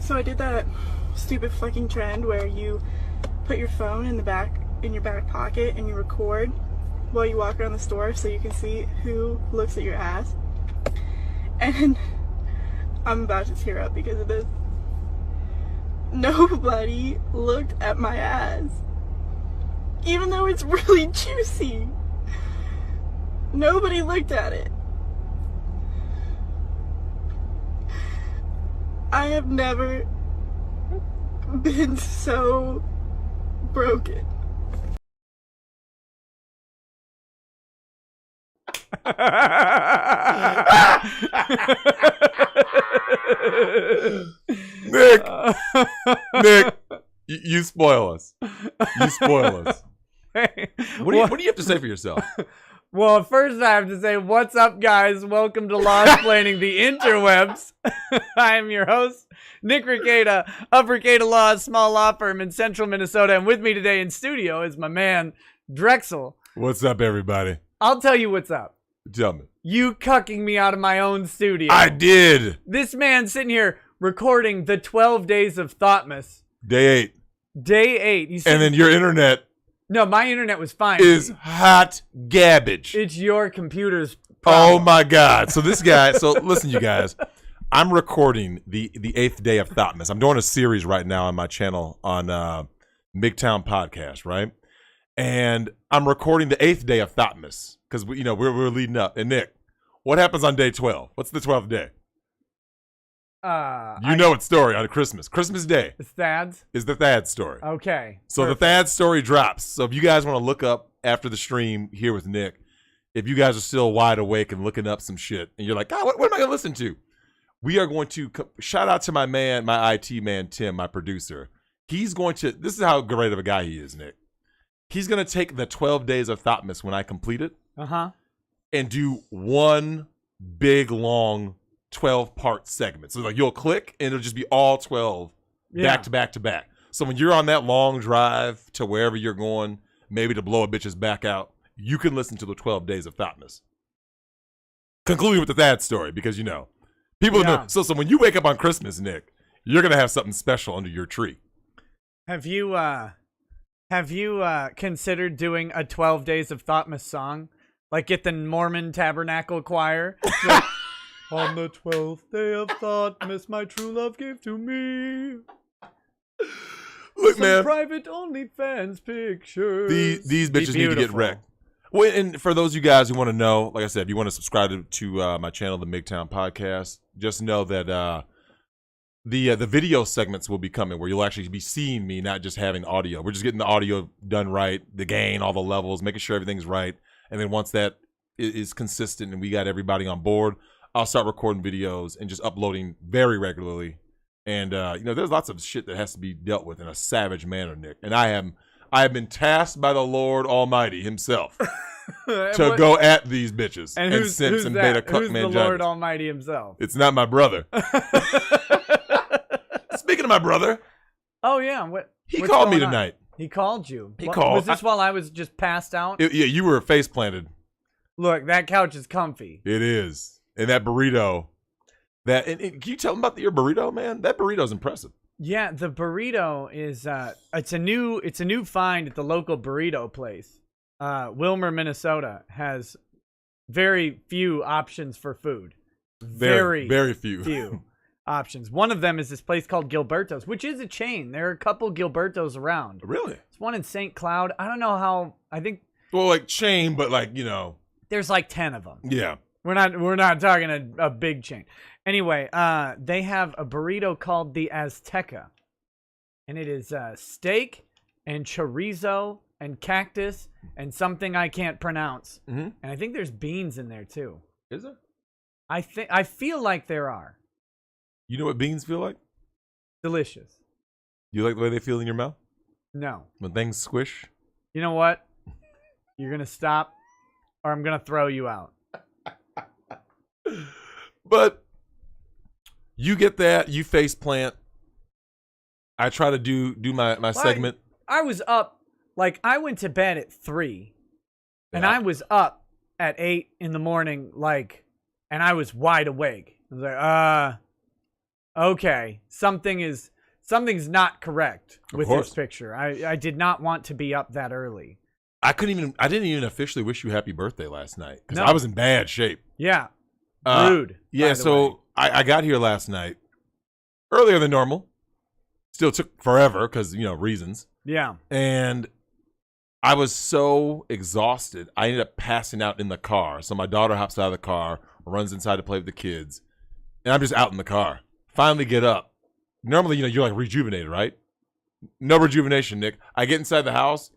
So I did that stupid fucking trend where you put your phone in your back pocket and you record while you walk around the store so you can see who looks at your ass. And I'm about to tear up because of this. Nobody looked at my ass. Even though it's really juicy. Nobody looked at it. I have never been so broken. Nick, you spoil us. You spoil us. What do you have to say for yourself? Well, first I have to say, what's up, guys? Welcome to Law Explaining the Interwebs. I am your host, Nick Ricada of Ricada Law, a small law firm in central Minnesota. And with me today in studio is my man, Drexel. What's up, everybody? I'll tell you what's up. Tell me. You cucking me out of my own studio. I did. This man sitting here recording the 12 days of Thoughtmas. Day 8. Day 8. And then your internet No, my internet was fine. is hot garbage. It's your computer's problem. Oh my God. So this guy, listen, you guys, I'm recording the 8th day of Thoughtmas. I'm doing a series right now on my channel on MGTOW Podcast, right? And I'm recording the 8th day of Thoughtmas because we're leading up. And Nick, what happens on day 12? What's the 12th day? It's story on Christmas. Christmas Day. It's Thad's? Is the Thad story. Okay. So perfect. the Thad story drops. So if you guys want to look up after the stream here with Nick, if you guys are still wide awake and looking up some shit, and you're like, what am I going to listen to? We are going to shout out to my man, my IT man, Tim, my producer. He's going to, this is how great of a guy he is, Nick. He's going to take the 12 days of Thoughtmas when I complete it and do one big, long 12-part segment. So like you'll click and it'll just be all 12 back to back to back. So when you're on that long drive to wherever you're going, maybe to blow a bitch's back out, you can listen to the 12 days of Thoughtmas. Concluding with the Thad story, because people know. So when you wake up on Christmas, Nick, you're gonna have something special under your tree. Have you considered doing a 12 days of Thoughtmas song? Like get the Mormon Tabernacle Choir. Like, on the 12th day of Thoughtmas, my true love gave to me. Look, some man. Private OnlyFans pictures. These bitches need to get wrecked. Well, and for those of you guys who want to know, like I said, if you want to subscribe to my channel, the MGTOW Podcast, just know that the video segments will be coming where you'll actually be seeing me, not just having audio. We're just getting the audio done right, the gain, all the levels, making sure everything's right. And then once that is consistent and we got everybody on board, I'll start recording videos and just uploading very regularly. And there's lots of shit that has to be dealt with in a savage manner, Nick. And I have been tasked by the Lord Almighty Himself to go at these bitches and simps and beta cuck who's the Lord Almighty Himself? It's not my brother. Speaking of my brother, oh yeah, he called me tonight. He called you. He called. Was this while I was just passed out? Yeah, you were face planted. Look, that couch is comfy. It is. And that burrito, and can you tell them about your burrito, man? That burrito's impressive. Yeah, the burrito is it's a new find at the local burrito place. Wilmer, Minnesota has very few options for food. Very few options. One of them is this place called Gilberto's, which is a chain. There are a couple Gilberto's around. Really? There's one in St. Cloud. I don't know how. I think. Well, like chain, but like there's like 10 of them. Yeah. We're not talking a big chain. Anyway, they have a burrito called the Azteca, and it is steak and chorizo and cactus and something I can't pronounce. Mm-hmm. And I think there's beans in there too. Is there? I feel like there are. You know what beans feel like? Delicious. You like the way they feel in your mouth? No. When things squish? You know what? You're gonna stop, or I'm gonna throw you out. But you get that, you face plant. I try to do my segment. I was up, like I went to bed at 3, and I was up at 8 in the morning, like, and I was wide awake. I was like, okay, something's not correct with course. this picture. I did not want to be up that early. I didn't even officially wish you happy birthday last night because No. I was in bad shape. Yeah. Rude. Yeah, so I got here last night earlier than normal. Still took forever because, reasons. Yeah. And I was so exhausted, I ended up passing out in the car. So my daughter hops out of the car, runs inside to play with the kids, and I'm just out in the car. Finally get up. Normally, you're like rejuvenated, right? No rejuvenation, Nick. I get inside the house.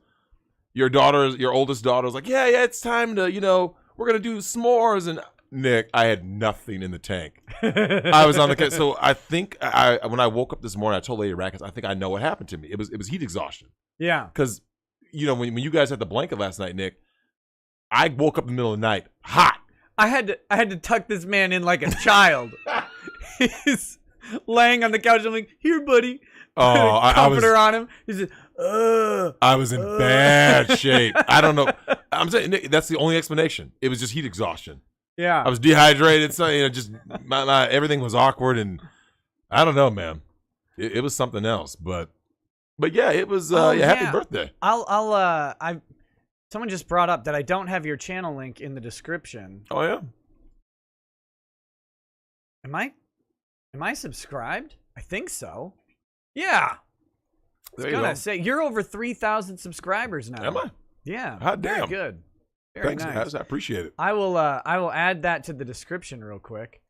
Your oldest daughter is like, yeah, it's time to, we're going to do s'mores. And Nick, I had nothing in the tank. I was on the couch. So I think when I woke up this morning, I told Lady Rackets, I think I know what happened to me. It was heat exhaustion. Yeah. Because, when you guys had the blanket last night, Nick, I woke up in the middle of the night hot. I had to tuck this man in like a child. He's laying on the couch. I'm like, here, buddy. Oh, Comforter on him. He said, I was in bad shape. I don't know. I'm saying, Nick, that's the only explanation. It was just heat exhaustion. Yeah. I was dehydrated. So, just my everything was awkward, and I don't know, man. It was something else, but yeah, it was. Happy birthday. Someone just brought up that I don't have your channel link in the description. Oh yeah. Am I subscribed? I think so. Yeah. I was gonna say you're over 3,000 subscribers now. Am I? Yeah. Hot damn. Very good. Very Thanks, nice. guys. I appreciate it. I will add that to the description real quick.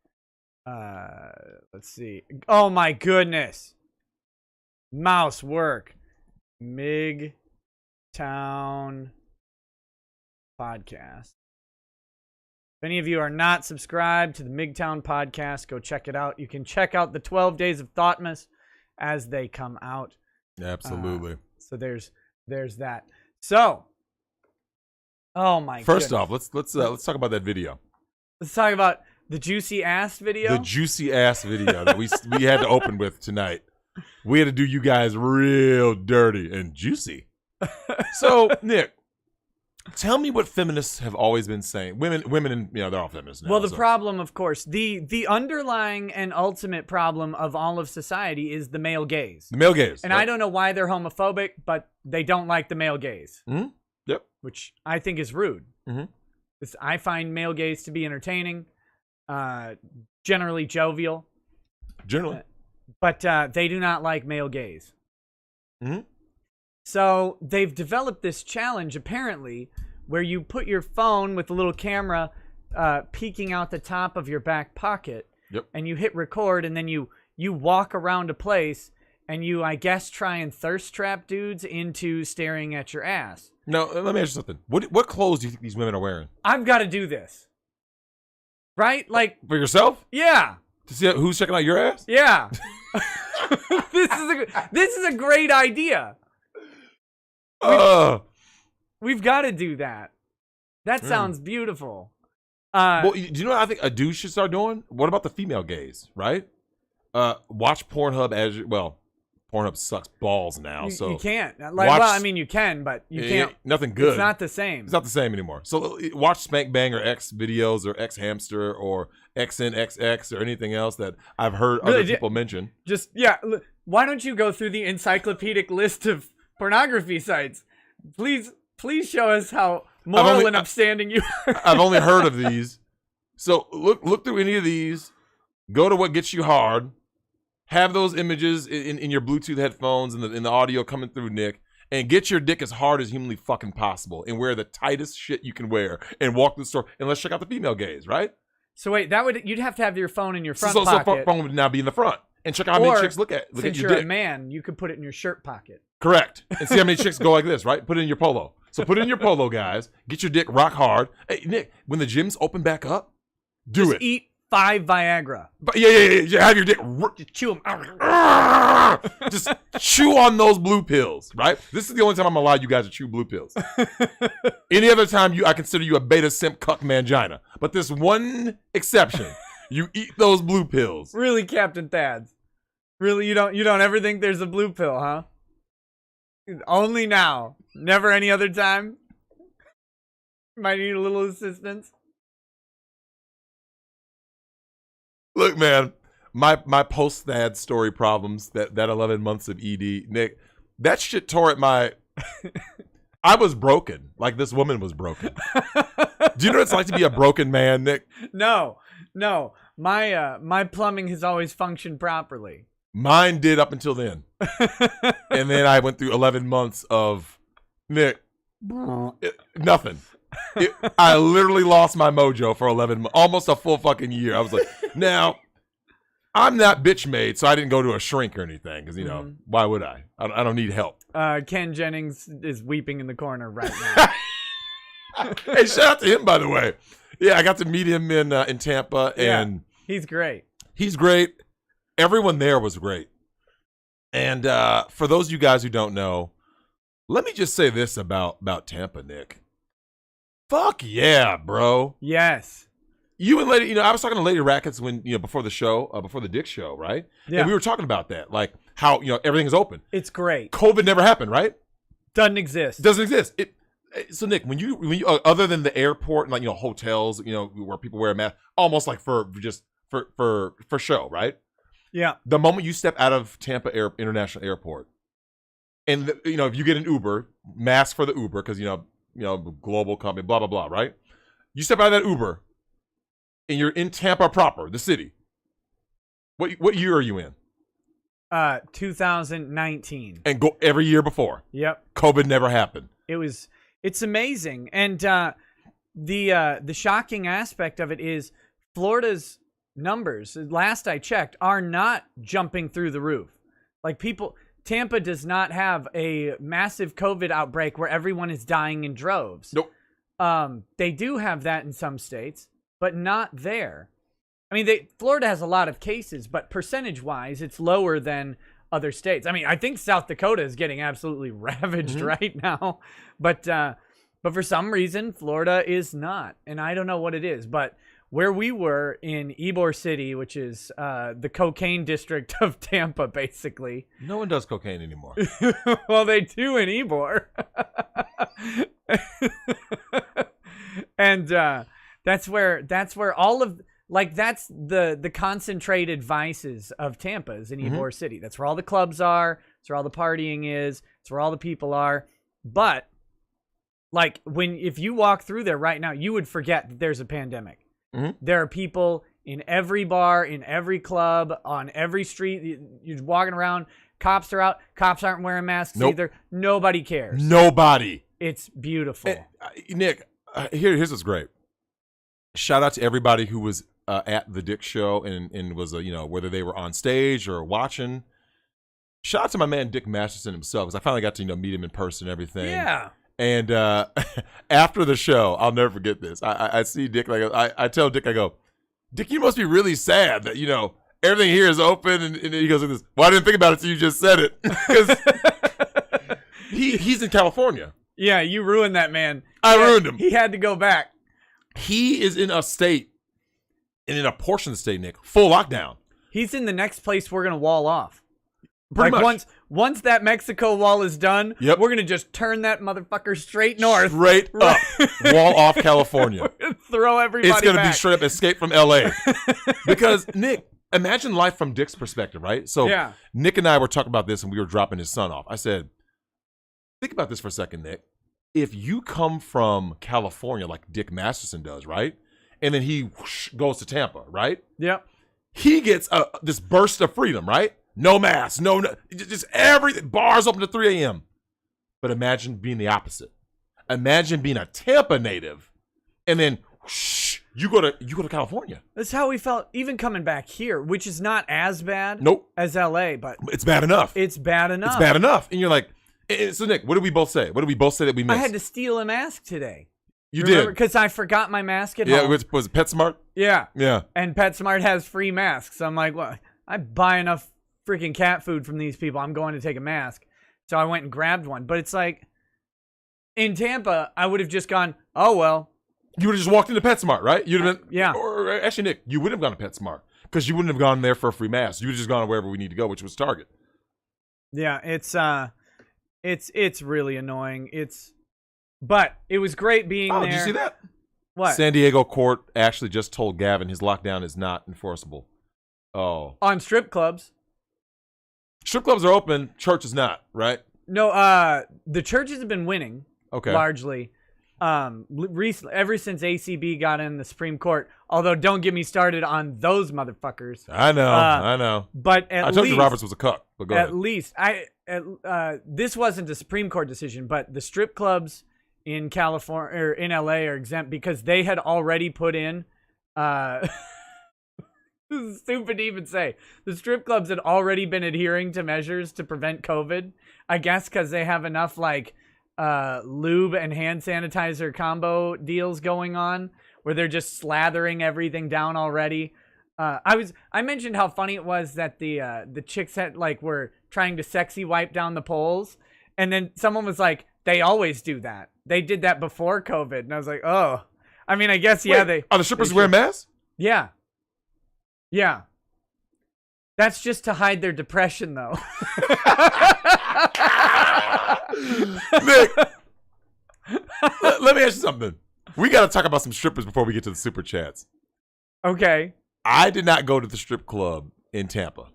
Let's see. Oh my goodness. Mouse work. MIGTown podcast. If any of you are not subscribed to the MIGTown podcast, go check it out. You can check out the 12 Days of Thoughtmas as they come out. Absolutely. So there's that. So, oh my. First off, let's talk about that video. Let's talk about the juicy ass video. The juicy ass video that we had to open with tonight. We had to do you guys real dirty and juicy. So, Nick, tell me what feminists have always been saying. Women, and they're all feminists now. Well, the problem, of course, the underlying and ultimate problem of all of society is the male gaze. The male gaze. And I don't know why they're homophobic, but they don't like the male gaze. Mm-hmm. Yep. Which I think is rude. Mm-hmm. I find male gaze to be entertaining, generally jovial. Generally. But they do not like male gaze. Mm-hmm. So they've developed this challenge, apparently, where you put your phone with a little camera peeking out the top of your back pocket. Yep. And you hit record, and then you walk around a place, and you, I guess, try and thirst trap dudes into staring at your ass. Now, let me ask you something. What clothes do you think these women are wearing? I've got to do this. Right? Like, for yourself? Yeah. To see who's checking out your ass? Yeah. This is a great idea. We've got to do that. That sounds beautiful. Well, do you know what I think a dude should start doing? What about the female gaze, right? Watch Pornhub Pornhub sucks balls now. So you can't. You can, but you can't. Nothing good. It's not the same. It's not the same anymore. So watch Spank Bang or X videos or X Hamster or XNXX or anything else that I've heard other people mention. Why don't you go through the encyclopedic list of pornography sites? Please show us how moral and upstanding you are. I've only heard of these. So look through any of these. Go to what gets you hard. Have those images in your Bluetooth headphones and in the audio coming through, Nick, and get your dick as hard as humanly fucking possible and wear the tightest shit you can wear and walk through the store and let's check out the female gaze, right? So wait, you'd have to have your phone in your front pocket. So phone would now be in the front and check out how many chicks look at your dick. Since you're a man, you could put it in your shirt pocket. Correct. And see how many chicks go like this, right? Put it in your polo. So put it in your polo, guys. Get your dick rock hard. Hey, Nick, when the gyms open back up, do it. Eat 5 Viagra. But yeah. Have your dick. Just chew them. Just chew on those blue pills, right? This is the only time I'm gonna allow you guys to chew blue pills. Any other time, I consider you a beta simp cuck mangina. But this one exception, you eat those blue pills. Really, Captain Thads? Really, you don't ever think there's a blue pill, huh? Only now, never any other time. Might need a little assistance. Look, man, my post-thad story problems, that 11 months of ED, Nick, that shit tore at my. I was broken. Like this woman was broken. Do you know what it's like to be a broken man, Nick? No. My plumbing has always functioned properly. Mine did up until then. And then I went through 11 months of, Nick, nothing. I literally lost my mojo for 11 months, almost a full fucking year. I was like, now, I'm not bitch made, so I didn't go to a shrink or anything. Because, why would I? I don't need help. Ken Jennings is weeping in the corner right now. Hey, shout out to him, by the way. Yeah, I got to meet him in Tampa, and he's great. He's great. Everyone there was great. And for those of you guys who don't know, let me just say this about Tampa, Nick. Fuck yeah, bro. Yes. You and Lady, I was talking to Lady Rackets when, before the show, before the Dick show, right? Yeah. And we were talking about that, like how, everything is open. It's great. COVID never happened, right? Doesn't exist. Doesn't exist. So Nick, when you other than the airport and like hotels, where people wear a mask, almost like for show, right? Yeah. The moment you step out of Tampa International Airport, and if you get an Uber, mask for the Uber because global company, blah blah blah, right? You step out of that Uber, and you're in Tampa proper, the city. What year are you in? 2019. And go every year before. Yep. COVID never happened. It's amazing, and the shocking aspect of it is Florida's numbers, last I checked, are not jumping through the roof. Like Tampa does not have a massive COVID outbreak where everyone is dying in droves. Nope. They do have that in some states, but not there. I mean, Florida has a lot of cases, but percentage-wise, it's lower than other states. I mean, I think South Dakota is getting absolutely ravaged right now, but for some reason, Florida is not, and I don't know what it is, but where we were in Ybor City, which is the cocaine district of Tampa, basically. No one does cocaine anymore. Well, they do in Ybor. And that's where all of, like, that's the concentrated vices of Tampa is in Ybor City. That's where all the clubs are. That's where all the partying is. That's where all the people are. But, like, if you walk through there right now, you would forget that there's a pandemic. There are people in every bar, in every club, on every street. You're walking around. Cops are out. Cops aren't wearing masks either. Nobody cares. Nobody. It's beautiful. Nick, here's what's great. Shout out to everybody who was at the Dick show and was, whether they were on stage or watching. Shout out to my man Dick Masterson himself, because I finally got to meet him in person and everything. Yeah. And after the show, I'll never forget this. I see Dick, I tell Dick, I go, Dick, you must be really sad that, everything here is open. And he goes like this, well, I didn't think about it until you just said it. Because he's in California. Yeah, you ruined that man. I ruined him. He had to go back. He is in a state, and in a portion of the state, Nick, full lockdown. He's in the next place we're going to wall off. Pretty much. Once that Mexico wall is done, we're going to just turn that motherfucker straight north. Straight up. Wall off California. Throw everybody It's going to back. be straight up Escape from L.A. Because, Nick, imagine life from Dick's perspective, right? So Nick and I were talking about this, and we were dropping his son off. I said, think about this for a second, Nick. If you come from California like Dick Masterson does, right? And then he goes to Tampa, right? Yep. He gets this burst of freedom, right? No mask, no, just everything. Bars open to 3 a.m. But imagine being the opposite. Imagine being a Tampa native, and then you go to California. That's how we felt even coming back here, which is not as bad as LA, but it's bad enough. It's bad enough. It's bad enough. And you're like, so Nick, what did we both say? What did we both say that we missed? I had to steal a mask today. You did? Because I forgot my mask at home. Yeah, was it PetSmart? Yeah. Yeah. And PetSmart has free masks. So I'm like, well, I buy enough freaking cat food from these people. I'm going to take a mask. So I went and grabbed one. But it's like, in Tampa, I would have just gone, oh, well. You would have just walked into PetSmart, right? You'd have been, yeah. Or actually, Nick, you wouldn't have gone to PetSmart because you wouldn't have gone there for a free mask. You would have just gone wherever we need to go, which was Target. Yeah, it's really annoying. But it was great being there. Did you see that? What? San Diego court actually just told Gavin his lockdown is not enforceable. Oh. On strip clubs. Strip clubs are open. Church is not, right? No, the churches have been winning. Okay. Largely. Recently, ever since ACB got in the Supreme Court. Although, don't get me started on those motherfuckers. I know. But I told you Roberts was a cuck. But go ahead. Least, this wasn't a Supreme Court decision, but the strip clubs in California or in LA are exempt because they had already put in. This is stupid to even say. The strip clubs had already been adhering to measures to prevent COVID. I guess because they have enough like lube and hand sanitizer combo deals going on where they're just slathering everything down already. I mentioned how funny it was that the chicks had were trying to sexy wipe down the poles, and then someone was like, "They always do that. They did that before COVID," and I was like, "Oh, I mean, I guess yeah." Wait, are the strippers wearing masks? Yeah. Yeah. That's just to hide their depression, though. Nick, let me ask you something. We got to talk about some strippers before we get to the super chats. Okay. I did not go to the strip club in Tampa,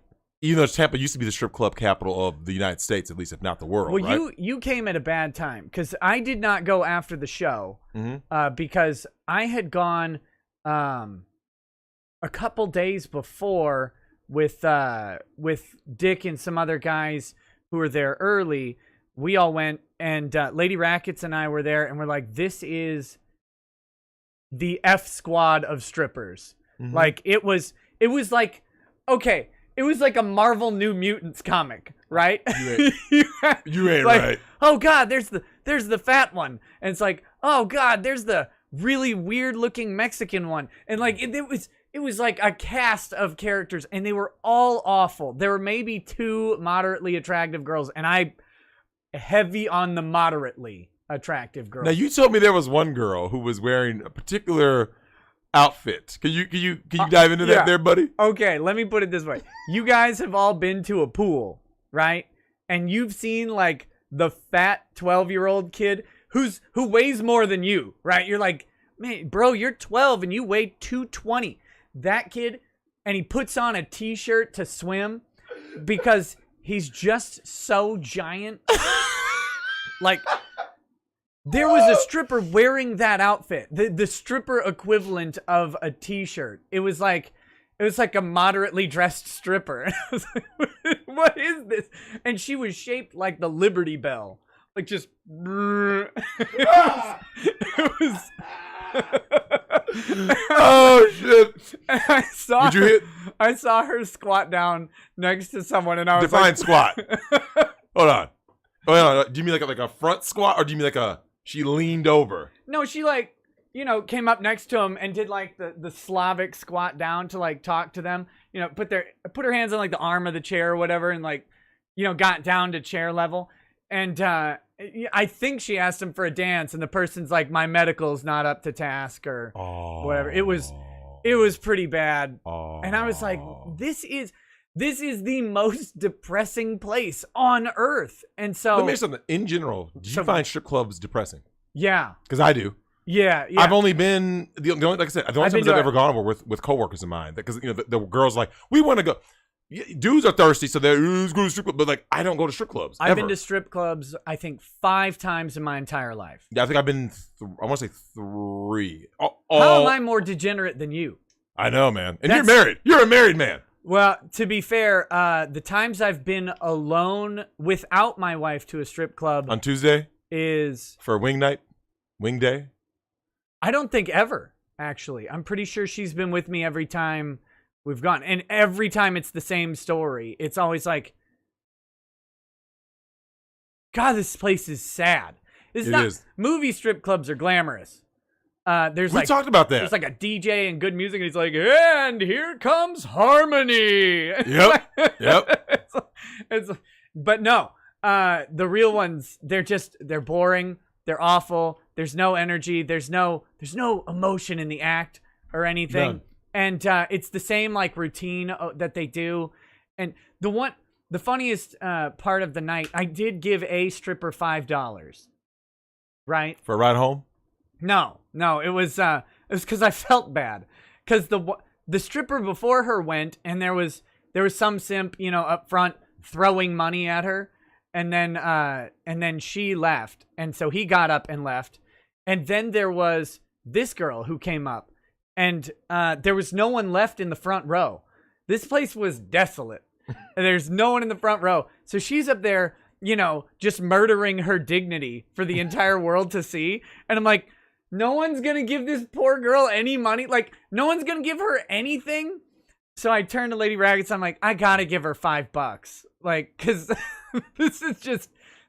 even though Tampa used to be the strip club capital of the United States, at least if not the world. Well, right? you came at a bad time because I did not go after the show because I had gone a couple days before with Dick and some other guys who were there early. We all went, and Lady Rackets and I were there, and we're like, this is the F squad of strippers. Like it was like, okay, it was like a Marvel New Mutants comic, right? You ain't like, right. Oh God, there's the fat one, and it's like, oh God, there's the really weird looking Mexican one, and like it was like a cast of characters, and they were all awful. There were maybe 2 moderately attractive girls, and I heavy on the moderately attractive girls. Now you told me there was one girl who was wearing a particular outfit. Can you dive into that there, buddy? Okay, let me put it this way. You guys have all been to a pool, right? And you've seen like the fat 12-year-old kid who weighs more than you, right? You're like, man, bro, you're 12 and you weigh 220. That kid, and he puts on a t-shirt to swim because he's just so giant. Like, there was a stripper wearing that outfit, the stripper equivalent of a t-shirt. It was like a moderately dressed stripper. And I was like, what is this? And she was shaped like the Liberty Bell. Like just it was oh shit. I saw her squat down next to someone, and I was Define like, squat. Hold on. Do you mean like a front squat, or do you mean like she leaned over? No, she came up next to him and did like the Slavic squat down to like talk to them. Put her hands on like the arm of the chair or whatever, and like, got down to chair level. And I think she asked him for a dance, and the person's like, my medical's not up to task or whatever. It was pretty bad. And I was like, this is the most depressing place on earth. And so let me ask you something. In general, do you find strip clubs depressing? Yeah. Because I do. Yeah. I've only been the only, like I said, the only times I've ever gone were with coworkers of mine, because the girls like, we want to go. Dudes are thirsty, so they're going to strip club. But like, I don't go to strip clubs. I've been to strip clubs, I think 5 times in my entire life. Yeah, I think I've been. I want to say 3. How am I more degenerate than you? I know, man. And you're married. You're a married man. Well, to be fair, the times I've been alone without my wife to a strip club on Tuesday is for wing night, wing day. I don't think ever. Actually, I'm pretty sure she's been with me every time we've gone, and every time it's the same story. It's always like, God, this place is sad. It is. Movie strip clubs are glamorous. We talked about that. There's like a DJ and good music, and he's like, and here comes harmony. Yep. Yep. But no, the real ones, they're boring. They're awful. There's no energy. There's no emotion in the act or anything. None. And it's the same like routine that they do. And the funniest part of the night, I did give a stripper $5. Right? For a ride home? No, it was because I felt bad, because the stripper before her went, and there was some simp, up front throwing money at her, and then she left, and so he got up and left, and then there was this girl who came up, and there was no one left in the front row. This place was desolate, and there's no one in the front row, so she's up there, just murdering her dignity for the entire world to see, and I'm like, no one's gonna give this poor girl any money. Like, no one's gonna give her anything. So I turned to Lady Raggets. I'm like, I gotta give her $5. Like, cause this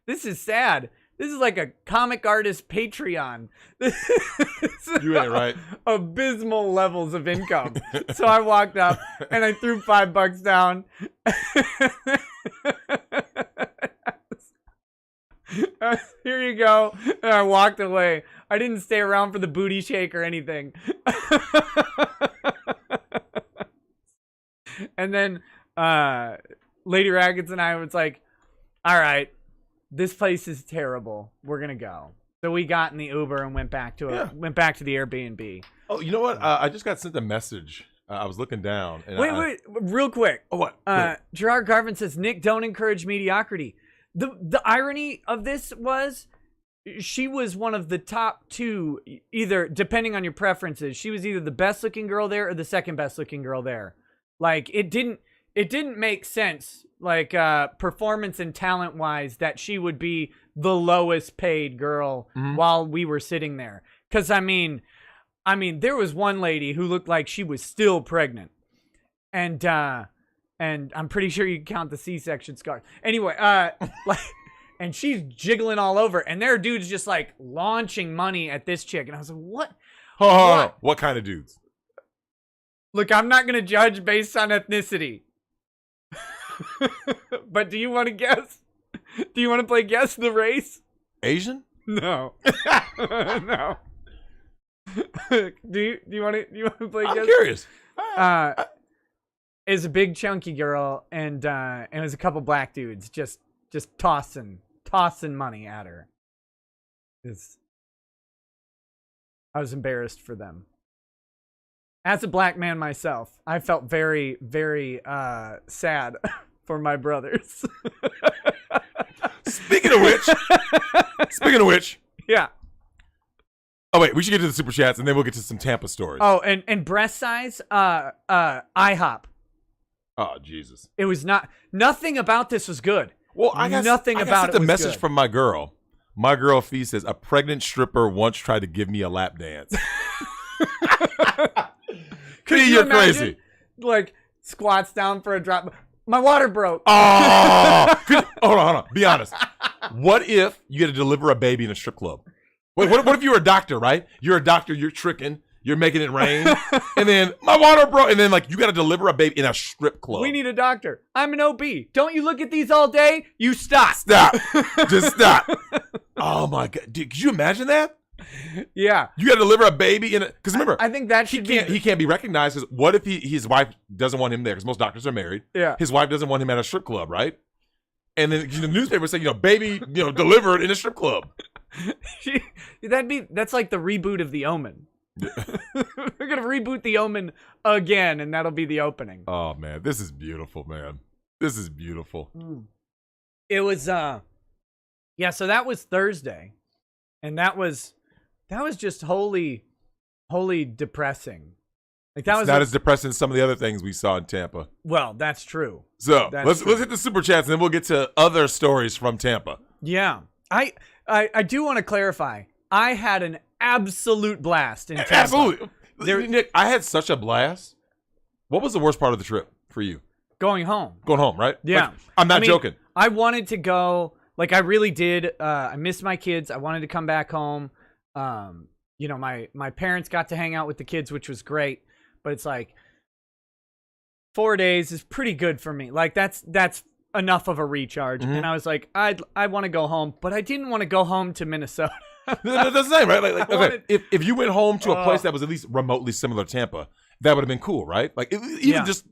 is sad. This is like a comic artist Patreon. You ain't right. Abysmal levels of income. So I walked up and I threw $5 down. Here you go. And I walked away. I didn't stay around for the booty shake or anything. And then Lady Raggets and I was like, all right, this place is terrible. We're going to go. So we got in the Uber and went back to the Airbnb. Oh, you know what? I just got sent a message. I was looking down. And wait, real quick. Oh, what? Gerard Garvin says, Nick, don't encourage mediocrity. The irony of this was she was one of the top two, either, depending on your preferences, she was either the best looking girl there or the second best looking girl there. Like, it didn't make sense, like, performance and talent wise, that she would be the lowest paid girl while we were sitting there. Cause I mean, there was one lady who looked like she was still pregnant, and I'm pretty sure you can count the C-section scars. Anyway, like, and she's jiggling all over, and there are dudes just like launching money at this chick, and I was like, what? What kind of dudes? Look, I'm not gonna judge based on ethnicity. But do you want to guess? Do you want to play guess the race? Asian? No. No. Do you want to play guess? I'm curious. Is a big chunky girl, and it was a couple black dudes just tossing money at her. I was embarrassed for them. As a black man myself, I felt very, very sad for my brothers. Speaking of which. Yeah. Oh, wait, we should get to the super chats, and then we'll get to some Tampa stories. Oh, and breast size, IHOP. Oh, Jesus. It was nothing about this was good. Well, I got the message good. from my girl. My girl Fee says, a pregnant stripper once tried to give me a lap dance. Fee, you're crazy. Like, squats down for a drop. My water broke. Oh! Hold on. Be honest. What if you get to deliver a baby in a strip club? Wait, what if you were a doctor, right? You're a doctor, you're tricking, you're making it rain, and then my water broke, and then, like, you got to deliver a baby in a strip club. We need a doctor. I'm an OB. Don't you look at these all day? You stop. Stop. Just stop. Oh, my God. Dude, could you imagine that? Yeah. You got to deliver a baby in a... Because remember, I think that he can't be recognized. Because what if his wife doesn't want him there? Because most doctors are married. Yeah. His wife doesn't want him at a strip club, right? And then the newspaper say, baby, delivered in a strip club. That's like the reboot of The Omen. We're gonna reboot The Omen again, and that'll be the opening. Oh man, this is beautiful, man. This is beautiful. It was yeah. So that was Thursday, and that was just wholly depressing. Like that was not as depressing as some of the other things we saw in Tampa. Well, that's true. So let's hit the super chats, and then we'll get to other stories from Tampa. Yeah, I do want to clarify. I had an absolute blast in Tampa. Absolutely. Nick, I had such a blast. What was the worst part of the trip for you? Going home. Going home, right? Yeah. Like, I'm not joking. I wanted to go. Like, I really did. I missed my kids. I wanted to come back home. My parents got to hang out with the kids, which was great. But it's like 4 days is pretty good for me. Like, that's enough of a recharge. And I was like, I want to go home, but I didn't want to go home to Minnesota. That's the same, right? Like okay, if you went home to a place that was at least remotely similar to Tampa, that would have been cool, right? Like even just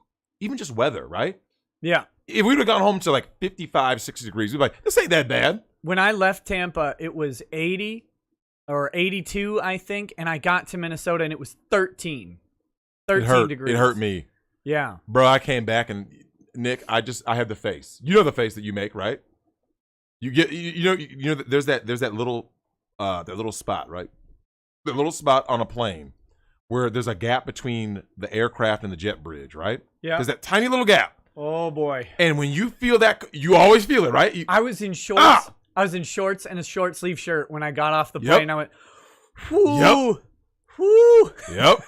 weather, right? Yeah. If we would have gone home to like 55, 60 degrees, we'd be like, this ain't that bad. When I left Tampa, it was 80 or 82, I think, and I got to Minnesota and it was 13. 13 degrees. It hurt me. Yeah. Bro, I came back and Nick, I had the face. You know the face that you make, right? You get you know there's that little spot, right? The little spot on a plane where there's a gap between the aircraft and the jet bridge, right? Yeah. There's that tiny little gap. Oh boy. And when you feel that, you always feel it, right? I was in shorts. I was in shorts and a short sleeve shirt when I got off the plane. I went, whoo. Yep. Whoo. Yep.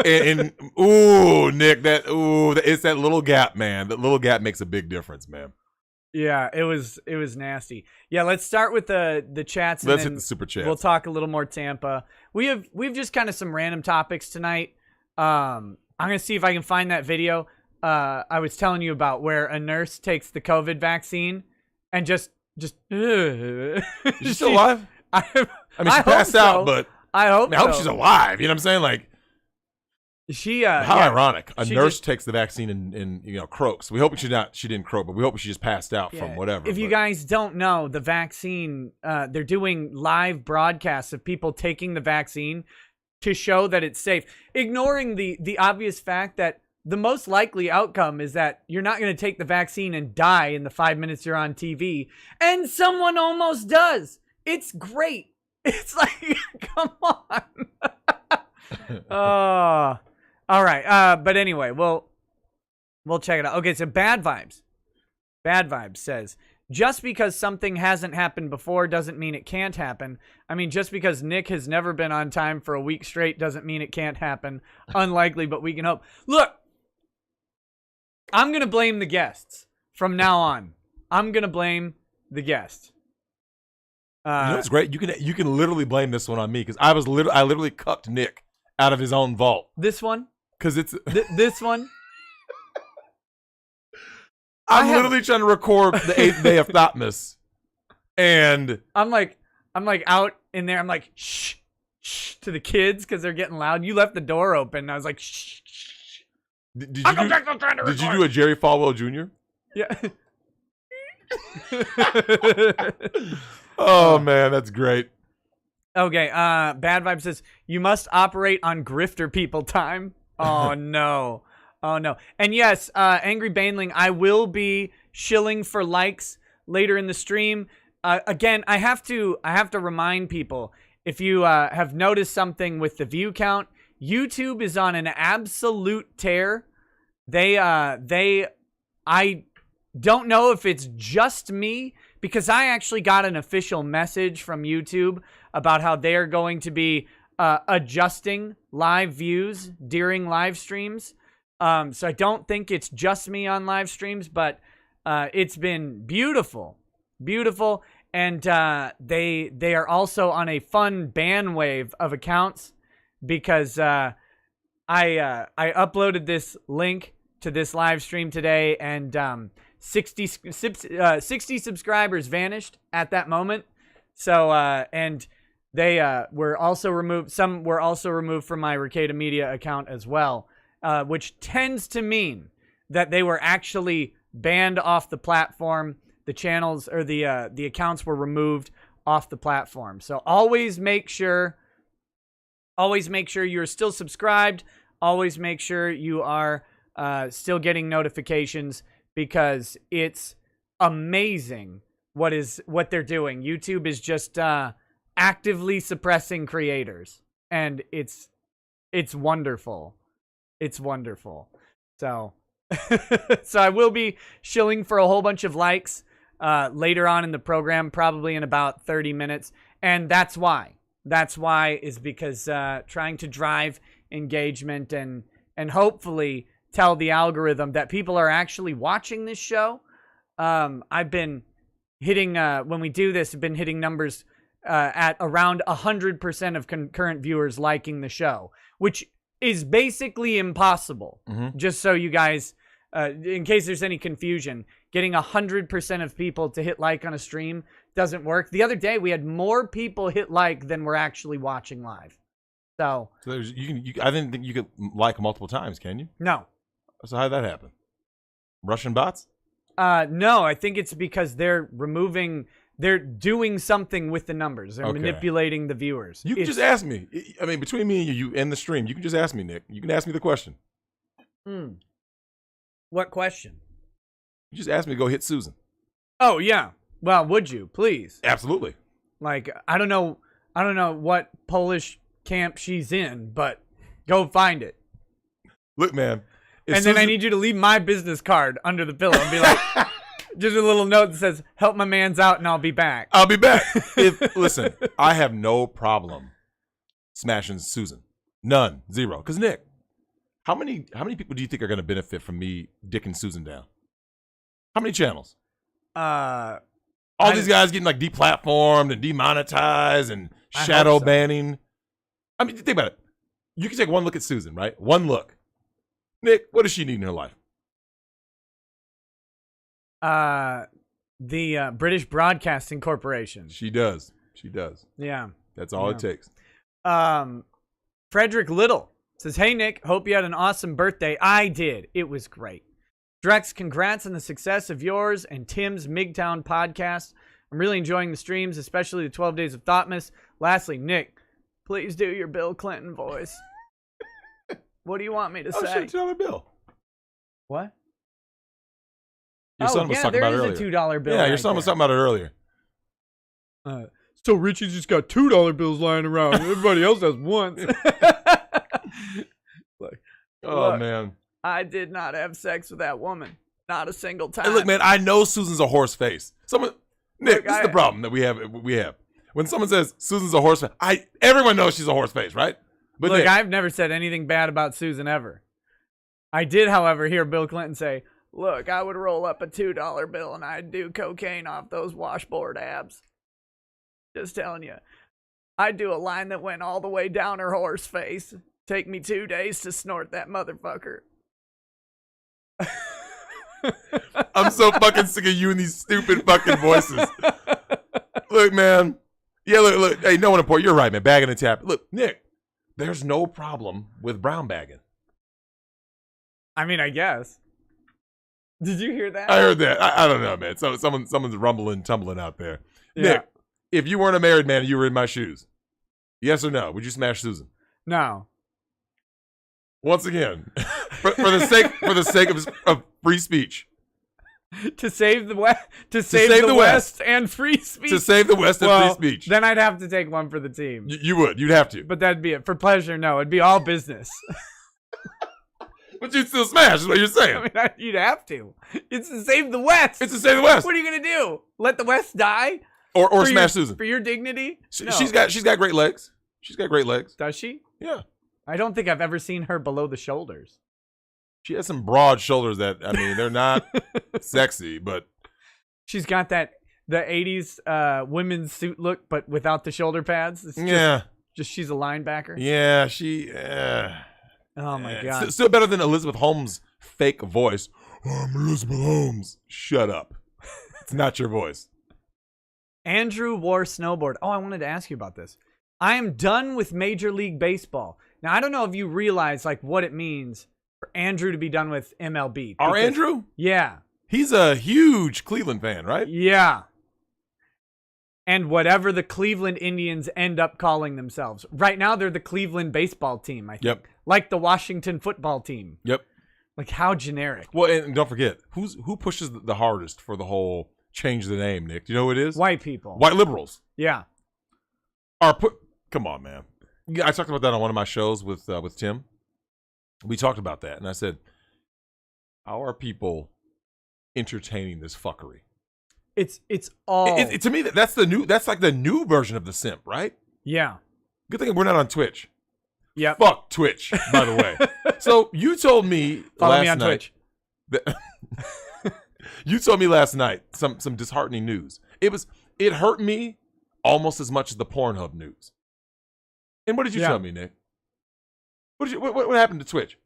and ooh, Nick, it's that little gap, man. That little gap makes a big difference, man. Yeah, it was nasty. Yeah, let's start with the chats. And let's then hit the super chat. We'll talk a little more Tampa. We've just kind of some random topics tonight. I'm gonna see if I can find that video I was telling you about where a nurse takes the COVID vaccine and just Is she still alive? I mean, she passed out, but I hope she's alive. You know what I'm saying? Like, how ironic. A nurse takes the vaccine and croaks. We hope she didn't croak, but we hope she just passed out from whatever. If you guys don't know, the vaccine, they're doing live broadcasts of people taking the vaccine to show that it's safe, ignoring the obvious fact that the most likely outcome is that you're not going to take the vaccine and die in the 5 minutes you're on TV, and someone almost does. It's great. It's like, come on. All right. But anyway, we'll check it out. Okay, so Bad Vibes. Bad Vibes says, just because something hasn't happened before doesn't mean it can't happen. I mean, just because Nick has never been on time for a week straight doesn't mean it can't happen. Unlikely, but we can hope. Look, I'm going to blame the guests from now on. I'm going to blame the guests. You know what's great? You can literally blame this one on me because I literally cucked Nick out of his own vault. This one? Because it's this one. I'm literally trying to record the 8th day of Thotmas, and I'm like out in there. I'm like shh to the kids because they're getting loud. You left the door open. I was like shh. Did you do a Jerry Falwell Jr.? Yeah. Oh man, that's great. Okay, Bad Vibe says, you must operate on grifter people time. Oh, no. Oh, no. And yes, Angry Baneling, I will be shilling for likes later in the stream. Again, I have to remind people, if you have noticed something with the view count, YouTube is on an absolute tear. I don't know if it's just me, because I actually got an official message from YouTube about how they are going to be adjusting live views during live streams. So I don't think it's just me on live streams, but it's been beautiful. And they are also on a fun ban wave of accounts because I uploaded this link to this live stream today, and 60 subscribers vanished at that moment. So and they were also removed. Some were also removed from my Ricada Media account as well, which tends to mean that they were actually banned off the platform. The channels or the accounts were removed off the platform. So always make sure you're still subscribed. Always make sure you are still getting notifications, because it's amazing what they're doing. YouTube is just actively suppressing creators, and it's wonderful. It's wonderful. So so I will be shilling for a whole bunch of likes later on in the program, probably in about 30 minutes. And that's why is because trying to drive engagement and hopefully tell the algorithm that people are actually watching this show. I've been hitting, when we do this, I've been hitting numbers at around 100% of concurrent viewers liking the show, which is basically impossible. Mm-hmm. Just so you guys, in case there's any confusion, getting 100% of people to hit like on a stream doesn't work. The other day, we had more people hit like than were actually watching live. So I didn't think you could like multiple times, can you? No. So how did that happen? Russian bots? No, I think it's because they're removing they're doing something with the numbers. They're manipulating the viewers. You can just ask me. I mean, between me and you and the stream, you can just ask me, Nick. You can ask me the question. What question? You just ask me to go hit Susan. Oh yeah. Well, would you please? Absolutely. Like I don't know what Polish camp she's in, but go find it. Look, man. And then I need you to leave my business card under the pillow and be like, just a little note that says, "Help my man's out, and I'll be back." I'll be back. Listen, I have no problem smashing Susan. None. Zero. Because Nick, how many people do you think are going to benefit from me dicking Susan down? How many channels? All these guys getting like deplatformed and demonetized and shadow banning. I mean, think about it. You can take one look at Susan, right? One look. Nick, what does she need in her life? The British Broadcasting Corporation. She does. Yeah. That's all it takes. Frederick Little says, "Hey Nick, hope you had an awesome birthday." I did. It was great. Drex, congrats on the success of yours and Tim's MGTOWN podcast. I'm really enjoying the streams, especially the 12 Days of Thoughtmas. Lastly, Nick, please do your Bill Clinton voice. What do you want me to say? Shit, $2 bill. What? Your son was talking about it earlier. There is a $2 bill. Yeah, your son was talking about it earlier. So Richie's just got $2 bills lying around. Everybody else has one. Look, man. I did not have sex with that woman. Not a single time. Hey, look, man, I know Susan's a horse face. Nick, this is the problem that we have. When someone says Susan's a horse face, everyone knows she's a horse face, right? But look, Nick, I've never said anything bad about Susan ever. I did, however, hear Bill Clinton say, "Look, I would roll up a $2 bill and I'd do cocaine off those washboard abs." Just telling you. I'd do a line that went all the way down her horse face. Take me 2 days to snort that motherfucker. I'm so fucking sick of you and these stupid fucking voices. Look, man. Yeah, look. Hey, no one important. You're right, man. Bagging and tap. Look, Nick, there's no problem with brown bagging. I mean, I guess. Did you hear that? I heard that. I don't know, man. Someone's rumbling, tumbling out there. Yeah. Nick, if you weren't a married man and you were in my shoes, yes or no, would you smash Susan? No. Once again, for the sake of free speech. To save the West and free speech. To save the West and free speech. Then I'd have to take one for the team. You would. You'd have to. But that'd be it. For pleasure, no. It'd be all business. But you'd still smash, is what you're saying. I mean, you'd have to. It's to save the West. It's to save the West. What are you going to do? Let the West die? Or smash Susan. For your dignity? No. She's got great legs. She's got great legs. Does she? Yeah. I don't think I've ever seen her below the shoulders. She has some broad shoulders that, I mean, they're not sexy, but... She's got the 80s women's suit look, but without the shoulder pads. It's just she's a linebacker. Yeah, Oh, my God. Still better than Elizabeth Holmes' fake voice. I'm Elizabeth Holmes. Shut up. It's not your voice. Andrew wore snowboard. Oh, I wanted to ask you about this. I am done with Major League Baseball. Now, I don't know if you realize like what it means for Andrew to be done with MLB. Our Andrew? Yeah. He's a huge Cleveland fan, right? Yeah. And whatever the Cleveland Indians end up calling themselves. Right now, they're the Cleveland baseball team, I think. Yep. Like the Washington football team. Yep. Like, how generic. Well, and don't forget, who pushes the hardest for the whole change the name, Nick? Do you know who it is? White people. White liberals. Yeah. Come on, man. Yeah, I talked about that on one of my shows with Tim. We talked about that, and I said, how are people entertaining this fuckery? It's all... To me, that's like the new version of the simp, right? Yeah. Good thing we're not on Twitch. Yep. Fuck Twitch, by the way. So you told me Follow me on Twitch. You told me last night some disheartening news. It hurt me almost as much as the Pornhub news. And what did you tell me, Nick? What happened to Twitch?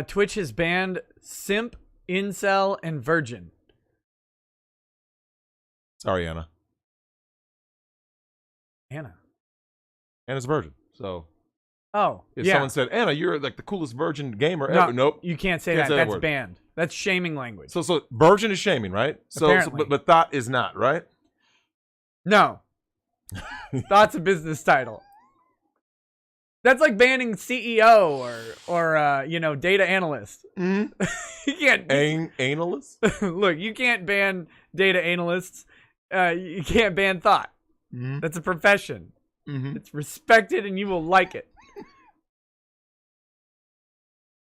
Twitch has banned simp, incel, and virgin. Sorry, Anna. Anna's a virgin. So if someone said, Anna, you're like the coolest virgin gamer ever. Nope. You can't say that. That's banned. That's shaming language. So virgin is shaming, right? Apparently. But thought is not, right? No. That's a business title. That's like banning CEO or data analyst. Mm-hmm. You can't Analyst? look. You can't ban data analysts. You can't ban thought. Mm-hmm. That's a profession. Mm-hmm. It's respected, and you will like it.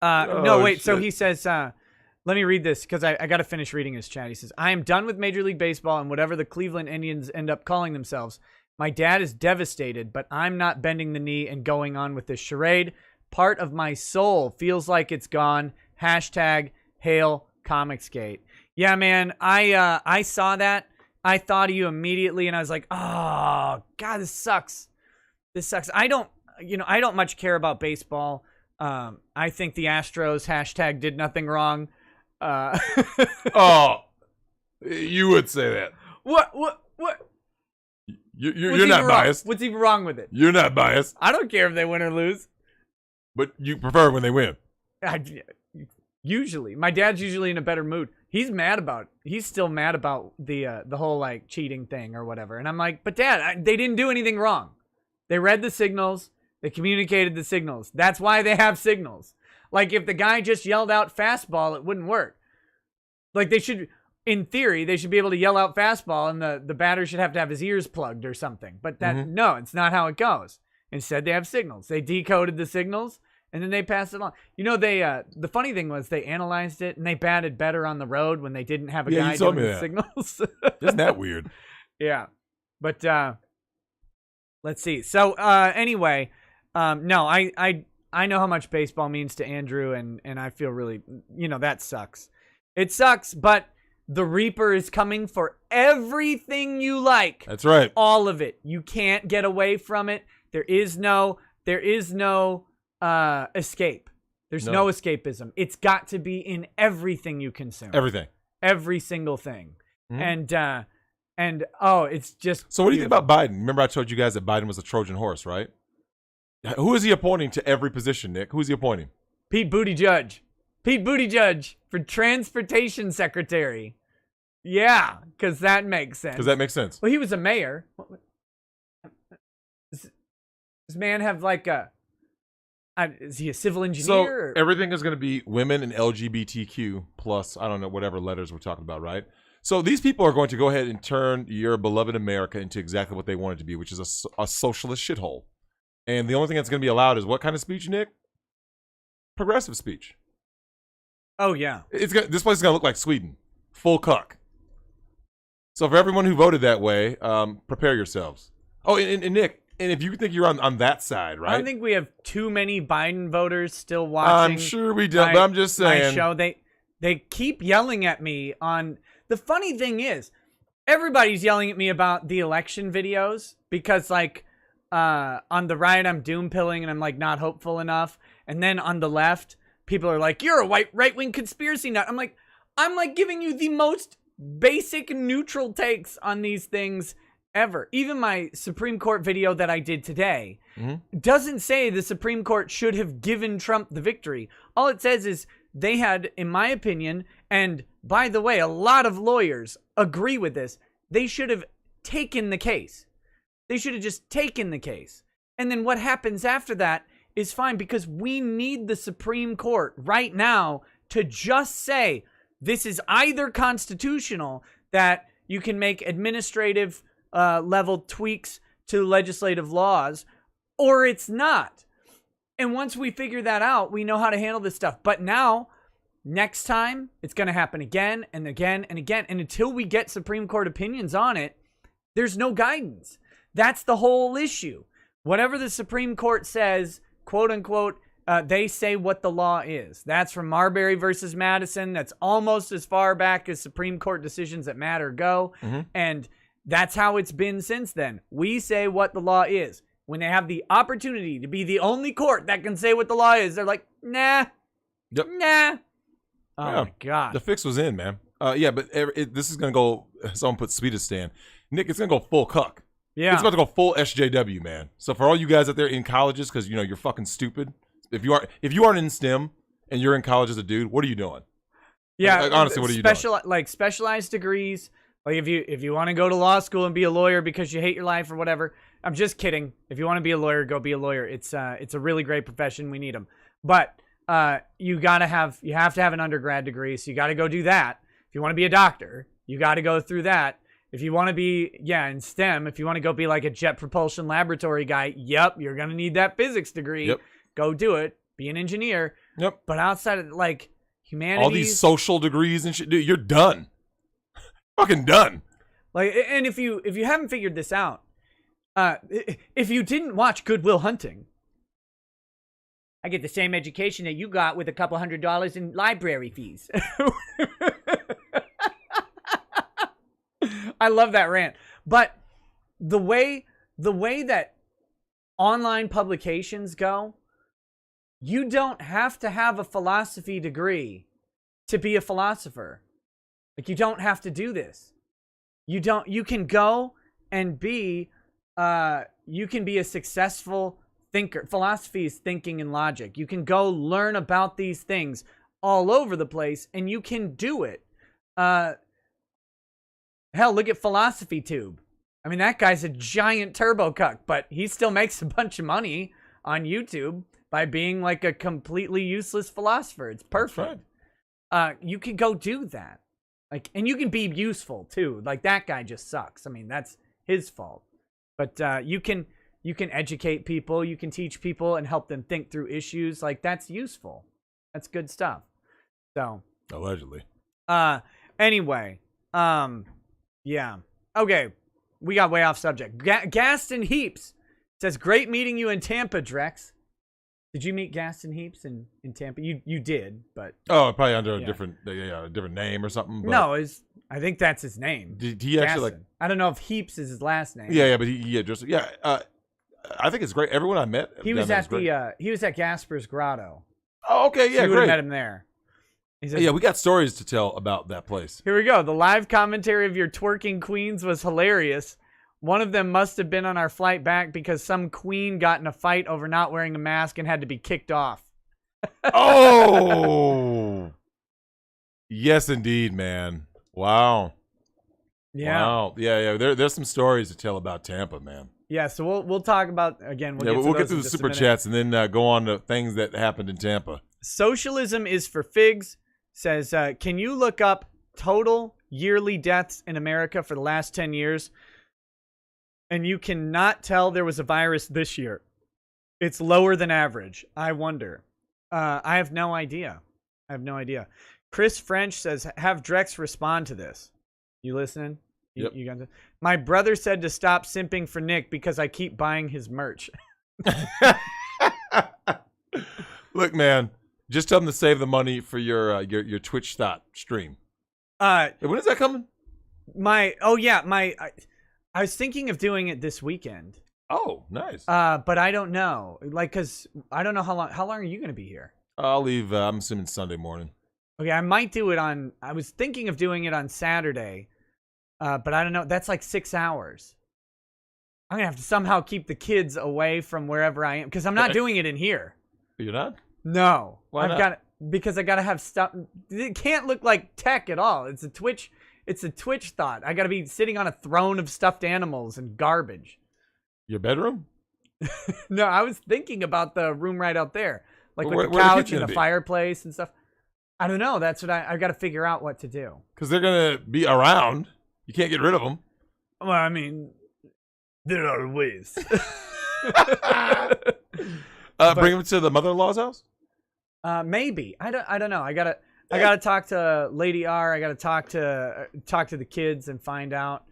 No, wait. Shit. So he says, let me read this because I got to finish reading his chat. He says, I am done with Major League Baseball and whatever the Cleveland Indians end up calling themselves. My dad is devastated, but I'm not bending the knee and going on with this charade. Part of my soul feels like it's gone. Hashtag Hail Comicsgate. Yeah, man, I saw that. I thought of you immediately, and I was like, oh, God, this sucks. This sucks. I don't much care about baseball. I think the Astros hashtag did nothing wrong. Oh, you would say that. What? You're not biased. What's even wrong with it? You're not biased. I don't care if they win or lose. But you prefer when they win. Usually. My dad's usually in a better mood. He's still mad about the whole like cheating thing or whatever. And I'm like, but Dad, they didn't do anything wrong. They read the signals. They communicated the signals. That's why they have signals. Like if the guy just yelled out fastball, it wouldn't work. Like they should, in theory, they should be able to yell out fastball and the batter should have to have his ears plugged or something. But no, it's not how it goes. Instead, they have signals. They decoded the signals and then they passed it on. You know, the funny thing was they analyzed it and they batted better on the road when they didn't have a guy doing the signals. Isn't that weird? Yeah. But let's see. So anyway, no, I know how much baseball means to Andrew and I feel really, that sucks. It sucks, but the Reaper is coming for everything you like. That's right. All of it. You can't get away from it. There is no escape. There's no escapism. It's got to be in everything you consume. Everything. Every single thing. Mm-hmm. And it's just. So what do you think about Biden? Remember I told you guys that Biden was a Trojan horse, right? Who is he appointing to every position, Nick? Who is he appointing? Pete Buttigieg. Pete Buttigieg for transportation secretary. Yeah, because that makes sense. Because that makes sense. Well, he was a mayor. Does this man have like is he a civil engineer? So everything is going to be women and LGBTQ plus, I don't know, whatever letters we're talking about, right? So these people are going to go ahead and turn your beloved America into exactly what they want it to be, which is a socialist shithole. And the only thing that's going to be allowed is what kind of speech, Nick? Progressive speech. Oh, yeah. This place is going to look like Sweden. Full cuck. So for everyone who voted that way, prepare yourselves. Oh, and Nick, and if you think you're on that side, right? I don't think we have too many Biden voters still watching. I'm sure we don't, but I'm just saying. My show. They keep yelling at me on... The funny thing is, everybody's yelling at me about the election videos because, like, on the right, I'm doom pilling and I'm, like, not hopeful enough. And then on the left, people are like, you're a right-wing conspiracy nut. I'm like giving you the most basic neutral takes on these things ever. Even my Supreme Court video that I did today doesn't say the Supreme Court should have given Trump the victory. All it says is they had, in my opinion, and by the way, a lot of lawyers agree with this, they should have taken the case. They should have just taken the case. And then what happens after that is fine because we need the Supreme Court right now to just say this is either constitutional, that you can make administrative level tweaks to legislative laws, or it's not. And once we figure that out, we know how to handle this stuff. But now, next time, it's going to happen again and again and again. And until we get Supreme Court opinions on it, there's no guidance. That's the whole issue. Whatever the Supreme Court says, quote unquote, they say what the law is. That's from Marbury versus Madison. That's almost as far back as Supreme Court decisions that matter go. And that's how it's been since then. We say what the law is. When they have the opportunity to be the only court that can say what the law is, they're like, nah. Yep. Nah. Oh, yeah. My God. The fix was in, man. Yeah, but this is going to go, someone put Sweetistan. Nick, it's going to go full cuck. Yeah. It's about to go full SJW, man. So for all you guys out there in colleges, because, you're fucking stupid. If you aren't in STEM and you're in college as a dude, what are you doing? Yeah. Like, honestly, what are you doing? Like specialized degrees, Like if you want to go to law school and be a lawyer because you hate your life or whatever, I'm just kidding. If you want to be a lawyer, go be a lawyer. It's a really great profession. We need them. But you have to have an undergrad degree, so you got to go do that. If you want to be a doctor, you got to go through that. If you want to be in STEM, if you want to go be like a jet propulsion laboratory guy, you're gonna need that physics degree. Yep. Go do it. Be an engineer. Yep. But outside of like humanities, all these social degrees and shit, dude, you're done. Fucking done. Like, and if you haven't figured this out, if you didn't watch Good Will Hunting, I get the same education that you got with a couple $100 in library fees. I love that rant. But the way that online publications go, you don't have to have a philosophy degree to be a philosopher. Like, you don't have to do this. You can go and be you can be a successful thinker. Philosophy is thinking and logic. You can go learn about these things all over the place, and you can do it. Hell, look at Philosophy Tube. I mean, that guy's a giant turbo cuck, but he still makes a bunch of money on YouTube by being like a completely useless philosopher. It's perfect. Right. You can go do that. Like, and you can be useful too. Like, that guy just sucks. I mean, that's his fault. But you can educate people, you can teach people and help them think through issues. Like, that's useful. That's good stuff. So allegedly. Anyway, yeah. Okay, we got way off subject. Gaston Heaps says, "Great meeting you in Tampa, Drex." Did you meet Gaston Heaps in Tampa? You did, but probably under a different name or something. But no, I think that's his name. Did he actually Gaston. I don't know if Heaps is his last name. Yeah, but he just I think it's great. Everyone I met, he was at he was at Gasper's Grotto. Oh, okay, yeah, so you would great. have met him there. Says, yeah, we got stories to tell about that place. Here we go. The live commentary of your twerking queens was hilarious. One of them must have been on our flight back because some queen got in a fight over not wearing a mask and had to be kicked off. Oh, yes, indeed, man. Wow. Yeah. Wow. Yeah. There's some stories to tell about Tampa, man. Yeah. So we'll talk about again. We'll get through the super chats and then go on to things that happened in Tampa. Socialism is for figs says, can you look up total yearly deaths in America for the last 10 years? And you cannot tell there was a virus this year. It's lower than average. I wonder. I have no idea. Chris French says, have Drex respond to this. You listening? Yep. You got this? My brother said to stop simping for Nick because I keep buying his merch. Look, man, just tell him to save the money for your Twitch stream. When is that coming? I was thinking of doing it this weekend. Oh, nice. But I don't know. Like, because I don't know how long are you going to be here? I'll leave, I'm assuming Sunday morning. Okay, I might do it I was thinking of doing it on Saturday, but I don't know. That's like 6 hours. I'm going to have to somehow keep the kids away from wherever I am, because I'm not doing it in here. You're not? No. Why not? Because I got to have stuff. It can't look like tech at all. It's a Twitch thought. I got to be sitting on a throne of stuffed animals and garbage. Your bedroom? No, I was thinking about the room right out there. Like with the where couch the and the fireplace and stuff. I don't know. That's what I've got to figure out what to do. Because they're going to be around. You can't get rid of them. Well, I mean, there are ways. Bring them to the mother-in-law's house? Maybe. I don't know. I gotta talk to Lady R. I gotta talk to the kids and find out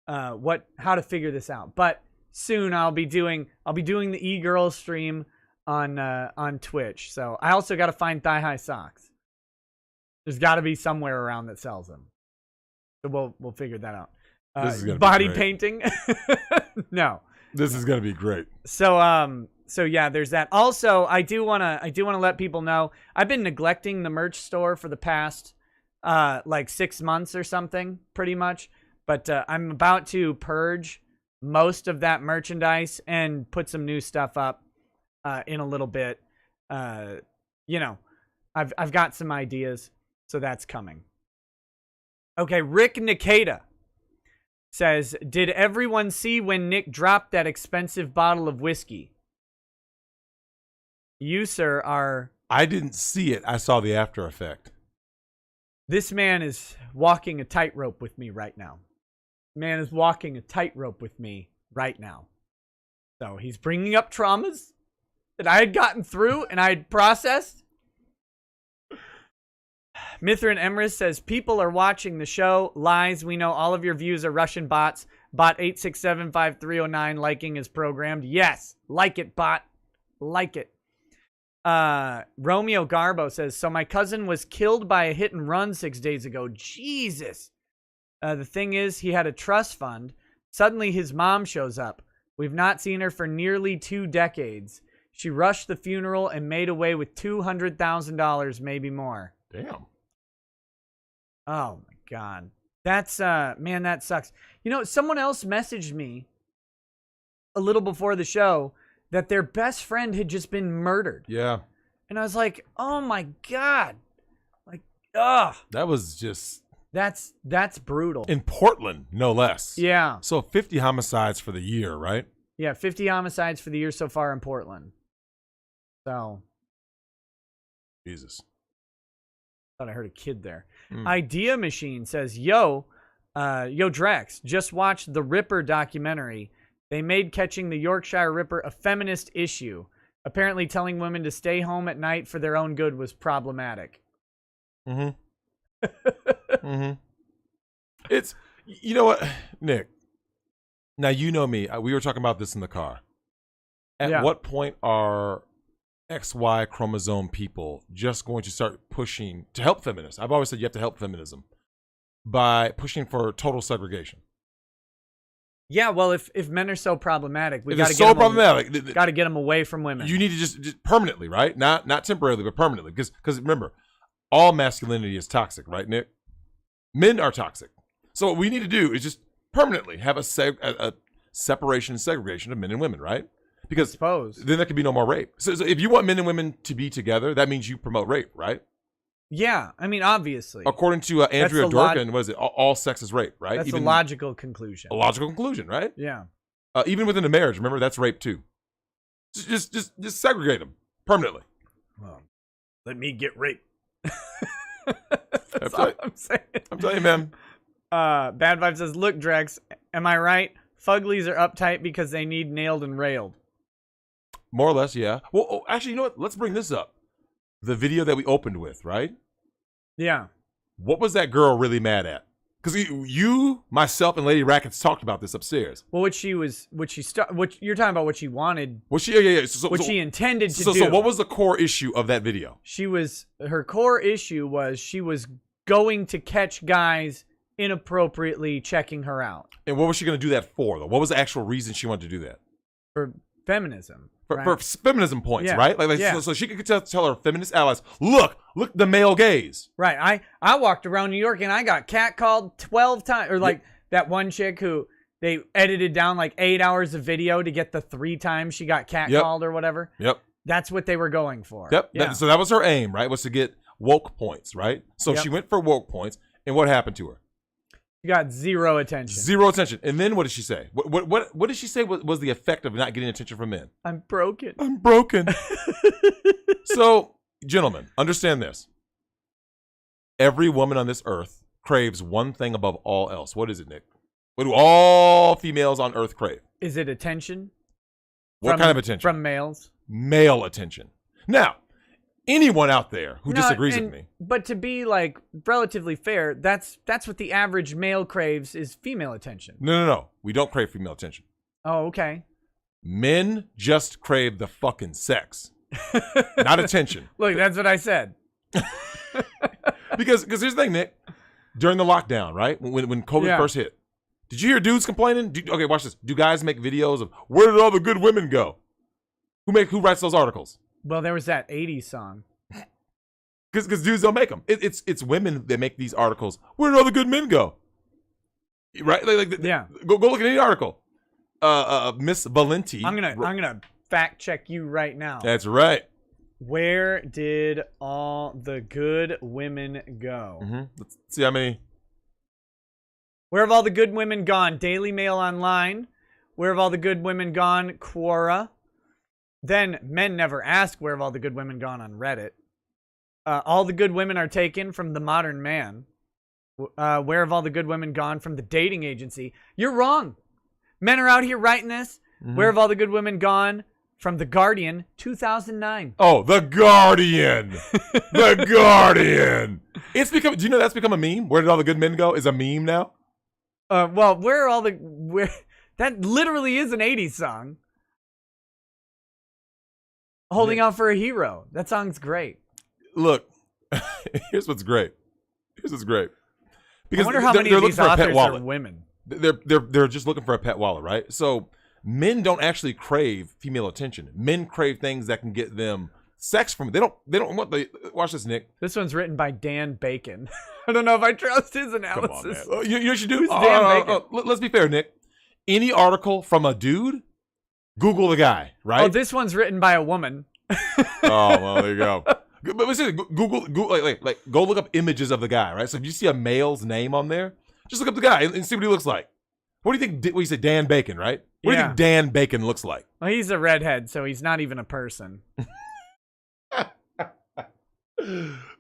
how to figure this out. But soon I'll be doing the e-girl stream on Twitch. So I also gotta find thigh-high socks. There's got to be somewhere around that sells them. So we'll figure that out. This is gonna body be great. painting? No. This is gonna be great. So yeah, there's that. Also, I do wanna let people know I've been neglecting the merch store for the past like 6 months or something, pretty much. But I'm about to purge most of that merchandise and put some new stuff up in a little bit. I've got some ideas, so that's coming. Okay, Rick Nikita says, did everyone see when Nick dropped that expensive bottle of whiskey? You, sir, are... I didn't see it. I saw the after effect. This man is walking a tightrope with me right now. Man is walking a tightrope with me right now. So he's bringing up traumas that I had gotten through and I had processed. Mithrin Emrys says, people are watching the show. Lies. We know all of your views are Russian bots. Bot 8675309 liking is programmed. Yes. Like it, bot. Like it. Romeo Garbo says, so my cousin was killed by a hit and run 6 days ago. Jesus. The thing is, he had a trust fund. Suddenly his mom shows up. We've not seen her for nearly 2 decades. She rushed the funeral and made away with $200,000, maybe more. Damn. Oh my God. That's, man, that sucks. You know, someone else messaged me a little before the show that their best friend had just been murdered. Yeah. And I was like, oh my God. Like, ugh. That was just... That's brutal. In Portland, no less. Yeah. So 50 homicides for the year, right? Yeah, 50 homicides for the year so far in Portland. So. Jesus. Thought I heard a kid there. Idea Machine says, yo, Drex, just watched the Ripper documentary. They made catching the Yorkshire Ripper a feminist issue. Apparently telling women to stay home at night for their own good was problematic. It's, you know what, Nick? Now, you know me. We were talking about this in the car. At what point are XY chromosome people just going to start pushing to help feminists? I've always said you have to help feminism by pushing for total segregation. Yeah, well, if men are so problematic, we got to got to get them away from women. You need to just permanently, right? Not temporarily, but permanently. Because remember, all masculinity is toxic, right, Nick? Men are toxic. So what we need to do is just permanently have a separation and segregation of men and women, right? Because then there can be no more rape. So if you want men and women to be together, that means you promote rape, right? Yeah, I mean, obviously. According to Andrea Dworkin, what is it? All sex is rape, right? That's a logical conclusion. A logical conclusion, right? Yeah. Even within a marriage, remember, that's rape too. Just segregate them permanently. Well, let me get raped. That's all I'm saying. I'm telling you, man. Bad Vibe says, look, Drex, am I right? Fuglies are uptight because they need nailed and railed. More or less, yeah. Well, actually, you know what? Let's bring this up. The video that we opened with, right? Yeah. What was that girl really mad at? Because you, myself, and Lady Rackets talked about this upstairs. Well, what you're talking about what she wanted. What she, she intended to do. So what was the core issue of that video? Her core issue was she was going to catch guys inappropriately checking her out. And what was she going to do that for, though? What was the actual reason she wanted to do that? For feminism. For feminism points, yeah. right? So she could tell her feminist allies, look the male gaze. Right. I walked around New York and I got catcalled 12 times. Or that one chick who they edited down 8 hours of video to get the 3 times she got catcalled or whatever. Yep. That's what they were going for. Yep. Yeah. So that was her aim, right? Was to get woke points, right? So she went for woke points. And what happened to her? She got zero attention. Zero attention. And then what did she say? What did she say was the effect of not getting attention from men? I'm broken. I'm broken. So, gentlemen, understand this. Every woman on this earth craves one thing above all else. What is it, Nick? What do all females on earth crave? Is it attention? What kind of attention? From males? Male attention. Now, anyone out there who disagrees with me. But to be relatively fair, that's what the average male craves is female attention. No. We don't crave female attention. Oh, okay. Men just crave the fucking sex. Not attention. Look, that's what I said. Because here's the thing, Nick. During the lockdown, right? When COVID first hit, did you hear dudes complaining? Okay, watch this. Do guys make videos of where did all the good women go? Who writes those articles? Well, there was that 80s song. Because dudes don't make them. It's women that make these articles. Where did all the good men go? Right? Yeah. Go look at any article. Miss Valenti. I'm gonna fact check you right now. That's right. Where did all the good women go? Mm-hmm. Let's see how many. Where have all the good women gone? Daily Mail Online. Where have all the good women gone? Quora. Then men never ask where have all the good women gone on Reddit. All the good women are taken from The Modern Man. Where have all the good women gone from the dating agency? You're wrong. Men are out here writing this. Where have all the good women gone from The Guardian, 2009? Oh, The Guardian. The Guardian. It's become. Do you know that's become a meme? Where did all the good men go? Is a meme now. Well, where are all the where? That literally is an 80s song. Holding out for a hero. That song's great. Look, here's what's great. I wonder how many of these authors are women. They're just looking for a pet wallet, right? So men don't actually crave female attention. Men crave things that can get them sex from it. They don't want the. Watch this, Nick. This one's written by Dan Bacon. I don't know if I trust his analysis. Come on, man. You should do. Who's Dan Bacon? Let's be fair, Nick. Any article from a dude, Google the guy, right? Oh, this one's written by a woman. Oh, well, there you go. But listen, Google, like, go look up images of the guy, right? So if you see a male's name on there, just look up the guy and see what he looks like. What do you think? What you say, Dan Bacon, right? What do you think Dan Bacon looks like? Well, he's a redhead, so he's not even a person.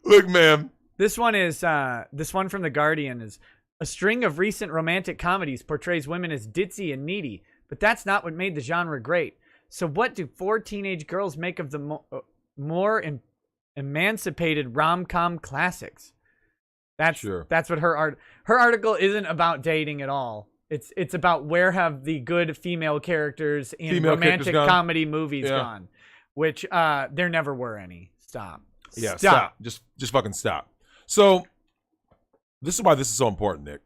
Look, man. This one from The Guardian is a string of recent romantic comedies portrays women as ditzy and needy, but that's not what made the genre great. So what do 4 teenage girls make of the more emancipated rom-com classics? That's what her article isn't about dating at all. It's about where have the good female characters in romantic comedy movies gone, which there never were any. Stop. Yeah, stop. Just fucking stop. So this is why this is so important, Nick.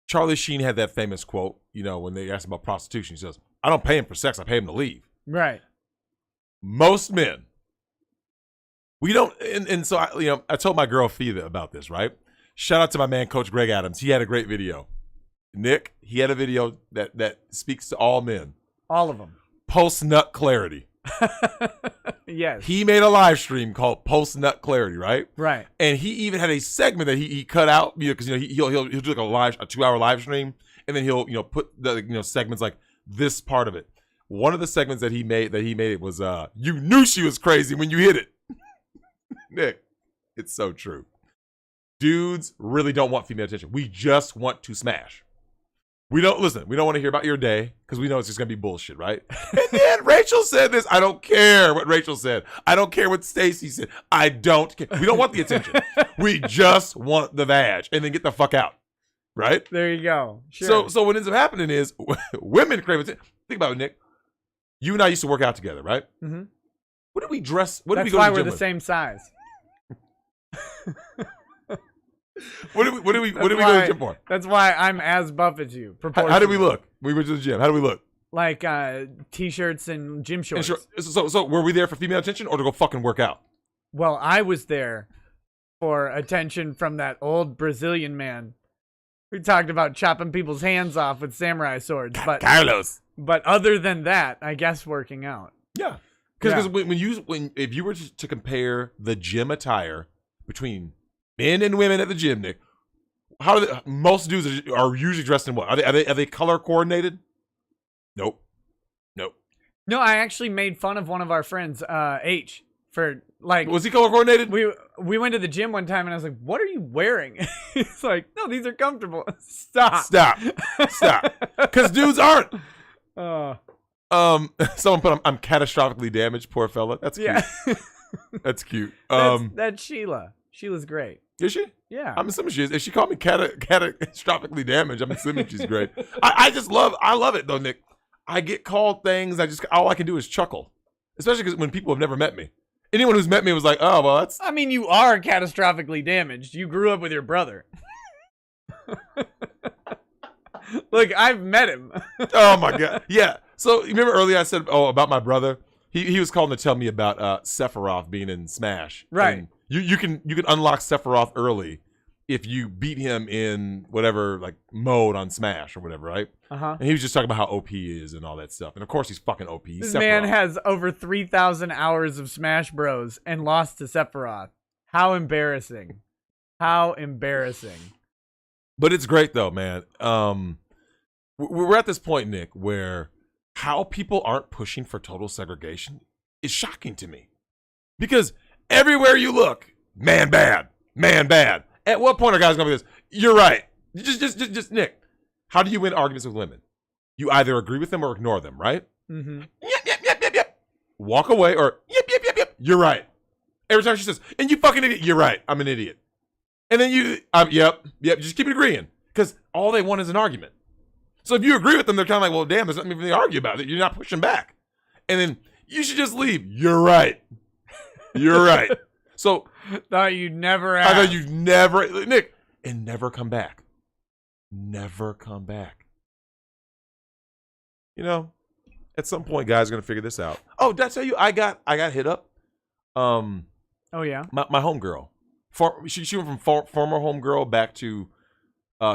Charlie Sheen had that famous quote, when they asked him about prostitution. He says, I don't pay him for sex, I pay him to leave. Right. Most men, we don't, and so I told my girl Fiva about this, right? Shout out to my man, Coach Greg Adams. He had a great video. Nick, he had a video that speaks to all men. All of them. Post-nut clarity. Yes. He made a live stream called Post-nut clarity, right? Right. And he even had a segment that he cut out, because he'll do like a 2-hour live stream, and then he'll put the segments like this part of it. One of the segments that he made was you knew she was crazy when you hit it. Nick, it's so true. Dudes really don't want female attention. We just want to smash. We don't want to hear about your day because we know it's just gonna be bullshit, right? And then Rachel said this. I don't care what Rachel said. I don't care what Stacy said. I don't care. We don't want the attention. We just want the vag and then get the fuck out. Right? There you go. Sure. So what ends up happening is women crave attention. Think about it, Nick. You and I used to work out together, right? Mm-hmm. What did we dress? What did we go to the gym with? That's why we're the same size. What did we go to the gym for? That's why I'm as buff as you. How did we look? We went to the gym. How did we look? Like t-shirts and gym shorts. So were we there for female attention or to go fucking work out? Well, I was there for attention from that old Brazilian man who talked about chopping people's hands off with samurai swords. But Carlos. But other than that, I guess working out. Yeah. Because if you were to compare the gym attire between men and women at the gym, Nick, how do most dudes are usually dressed in what? Are they color coordinated? Nope. No, I actually made fun of one of our friends, H, for like. Was he color coordinated? We went to the gym one time and I was like, "What are you wearing?" He's like, "No, these are comfortable." Stop. Because dudes aren't. Someone put I'm catastrophically damaged. Poor fella. That's cute. Yeah. That's cute. That's Sheila. Sheila's great. Is she? Yeah. I'm assuming she is. If she called me catastrophically damaged, I'm assuming she's great. I love it though, Nick. I get called things. All I can do is chuckle, especially because when people have never met me. Anyone who's met me was like, "Oh, well, that's." I mean, you are catastrophically damaged. You grew up with your brother. Look, I've met him. Oh my god, yeah. So you remember earlier I said, about my brother. He was calling to tell me about Sephiroth being in Smash. Right. And you can unlock Sephiroth early if you beat him in whatever like mode on Smash or whatever, right? Uh-huh. And he was just talking about how OP he is and all that stuff. And of course he's fucking OP. This man has over 3,000 hours of Smash Bros. And lost to Sephiroth. How embarrassing. How embarrassing. But it's great though, man. We're at this point, Nick, where how people aren't pushing for total segregation is shocking to me. Because everywhere you look, man bad, man bad. At what point are guys gonna be this? You're right. Just Nick. How do you win arguments with women? You either agree with them or ignore them, right? Mm-hmm. Yep. Walk away or yep. You're right. Every time she says, and you fucking idiot, you're right. I'm an idiot. And then you, yep. Just keep agreeing. Because all they want is an argument. So if you agree with them, they're kind of like, well, damn, there's nothing even to argue about. You're not pushing back. And then you should just leave. You're right. You're right. So. Thought you'd never ask. I thought you'd never, Nick, and never come back. Never come back. You know, at some point, guys are going to figure this out. Oh, did I tell you I got hit up? Oh, yeah? My homegirl. She went from former homegirl back to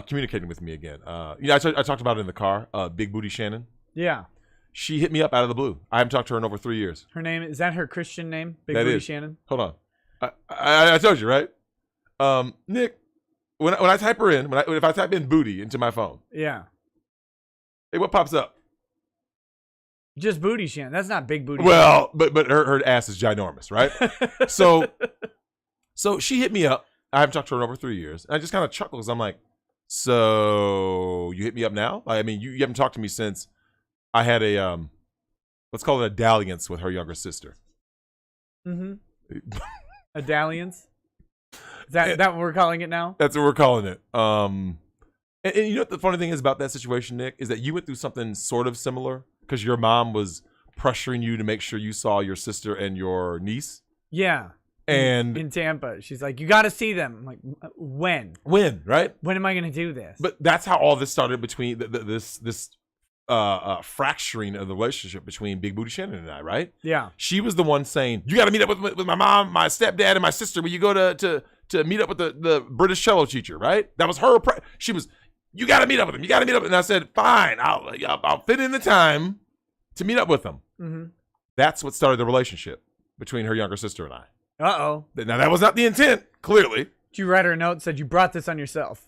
communicating with me again. I talked about it in the car. Big Booty Shannon. Yeah. She hit me up out of the blue. I haven't talked to her in over 3 years. Her name, is that her Christian name? Big that Booty is. Shannon? Hold on. I told you, right? Nick, when I type her in, if I type in booty into my phone. Yeah. Hey, what pops up? Just Booty Shannon. That's not Big Booty Well, Shannon. but her ass is ginormous, right? So she hit me up. I haven't talked to her in over 3 years. And I just kind of chuckle because I'm like, so you hit me up now? I mean, you haven't talked to me since I had a, let's call it a dalliance with her younger sister. Mm-hmm. A dalliance? Is that what we're calling it now? That's what we're calling it. And you know what the funny thing is about that situation, Nick, is that you went through something sort of similar because your mom was pressuring you to make sure you saw your sister and your niece. Yeah. And in Tampa, she's like, you got to see them. I'm like, when? When, right? When am I going to do this? But that's how all this started between this fracturing of the relationship between Big Booty Shannon and I, right? Yeah. She was the one saying, you got to meet up with my mom, my stepdad, and my sister when you go to meet up with the British cello teacher, right? That was her. She was, you got to meet up with him. You got to meet up. And I said, fine, I'll fit in the time to meet up with them. Mm-hmm. That's what started the relationship between her younger sister and I. Uh-oh. Now, that was not the intent, clearly. Did you write her a note and said, you brought this on yourself?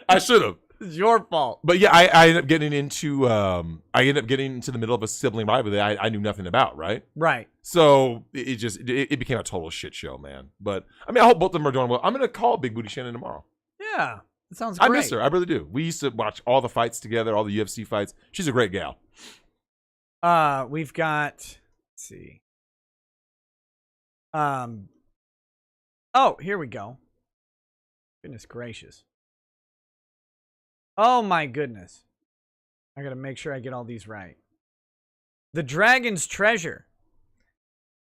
I should have. It's your fault. But yeah, I ended up getting into the middle of a sibling rivalry that I knew nothing about, right? Right. So it became a total shit show, man. But I mean, I hope both of them are doing well. I'm gonna call Big Booty Shannon tomorrow. Yeah, that sounds great. I miss her. I really do. We used to watch all the fights together, all the UFC fights. She's a great gal. We've got, let's see. Oh, here we go. Goodness gracious. Oh my goodness. I gotta make sure I get all these right. The Dragon's Treasure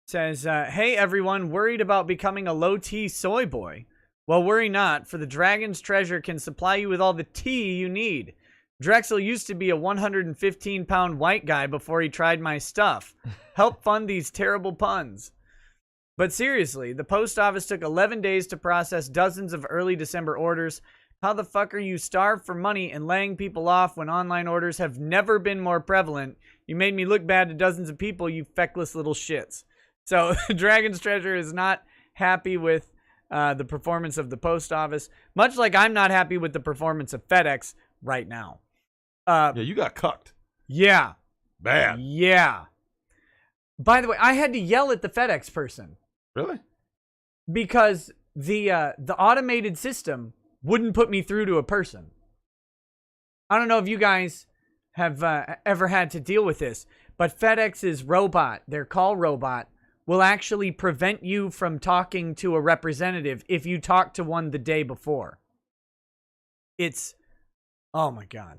says, hey everyone, worried about becoming a low-T soy boy? Well, worry not, for the Dragon's Treasure can supply you with all the tea you need. Drexel used to be a 115-pound white guy before he tried my stuff. Help fund these terrible puns. But seriously, the post office took 11 days to process dozens of early December orders. How the fuck are you starved for money and laying people off when online orders have never been more prevalent? You made me look bad to dozens of people, you feckless little shits. So, Dragon's Treasure is not happy with the performance of the post office, much like I'm not happy with the performance of FedEx right now. Yeah, you got cucked. Yeah. Bad. Yeah. By the way, I had to yell at the FedEx person. Really? Because the automated system wouldn't put me through to a person. I don't know if you guys have ever had to deal with this, but FedEx's robot, their call robot, will actually prevent you from talking to a representative if you talk to one the day before. It's, oh my God.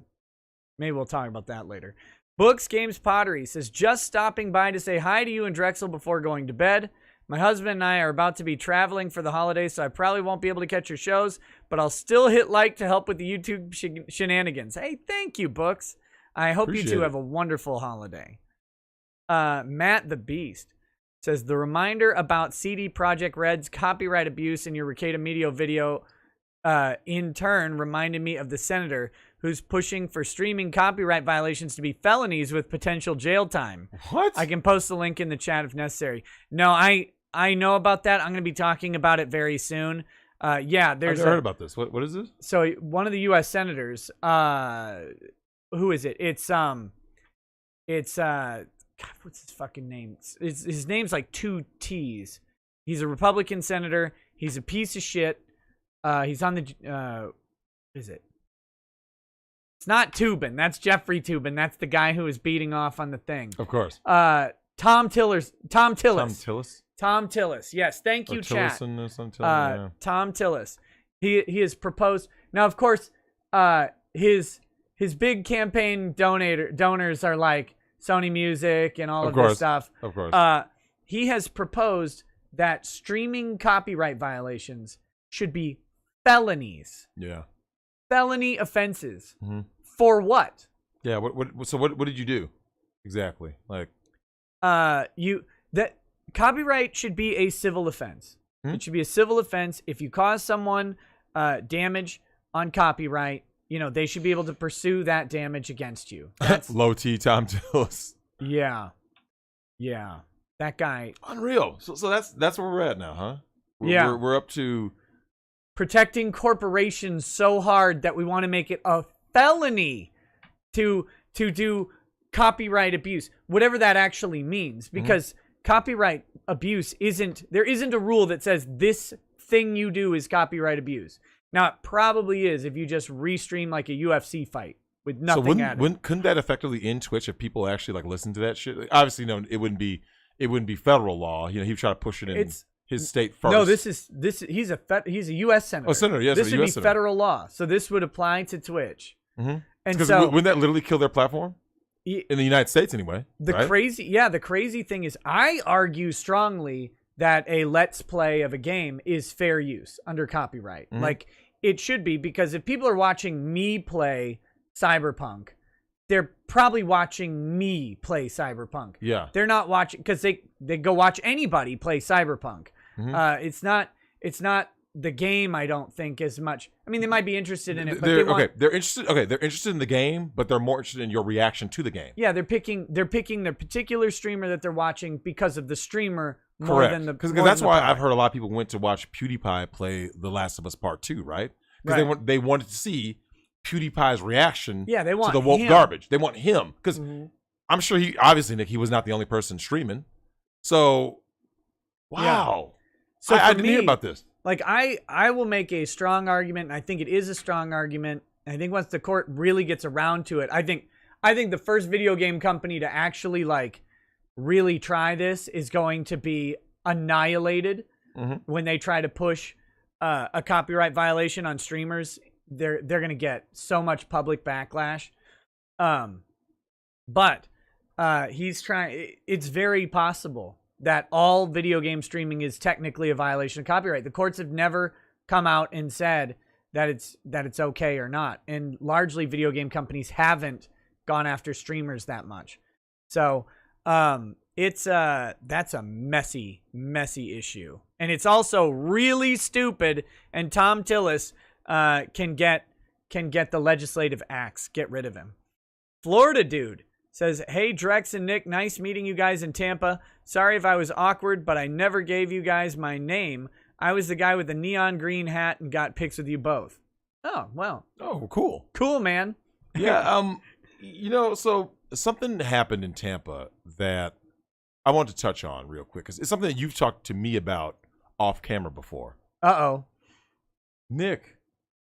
Maybe we'll talk about that later. Books, Games, Pottery says, just stopping by to say hi to you and Drexel before going to bed. My husband and I are about to be traveling for the holidays, so I probably won't be able to catch your shows, but I'll still hit like to help with the YouTube shenanigans. Hey, thank you, Books. I hope you two have a wonderful holiday. Matt the Beast says, the reminder about CD Projekt Red's copyright abuse in your Ricada Media video in turn reminded me of the senator who's pushing for streaming copyright violations to be felonies with potential jail time. What? I can post the link in the chat if necessary. No, I know about that. I'm going to be talking about it very soon. Yeah, I've there's never heard about this. What is this? So one of the U.S. senators, who is it? It's God, what's his fucking name? His name's like 2 T's. He's a Republican senator. He's a piece of shit. He's on the what is it? It's not Toobin. That's Jeffrey Toobin. That's the guy who was beating off on the thing. Of course. Tom Tillis. Tom Tillis. Tom Tillis. Yes, thank you, chat. Or something, yeah. Tom Tillis. He has proposed. Now, of course, his big campaign donors are like Sony Music and all of this stuff. Of course. He has proposed that streaming copyright violations should be felonies. Yeah. Felony offenses. Mm-hmm. For what? Yeah. What did you do exactly? Like, that copyright should be a civil offense. Hmm? It should be a civil offense. If you cause someone damage on copyright, they should be able to pursue that damage against you. That's low T Tom Tillis. Yeah. That guy. Unreal. So that's where we're at now, huh? We're up to Protecting corporations so hard that we want to make it a felony to do copyright abuse, whatever that actually means, because copyright abuse isn't a rule that says this thing you do is copyright abuse. Now it probably is if you just restream like a UFC fight with nothing couldn't that effectively end Twitch if people actually like listen to that shit? Like, obviously, no, it wouldn't be federal law. He would try to push it in his state first. No, he's a U.S. senator. Oh, senator, yes. This would be federal law, so this would apply to Twitch. Mm-hmm. And because so, wouldn't that literally kill their platform? In the United States, anyway. The crazy thing is, I argue strongly that a let's play of a game is fair use under copyright. Mm-hmm. Like it should be, because if people are watching me play Cyberpunk, they're probably watching me play Cyberpunk. Yeah, they're not watching because they go watch anybody play Cyberpunk. Mm-hmm. It's not the game, I don't think, as much. I mean, they might be interested in it, but they're interested. Okay, they're interested in the game, but they're more interested in your reaction to the game. Yeah, they're picking their particular streamer that they're watching because of the streamer more than the. Because that's why I've heard a lot of people went to watch PewDiePie play The Last of Us Part 2, right? Because they wanted to see PewDiePie's reaction. Yeah, they want to the woke him. garbage. They want him because I'm sure Nick, he was not the only person streaming. So, wow. Yeah. So I didn't hear about this. Like I will make a strong argument, and I think it is a strong argument. I think once the court really gets around to it, I think the first video game company to actually like really try this is going to be annihilated when they try to push a copyright violation on streamers. They're going to get so much public backlash. But he's trying. It's very possible that all video game streaming is technically a violation of copyright. The courts have never come out and said that it's okay or not. And largely video game companies haven't gone after streamers that much. So that's a messy issue. And it's also really stupid, and Tom Tillis can get the legislative axe, get rid of him. Florida dude says, "Hey, Drex and Nick, nice meeting you guys in Tampa. Sorry if I was awkward, but I never gave you guys my name. I was the guy with the neon green hat and got pics with you both." Oh, well. Oh, cool. Cool, man. Yeah, so something happened in Tampa that I want to touch on real quick, because it's something that you've talked to me about off camera before. Uh-oh. Nick,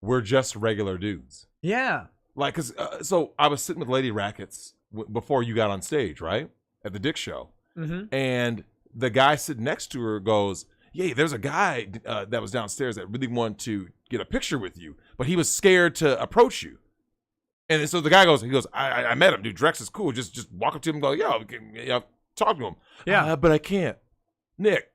we're just regular dudes. Yeah. Like, so I was sitting with Lady Rackets before you got on stage, right? At the Dick Show. Mm-hmm. And the guy sitting next to her goes, "Yeah, there's a guy that was downstairs that really wanted to get a picture with you, but he was scared to approach you." And so the guy goes, I met him, dude. Drex is cool. Just walk up to him and go, "Yo, talk to him." Yeah. But I can't. Nick,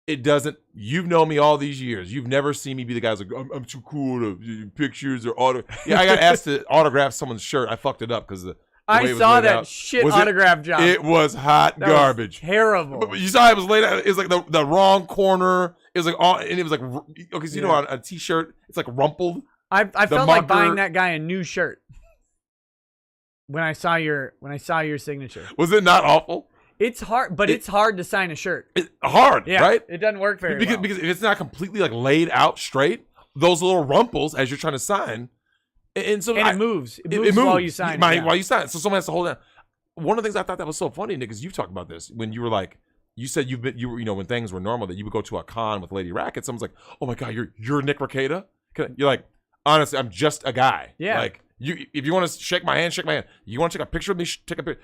it doesn't. You've known me all these years. You've never seen me be the guy who's like, I'm too cool to do pictures or autograph. Yeah, I got asked to autograph someone's shirt. I fucked it up because I saw that shit autograph job. It was hot garbage. Was terrible. But you saw it was laid out. It was like the wrong corner. It was like and it was like, okay, so you know, on a t-shirt, it's like rumpled. I felt like buying that guy a new shirt when I saw your signature. Was it not awful? It's hard, but it's hard to sign a shirt. It's hard, Yeah, right? it doesn't work very well. Because if it's not completely like laid out straight, those little rumples as you're trying to sign, and so it moves. It moves while you sign. While you sign, so someone has to hold it. One of the things I thought that was so funny, Nick, is you talked about this when you were like, you said you were when things were normal that you would go to a con with Lady Racket. Someone's like, oh my god, you're Nick Rekieta. You're like, honestly, I'm just a guy. Yeah. Like if you want to shake my hand, shake my hand. You want to take a picture of me? Take a picture.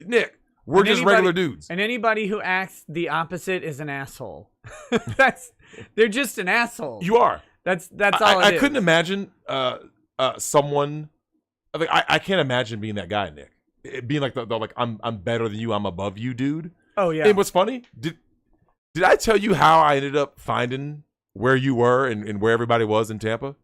Nick, we're just regular dudes. And anybody who acts the opposite is an asshole. They're just an asshole. You are. That's all. I couldn't imagine someone. I can't imagine being that guy, Nick. Being like the like I'm better than you, I'm above you, dude. Oh yeah. And what's funny? Did I tell you how I ended up finding where you were and where everybody was in Tampa?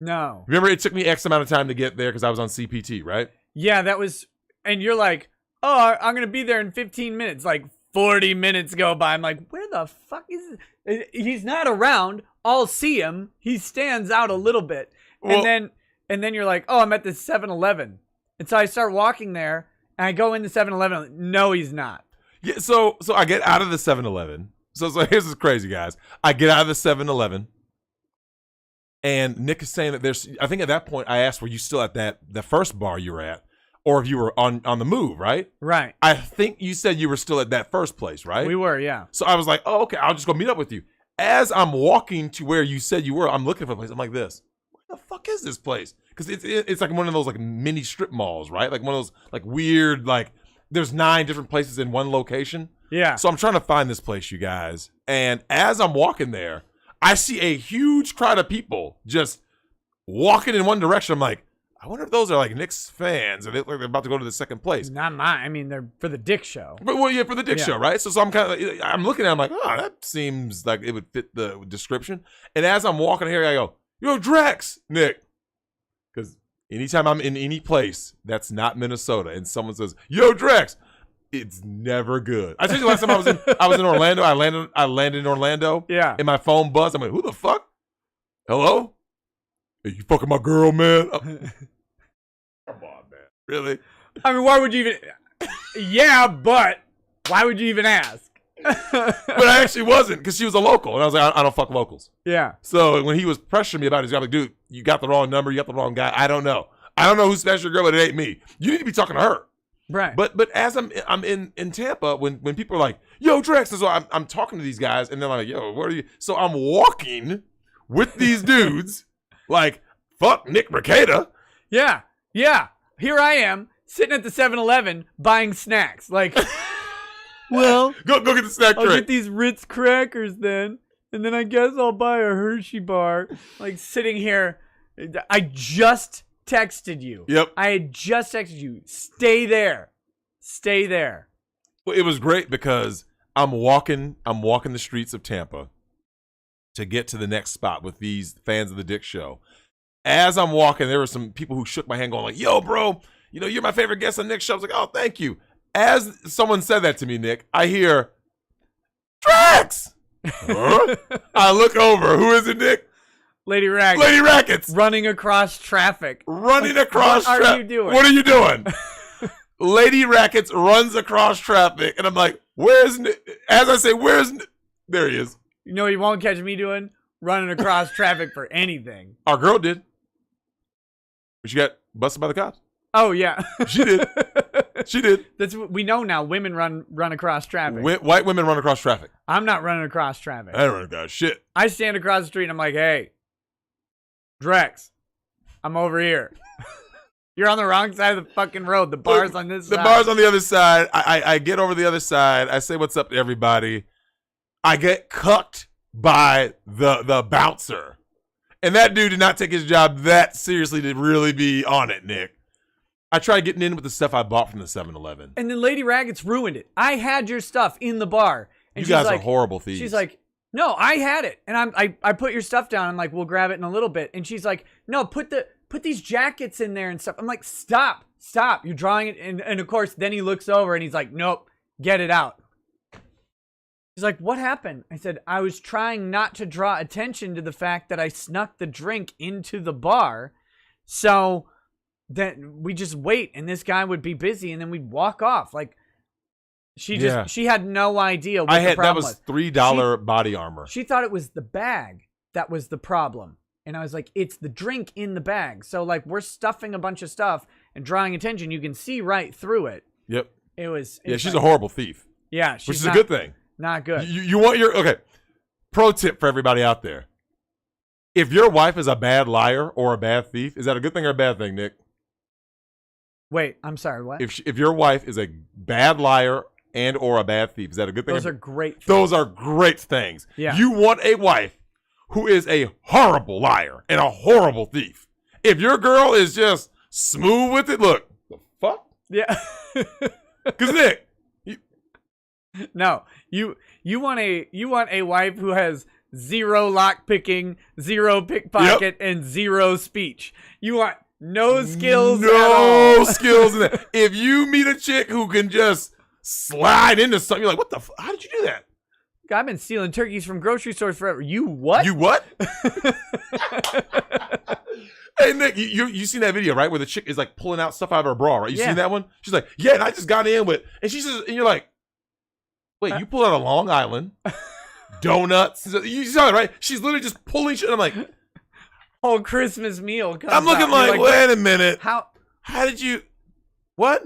No. Remember, it took me X amount of time to get there because I was on CPT, right? Yeah, that was. And you're like, oh, I'm gonna be there in 15 minutes. Like 40 minutes go by. I'm like, where the fuck is this? He's not around. I'll see him. He stands out a little bit, and then you're like, oh, I'm at the 7-Eleven. And so I start walking there, and I go in the 7-Eleven. No, he's not. Yeah, so I get out of the 7-Eleven. So here's this crazy, guys. I get out of the 7-Eleven, and Nick is saying that there's. I think at that point I asked, were you still at the first bar you were at, or if you were on the move, right? Right. I think you said you were still at that first place, right? We were, yeah. So I was like, oh, okay, I'll just go meet up with you. As I'm walking to where you said you were, I'm looking for a place. I'm like this. What the fuck is this place? Because it's like one of those like mini strip malls, right? Like one of those like weird like there's 9 different places in one location. Yeah. So I'm trying to find this place, you guys. And as I'm walking there, I see a huge crowd of people just walking in one direction. I'm like, I wonder if those are like Knicks fans and they're about to go to the second place. Not mine. I mean, they're for the Dick Show. But well, yeah, for the Dick Show, right? So I'm kind of, I'm looking at it, I'm like, oh, that seems like it would fit the description. And as I'm walking here, I go, yo, Drex, Nick. Because anytime I'm in any place that's not Minnesota and someone says, yo, Drex, it's never good. I told you last time I was in Orlando. I landed in Orlando. Yeah. And my phone buzzed. I'm like, who the fuck? Hello? Hey, you fucking my girl, man? Come on, man. Really? I mean, why would you even? Yeah, but why would you even ask? But I actually wasn't because she was a local, and I was like, I don't fuck locals. Yeah. So when he was pressuring me about his job, like, dude, you got the wrong number, you got the wrong guy. I don't know who smashed your girl, but it ain't me. You need to be talking to her. Right. But as I'm in Tampa, when people are like, yo, Drex, so I'm talking to these guys, and they're like, yo, what are you? So I'm walking with these dudes, like, fuck Nick Rekieta. Yeah. Yeah. Here I am sitting at the 7-Eleven buying snacks. Like, well, go get the snack I'll tray. get these Ritz crackers then, and then I guess I'll buy a Hershey bar. Like sitting here, I just texted you. Yep. I had just texted you. Stay there. Stay there. Well, it was great because I'm walking the streets of Tampa to get to the next spot with these fans of the Dick Show. As I'm walking, there were some people who shook my hand going like, yo, bro, you're my favorite guest on Nick's show. I was like, oh, thank you. As someone said that to me, Nick, I hear, Drex! Huh? I look over. Who is it, Nick? Lady Rackets. Lady Rackets. Running across traffic. Running across traffic. What are you doing? What are you doing? Lady Rackets runs across traffic. And I'm like, where's Nick? As I say, where's Nick? There he is. You know what you won't catch me doing? Running across traffic for anything. Our girl did. But she got busted by the cops. Oh, yeah. She did. She did. That's what we know now. Women run across traffic. White women run across traffic. I'm not running across traffic. I don't run across shit. I stand across the street and I'm like, hey, Drex, I'm over here. You're on the wrong side of the fucking road. The bar's on this side. The bar's on the other side. I get over the other side. I say what's up to everybody. I get cucked by the bouncer. And that dude did not take his job that seriously to really be on it, Nick. I tried getting in with the stuff I bought from the 7-Eleven. And then Lady Raggets ruined it. I had your stuff in the bar. And you guys like, are horrible thieves. She's like, no, I had it. And I put your stuff down. I'm like, we'll grab it in a little bit. And she's like, no, put these jackets in there and stuff. I'm like, stop. You're drawing it. And of course, then he looks over and he's like, nope, get it out. He's like, what happened? I said, I was trying not to draw attention to the fact that I snuck the drink into the bar. So then we just wait and this guy would be busy and then we'd walk off. Like, She had no idea what the that problem was $3 body armor. She thought it was the bag that was the problem. And I was like, it's the drink in the bag. So like we're stuffing a bunch of stuff and drawing attention. You can see right through it. Yep. It was. Yeah, she's a horrible thief. Yeah, which is a good thing. Not good. You want your okay. Pro tip for everybody out there: if your wife is a bad liar or a bad thief, is that a good thing or a bad thing, Nick? Wait, I'm sorry. What? If your wife is a bad liar and or a bad thief, is that a good thing? Those are great things. Those are great things. Yeah. You want a wife who is a horrible liar and a horrible thief. If your girl is just smooth with it, look, the fuck? Yeah. Because Nick, no, you want a wife who has zero lock picking, zero pickpocket, and zero speech. You want no skills. No skills in that. If you meet a chick who can just slide into something, you're like, what the? How did you do that? I've been stealing turkeys from grocery stores forever. You what? You what? Hey Nick, you seen that video, right? Where the chick is like pulling out stuff out of her bra, right? You seen that one? She's like, yeah, and I just got in with, and she says, and you're like, wait, you pulled out a Long Island, donuts. You saw it, right? She's literally just pulling shit. I'm like, whole Christmas meal comes I'm looking out. like, wait a minute. How did you, what?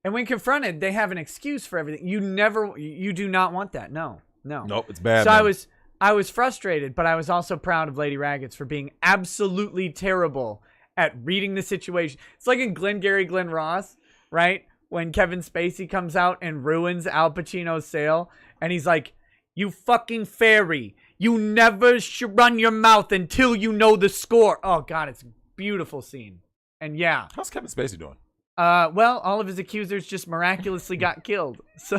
And when confronted, they have an excuse for everything. You do not want that. No. Nope, it's bad. So man. I was frustrated, but I was also proud of Lady Raggets for being absolutely terrible at reading the situation. It's like in Glengarry Glen Ross, right? When Kevin Spacey comes out and ruins Al Pacino's sale, and he's like, you fucking fairy. You never should run your mouth until you know the score. Oh, God, it's a beautiful scene. And yeah. How's Kevin Spacey doing? Well, all of his accusers just miraculously got killed. So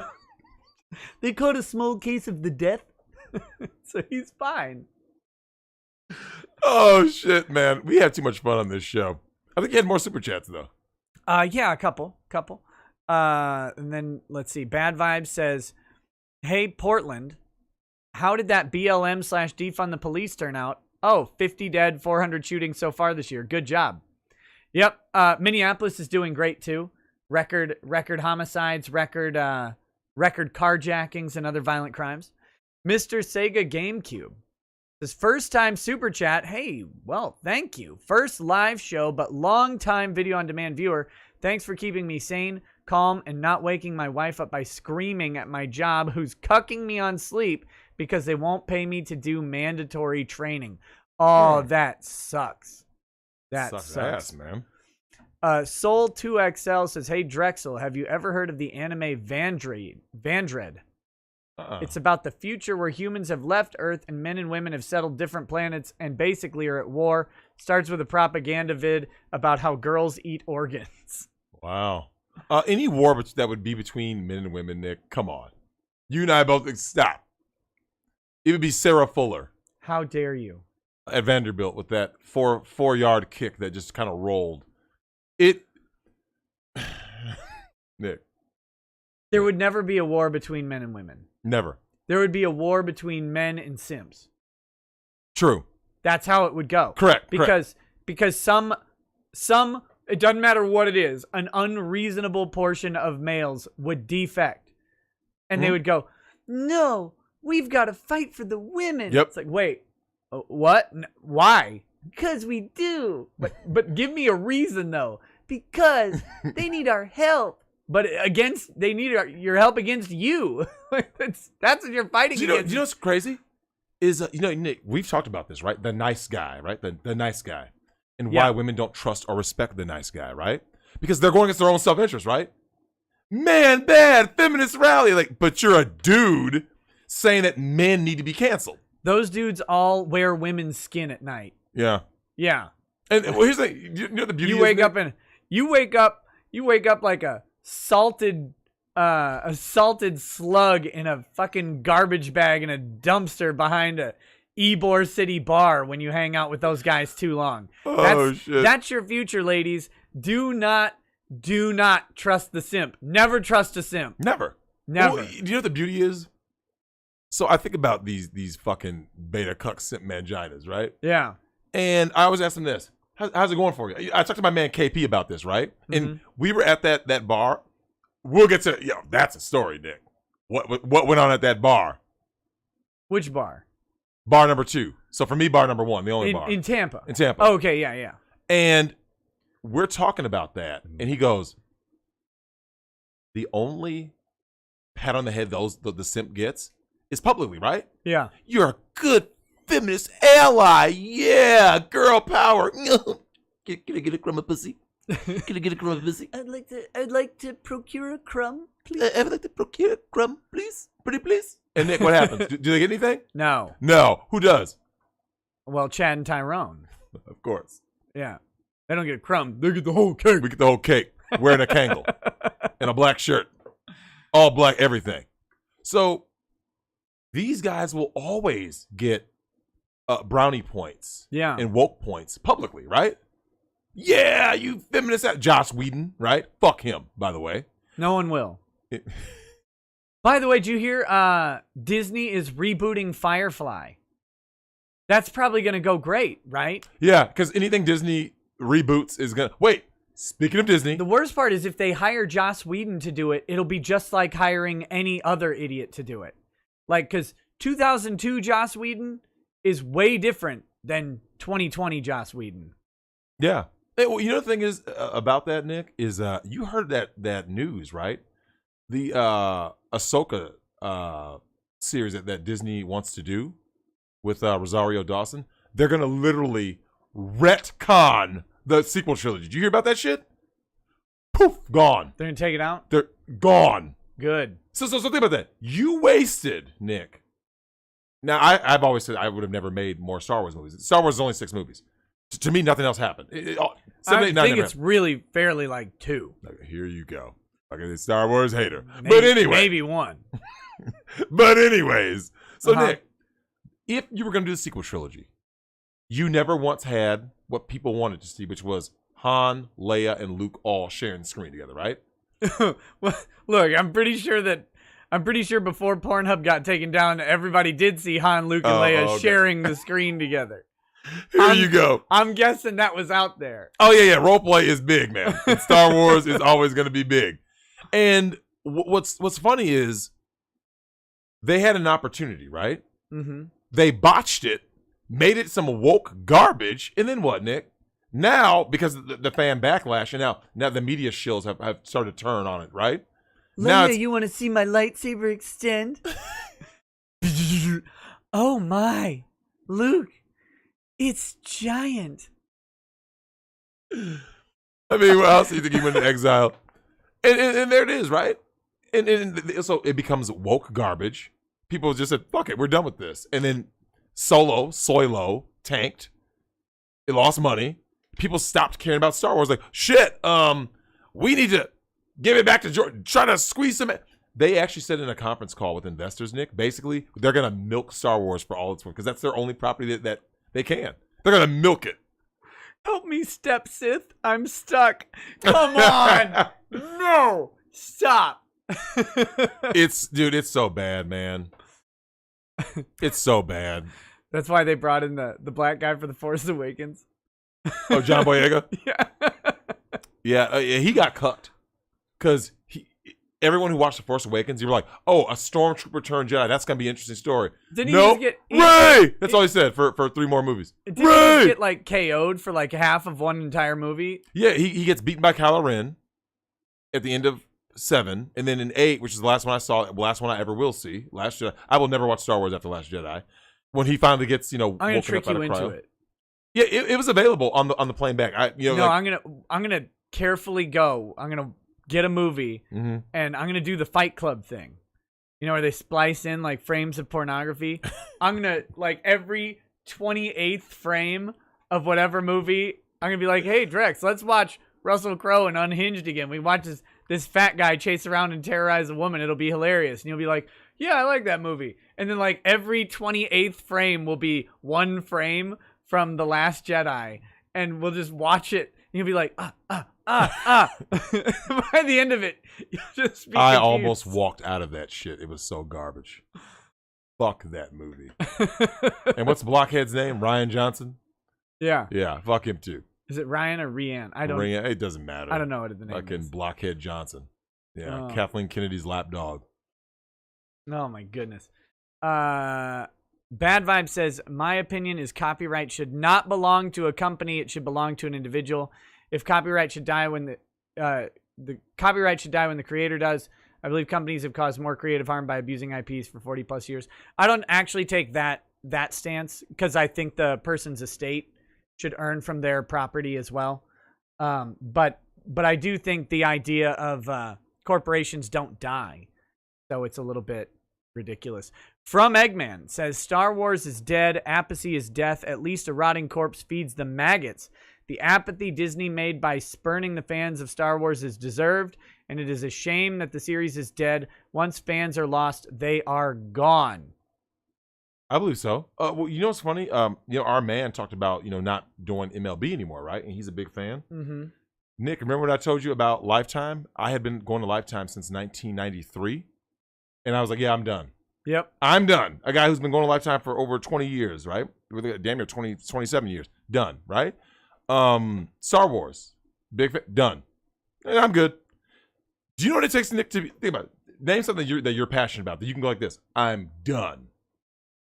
they caught a small case of the death. So he's fine. Oh, shit, man. We had too much fun on this show. I think you had more super chats, though. Yeah, a couple. And then, let's see. Bad Vibes says, hey, Portland, how did that BLM/defund the police turn out? Oh, 50 dead, 400 shootings so far this year. Good job. Yep. Minneapolis is doing great, too. Record homicides, record carjackings, and other violent crimes. Mr. Sega GameCube says, first time super chat. Hey, well, thank you. First live show, but long time video on demand viewer. Thanks for keeping me sane, calm, and not waking my wife up by screaming at my job who's cucking me on sleep because they won't pay me to do mandatory training. Oh, that sucks. That sucks. Ass, man. Soul2XL says, hey, Drexel, have you ever heard of the anime Vandred? It's about the future where humans have left Earth and men and women have settled different planets and basically are at war. Starts with a propaganda vid about how girls eat organs. Wow. Any war that would be between men and women, Nick, come on. You and I both, stop. It would be Sarah Fuller. How dare you? At Vanderbilt with that four-yard kick that just kind of rolled. Nick. There would never be a war between men and women. Never. There would be a war between men and simps. True. That's how it would go. Correct. Because some it doesn't matter what it is, an unreasonable portion of males would defect. And they would go, no, we've got to fight for the women. Yep. It's like, wait, what? Why? Because we do. But give me a reason, though. Because they need our help. But they need your help against you. That's what you're fighting against. Do you know what's crazy? Is, Nick, we've talked about this, right? The nice guy, right? The nice guy. And why women don't trust or respect the nice guy, right? Because they're going against their own self-interest, right? Man, bad, feminist rally. But you're a dude saying that men need to be canceled. Those dudes all wear women's skin at night. Yeah. Yeah. And here's the thing. You know the beauty you wake up like a salted slug in a fucking garbage bag in a dumpster behind a Ybor City bar when you hang out with those guys too long. Shit. That's your future, ladies. Do not trust the simp. Never trust a simp. Never. Well, do you know what the beauty is? So I think about these fucking beta cuck simp manginas, right? Yeah. And I always ask them this. How's it going for you? I talked to my man KP about this, right? And we were at that bar we'll get to that's a story, Nick. What went on at that bar? Which bar? Bar number 2. So for me, bar number 1, the only bar in Tampa. In Tampa. Oh, okay, yeah. And we're talking about that, and he goes, "The only pat on the head the simp gets is publicly, right? Yeah. You're a good feminist ally. Yeah, girl power. Can I get a crumb of pussy? Can I get a crumb of pussy? I'd like to procure a crumb, please. I would like to procure a crumb, please. Pretty please." And Nick, what happens? Do they get anything? No. Who does? Well, Chad and Tyrone. Of course. Yeah. They don't get a crumb. They get the whole cake. We get the whole cake. Wearing a Kangol. And a black shirt. All black, everything. So these guys will always get brownie points. Yeah. And woke points publicly, right? Yeah, you feminist. Joss Whedon, right? Fuck him, by the way. No one will. By the way, did you hear Disney is rebooting Firefly? That's probably going to go great, right? Yeah, because anything Disney reboots is going to... Wait, speaking of Disney... The worst part is if they hire Joss Whedon to do it, it'll be just like hiring any other idiot to do it. Like, because 2002 Joss Whedon is way different than 2020 Joss Whedon. Yeah. Hey, well, you know the thing is about that, Nick, is you heard that news, right? The Ahsoka series that Disney wants to do with Rosario Dawson, they're going to literally retcon the sequel trilogy. Did you hear about that shit? Poof, gone. They're going to take it out? They're gone. Good. So think about that. You wasted, Nick. Now, I've always said I would have never made more Star Wars movies. Star Wars is only 6 movies. To me, nothing else happened. I think it's really fairly like 2. Okay, here you go. Okay, the Star Wars hater. Maybe, but anyway. Maybe 1. But anyways. So, Nick, if you were going to do the sequel trilogy, you never once had what people wanted to see, which was Han, Leia, and Luke all sharing the screen together, right? Well, look, I'm pretty sure before Pornhub got taken down, everybody did see Han, Luke, and Leia sharing the screen together. Here you go. I'm guessing that was out there. Oh, yeah. Roleplay is big, man. And Star Wars is always going to be big. And what's funny is they had an opportunity, right? Mm-hmm. They botched it, made it some woke garbage, and then what, Nick? Now, because of the fan backlash, and now the media shills have started to turn on it, right? Leia, you want to see my lightsaber extend? Oh, my. Luke. It's giant. I mean, what else do you think he went into exile? And there it is, right? And so it becomes woke garbage. People just said, fuck it, we're done with this. And then Soylo tanked. It lost money. People stopped caring about Star Wars. Like, shit, we need to give it back to George. Try to squeeze some... They actually said in a conference call with investors, Nick, basically, they're going to milk Star Wars for all it's worth because that's their only property that they can. They're going to milk it. Help me, Step Sith. I'm stuck. Come on. No. Stop. It's so bad, man. It's so bad. That's why they brought in the black guy for The Force Awakens. Oh, John Boyega? Yeah. Yeah, he got cut. Because everyone who watched The Force Awakens, you were like, oh, a stormtrooper turned Jedi. That's going to be an interesting story. Didn't he nope. just get... Ray! That's all he said for 3 more movies. Didn't he just get, like, KO'd for, like, half of one entire movie? Yeah, he gets beaten by Kylo Ren at the end of 7. And then in 8, which is the last one I saw, the last one I ever will see, Last Jedi. I will never watch Star Wars after Last Jedi. When he finally gets, I'm going to trick you into it. Yeah, it was available on the plane back. I'm gonna carefully go. I'm gonna get a movie, mm-hmm. and I'm gonna do the Fight Club thing. You know, where they splice in like frames of pornography. I'm gonna like every 28th frame of whatever movie. I'm gonna be like, hey Drex, let's watch Russell Crowe and Unhinged again. We watch this fat guy chase around and terrorize a woman. It'll be hilarious, and you'll be like, yeah, I like that movie. And then like every 28th frame will be one frame from The Last Jedi, and we'll just watch it, and you'll be like, By the end of it, you'll just be I confused. almost walked out of that shit. It was so garbage. Fuck that movie. And what's Blockhead's name? Ryan Johnson? Yeah. Yeah, fuck him too. Is it Ryan or Rian? It doesn't matter. I don't know what the name Fucking is. Blockhead Johnson. Yeah, Kathleen Kennedy's lapdog. Oh my goodness. Bad Vibe says, my opinion is copyright should not belong to a company. It should belong to an individual. If copyright should die when the copyright should die when the creator does. I believe companies have caused more creative harm by abusing IPs for 40 plus years. I don't actually take that stance because I think the person's estate should earn from their property as well. But I do think the idea of corporations don't die. So it's a little bit ridiculous. From Eggman says, Star Wars is dead. Apathy is death. At least a rotting corpse feeds the maggots. The apathy Disney made by spurning the fans of Star Wars is deserved, and it is a shame that the series is dead. Once fans are lost, they are gone. I believe so. Well, you know what's funny? Our man talked about, not doing MLB anymore, right? And he's a big fan. Mm-hmm. Nick, remember what I told you about Lifetime? I had been going to Lifetime since 1993, and I was like, yeah, I'm done. Yep. I'm done. A guy who's been going to Lifetime for over 20 years, right? Damn near 27 years. Done, right? Star Wars, big fan, done. And I'm good. Do you know what it takes, Nick, to think about it? Name something that you're passionate about that you can go like this. I'm done.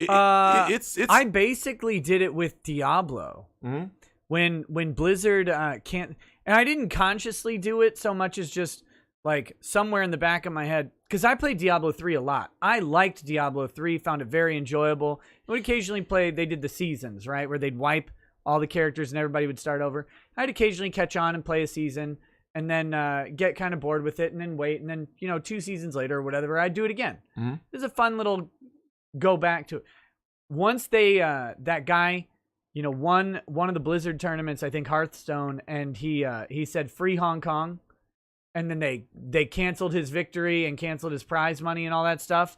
It's. I basically did it with Diablo. Mm-hmm. When Blizzard can't, and I didn't consciously do it so much as just like somewhere in the back of my head, because I played Diablo 3 a lot. I liked Diablo 3, found it very enjoyable. I would occasionally play, they did the seasons, right, where they'd wipe all the characters and everybody would start over. I'd occasionally catch on and play a season and then get kind of bored with it and then wait. And then, 2 seasons later or whatever, I'd do it again. Mm-hmm. It was a fun little go back to it. Once they, that guy, won one of the Blizzard tournaments, I think Hearthstone, and he said free Hong Kong. And then they canceled his victory and canceled his prize money and all that stuff.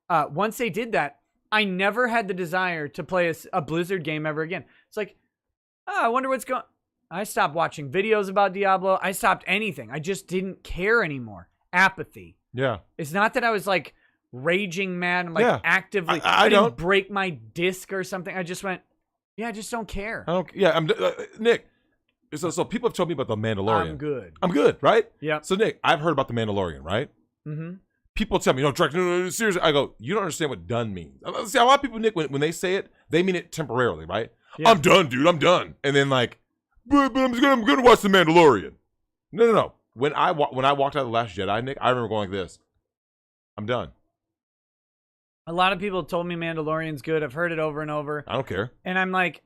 Once they did that, I never had the desire to play a Blizzard game ever again. It's like, I wonder what's going. I stopped watching videos about Diablo. I stopped anything. I just didn't care anymore. Apathy. Yeah. It's not that I was like raging mad and like actively. I didn't don't break my disc or something. I just went, I just don't care. I don't. Yeah. I'm Nick. So people have told me about the Mandalorian. I'm good, right? Yeah. So Nick, I've heard about the Mandalorian, right? Mm-hmm. People tell me, Drex, no, seriously. I go, you don't understand what done means. See, a lot of people, Nick, when they say it, they mean it temporarily, right? Yeah. I'm done, dude. I'm done. And then like, but I'm gonna watch the Mandalorian. No. When I walked out of The Last Jedi, Nick, I remember going like this. I'm done. A lot of people told me Mandalorian's good. I've heard it over and over. I don't care. And I'm like,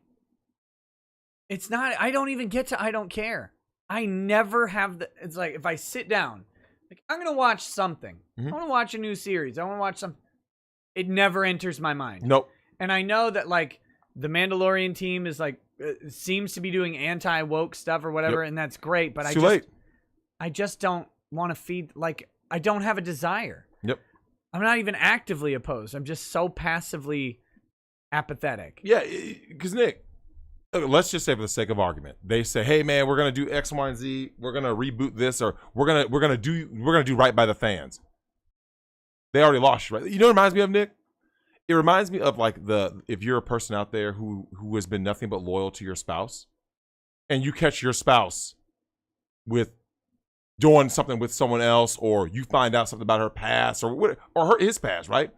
it's not, I don't even get to, I don't care. I never have it's like, if I sit down, like, I'm going to watch something. Mm-hmm. I want to watch a new series. I want to watch something. It never enters my mind. Nope. And I know that, like, the Mandalorian team is, like, seems to be doing anti-woke stuff or whatever, and that's great. But I just don't want to feed, like, I don't have a desire. Yep. I'm not even actively opposed. I'm just so passively apathetic. Yeah, because, Nick, let's just say for the sake of argument, they say, "Hey, man, we're gonna do X, Y, and Z. We're gonna reboot this, or we're gonna do right by the fans." They already lost, right? You know what it reminds me of, Nick? It reminds me of like if you're a person out there who has been nothing but loyal to your spouse, and you catch your spouse with doing something with someone else, or you find out something about her past or his past, right?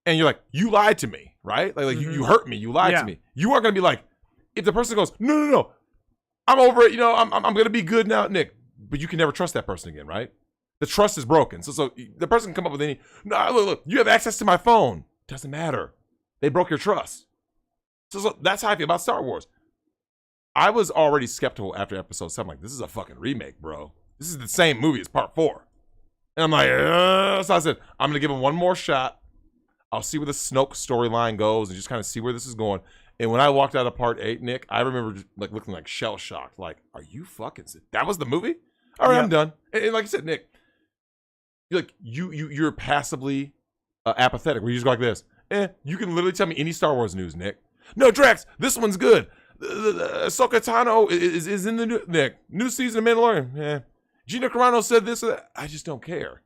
And you're like, "You lied to me," right? Like mm-hmm. you hurt me, you lied to me. You aren't gonna be like, if the person goes, no, I'm over it, I'm gonna be good now, Nick. But you can never trust that person again, right? The trust is broken. So the person can come up with any, no, look, you have access to my phone. Doesn't matter. They broke your trust. So that's how I feel about Star Wars. I was already skeptical after episode 7. Like, this is a fucking remake, bro. This is the same movie as part 4. And I'm like, so I said, I'm gonna give him one more shot. I'll see where the Snoke storyline goes and just kind of see where this is going. And when I walked out of part 8, Nick, I remember just, like, looking like shell shocked. Like, are you fucking that was the movie? All right, yep. I'm done. And like I said, Nick, you're passively apathetic. Where you just go like this. You can literally tell me any Star Wars news, Nick. No, Drex, this one's good. Ahsoka Tano is in the new season of Mandalorian. Gina Carano said this. I just don't care.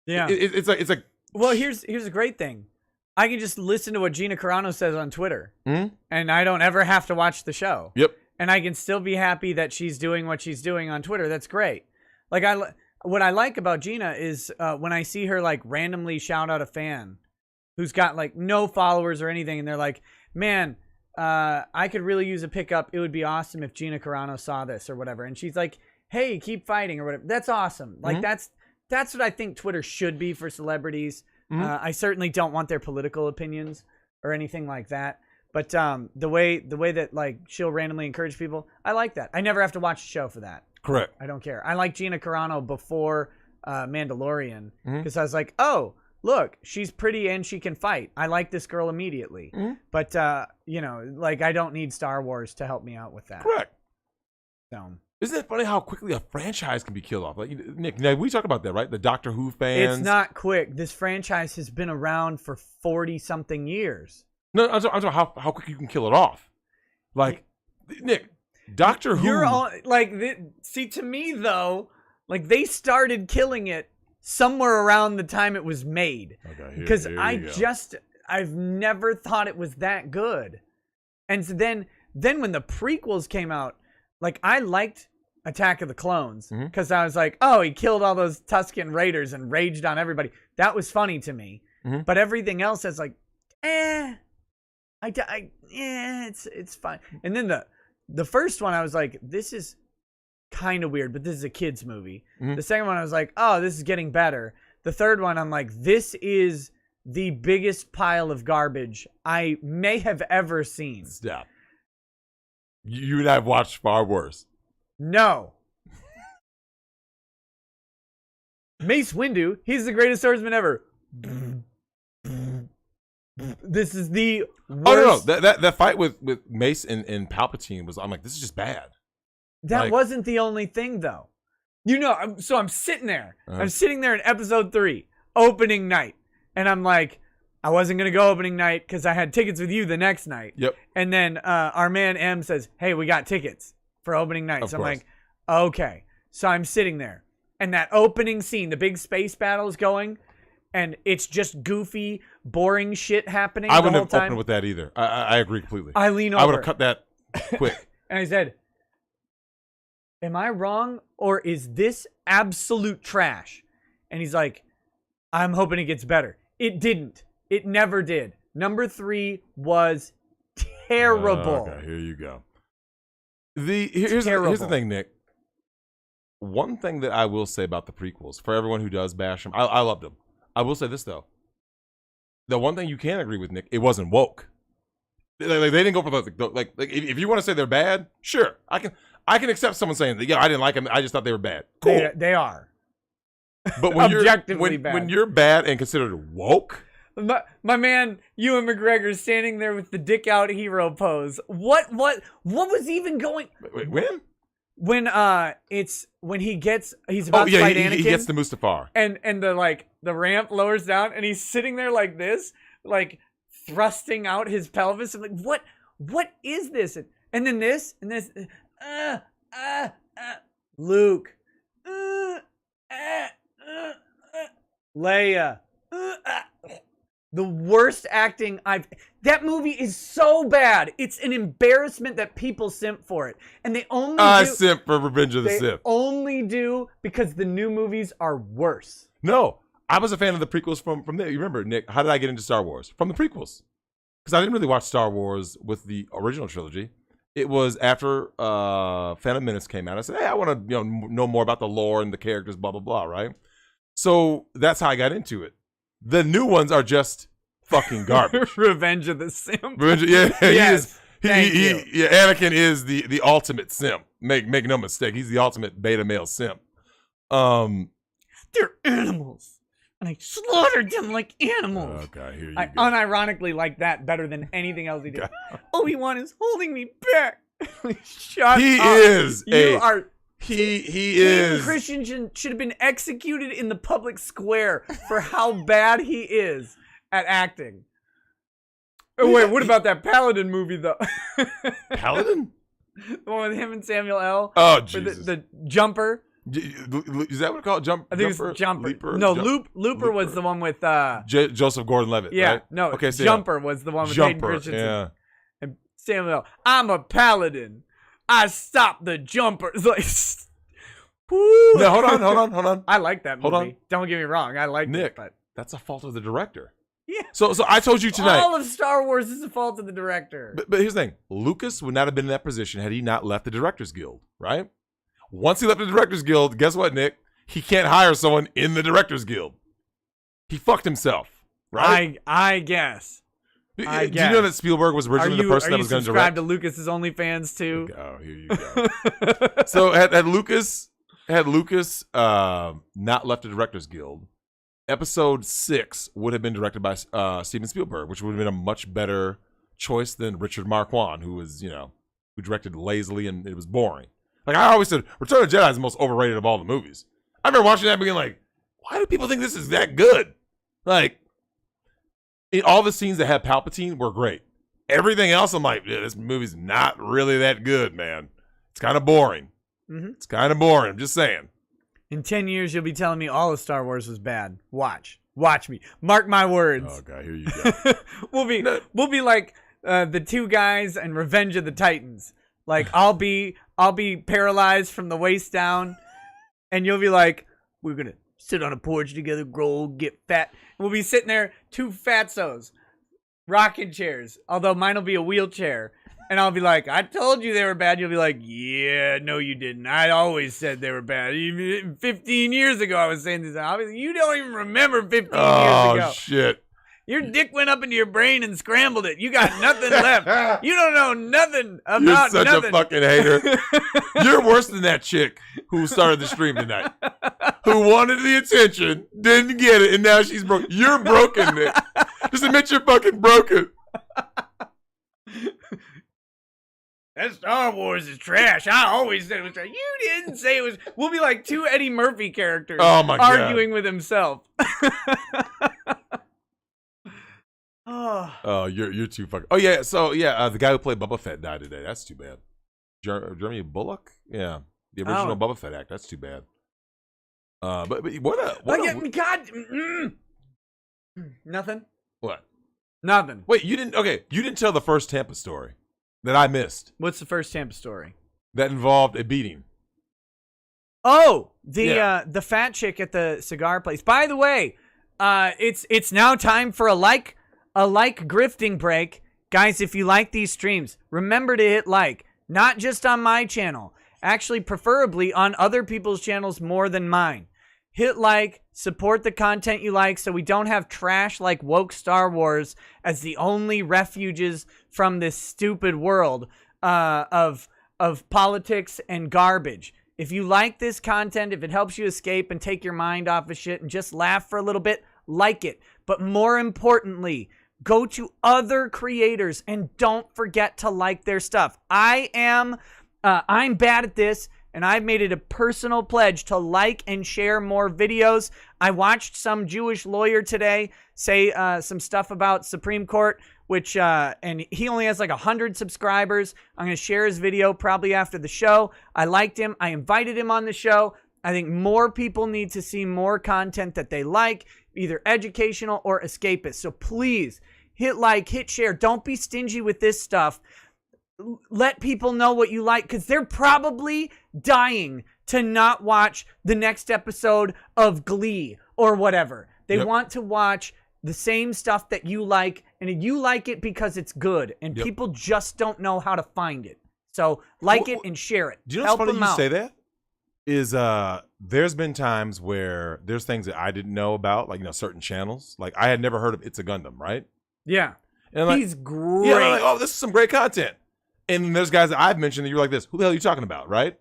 Yeah, it's like. Well, here's a great thing. I can just listen to what Gina Carano says on Twitter, and I don't ever have to watch the show. Yep. And I can still be happy that she's doing what she's doing on Twitter. That's great. Like, what I like about Gina is when I see her like randomly shout out a fan who's got like no followers or anything, and they're like, "Man, I could really use a pickup. It would be awesome if Gina Carano saw this or whatever." And she's like, "Hey, keep fighting," or whatever. That's awesome. Like that's what I think Twitter should be for celebrities. I certainly don't want their political opinions or anything like that. But the way that like she'll randomly encourage people, I like that. I never have to watch a show for that. Correct. I don't care. I like Gina Carano before Mandalorian because I was like, oh, look, she's pretty and she can fight. I like this girl immediately. But like I don't need Star Wars to help me out with that. Correct. So. Isn't it funny how quickly a franchise can be killed off? Like Nick, now we talk about that, right? The Doctor Who fans. It's not quick. This franchise has been around for 40-something years. No, I'm talking how quick you can kill it off. Like, Nick, Doctor Who. You're all like, see, to me though, like they started killing it somewhere around the time it was made. Okay, because I've never thought it was that good. And so then when the prequels came out, like I liked Attack of the Clones because I was like, oh, he killed all those Tusken Raiders and raged on everybody. That was funny to me. But everything else is like, it's fine. And then the first one, I was like, this is kind of weird, but this is a kid's movie. The second one, I was like, oh, this is getting better. The third one, I'm like, this is the biggest pile of garbage I may have ever seen. Stop. You and I have watched far worse. No. Mace Windu, he's the greatest swordsman ever. This is the worst. Oh no, that fight with Mace and Palpatine was. I'm like, this is just bad. That wasn't the only thing though. So I'm sitting there. I'm sitting there in episode 3, opening night, and I'm like, I wasn't gonna go opening night because I had tickets with you the next night. Yep. And then our man M says, "Hey, we got tickets for opening night." So I'm like, okay. So I'm sitting there, and that opening scene, the big space battle is going. And it's just goofy, boring shit happening the whole time. I wouldn't have opened with that either. I agree completely. I lean over. I would have cut that quick. And I said, am I wrong or is this absolute trash? And he's like, I'm hoping it gets better. It didn't. It never did. Number 3 was terrible. Okay, here you go. Here's the thing, Nick. One thing that I will say about the prequels, for everyone who does bash them, I loved them. I will say this though. The one thing you can agree with, Nick, it wasn't woke. Like they didn't go for like if you want to say they're bad, sure, I can accept someone saying that. Yeah, I didn't like them. I just thought they were bad. Cool, they are. But when objectively bad. When you're bad and considered woke, my man Ewan McGregor standing there with the dick out hero pose. What was even going? Wait, when? When he's about to fight Anakin. He gets to Mustafar. And the ramp lowers down and he's sitting there like this, like thrusting out his pelvis. I'm like, what is this? And then this and this. Luke. Leia. The worst acting that movie is so bad. It's an embarrassment that people simp for it. And they only simp for Revenge of the Sith. They only do because the new movies are worse. No, I was a fan of the prequels from there. You remember, Nick, how did I get into Star Wars? From the prequels. Because I didn't really watch Star Wars with the original trilogy. It was after Phantom Menace came out. I said, hey, I want to know more about the lore and the characters, blah, blah, blah, right? So that's how I got into it. The new ones are just fucking garbage. Revenge of the Simp. Yes. Anakin is the ultimate simp. Make no mistake, he's the ultimate beta male simp. They're animals, and I slaughtered them like animals. Okay, here you I go. Unironically like that better than anything else he did. Obi-Wan is holding me back. Shut up. He is. Christian should have been executed in the public square for how bad he is at acting. Oh, wait, what about that Paladin movie, though? Paladin? The one with him and Samuel L. Oh, Jesus. The Jumper. Is that what it's called? I think it's Jumper. Looper was the one with... Joseph Gordon-Levitt, right? No, okay, so Jumper was the one with Hayden Christensen. Yeah. And Samuel L. I'm a Paladin. I stopped the Jumpers. Like, Woo! No, hold on. I like that movie. Hold on. Don't get me wrong. I like Nick, it, but that's a fault of the director. yeah. So I told you tonight. All of Star Wars is the fault of the director. But here's the thing. Lucas would not have been in that position had he not left the Directors Guild, right? Once he left the Directors Guild, guess what, Nick? He can't hire someone in the Directors Guild. He fucked himself, right? I guess. Do you know that Spielberg was originally the person that was going to direct? Are you subscribed to Lucas's OnlyFans too? Oh, here you go. So had Lucas not left the Directors Guild, Episode 6 would have been directed by Steven Spielberg, which would have been a much better choice than Richard Marquand, who was, who directed lazily and it was boring. Like I always said, Return of the Jedi is the most overrated of all the movies. I remember watching that and being like, why do people think this is that good? Like, all the scenes that had Palpatine were great. Everything else, I'm like, this movie's not really that good, man. It's kind of boring. Mm-hmm. It's kind of boring. I'm just saying. In 10 years, you'll be telling me all of Star Wars was bad. Watch me. Mark my words. Oh God, here you go. we'll be like the two guys in Revenge of the Titans. Like I'll be paralyzed from the waist down, and you'll be like, we're gonna sit on a porch together, grow old, get fat. And we'll be sitting there, two fatsos, rocking chairs. Although mine will be a wheelchair. And I'll be like, I told you they were bad. You'll be like, yeah, no, you didn't. I always said they were bad. Even 15 years ago, I was saying this. You don't even remember 15 years ago. Oh, shit. Your dick went up into your brain and scrambled it. You got nothing left. You don't know nothing about You're such nothing. a fucking hater. You're worse than that chick who started the stream tonight. Who wanted the attention, didn't get it, and now she's broke. You're broken, Nick. Just admit you're fucking broken. That Star Wars is trash. I always said it was trash. You didn't say it was. We'll be like two Eddie Murphy characters arguing with himself. Oh, you're too fucking. Oh yeah, so yeah, the guy who played Boba Fett died today. That's too bad. Jeremy Bullock, yeah, the original Boba Fett act. That's too bad. But Nothing. What? Nothing. Wait, you didn't tell the first Tampa story that I missed. What's the first Tampa story? That involved a beating. Oh, the fat chick at the cigar place. By the way, it's now time for a like grifting break. Guys, if you like these streams, remember to hit like, not just on my channel, actually preferably on other people's channels more than mine. Hit like, support the content you like so we don't have trash like woke Star Wars as the only refuges from this stupid world of politics and garbage. If you like this content, if it helps you escape and take your mind off of shit and just laugh for a little bit, like it. But more importantly, go to other creators and don't forget to like their stuff. I'm bad at this, and I've made it a personal pledge to like and share more videos. I watched some Jewish lawyer today say some stuff about Supreme Court, which and he only has like 100 subscribers. I'm going to share his video probably after the show. I liked him. I invited him on the show. I think more people need to see more content that they like, either educational or escapist. So please hit like, hit share. Don't be stingy with this stuff. Let people know what you like, because they're probably dying to not watch the next episode of Glee or whatever. They want to watch the same stuff that you like, and you like it because it's good, and people just don't know how to find it. So like it and share it. Do you know what's funny you say that? Is there's been times where there's things that I didn't know about, like certain channels. Like I had never heard of It's a Gundam, right? Yeah. And like, he's great. Yeah, like, oh, this is some great content. And there's guys that I've mentioned that you're like this. Who the hell are you talking about, right?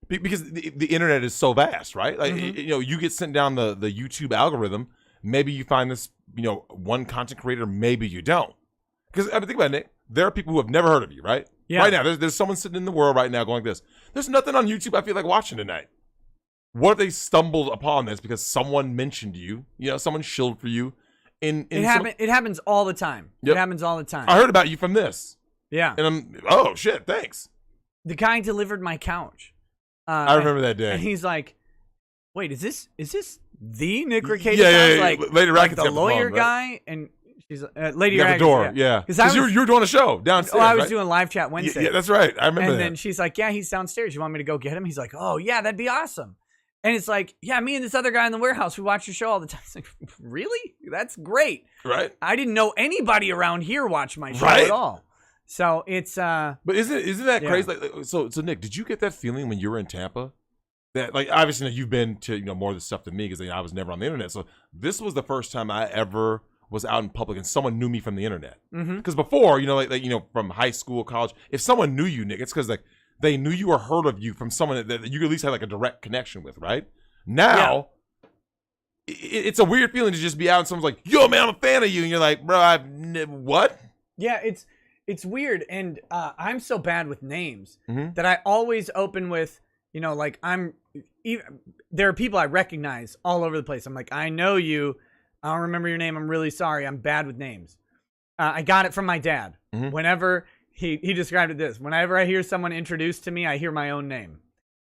Because the internet is so vast, right? Like you get sent down the YouTube algorithm. Maybe you find this, one content creator. Maybe you don't. Because I mean, think about it, Nick. There are people who have never heard of you, right? Yeah. Right now, there's someone sitting in the world right now going like this. There's nothing on YouTube I feel like watching tonight. What if they stumbled upon this because someone mentioned you? Someone shilled for you. It happens all the time. Yep. It happens all the time. I heard about you from this. Yeah. And oh shit, thanks. The guy delivered my couch. I remember that day. And he's like, "Wait, is this the Nick Ricade?" Yeah. Like, Lady Racket's the lawyer phone, guy, right? and she's Lady Racket. Racket. The door, yeah. Because you were doing a show downstairs. Oh, I was right? doing live chat Wednesday. Yeah, that's right. I remember that. And then she's like, "Yeah, he's downstairs. You want me to go get him?" He's like, "Oh yeah, that'd be awesome." And it's like, yeah, me and this other guy in the warehouse, we watch your show all the time. It's like, really? That's great. Right. I didn't know anybody around here watched my show Right. at all. So it's But isn't that crazy? Like, so Nick, did you get that feeling when you were in Tampa? That, like, obviously you've been to more of this stuff than me because I was never on the internet. So this was the first time I ever was out in public and someone knew me from the internet. Because before, from high school, college, if someone knew you, Nick, it's because like they knew you or heard of you from someone that you at least had like a direct connection with, right? Now, it's a weird feeling to just be out and someone's like, "Yo, man, I'm a fan of you," and you're like, "Bro, what?" Yeah, it's weird, and I'm so bad with names that I always open with, like there are people I recognize all over the place. I'm like, I know you. I don't remember your name. I'm really sorry. I'm bad with names. I got it from my dad. Whenever he described it this, whenever I hear someone introduced to me, I hear my own name.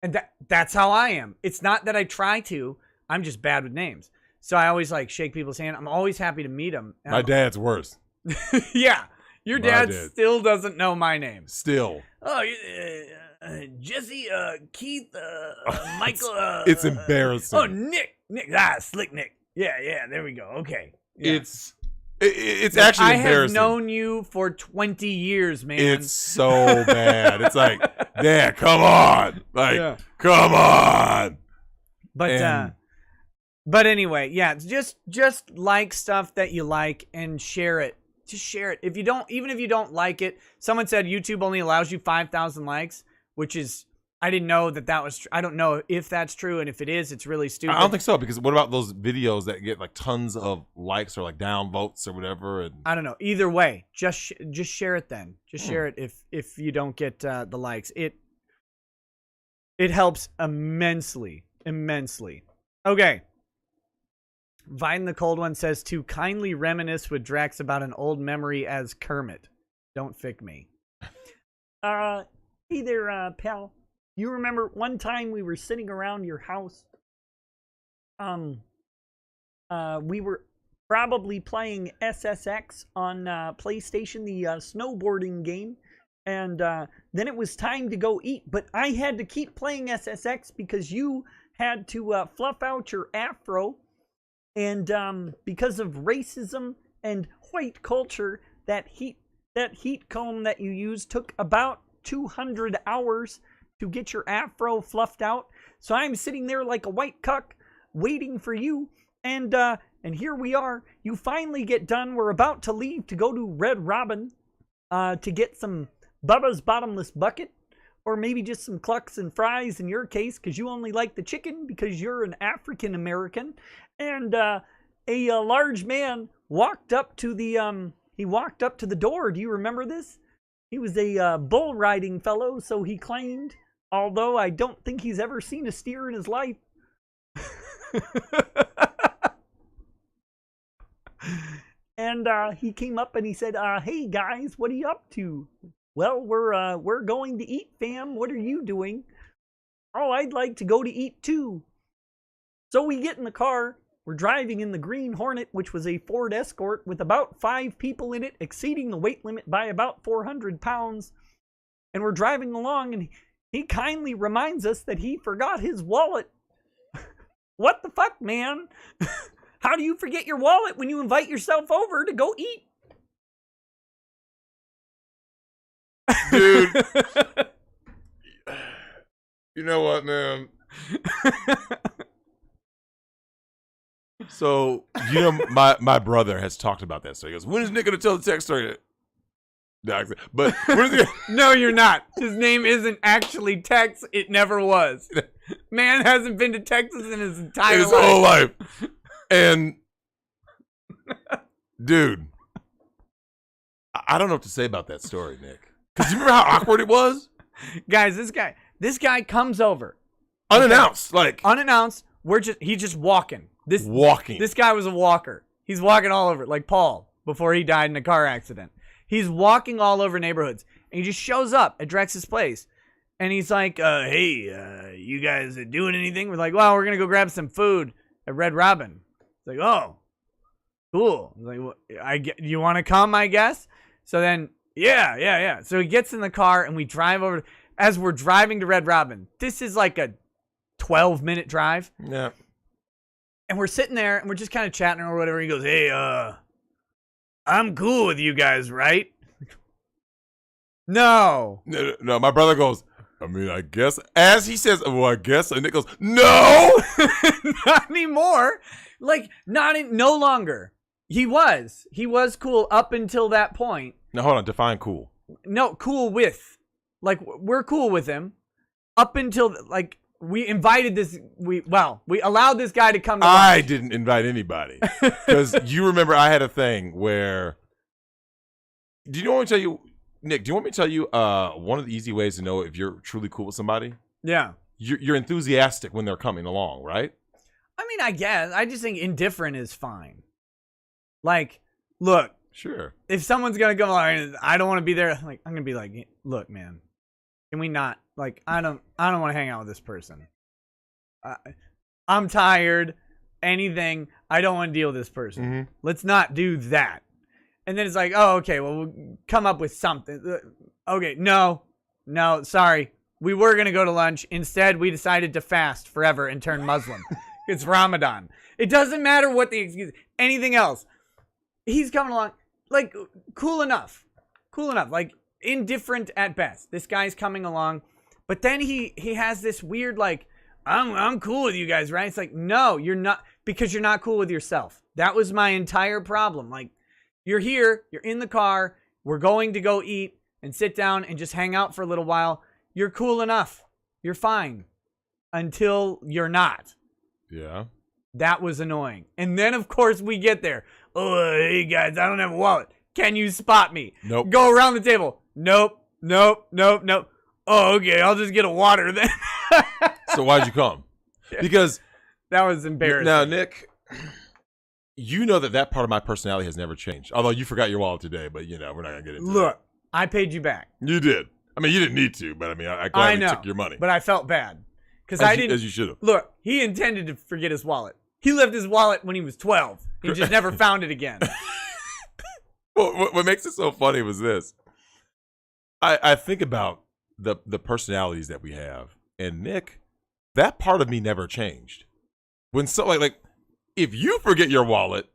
And that's how I am. It's not that I try to. I'm just bad with names. So I always like shake people's hand. I'm always happy to meet them. My dad's worse. Yeah. Your dad still doesn't know my name. Still. Oh, Jesse, Keith, Michael. It's embarrassing. Oh, Nick. Slick Nick. Yeah, there we go. Okay. Yeah. It's actually embarrassing. I have known you for 20 years, man. It's so bad. It's like, Dad, come on. Like, come on. But anyway, yeah, just like stuff that you like and share it. Just share it. Even if you don't like it, someone said YouTube only allows you 5,000 likes, which is, I didn't know that was I don't know if that's true, and if it is, it's really stupid. I don't think so, because what about those videos that get like tons of likes or like downvotes or whatever? And I don't know. Either way, just share it then. Just share it if you don't get the likes. It helps immensely. Okay. Vine the Cold One says to kindly reminisce with Drex about an old memory as Kermit. Don't fick me. Hey there, pal. You remember one time we were sitting around your house? We were probably playing SSX on PlayStation, the snowboarding game. And then it was time to go eat. But I had to keep playing SSX because you had to fluff out your afro. And because of racism and white culture, that heat comb that you used took about 200 hours to get your afro fluffed out. So I'm sitting there like a white cuck waiting for you. And here we are. You finally get done. We're about to leave to go to Red Robin to get some Bubba's Bottomless Bucket. Or maybe just some clucks and fries in your case, because you only like the chicken because you're an African American. And a large man walked up to the door. Do you remember this? He was a bull riding fellow, so he claimed. Although I don't think he's ever seen a steer in his life. And he came up and he said, "Hey guys, what are you up to?" "Well, we're going to eat, fam. What are you doing?" "Oh, I'd like to go to eat too." So we get in the car. We're driving in the Green Hornet, which was a Ford Escort with about 5 people in it, exceeding the weight limit by about 400 pounds. And we're driving along, and he kindly reminds us that he forgot his wallet. What the fuck, man? How do you forget your wallet when you invite yourself over to go eat? Dude, you know what, man? So, my brother has talked about that. So he goes, "When is Nick going to tell the Tex story?" But when is he No, you're not. His name isn't actually Tex. It never was. Man hasn't been to Texas in his entire life. whole life. And, dude, I don't know what to say about that story, Nick. Because you remember how awkward it was? Guys, this guy comes over. Unannounced. Okay. Unannounced. He's just walking. Walking. This guy was a walker. He's walking all over, like Paul, before he died in a car accident. He's walking all over neighborhoods. And he just shows up at Drex's place. And he's like, "Hey, you guys doing anything?" We're like, "Well, we're going to go grab some food at Red Robin." It's like, "Oh, cool." I'm like, well, you want to come, I guess? So then, yeah. So he gets in the car and we drive over. As we're driving to Red Robin, this is like a 12-minute drive. Yeah. And we're sitting there and we're just kind of chatting or whatever. He goes, hey, I'm cool with you guys, right? No. No, my brother goes, I mean, I guess. As he says, well, I guess. And Nick goes, no. Not anymore. Like, no longer. He was cool up until that point. Now, hold on. Define cool. No, cool with. Like, we're cool with him. Up until, like, we invited this, we allowed this guy to come to I lunch. didn't invite anybody. Because you remember I had a thing where, do you want me to tell you, Nick, do you want me to tell you one of the easy ways to know if you're truly cool with somebody? Yeah. You're enthusiastic when they're coming along, right? I mean, I guess. I just think indifferent is fine. Like, look. Sure. If someone's going to go, I don't want to be there. Like, I'm going to be like, look, man, can we not? Like, I don't want to hang out with this person. I'm tired. Anything. I don't want to deal with this person. Mm-hmm. Let's not do that. And then it's like, oh, okay, well, we'll come up with something. Okay, no, sorry. We were going to go to lunch. Instead, we decided to fast forever and turn Muslim. It's Ramadan. It doesn't matter what the excuse. Anything else. He's coming along. Like, cool enough. Like, indifferent at best. This guy's coming along. But then he has this weird, like, I'm cool with you guys, right? It's like, no, you're not, because you're not cool with yourself. That was my entire problem. Like, you're here, you're in the car, we're going to go eat and sit down and just hang out for a little while. You're cool enough. You're fine. Until you're not. Yeah. That was annoying. And then, of course, we get there. Oh, hey, guys, I don't have a wallet. Can you spot me? Nope. Go around the table. Nope. Oh, okay, I'll just get a water then. So why'd you come? Because that was embarrassing. Now, Nick, you know that part of my personality has never changed. Although you forgot your wallet today, but we're not gonna get into Look, I paid you back. You did. I mean, you didn't need to, but I mean, I gladly took your money. But I felt bad because as you should have. Look, he intended to forget his wallet. He left his wallet when he was 12. He just never found it again. Well, what makes it so funny was this. I think about the personalities that we have, and Nick, that part of me never changed. When like if you forget your wallet,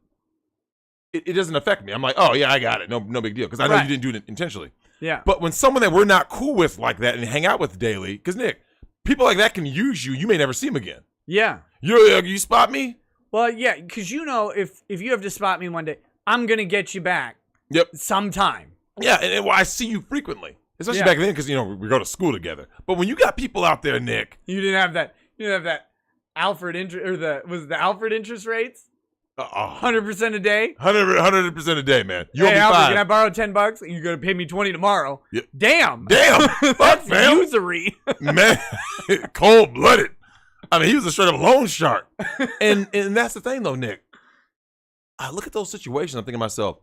it doesn't affect me. I'm like, oh yeah, I got it. No big deal, because I know you didn't do it intentionally. Yeah. But when someone that we're not cool with like that and hang out with daily, because Nick, people like that can use you. You may never see them again. Yeah. You spot me? Well, yeah, because if you have to spot me one day, I'm gonna get you back. Yep. Sometime. Yeah, and I see you frequently, especially back then, because we go to school together. But when you got people out there, Nick, you didn't have that Alfred interest, or was the Alfred interest rates? 100% a day. 100% a day, man. You owe me Alfred, $5. can I borrow $10? You're gonna pay me $20 tomorrow. Yep. Damn. Fuck, man. Usury. Man, cold blooded. I mean, he was a straight up loan shark. And that's the thing, though, Nick. I look at those situations. I'm thinking to myself,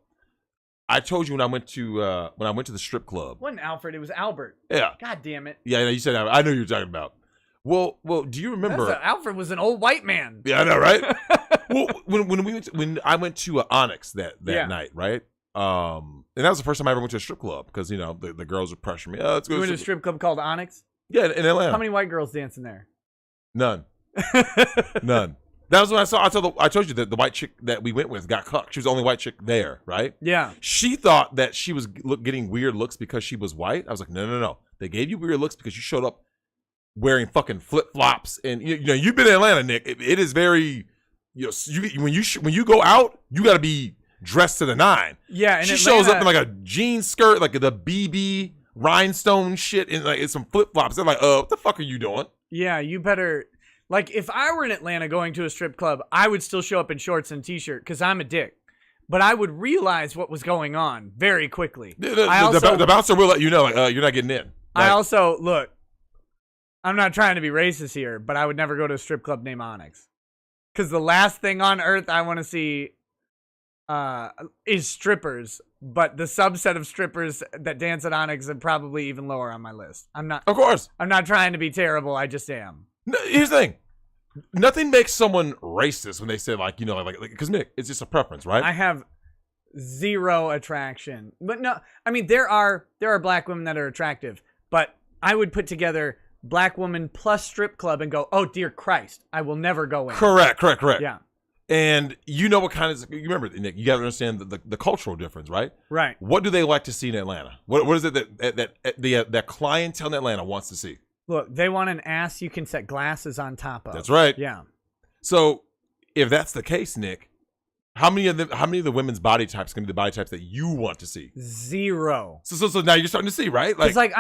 I told you when I went to the strip club. It wasn't Alfred, it was Albert. Yeah. God damn it. Yeah, you said I know you were talking about. Well, do you remember? Alfred was an old white man. Yeah, I know, right? Well, when I went to Onyx that night, right? And that was the first time I ever went to a strip club, because the girls would pressure me. Oh, let's go. You went to a strip club called Onyx? Yeah, in Atlanta. How many white girls dancing there? None. None. That was when I told you that the white chick that we went with got cucked. She was the only white chick there, right? Yeah. She thought that she was getting weird looks because she was white. I was like, no. They gave you weird looks because you showed up wearing fucking flip flops, and you've been in Atlanta, Nick. It is very, when you go out, you got to be dressed to the nine. Yeah, and she Atlanta, shows up in like a jean skirt, like the BB rhinestone shit, and like it's some flip flops. They're like, what the fuck are you doing? Yeah, you better. Like, if I were in Atlanta going to a strip club, I would still show up in shorts and t-shirt because I'm a dick. But I would realize what was going on very quickly. The bouncer will let you know, like, you're not getting in. I also, look, I'm not trying to be racist here, but I would never go to a strip club named Onyx. Because the last thing on earth I want to see is strippers. But the subset of strippers that dance at Onyx are probably even lower on my list. Of course. I'm not trying to be terrible. I just am. No, here's the thing. Nothing makes someone racist when they say like because Nick, it's just a preference, right? I have zero attraction, but no, I mean there are black women that are attractive, but I would put together black woman plus strip club and go, oh dear Christ, I will never go in. Correct. Yeah. And you know what kind of, you remember, Nick, you got to understand the cultural difference, right? Right. What do they like to see in Atlanta? What is it that clientele in Atlanta wants to see? Look, they want an ass you can set glasses on top of. That's right. Yeah. So if that's the case, Nick, how many of the women's body types can be the body types that you want to see? 0. So now you're starting to see, right? It's like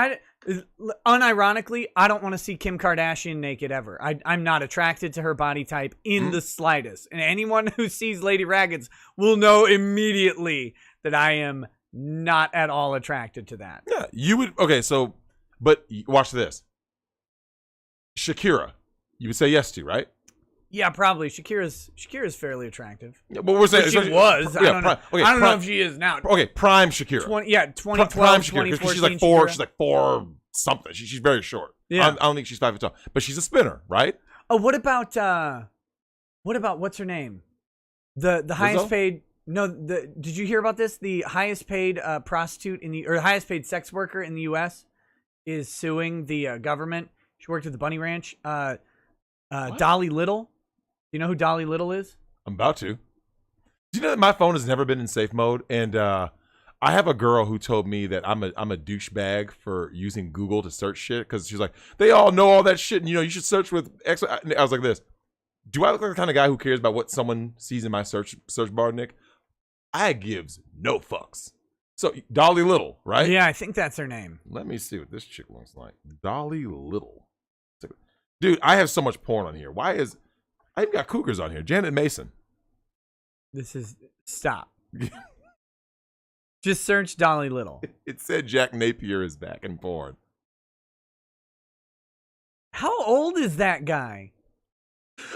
unironically, I don't want to see Kim Kardashian naked ever. I'm not attracted to her body type in the slightest. And anyone who sees Lady Raggeds will know immediately that I am not at all attracted to that. Yeah, you would. Okay, so, but watch this. Shakira, you would say yes to, right? Yeah, probably. Shakira's fairly attractive. Yeah, but we're saying She was. Yeah, I don't know. Okay, I don't know if she is now. Okay, prime Shakira. 2012, prime Shakira. 2014. She's like four. Shakira. She's like 4 something. She's very short. Yeah. I don't think she's 5 foot tall, but she's a spinner, right? Oh, what about what's her name? The highest Lizzo? paid. No, did you hear about this? The highest paid prostitute or highest paid sex worker in the U.S. is suing the government. She worked at the Bunny Ranch. Dolly Little. Do you know who Dolly Little is? I'm about to. Do you know that my phone has never been in safe mode? And I have a girl who told me that I'm a douchebag for using Google to search shit because she's like, they all know all that shit, and you should search with X. I was like this. Do I look like the kind of guy who cares about what someone sees in my search bar, Nick? I gives no fucks. So Dolly Little, right? Yeah, I think that's her name. Let me see what this chick looks like. Dolly Little. Dude, I have so much porn on here. I even got cougars on here. Janet Mason. Stop. Just search Dolly Little. It said Jack Napier is back in porn. How old is that guy?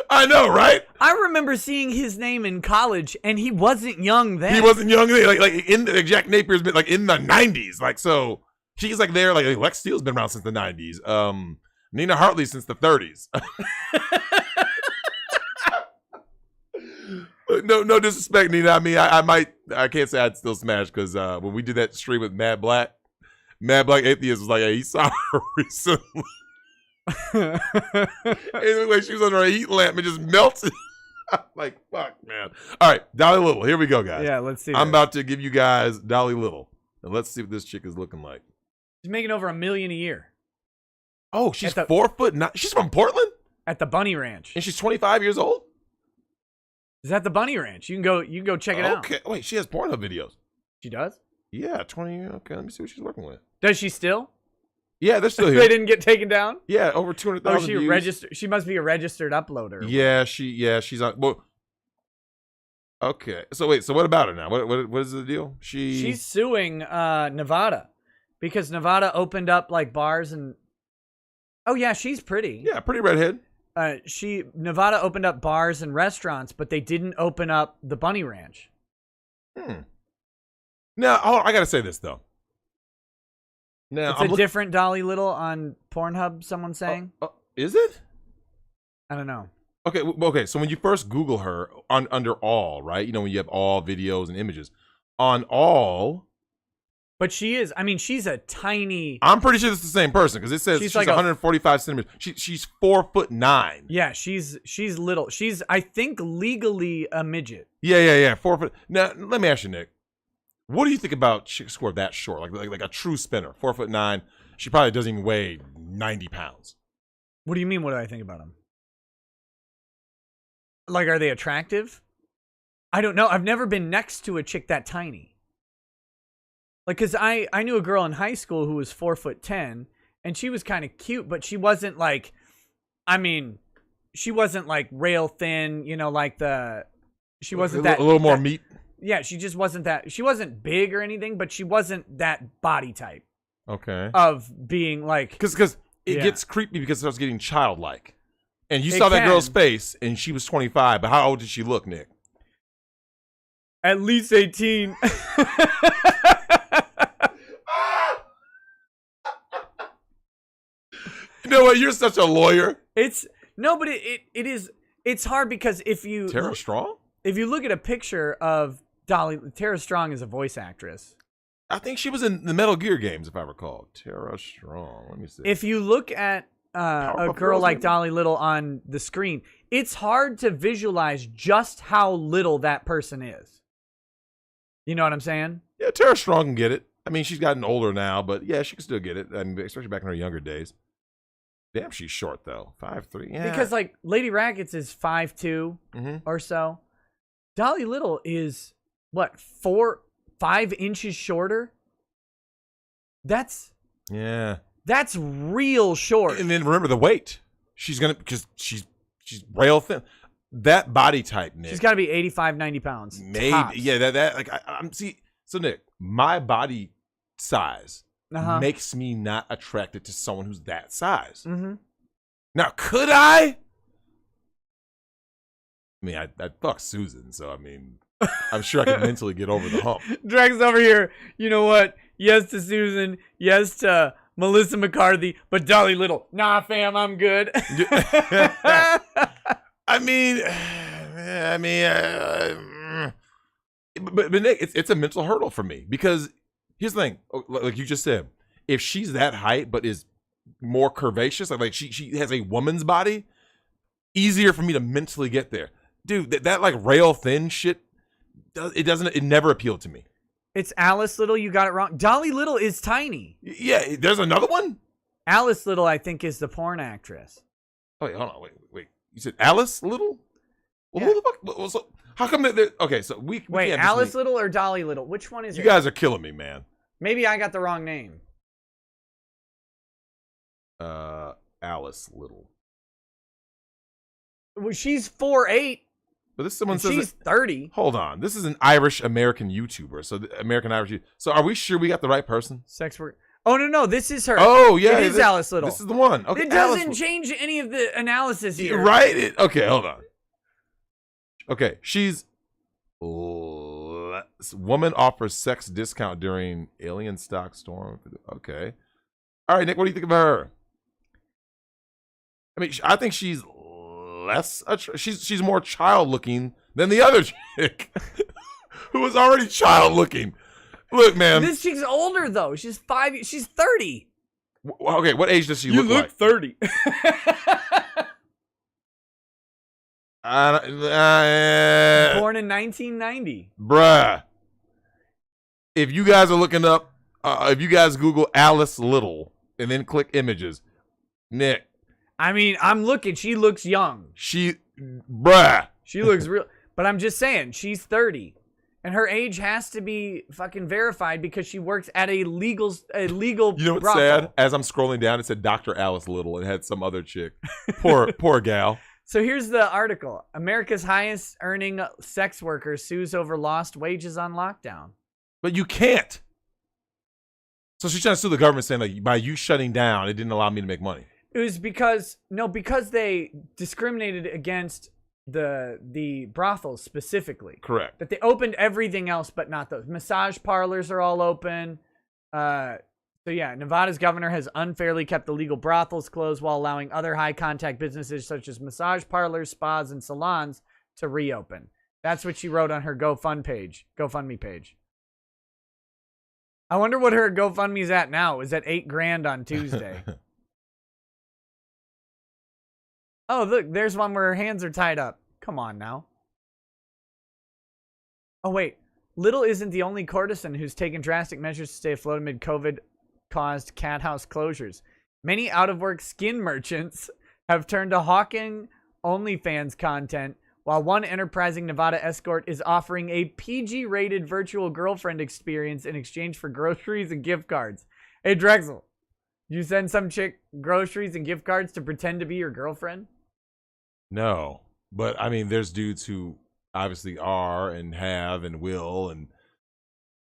I know, right? I remember seeing his name in college, and he wasn't young then. He wasn't young then. Like Jack Napier's been like in the 90s. Like, so he's like there. Like Lex Steele's been around since the 90s. Nina Hartley since the 30s. No disrespect, Nina. I mean, I can't say I'd still smash because when we did that stream with Mad Black Atheist was like, hey, he saw her recently. Anyway, she was under a heat lamp and just melted. I'm like, fuck, man. All right, Dolly Little. Here we go, guys. Yeah, let's see. I'm about to give you guys Dolly Little. And let's see what this chick is looking like. She's making over $1 million a year. Oh, she's 4'9". She's from Portland? At the Bunny Ranch. And she's 25 years old? Is that the Bunny Ranch? You can go check it out. Okay. Wait, she has Pornhub videos. She does? Yeah, 20. Okay, let me see what she's working with. Does she still? Yeah, they're still here. They didn't get taken down? Yeah, over 200,000 views. She must be a registered uploader. Yeah, she's on. Well, okay. So wait, so what about her now? What is the deal? She's suing Nevada because Nevada opened up like bars and. Oh yeah, she's pretty. Yeah, pretty redhead. Nevada opened up bars and restaurants, but they didn't open up the Bunny Ranch. Now, I gotta say this though. Now, it's a different Dolly Little on Pornhub. Someone's saying. Is it? I don't know. Okay. So when you first Google her under all, right? You know when you have all videos and images on all. But she is. I mean, she's a tiny. I'm pretty sure it's the same person because it says she's like 145 centimeters. She's 4'9". Yeah, she's little. She's, I think, legally a midget. Yeah. 4 foot. Now let me ask you, Nick. What do you think about chicks who are that short, like a true spinner, 4'9"? She probably doesn't even weigh 90 pounds. What do you mean? What do I think about them? Like, are they attractive? I don't know. I've never been next to a chick that tiny. Like, cause I knew a girl in high school who was 4'10", and she was kind of cute, but she wasn't like, I mean, she wasn't like rail thin, like she wasn't that a little more meat. Yeah, she just wasn't that. She wasn't big or anything, but she wasn't that body type. Okay. Of being like, because it gets creepy because it starts getting childlike, and you saw that girl's face, and she was 25. But how old did she look, Nick? At least 18. You know what? You're such a lawyer. But it is. It's hard because if you Tara Strong. If you look at a picture of Dolly, Tara Strong is a voice actress. I think she was in the Metal Gear games, if I recall. Tara Strong. Let me see. If you look at a girl like Dolly Little on the screen, it's hard to visualize just how little that person is. You know what I'm saying? Yeah, Tara Strong can get it. I mean, she's gotten older now, but yeah, she can still get it. I mean, especially back in her younger days. Damn, she's short though. 5'3". Yeah. Because like Lady Rackets is 5'2" or so. Dolly Little is what, 5 inches shorter? That's real short. And then remember the weight. Because she's rail thin. That body type, Nick. She's got to be 85, 90 pounds. Maybe. Tops. Yeah, that like I'm see. So Nick, my body size makes me not attracted to someone who's that size. Now, could I? I mean, I'd fuck Susan, so I mean, I'm sure I can mentally get over the hump. Drex over here. You know what? Yes to Susan. Yes to Melissa McCarthy. But Dolly Little, nah, fam, I'm good. I mean, but Nick, it's a mental hurdle for me because here's the thing, like you just said, if she's that height but is more curvaceous, like she has a woman's body, easier for me to mentally get there, dude. That like rail thin shit, it never appealed to me. It's Alice Little. You got it wrong. Dolly Little is tiny. Yeah, there's another one. Alice Little, I think, is the porn actress. Oh, wait, hold on, wait. You said Alice Little? Well, Yeah. who the fuck? Well, so how come that? Okay, so we Wait, can't Alice Little or Dolly Little? Which one is it? You guys are killing me, man. Maybe I got the wrong name. Alice Little. Well, she's 4'8". But this someone says she's 30. Hold on, this is an Irish American YouTuber. So American Irish. So are we sure we got the right person? Sex work. Oh no, this is her. Oh yeah, it is Alice Little. This is the one. Okay, it doesn't change any of the analysis here. Right? Okay, hold on. Okay, she's woman offers sex discount during alien stock storm. Okay, all right, Nick, what do you think of her? I mean, I think she's less. She's more child looking than the other chick, who was already child looking. Look, man. This chick's older though. She's 30. Okay, what age does she look like? 30. Born in 1990. Bruh. If you guys are looking up, if you guys Google Alice Little and then click images, Nick. I mean, I'm looking. She looks young. Bruh. She looks real. But I'm just saying, she's 30. And her age has to be fucking verified because she works at a legal You know what's brothel. sad? As I'm scrolling down, it said Dr. Alice Little and had some other chick. Poor gal. So here's the article. America's highest earning sex worker sues over lost wages on lockdown. But you can't. So she's trying to sue the government saying, like, by you shutting down, it didn't allow me to make money. It was because they discriminated against the brothels specifically. Correct. That they opened everything else but not those. Massage parlors are all open. So yeah, Nevada's governor has unfairly kept the legal brothels closed while allowing other high contact businesses such as massage parlors, spas, and salons to reopen. That's what she wrote on her GoFundMe page. I wonder what her GoFundMe's at now. It was at $8,000 on Tuesday. Oh, look, there's one where her hands are tied up. Come on now. Oh, wait. Little isn't the only courtesan who's taken drastic measures to stay afloat amid COVID-caused cat house closures. Many out-of-work skin merchants have turned to hawking OnlyFans content, while one enterprising Nevada escort is offering a PG-rated virtual girlfriend experience in exchange for groceries and gift cards. Hey, Drexel, you send some chick groceries and gift cards to pretend to be your girlfriend? No, but I mean, there's dudes who obviously are and have and will. And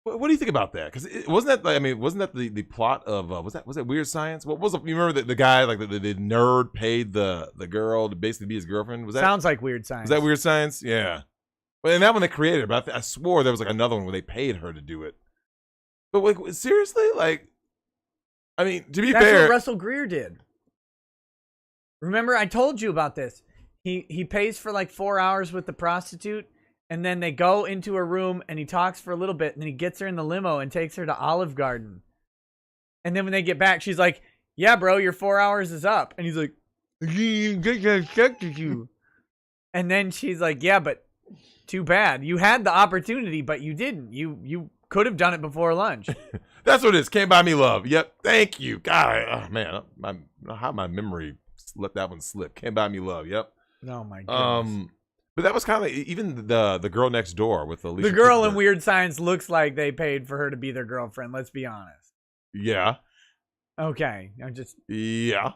what do you think about that? Because wasn't that the plot of was that Weird Science? What was it? You remember the guy, like the nerd paid the girl to basically be his girlfriend? Was that sounds like Weird Science? Was that Weird Science? Yeah. But in that one they created it, but I swore there was like another one where they paid her to do it. But like, seriously, like, I mean, to be fair, that's what Russell Greer did. Remember, I told you about this. He pays for like 4 hours with the prostitute, and then they go into a room and he talks for a little bit, and then he gets her in the limo and takes her to Olive Garden. And then when they get back, she's like, yeah, bro, your 4 hours is up. And he's like, you. And then she's like, yeah, but too bad. You had the opportunity, but you didn't. You could have done it before lunch. That's what it is. Can't buy me love. Yep. Thank you. God, oh, man, how my memory let that one slip. Can't buy me love. Yep. Oh my goodness. But that was kind of even the girl next door with Alicia. The girl Kushner. in Weird Science looks like they paid for her to be their girlfriend. Let's be honest. Yeah. Okay. I'm just. Yeah.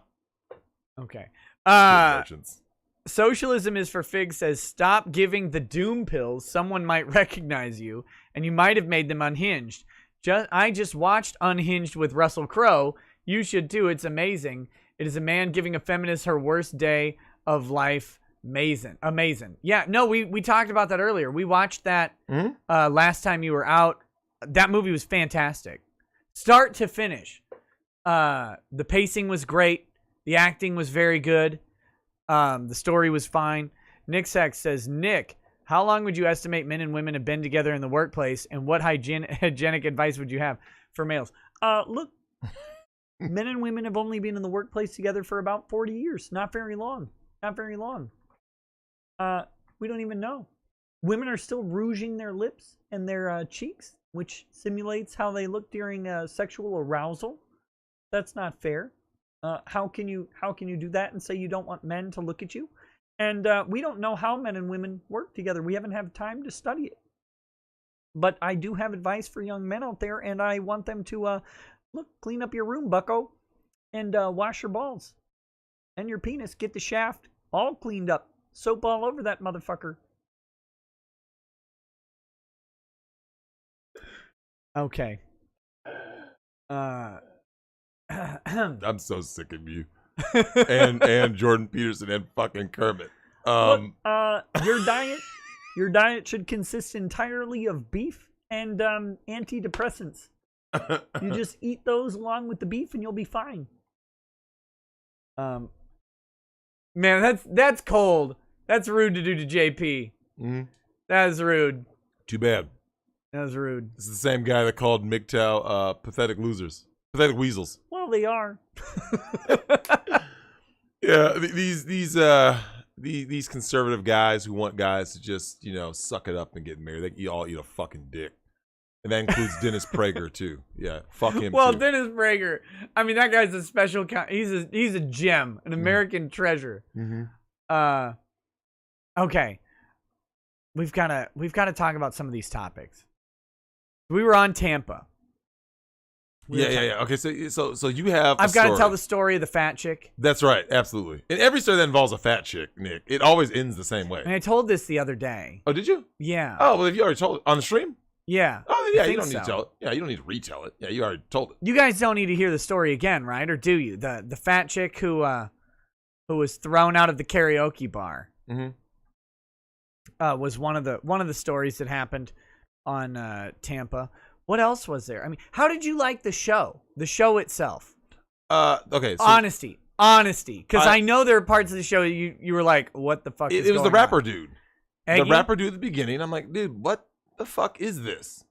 Okay. Merchants. Socialism is for Fig says, stop giving the doom pills. Someone might recognize you, and you might have made them unhinged. I just watched Unhinged with Russell Crowe. You should too. It's amazing. It is a man giving a feminist her worst day of life. Amazing. Yeah, no, we talked about that earlier. We watched that last time you were out. That movie was fantastic. Start to finish. The pacing was great. The acting was very good. The story was fine. Nick Sex says, Nick, how long would you estimate men and women have been together in the workplace, and what hygienic advice would you have for males? Look, men and women have only been in the workplace together for about 40 years. Not very long. We don't even know. Women are still rouging their lips and their cheeks, which simulates how they look during sexual arousal. That's not fair. How can you do that and say you don't want men to look at you? And we don't know how men and women work together. We haven't had time to study it. But I do have advice for young men out there, and I want them to clean up your room, bucko, and wash your balls and your penis. Get the shaft all cleaned up. Soap all over that motherfucker. Okay. I'm so sick of you. and Jordan Peterson and fucking Kermit. Your diet should consist entirely of beef and antidepressants. You just eat those along with the beef and you'll be fine. Man, that's cold. That's rude to do to JP. Mm-hmm. That is rude. Too bad. That was rude. This is the same guy that called MGTOW pathetic losers. Pathetic weasels. Well, they are. Yeah, these conservative guys who want guys to just, suck it up and get married. They all eat a fucking dick. And that includes Dennis Prager too. Yeah, fuck him well, too. Dennis Prager. I mean, that guy's a special he's a gem, an American treasure. Mm-hmm. Okay. We've got to talk about some of these topics. We were on Tampa. Yeah. Okay, so you have. I've got to tell the story of the fat chick. That's right, absolutely. And every story that involves a fat chick, Nick, it always ends the same way. And I told this the other day. Oh, did you? Yeah. Oh, well, if you already told it on the stream. Yeah. Oh, yeah. You don't need to tell it. Yeah, you don't need to retell it. Yeah, you already told it. You guys don't need to hear the story again, right? Or do you? The fat chick who was thrown out of the karaoke bar. Mm-hmm. Was one of the stories that happened on Tampa. What else was there? I mean, how did you like the show? The show itself. Okay. So honesty, because I know there are parts of the show you were like, "What the fuck?" It was the rapper dude. Eggy? The rapper dude at the beginning. I'm like, dude, what the fuck is this?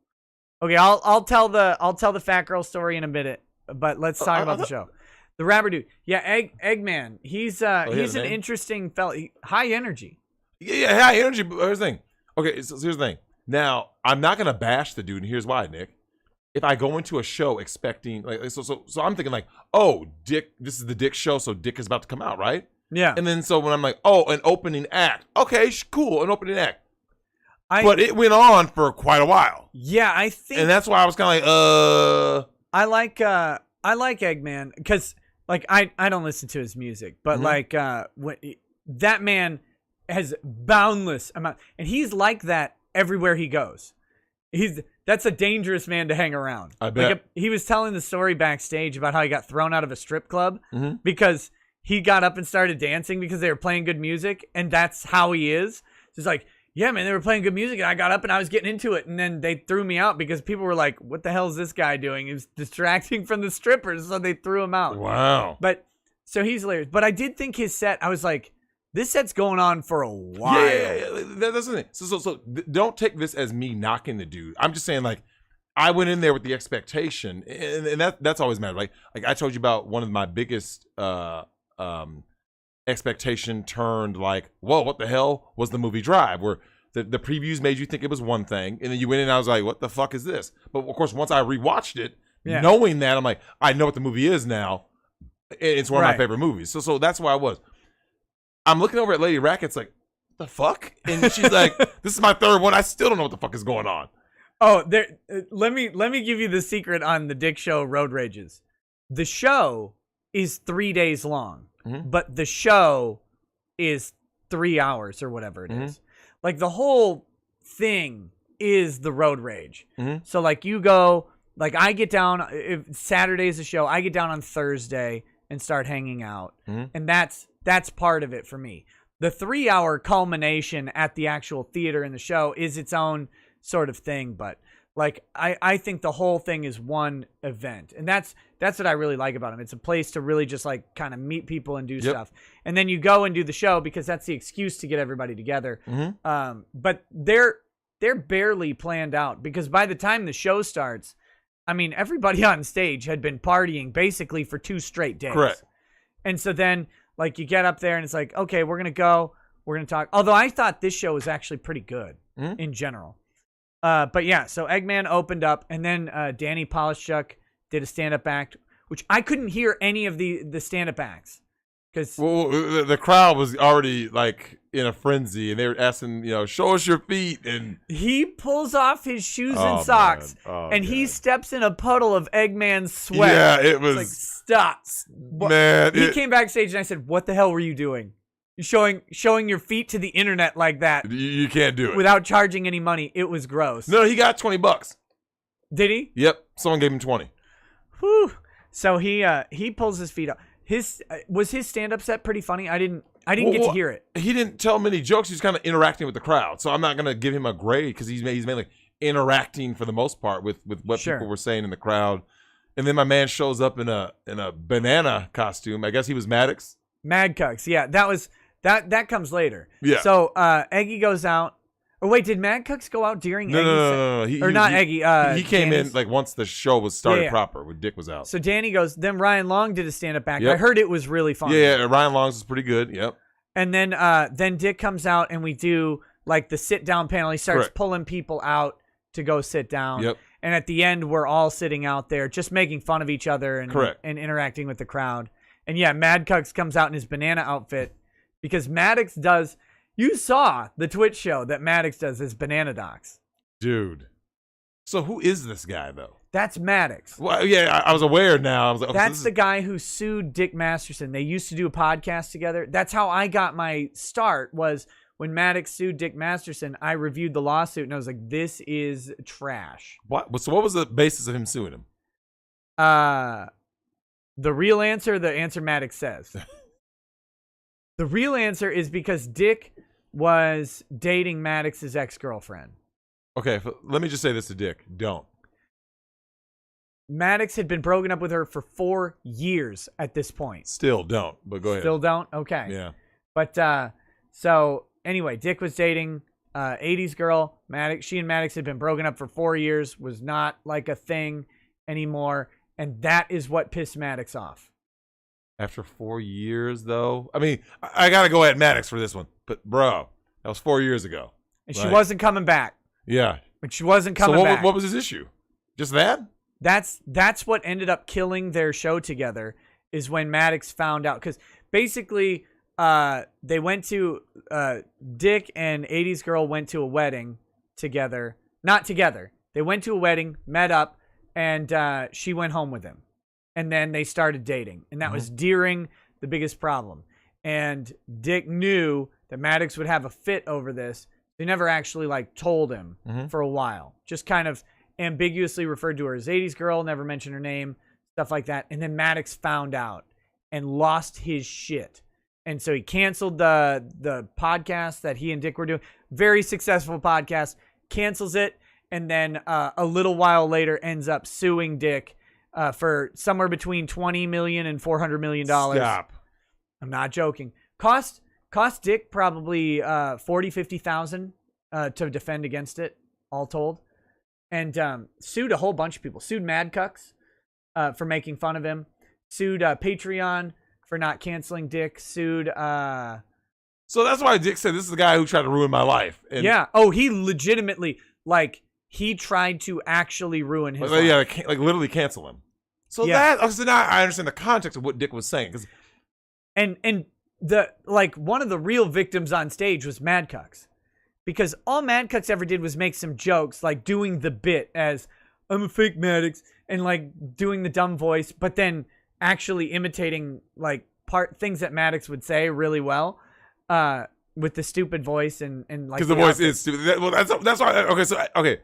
Okay, I'll tell the fat girl story in a minute, but let's talk about the show. The rapper dude, yeah, Eggman. He's an interesting fella. High energy. Yeah, high energy. But here's the thing. Okay, so here's the thing. Now, I'm not gonna bash the dude, and here's why, Nick. If I go into a show expecting so I'm thinking like, oh, Dick, this is the Dick show, so Dick is about to come out, right? Yeah. And then so when I'm like, oh, an opening act. Okay, cool, an opening act. But it went on for quite a while. Yeah, I think, and that's why I was kind of like, I like Eggman because like I don't listen to his music, but like that man has boundless amount, and he's like that everywhere he goes. That's a dangerous man to hang around. I bet. Like he was telling the story backstage about how he got thrown out of a strip club because he got up and started dancing because they were playing good music, and that's how he is. It's like, yeah, man, they were playing good music, and I got up and I was getting into it, and then they threw me out because people were like, what the hell is this guy doing? He was distracting from the strippers, so they threw him out. Wow. But so he's hilarious. But I did think his set, I was like, this set's going on for a while. Yeah. That's the thing. So don't take this as me knocking the dude. I'm just saying, like, I went in there with the expectation, and that's always matter. Like I told you about one of my biggest expectation turned like, whoa, what the hell was the movie Drive? Where the previews made you think it was one thing, and then you went in and I was like, what the fuck is this? But of course, once I rewatched it, knowing that, I'm like, I know what the movie is now. It's one of my favorite movies. So that's why I was. I'm looking over at Lady Racket's like, what the fuck? And she's like, this is my third one. I still don't know what the fuck is going on. Oh, there. Let me give you the secret on the Dick Show Road Rages. The show is 3 days long, but the show is 3 hours or whatever it is. Like the whole thing is the road rage. So like you go, like I get down, if Saturday's the show, I get down on Thursday and start hanging out. And that's part of it for me. The 3 hour culmination at the actual theater in the show is its own sort of thing. But like, I think the whole thing is one event, and that's what I really like about them. It's a place to really just like kind of meet people and do stuff. And then you go and do the show because that's the excuse to get everybody together. But they're barely planned out because by the time the show starts, I mean, everybody on stage had been partying basically for 2 straight days. Correct. And so then like you get up there and it's like, okay, we're going to go, we're going to talk. Although I thought this show was actually pretty good in general. But yeah, so Eggman opened up, and then Danny Polishchuk did a stand-up act, which I couldn't hear any of the stand-up acts. Well, the crowd was already like in a frenzy, and they were asking, show us your feet. And he pulls off his shoes and socks, and he steps in a puddle of Eggman's sweat. Yeah, it was like, stop, man. He came backstage, and I said, "What the hell were you doing? You're showing your feet to the internet like that? You can't do it without charging any money." It was gross. No, he got $20. Did he? Yep, someone gave him 20. Whew. So he pulls his feet up. Was his stand-up set pretty funny? I didn't get to hear it. He didn't tell many jokes. He's kind of interacting with the crowd. So I'm not going to give him a grade because he's mainly interacting for the most part with what people were saying in the crowd. And then my man shows up in a banana costume. I guess he was Maddox. Maddox. Yeah, that comes later. Yeah. So Eggy goes out. Oh wait, did Maddox go out during? No. Eggy. He came in like once the show was started proper when Dick was out. So Danny goes. Then Ryan Long did a stand-up act. I heard it was really fun. Yeah, Ryan Long's is pretty good. Yep. And then Dick comes out and we do like the sit down panel. He starts pulling people out to go sit down. Yep. And at the end, we're all sitting out there just making fun of each other and interacting with the crowd. And yeah, Maddox comes out in his banana outfit because Maddox does. You saw the Twitch show that Maddox does as Banana Docs. Dude. So who is this guy, though? That's Maddox. Well, yeah, I was aware now. I was like, that's the guy who sued Dick Masterson. They used to do a podcast together. That's how I got my start was when Maddox sued Dick Masterson. I reviewed the lawsuit, and I was like, this is trash. What? So what was the basis of him suing him? The real answer, the answer Maddox says. The real answer is because Dick was dating Maddox's ex-girlfriend. Okay, let me just say this to Dick. Don't. Maddox had been broken up with her for 4 years at this point. Still don't, but go ahead. Still don't? Okay. Yeah. But, so, anyway, Dick was dating 80s girl. Maddox. She and Maddox had been broken up for 4 years, was not like a thing anymore, and that is what pissed Maddox off. After 4 years, though? I mean, I got to go at Maddox for this one. But, bro, that was 4 years ago. And she wasn't coming back. Yeah. But she wasn't coming back. So what was his issue? Just that? That's what ended up killing their show together is when Maddox found out. Because basically, they went to, Dick and 80s girl went to a wedding together. Not together. They went to a wedding, met up, and she went home with him. And then they started dating. And that was during the biggest problem. And Dick knew that Maddox would have a fit over this. They never actually told him for a while. Just kind of ambiguously referred to her as 80s girl, never mentioned her name, stuff like that. And then Maddox found out and lost his shit. And so he canceled the podcast that he and Dick were doing. Very successful podcast. Cancels it. And then a little while later ends up suing Dick for somewhere between $20 million and $400 million. Stop. I'm not joking. Cost Dick probably $40,000-$50,000 to defend against it, all told. and sued a whole bunch of people. Sued Maddox for making fun of him. Sued Patreon for not canceling Dick. Sued. So that's why Dick said this is the guy who tried to ruin my life. And yeah. Oh, he legitimately he tried to actually ruin his life. Yeah, like literally cancel him. So so now I understand the context of what Dick was saying. And the one of the real victims on stage was Maddox, because all Maddox ever did was make some jokes, like doing the bit as I'm a fake Maddox and like doing the dumb voice, but then actually imitating like things that Maddox would say really well, with the stupid voice and like because the voice is stupid. Well, that's why. Okay.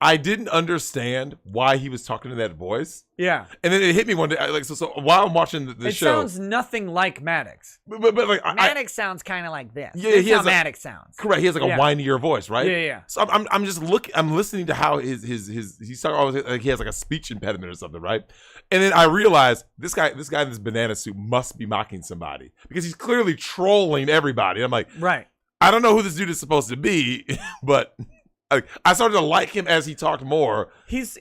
I didn't understand why he was talking in that voice. Yeah. And then it hit me one day. So while I'm watching the show. It sounds nothing like Maddox. But like Maddox sounds kind of like this. Yeah, That's how Maddox sounds. Correct. He has like a whinier voice, right? Yeah. So I'm just I'm listening to how he's talking always like he has like a speech impediment or something, right? And then I realized this guy in this banana suit must be mocking somebody because he's clearly trolling everybody. I'm like, right. I don't know who this dude is supposed to be, but I started to like him as he talked more. He's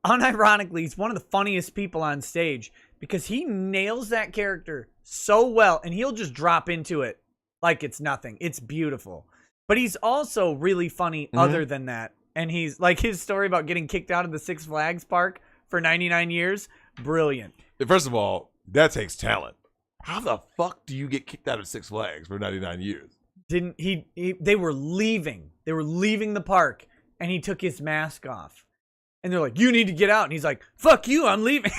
unironically, he's one of the funniest people on stage because he nails that character so well, and he'll just drop into it like it's nothing. It's beautiful. But he's also really funny other than that. And he's like his story about getting kicked out of the Six Flags park for 99 years. Brilliant. First of all, that takes talent. How the fuck do you get kicked out of Six Flags for 99 years? They were leaving the park, and he took his mask off, and they're like, you need to get out. And he's like, fuck you, I'm leaving.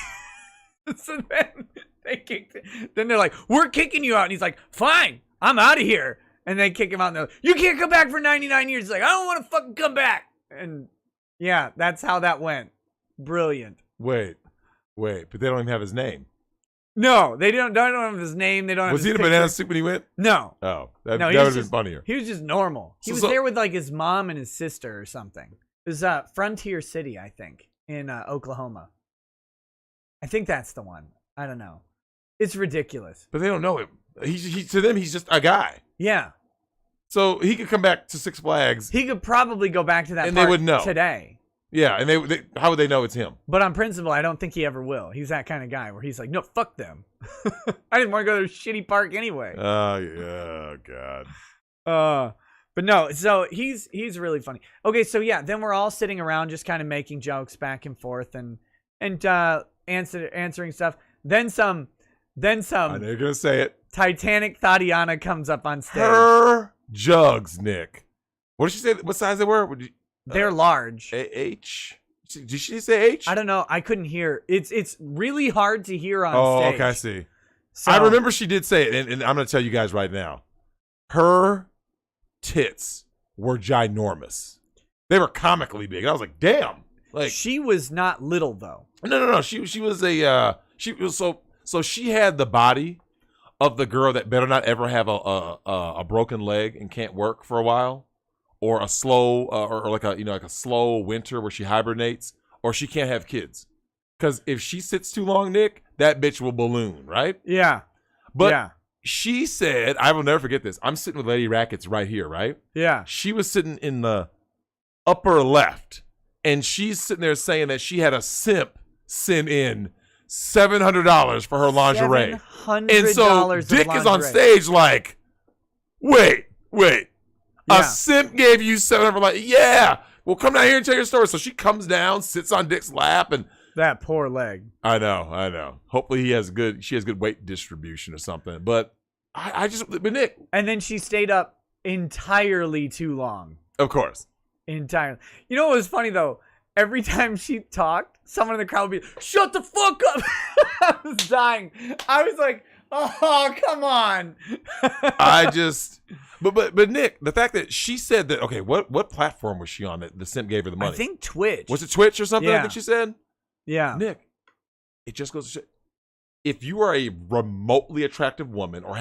So then they're like, we're kicking you out. And he's like, fine, I'm out of here. And they kick him out, and they're like, you can't come back for 99 years. He's like, I don't want to fucking come back. And yeah, that's how that went. Brilliant. Wait, but they don't even have his name. No, they don't have his name. They don't have Was his he in a picture. banana suit when he went? No. Oh, that would have been funnier. He was just normal. He was there with like his mom and his sister or something. It was Frontier City, I think, in Oklahoma. I think that's the one. I don't know. It's ridiculous. But they don't know him. To them, he's just a guy. Yeah. So he could come back to Six Flags. He could probably go back to that and park they would know today. Yeah, and they how would they know it's him? But on principle, I don't think he ever will. He's that kind of guy where he's like, no, fuck them. I didn't want to go to a shitty park anyway. Oh, God. But no, so he's really funny. Okay, so yeah, then we're all sitting around just kind of making jokes back and forth and answering stuff. Then some. I know you're gonna say it. Titanic Tatiana comes up on stage. Her jugs, Nick. What did she say? What size they were? They're large. H? Did she say H? I don't know. I couldn't hear. It's really hard to hear on stage. Oh, okay, I see. So, I remember she did say it, and I'm going to tell you guys right now. Her tits were ginormous. They were comically big. I was like, damn. Like she was not little though. No. She was so she had the body of the girl that better not ever have a broken leg and can't work for a while. Or a slow, or like a slow winter where she hibernates, or she can't have kids, because if she sits too long, Nick, that bitch will balloon, right? Yeah. But she said, I will never forget this. I'm sitting with Lady Rackets right here, right? Yeah. She was sitting in the upper left, and she's sitting there saying that she had a simp send in $700 for her lingerie, $700 and so Dick is on lingerie. stage like, wait. Yeah. A simp gave you $700. Like, yeah. Well, come down here and tell your story. So she comes down, sits on Dick's lap, and that poor leg. I know. Hopefully she has good weight distribution or something. But but Nick. And then she stayed up entirely too long. Of course. Entirely. You know what was funny though? Every time she talked, someone in the crowd would be, shut the fuck up. I was dying. I was like, oh, come on. But Nick, the fact that she said that, okay, what platform was she on that the simp gave her the money? I think Twitch. Was it Twitch or something? Yeah. I think she said. Yeah. Nick, it just goes to show, if you are a remotely attractive woman or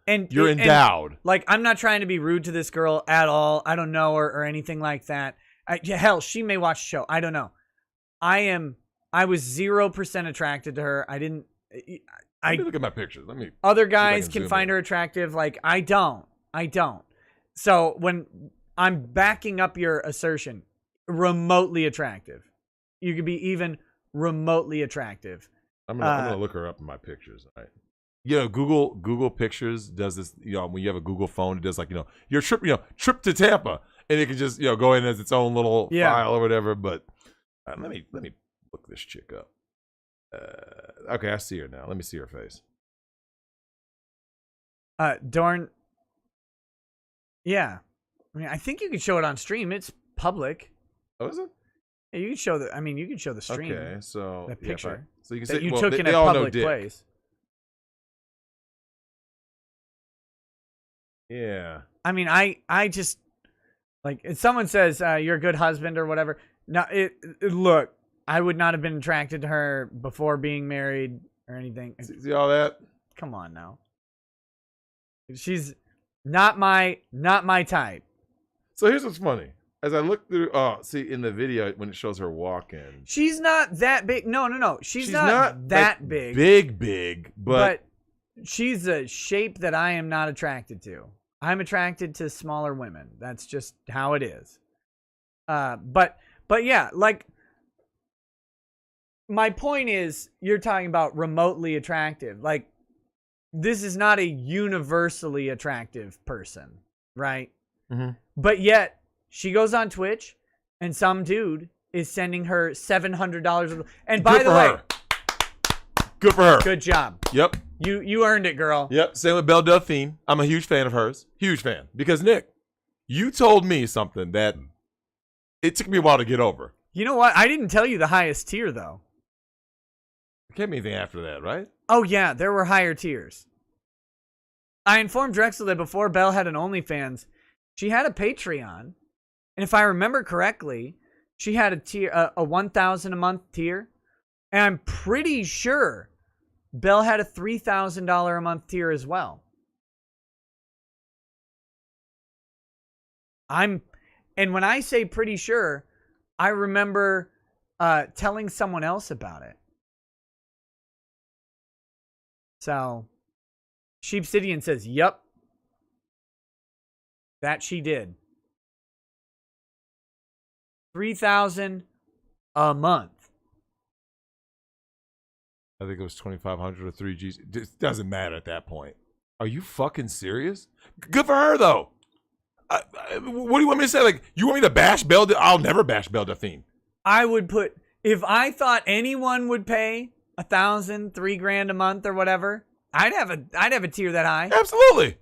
you're endowed. Like, I'm not trying to be rude to this girl at all. I don't know her or anything like that. Hell, she may watch the show. I don't know. I was 0% attracted to her. Let me look at my pictures. Other guys can find her attractive. Like, I don't. So when I'm backing up your assertion, remotely attractive. You could be even remotely attractive. I'm gonna look her up in my pictures. All right. Google Pictures does this. When you have a Google phone, it does like your trip. Trip to Tampa, and it can just go in as its own little file or whatever. But let me look this chick up. Okay, I see her now. Let me see her face. Dorn. Yeah, I mean, I think you could show it on stream. It's public. Oh, is it? Yeah, you can show the. I mean, you can show the stream. Okay, so that picture. So you can that say you took in a public place. Yeah. I mean, I just like if someone says you're a good husband or whatever. No, look, I would not have been attracted to her before being married or anything. See all that? Come on now. She's not my type. So here's what's funny. As I look through, see in the video when it shows her walking, she's not that big. No. She's not that big. Big, but she's a shape that I am not attracted to. I'm attracted to smaller women. That's just how it is. But yeah, like my point is, you're talking about remotely attractive. Like this is not a universally attractive person, right? Mm-hmm. But yet she goes on Twitch, and some dude is sending her $700. And by the way, good for her. Good job. Yep. You earned it, girl. Yep. Same with Belle Delphine. I'm a huge fan of hers. Huge fan. Because Nick, you told me something that it took me a while to get over. You know what? I didn't tell you the highest tier though. There can't be anything after that, right? Oh yeah, there were higher tiers. I informed Drexel that before Belle had an OnlyFans, she had a Patreon, and if I remember correctly, she had a tier, a $1,000 a month tier, and I'm pretty sure Belle had a $3,000 a month tier as well. And when I say pretty sure, I remember telling someone else about it. So, Sheepsidian says, "Yup, that she did. 3,000 a month." I think it was 2,500 or 3Gs. It doesn't matter at that point. Are you fucking serious? Good for her though. What do you want me to say? Like, you want me to bash Belle? I'll never bash Belle Delphine. I would put, if I thought anyone would pay 1,000, $3,000 a month or whatever, I'd have a tier that high. Absolutely.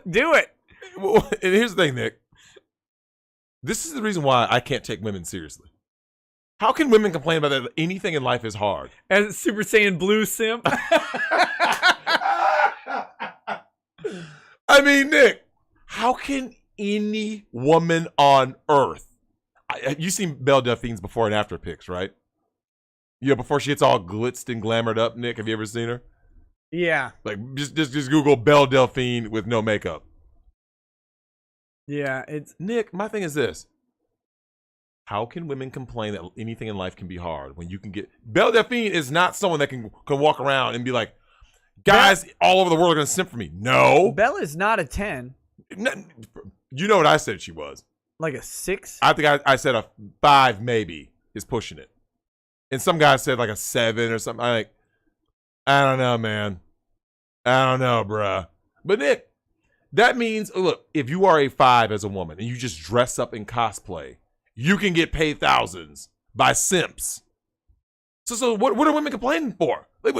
Do it. Well, and here's the thing, Nick. This is the reason why I can't take women seriously. How can women complain about that anything in life is hard? As Super Saiyan Blue simp. I mean, Nick, how can any woman on earth... You've seen Belle Delphine's before and after pics, right? Before she gets all glitzed and glamored up, Nick. Have you ever seen her? Yeah. Like, just Google Belle Delphine with no makeup. Yeah, it's... Nick, my thing is this. How can women complain that anything in life can be hard when you can get... Belle Delphine is not someone that can walk around and be like, guys all over the world are going to simp for me. No. Belle is not a 10. You know what I said she was. Like a 6? I think I said a 5 maybe is pushing it. And some guy said like a 7 or something. I don't know, man. I don't know, bruh. But Nick, that means, look, if you are a 5 as a woman and you just dress up in cosplay, you can get paid thousands by simps. So what are women complaining for? Like,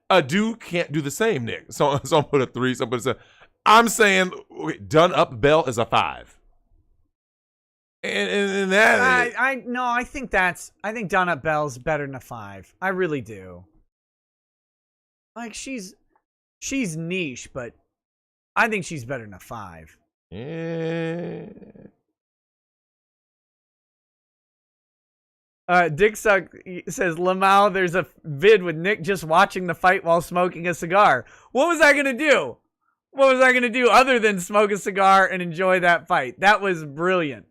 a dude can't do the same, Nick. So I'll put a 3, so put a 7. I'm saying done up Belle is a 5. And that I think Done Up Belle's better than a 5. I really do. Like she's niche, but I think she's better than a 5. Yeah. Dick Suck says, Lamau, there's a vid with Nick just watching the fight while smoking a cigar. What was I gonna do? What was I gonna do other than smoke a cigar and enjoy that fight? That was brilliant.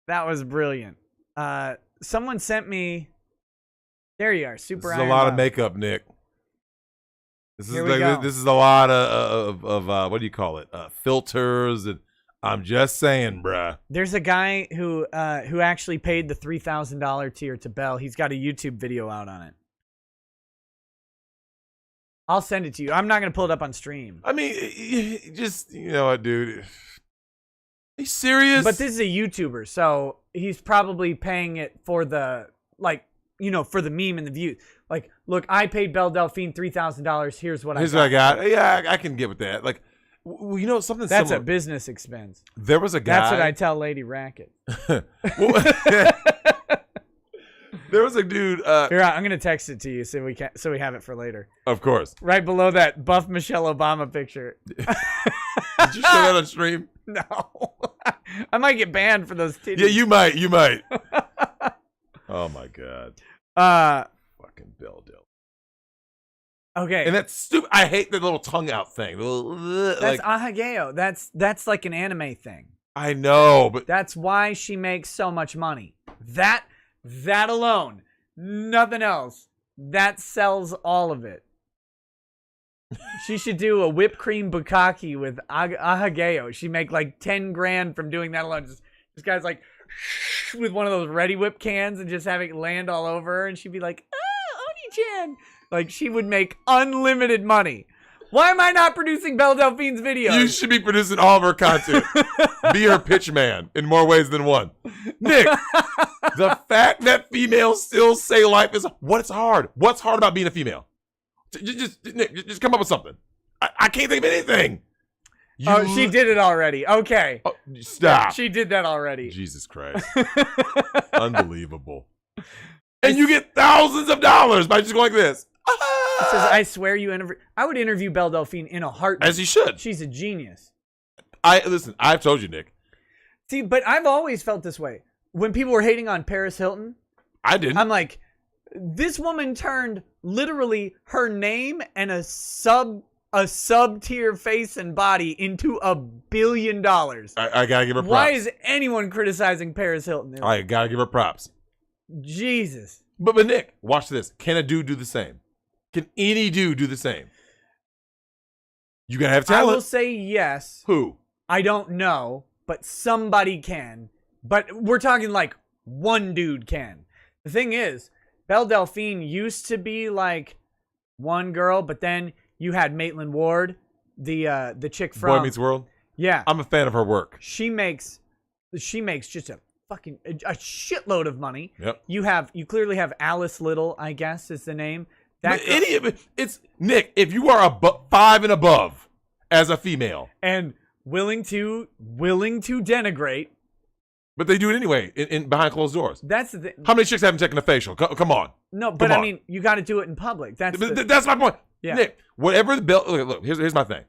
That was brilliant. Someone sent me. There you are. Super. This is a lot of makeup, Nick. This is Here we go. This is a lot of what do you call it? Filters and I'm just saying, bruh. There's a guy who actually paid the $3,000 tier to Bell. He's got a YouTube video out on it. I'll send it to you. I'm not gonna pull it up on stream. I mean, just you know what, dude? Are you serious? But this is a YouTuber, so he's probably paying it for the for the meme and the views. Like, look, I paid Belle Delphine $3,000. Here's what I got. Yeah, I can get with that. Like, you know, something That's similar. a business expense. There was a guy. That's what I tell Lady Racket. There was a dude. Here, I'm gonna text it to you so we have it for later. Of course. Right below that buff Michelle Obama picture. Did you show that on stream? No. I might get banned for those titties. Yeah, you might. You might. Oh my god. Fucking Belle Delphine. Okay. And that's stupid. I hate the little tongue out thing. That's ahageo. That's like an anime thing. I know, but That's why she makes so much money. That alone, nothing else. That sells all of it. She should do a whipped cream bukkake with ahageo. She'd make like 10 grand from doing that alone. This guy's like with one of those Ready Whip cans and just having it land all over her, and she'd be like, Oni-chan. Like, she would make unlimited money. Why am I not producing Belle Delphine's videos? you should be producing all of her content. Be her pitch man in more ways than one. Nick, the fact that females still say life is what's hard. What's hard about being a female? Nick, just come up with something. I can't think of anything. She did it already. Okay. Oh, stop. She did that already. Jesus Christ. Unbelievable. And you get thousands of dollars by just going like this. It says, I swear you interview. I would interview Belle Delphine in a heartbeat. As you should. She's a genius. Listen, I've told you, Nick. See, but I've always felt this way. When people were hating on Paris Hilton, I didn't. I'm like, this woman turned literally her name and a sub-tier face and body into $1 billion. I gotta give her props. Why is anyone criticizing Paris Hilton? I gotta give her props. Jesus. But Nick, watch this. Can a dude do the same? Can any dude do the same? You gotta have talent. I will say yes. Who? I don't know, but somebody can. But we're talking like one dude can. The thing is, Belle Delphine used to be like one girl, but then you had Maitland Ward, the chick from Boy Meets World. Yeah, I'm a fan of her work. She makes just a shitload of money. Yep. You clearly have Alice Little, I guess is the name. It's Nick. If you are 5 and above as a female and willing to denigrate, but they do it anyway in behind closed doors. That's the thing. How many chicks haven't taken a facial? Come on. No, but I mean, you got to do it in public. That's my point. Yeah. Nick, whatever the bill. Look, here's my thing.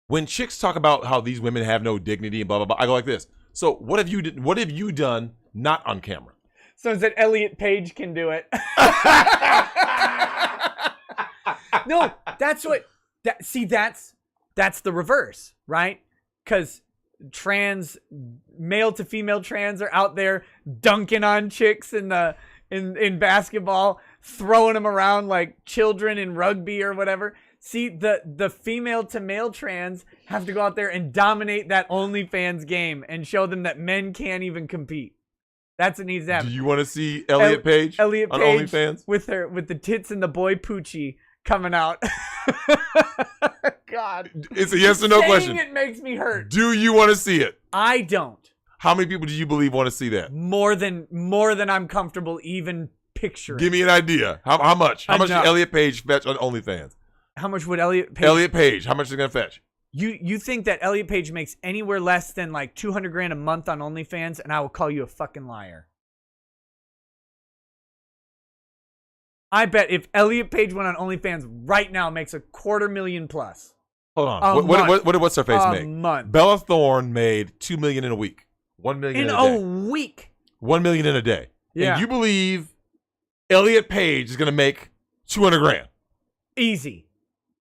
When chicks talk about how these women have no dignity and blah blah blah, I go like this. So what have you done not on camera? So that Elliot Page can do it. No, that's the reverse, right? Because male to female trans are out there dunking on chicks in basketball, throwing them around like children in rugby or whatever. See, the female to male trans have to go out there and dominate that OnlyFans game and show them that men can't even compete. That's what needs to happen. Do you want to see Elliot Page on OnlyFans with the tits and the boy poochie coming out? God, it's a yes or no question. It makes me hurt. Do you want to see it? I don't. How many people do you believe want to see that? More than I'm comfortable even picturing. Give me an idea. How much? How much did Elliot Page fetch on OnlyFans? How much would Elliot Page? Elliot Page. How much is it gonna fetch? You think that Elliot Page makes anywhere less than like $200,000 a month on OnlyFans, and I will call you a fucking liar. I bet if Elliot Page went on OnlyFans right now, makes $250,000 plus. Hold on. What did what's her face make? Month. Bella Thorne made $2 million in a week. $1 million in a day. Week. $1 million in a day. Yeah. And you believe Elliot Page is gonna make $200,000? Easy.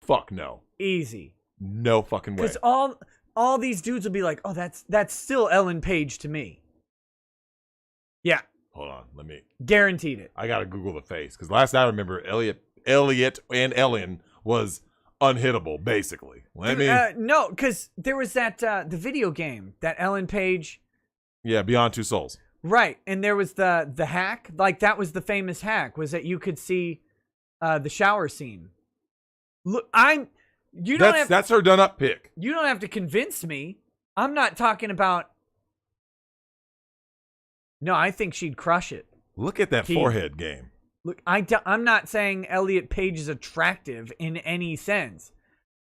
Fuck no. Easy. No fucking way. Because all these dudes will be like, oh, that's still Ellen Page to me. Yeah. Hold on, let me. Guaranteed it. I gotta Google the face because last I remember, Elliot and Ellen was unhittable, basically. I mean, no, because there was that the video game that Ellen Page. yeah, Beyond Two Souls. Right, and there was the hack. Like that was the famous hack. Was that you could see the shower scene. Look, that's her done up pick. You don't have to convince me. I'm not talking about. No, I think she'd crush it. Look at that forehead game. Look, I'm not saying Elliot Page is attractive in any sense.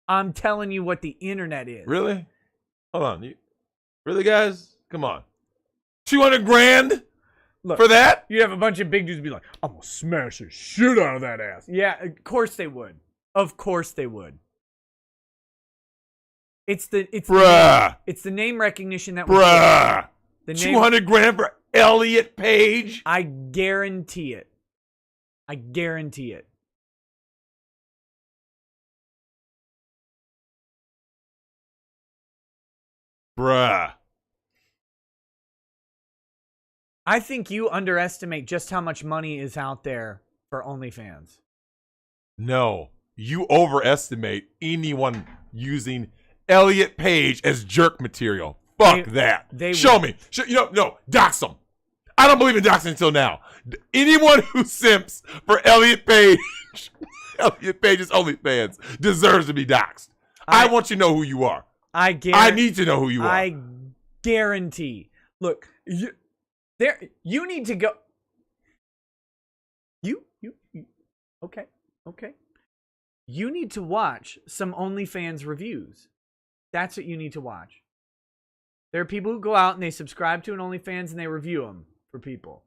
I'm telling you what the internet is. Really? Hold on. Really, guys? Come on. 200 grand for that? You'd have a bunch of big dudes be like, I'm going to smash the shit out of that ass. Yeah, of course they would. Of course they would. It's the name recognition that Bruh. The 200 grand for Elliot Page? I guarantee it. I guarantee it. Bruh. I think you underestimate just how much money is out there for OnlyFans. No, you overestimate anyone using Elliot Page as jerk material. Fuck that. Show me. No, dox them. I don't believe in doxing until now. Anyone who simps for Elliot Page, Elliot Page's OnlyFans, deserves to be doxed. I want you to know who you are. I need to know who you are. I guarantee. Look, you need to go. Okay. You need to watch some OnlyFans reviews. That's what you need to watch. There are people who go out and they subscribe to an OnlyFans and they review them for people.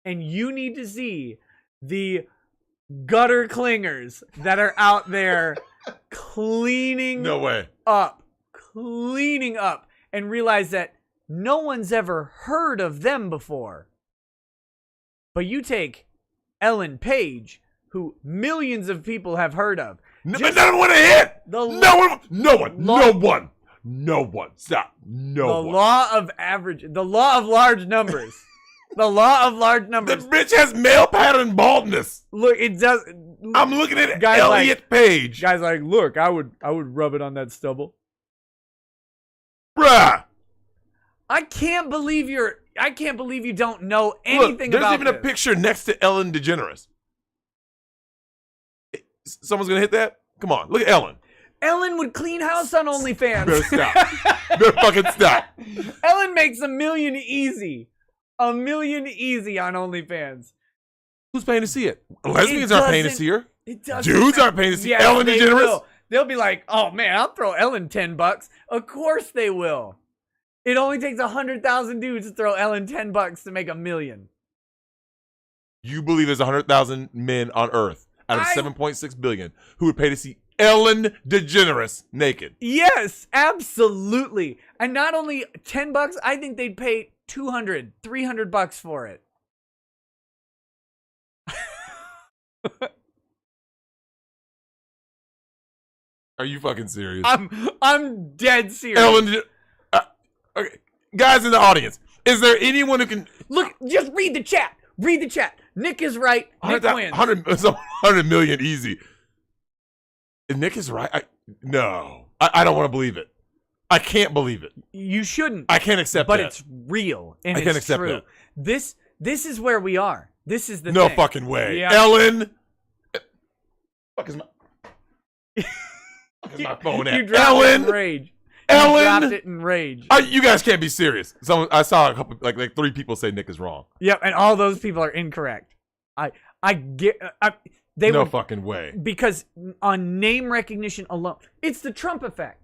And you need to see the gutter clingers that are out there cleaning up, and realize that no one's ever heard of them before. But you take Ellen Page, who millions of people have heard of. But none want to hit. No one. Stop. No one. The law of average. The law of large numbers. The law of large numbers. The bitch has male pattern baldness. Look, it does. I'm looking at Elliot Page. Guys like, look, I would rub it on that stubble. Bruh. I can't believe you don't know anything about this. There's even a picture next to Ellen DeGeneres. Someone's gonna hit that? Come on, look at Ellen. Ellen would clean house on OnlyFans. Better stop. Better fucking stop. Ellen makes $1 million easy. $1 million easy on OnlyFans. Who's paying to see it? Lesbians aren't paying to see her. Dudes aren't paying to see yes, Ellen DeGeneres. They'll be like, oh man, I'll throw Ellen $10. Of course they will. It only takes 100,000 dudes to throw Ellen $10 to make $1 million. You believe there's 100,000 men on Earth out of 7.6 billion who would pay to see Ellen DeGeneres naked? Yes, absolutely. And not only $10, I think they'd pay $200, $300 for it. Are you fucking serious? I'm dead serious. Ellen, okay, guys in the audience, is there anyone who can look? Just read the chat. Read the chat. Nick is right. Nick wins. 100 million easy. If Nick is right, I don't want to believe it. I can't believe it. You shouldn't. I can't accept but that. But it's real and I can't accept true. that. This is where we are. This is the no thing. Fucking way. Yeah. Ellen. Fuck is my phone at? You dropped Ellen. it in rage. Ellen. You dropped it in rage. You guys can't be serious. I saw a couple, like 3 people say Nick is wrong. Yep, and all those people are incorrect. No fucking way. Because on name recognition alone, it's the Trump effect.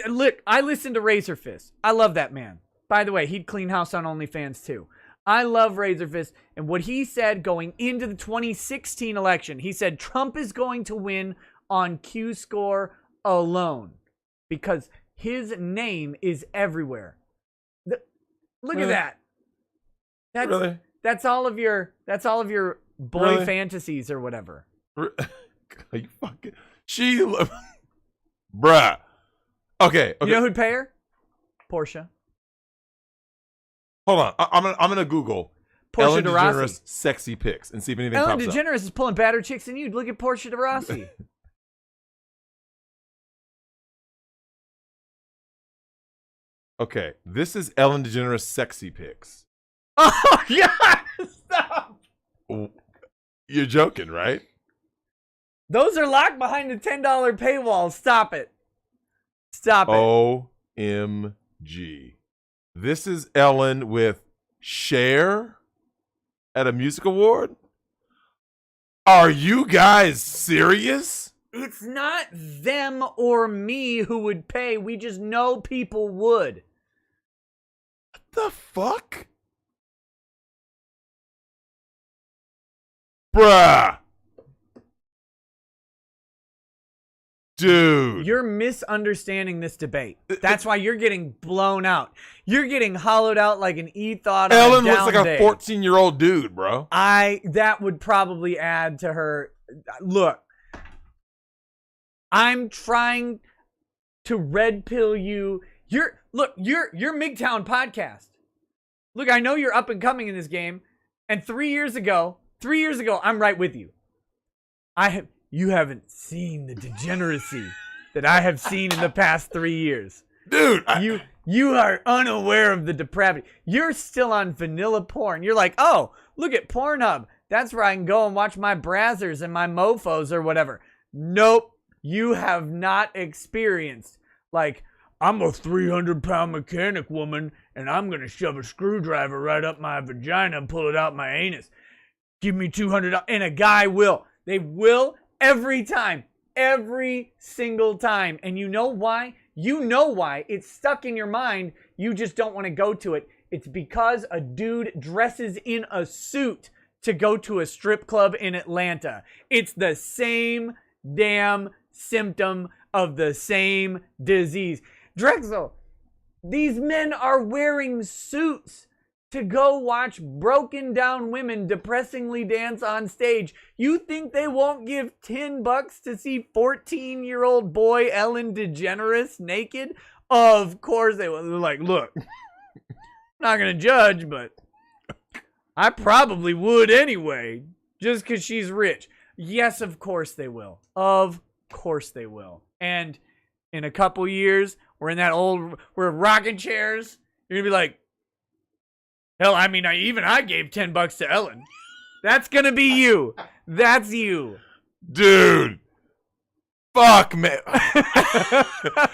Look, I listen to Razor Fist. I love that man. By the way, he'd clean house on OnlyFans too. I love Razor Fist. And what he said going into the 2016 election, he said Trump is going to win on Q-score alone because his name is everywhere. Look at that. That's all of your boy fantasies or whatever. Are you fucking bruh. Okay. You know who'd pay her? Portia. Hold on. I'm gonna Google Portia Ellen de DeGeneres Rossi. sexy pics and see if anything Ellen pops DeGeneres is pulling badder chicks than you. Look at Portia de Rossi. Okay, this is Ellen DeGeneres sexy pics. Oh yeah, stop. You're joking, right? Those are locked behind the $10 paywall. Stop it. Stop it. OMG. This is Ellen with Cher at a music award? Are you guys serious? It's not them or me who would pay. We just know people would. What the fuck? Bruh. Dude. You're misunderstanding this debate. That's why you're getting blown out. You're getting hollowed out like an e-thought on Ellen a down looks like day. a 14-year-old dude, bro. That would probably add to her. Look, I'm trying to red pill you. You're MGTOW podcast. Look, I know you're up and coming in this game, and 3 years ago, I'm right with you. You haven't seen the degeneracy that I have seen in the past 3 years. Dude, You are unaware of the depravity. You're still on vanilla porn. You're like, oh, look at Pornhub. That's where I can go and watch my brazzers and my mofos or whatever. Nope. You have not experienced, like, I'm a 300-pound mechanic woman, and I'm going to shove a screwdriver right up my vagina and pull it out my anus. Give me $200. And a guy will. They will every time. Every single time. And you know why? You know why. It's stuck in your mind. You just don't want to go to it. It's because a dude dresses in a suit to go to a strip club in Atlanta. It's the same damn symptom of the same disease. Drexel, these men are wearing suits to go watch broken down women depressingly dance on stage. You think they won't give $10 to see 14-year-old boy Ellen DeGeneres naked? Of course they will. They're like, look, I'm not going to judge, but I probably would anyway, just because she's rich. Yes, of course they will. Of course they will. And in a couple years, we're rocking chairs. You're going to be like, hell, I mean, I gave $10 to Ellen. That's going to be you. That's you. Dude. Fuck, man.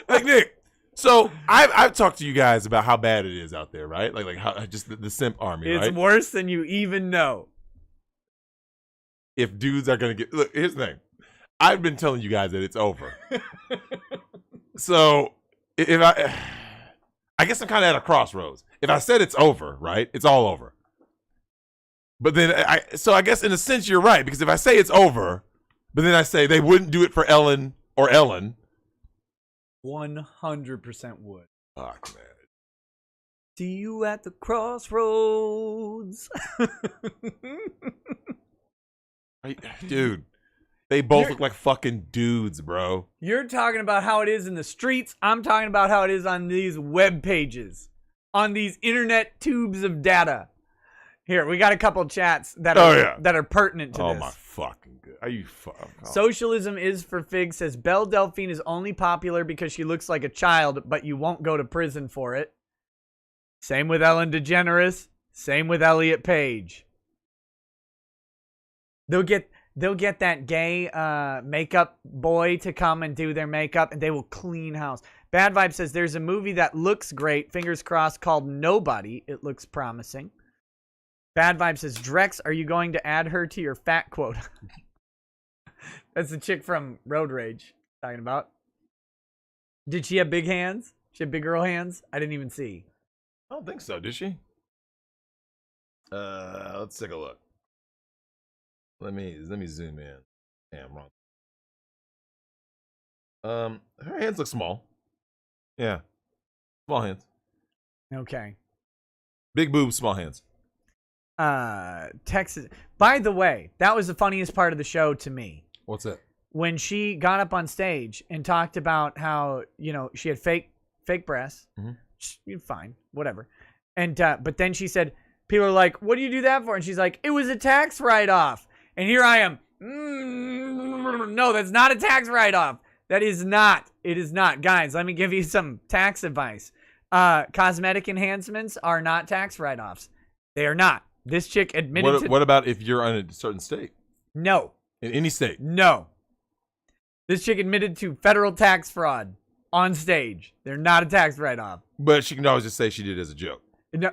Like, Nick, so I've talked to you guys about how bad it is out there, right? Like how just the simp army, It's right? worse than you even know. If dudes are going to look, here's the thing. I've been telling you guys that it's over. So if I guess I'm kind of at a crossroads. If I said it's over, right? It's all over. But then I guess in a sense you're right, because if I say it's over, but then I say they wouldn't do it for Ellen or Ellen, 100% would. fuck, man. See you at the crossroads. Dude, they both look like fucking dudes, bro. You're talking about how it is in the streets. I'm talking about how it is on these web pages, on these internet tubes of data. Here, we got a couple chats that are pertinent to this. Oh my fucking good. Are you fucking? Socialism is for Fig says Belle Delphine is only popular because she looks like a child, but you won't go to prison for it. Same with Ellen DeGeneres. Same with Elliot Page. They'll get that gay makeup boy to come and do their makeup, and they will clean house. Bad Vibe says there's a movie that looks great, fingers crossed, called Nobody. It looks promising. Bad Vibe says, Drex, are you going to add her to your fat quota? That's the chick from Road Rage talking about. Did she have big hands? She had big girl hands? I didn't even see. I don't think so. Did she? Let's take a look. Let me zoom in. Damn, wrong. Her hands look small. Yeah, small hands. Okay. Big boobs, small hands. Texas. By the way, that was the funniest part of the show to me. What's that? When she got up on stage and talked about how, she had fake breasts. Mm-hmm. Fine, whatever. And but then she said, people are like, what do you do that for? And she's like, it was a tax write-off. And here I am. No, that's not a tax write-off. That is not. It is not. Guys, let me give you some tax advice. Cosmetic enhancements are not tax write-offs. They are not. This chick admitted What about if you're in a certain state? No. In any state? No. This chick admitted to federal tax fraud on stage. They're not a tax write-off. But she can always just say she did it as a joke. No,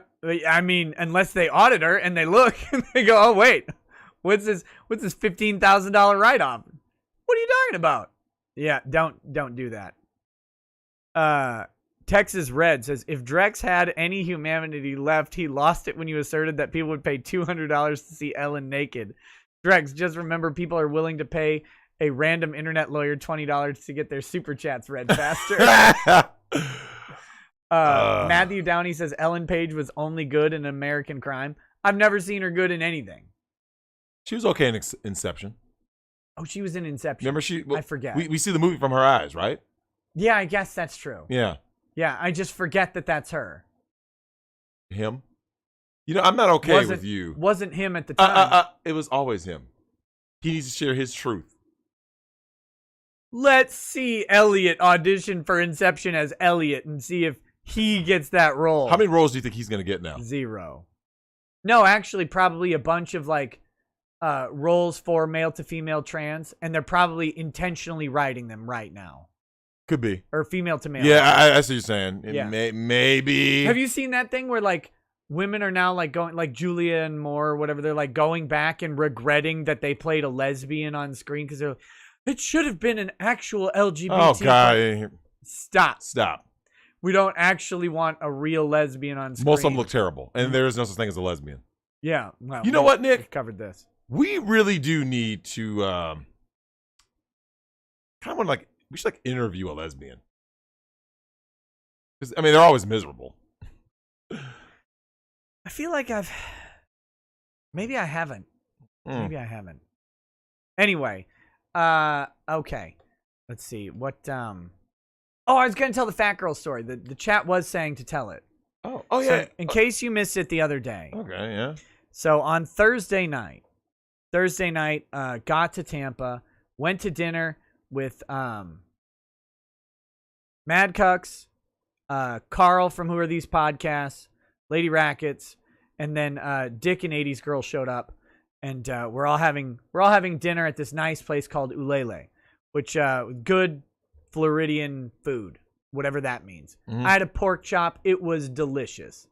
I mean, unless they audit her and they look and they go, "Oh wait, what's this $15,000 write-off? What are you talking about?" Yeah, don't do that. Texas Red says, if Drex had any humanity left, he lost it when you asserted that people would pay $200 to see Ellen naked. Drex, just remember, people are willing to pay a random internet lawyer $20 to get their super chats read faster. Matthew Downey says Ellen Page was only good in American Crime. I've never seen her good in anything. She was okay in Inception. Oh, she was in Inception. Remember I forget. We see the movie from her eyes, right? Yeah, I guess that's true. Yeah. Yeah, I just forget that that's her. Him? You know, I'm not okay with you. Wasn't him at the time. It was always him. He needs to share his truth. Let's see Elliot audition for Inception as Elliot and see if he gets that role. How many roles do you think he's going to get now? 0. No, actually, probably a bunch of roles for male to female trans, and they're probably intentionally writing them right now. Could be. Or female to male. Yeah, I see what you're saying. Yeah. Maybe. Have you seen that thing where women are now going, like Julia and Moore or whatever, they're going back and regretting that they played a lesbian on screen because they're like, it should have been an actual LGBT. Oh, God. Stop. We don't actually want a real lesbian on screen. Most of them look terrible, and there is no such thing as a lesbian. Yeah. Well, you know what, Nick? We've covered this. We really do need to kind of we should interview a lesbian. Because, I mean, they're always miserable. I feel like maybe I haven't. Maybe I haven't. Anyway, okay. Let's see. What, oh, I was going to tell the fat girl story. The chat was saying to tell it. Oh, So yeah. in case you missed it the other day. Okay, yeah. So on Thursday night, got to Tampa, went to dinner with Mad Cucks, Carl from Who Are These Podcasts, Lady Rackets, and then Dick and 80s Girl showed up, and we're all having dinner at this nice place called Ulele, which good Floridian food, whatever that means. Mm-hmm. I had a pork chop. It was delicious.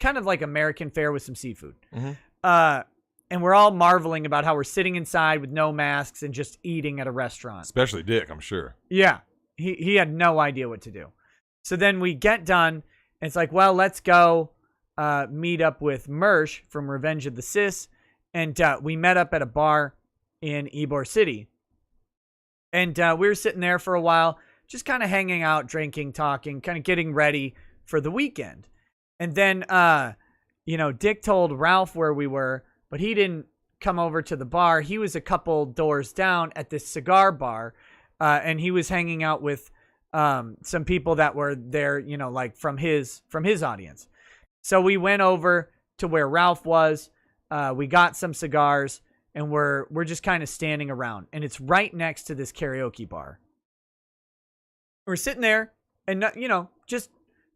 Kind of like American fare with some seafood. Mm-hmm. And we're all marveling about how we're sitting inside with no masks and just eating at a restaurant. Especially Dick, I'm sure. Yeah. He had no idea what to do. So then we get done, and it's like, well, let's go meet up with Mersh from Revenge of the Sis. And we met up at a bar in Ybor City. And we were sitting there for a while, just kind of hanging out, drinking, talking, kind of getting ready for the weekend. And then, Dick told Ralph where we were, but he didn't come over to the bar. He was a couple doors down at this cigar bar, and he was hanging out with some people that were there, from his audience. So we went over to where Ralph was. We got some cigars, and we're just kind of standing around, and it's right next to this karaoke bar. We're sitting there, and just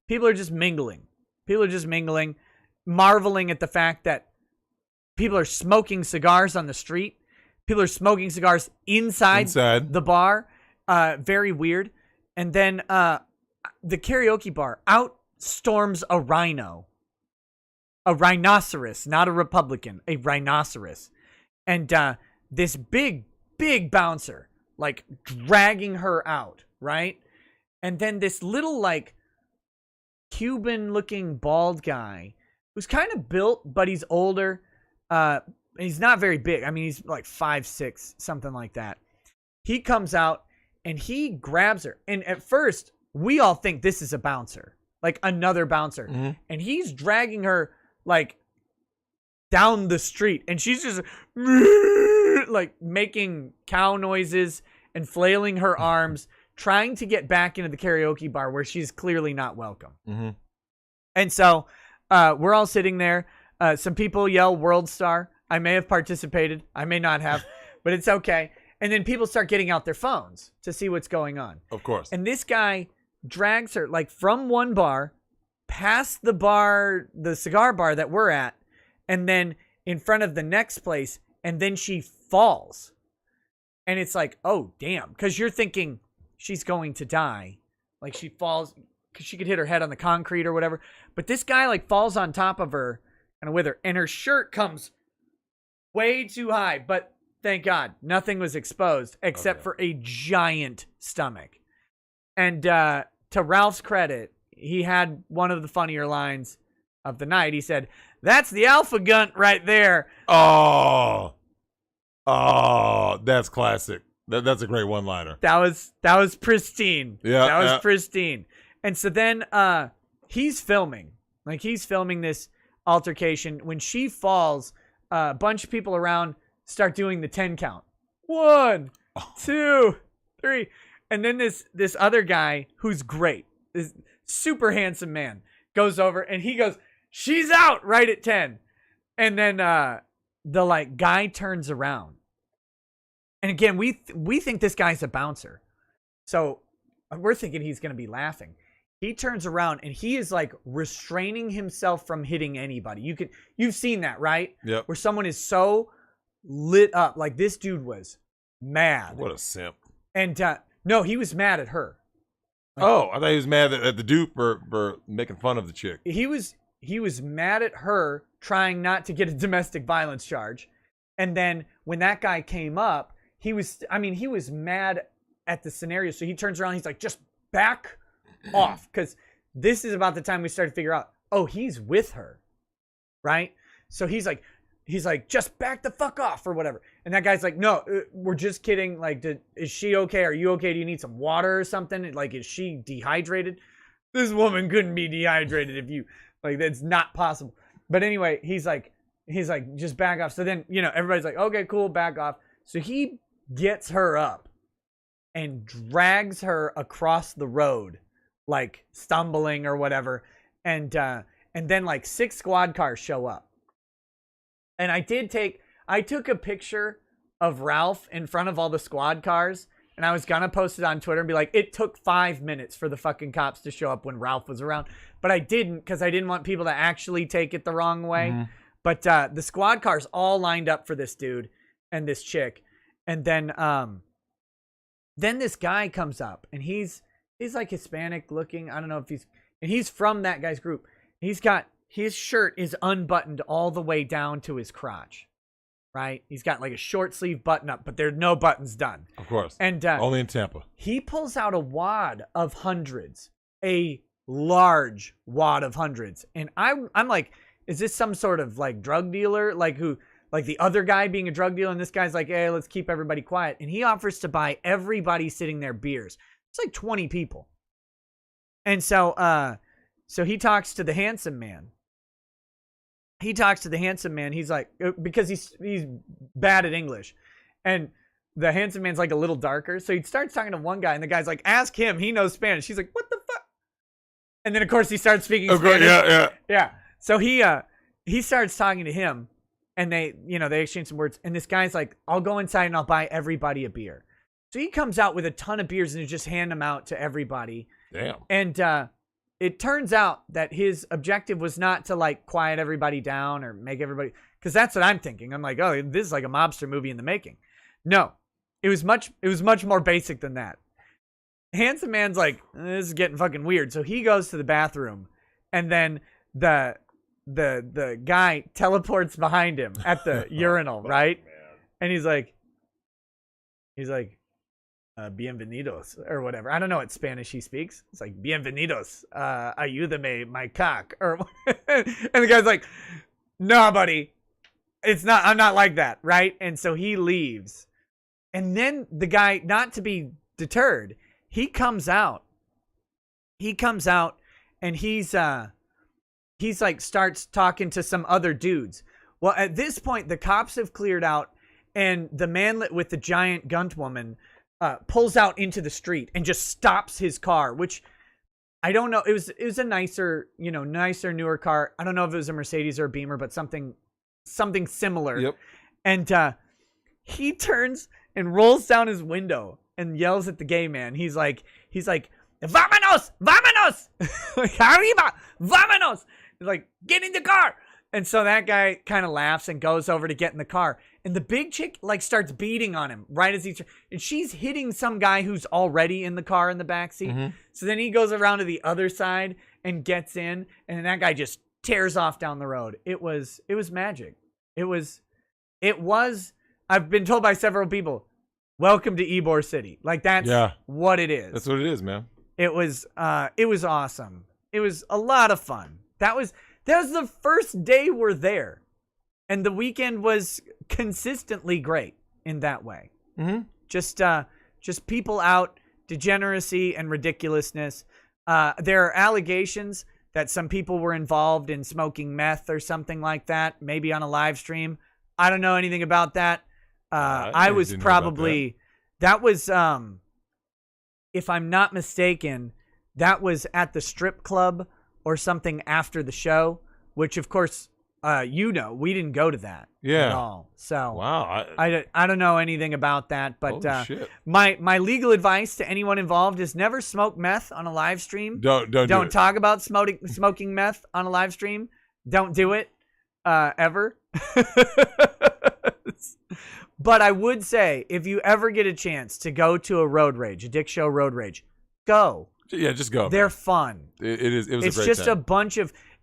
people are just mingling. People are just mingling, marveling at the fact that people are smoking cigars on the street. People are smoking cigars inside the bar. Very weird. And then the karaoke bar, out storms a rhino. A rhinoceros, not a Republican, a rhinoceros. And this big bouncer, dragging her out, right? And then this little, Cuban-looking bald guy who's kind of built, but he's older. He's not very big. I mean, he's 5'6", something like that. He comes out and he grabs her. And at first, we all think this is a bouncer, another bouncer. Mm-hmm. And he's dragging her down the street. And she's just making cow noises and flailing her arms, trying to get back into the karaoke bar where she's clearly not welcome. Mm-hmm. And so we're all sitting there. Some people yell World Star. I may have participated. I may not have, but it's okay. And then people start getting out their phones to see what's going on. Of course. And this guy drags her from one bar past the cigar bar that we're at, and then in front of the next place, and then she falls. And it's like, oh, damn. Because you're thinking she's going to die. Like, she falls because she could hit her head on the concrete or whatever. But this guy, like, falls on top of her and with her. And her shirt comes way too high. But thank God, nothing was exposed except for a giant stomach. And to Ralph's credit, he had one of the funnier lines of the night. He said, "That's the alpha gunt right there." Oh, that's classic. That's a great one-liner. That was pristine. Yeah, that was pristine. And so then he's filming this altercation. When she falls, a bunch of people around start doing the 10 count. 1, 2, 3, and then this other guy who's great, this super handsome man, goes over and he goes, "She's out," right at 10. And then the like guy turns around. And again, we think this guy's a bouncer. So we're thinking he's going to be laughing. He turns around and he is like restraining himself from hitting anybody. You've seen that, right? Yep. Where someone is so lit up. Like, this dude was mad. What a simp. And no, he was mad at her. Like, I thought he was mad at the dude for making fun of the chick. He was mad at her trying not to get a domestic violence charge. And then when that guy came up, he was mad at the scenario. So he turns around, he's like, "Just back off." Because this is about the time we started to figure out, oh, he's with her. Right? So he's like, "Just back the fuck off," or whatever. And that guy's like, "No, we're just kidding. Like, is she okay? Are you okay? Do you need some water or something? Like, is she dehydrated?" This woman couldn't be dehydrated if you, like, that's not possible. But anyway, he's like, "Just back off." So then, everybody's like, "Okay, cool, back off." So he gets her up and drags her across the road, like stumbling or whatever. And then like 6 squad cars show up. And I took a picture of Ralph in front of all the squad cars, and I was gonna post it on Twitter and be like, it took 5 minutes for the fucking cops to show up when Ralph was around. But I didn't, because I didn't want people to actually take it the wrong way. Mm-hmm. But the squad cars all lined up for this dude and this chick. And then this guy comes up, and he's like Hispanic looking. I don't know if he's from that guy's group. He's got, his shirt is unbuttoned all the way down to his crotch, right? He's got like a short sleeve button up, but there's no buttons done. Of course. And only in Tampa. He pulls out a wad of hundreds, a large wad of hundreds. And I'm like, is this some sort of like drug dealer? Like the other guy being a drug dealer, and this guy's like, "Hey, let's keep everybody quiet." And he offers to buy everybody sitting there beers. It's like 20 people. And so he talks to the handsome man. He's like, because he's bad at English. And the handsome man's like a little darker. So he starts talking to one guy, and the guy's like, "Ask him, he knows Spanish." He's like, "What the fuck?" And then of course he starts speaking Spanish. Yeah. So he starts talking to him. And they exchange some words. And this guy's like, "I'll go inside and I'll buy everybody a beer." So he comes out with a ton of beers and just hand them out to everybody. Damn. And it turns out that his objective was not to like quiet everybody down or make everybody, because that's what I'm thinking. I'm like, oh, this is like a mobster movie in the making. No, it was much more basic than that. Handsome man's like, "This is getting fucking weird." So he goes to the bathroom, and then the guy teleports behind him at the urinal, right? Man. And he's like, "Bienvenidos," or whatever. I don't know what Spanish he speaks. It's like, "Bienvenidos, ayúdame, my cock," or and the guy's like, "No, buddy, it's not. I'm not like that," right? And so he leaves, and then the guy, not to be deterred, he comes out, and he's like starts talking to some other dudes. Well, at this point, the cops have cleared out, and the man with the giant gunt woman pulls out into the street and just stops his car, which I don't know. It was a nicer, newer car. I don't know if it was a Mercedes or a Beamer, but something similar. Yep. And he turns and rolls down his window and yells at the gay man. He's like, "Vámonos, vámonos, arriba, vámonos." like, get in the car. And so that guy kind of laughs and goes over to get in the car. And the big chick like starts beating on him right as and she's hitting some guy who's already in the car in the backseat. Mm-hmm. So then he goes around to the other side and gets in, and then that guy just tears off down the road. It was magic. It was I've been told by several people, welcome to Ybor City. Like that's what it is. That's what it is, man. It was awesome. It was a lot of fun. That was the first day we're there. And the weekend was consistently great in that way. Mm-hmm. Just people out, degeneracy and ridiculousness. There are allegations that some people were involved in smoking meth or something like that, maybe on a live stream. I don't know anything about that. I was probably, that was, if I'm not mistaken, that was at the strip club or something after the show, which of course, we didn't go to that at all. So wow, I don't know anything about that, but shit. my legal advice to anyone involved is never smoke meth on a live stream. Don't talk about smoking meth on a live stream. Don't do it ever. But I would say if you ever get a chance to go to a road rage, a Dick Show road rage, go. Yeah, just go. They're man. fun. It is. It was. It's a great just time.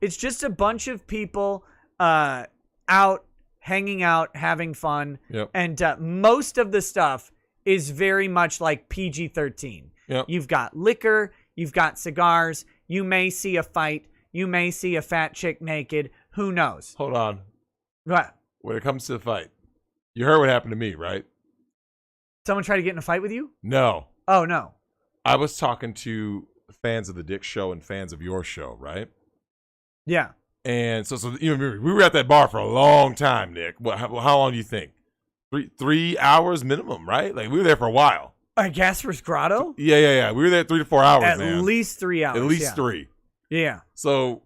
it's just a bunch of people out hanging out, having fun. Yep. And most of the stuff is very much like PG-13. Yep. You've got liquor, you've got cigars, you may see a fight, you may see a fat chick naked. Who knows? Hold on. What? When it comes to the fight, you heard what happened to me, right? Someone try to get in a fight with you? No. Oh, no. I was talking to fans of the Dick Show and fans of your show, right? Yeah. And so you know, we were at that bar for a long time, Nick. How long do you think? 3 hours minimum, right? Like we were there for a while. At Gasper's Grotto? Yeah. We were there 3 to 4 hours, man. At least 3 hours. At least 3. Yeah. So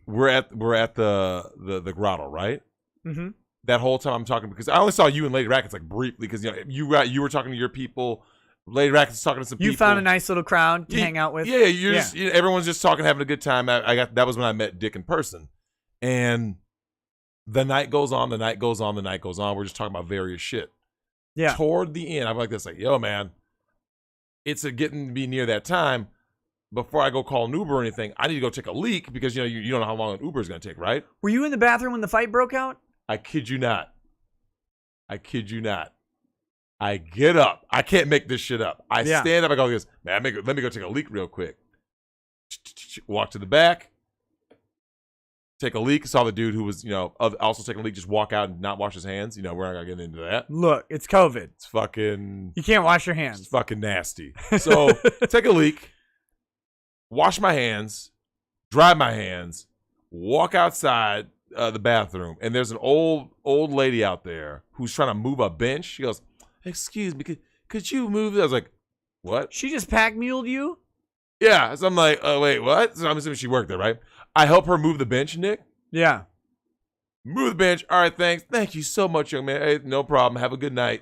we're at the grotto, right? Mm-hmm. That whole time I'm talking because I only saw you and Lady Rackets like briefly because you were talking to your people. Lady Rackets was talking to some people. You found a nice little crowd to hang out with. Yeah, just, everyone's just talking, having a good time. That was when I met Dick in person, and the night goes on. We're just talking about various shit. Yeah. Toward the end, I'm like this, like, yo, man, it's getting to be near that time. Before I go call an Uber or anything, I need to go take a leak because you don't know how long an Uber is going to take, right? Were you in the bathroom when the fight broke out? I kid you not. I get up. I can't make this shit up. I stand up. I go, man, let me go take a leak real quick. Walk to the back. Take a leak. Saw the dude who was, also taking a leak, just walk out and not wash his hands. We're not going to get into that. Look, it's COVID. It's fucking... You can't wash your hands. It's fucking nasty. So, take a leak. Wash my hands. Dry my hands. Walk outside the bathroom. And there's an old lady out there who's trying to move a bench. She goes... Excuse me, could you move? I was like, what? She just pack muled you? Yeah. So I'm like, oh, wait, what? So I'm assuming she worked there, right? I help her move the bench, Nick. Yeah. Move the bench. All right, thanks. Thank you so much, young man. Hey, no problem. Have a good night.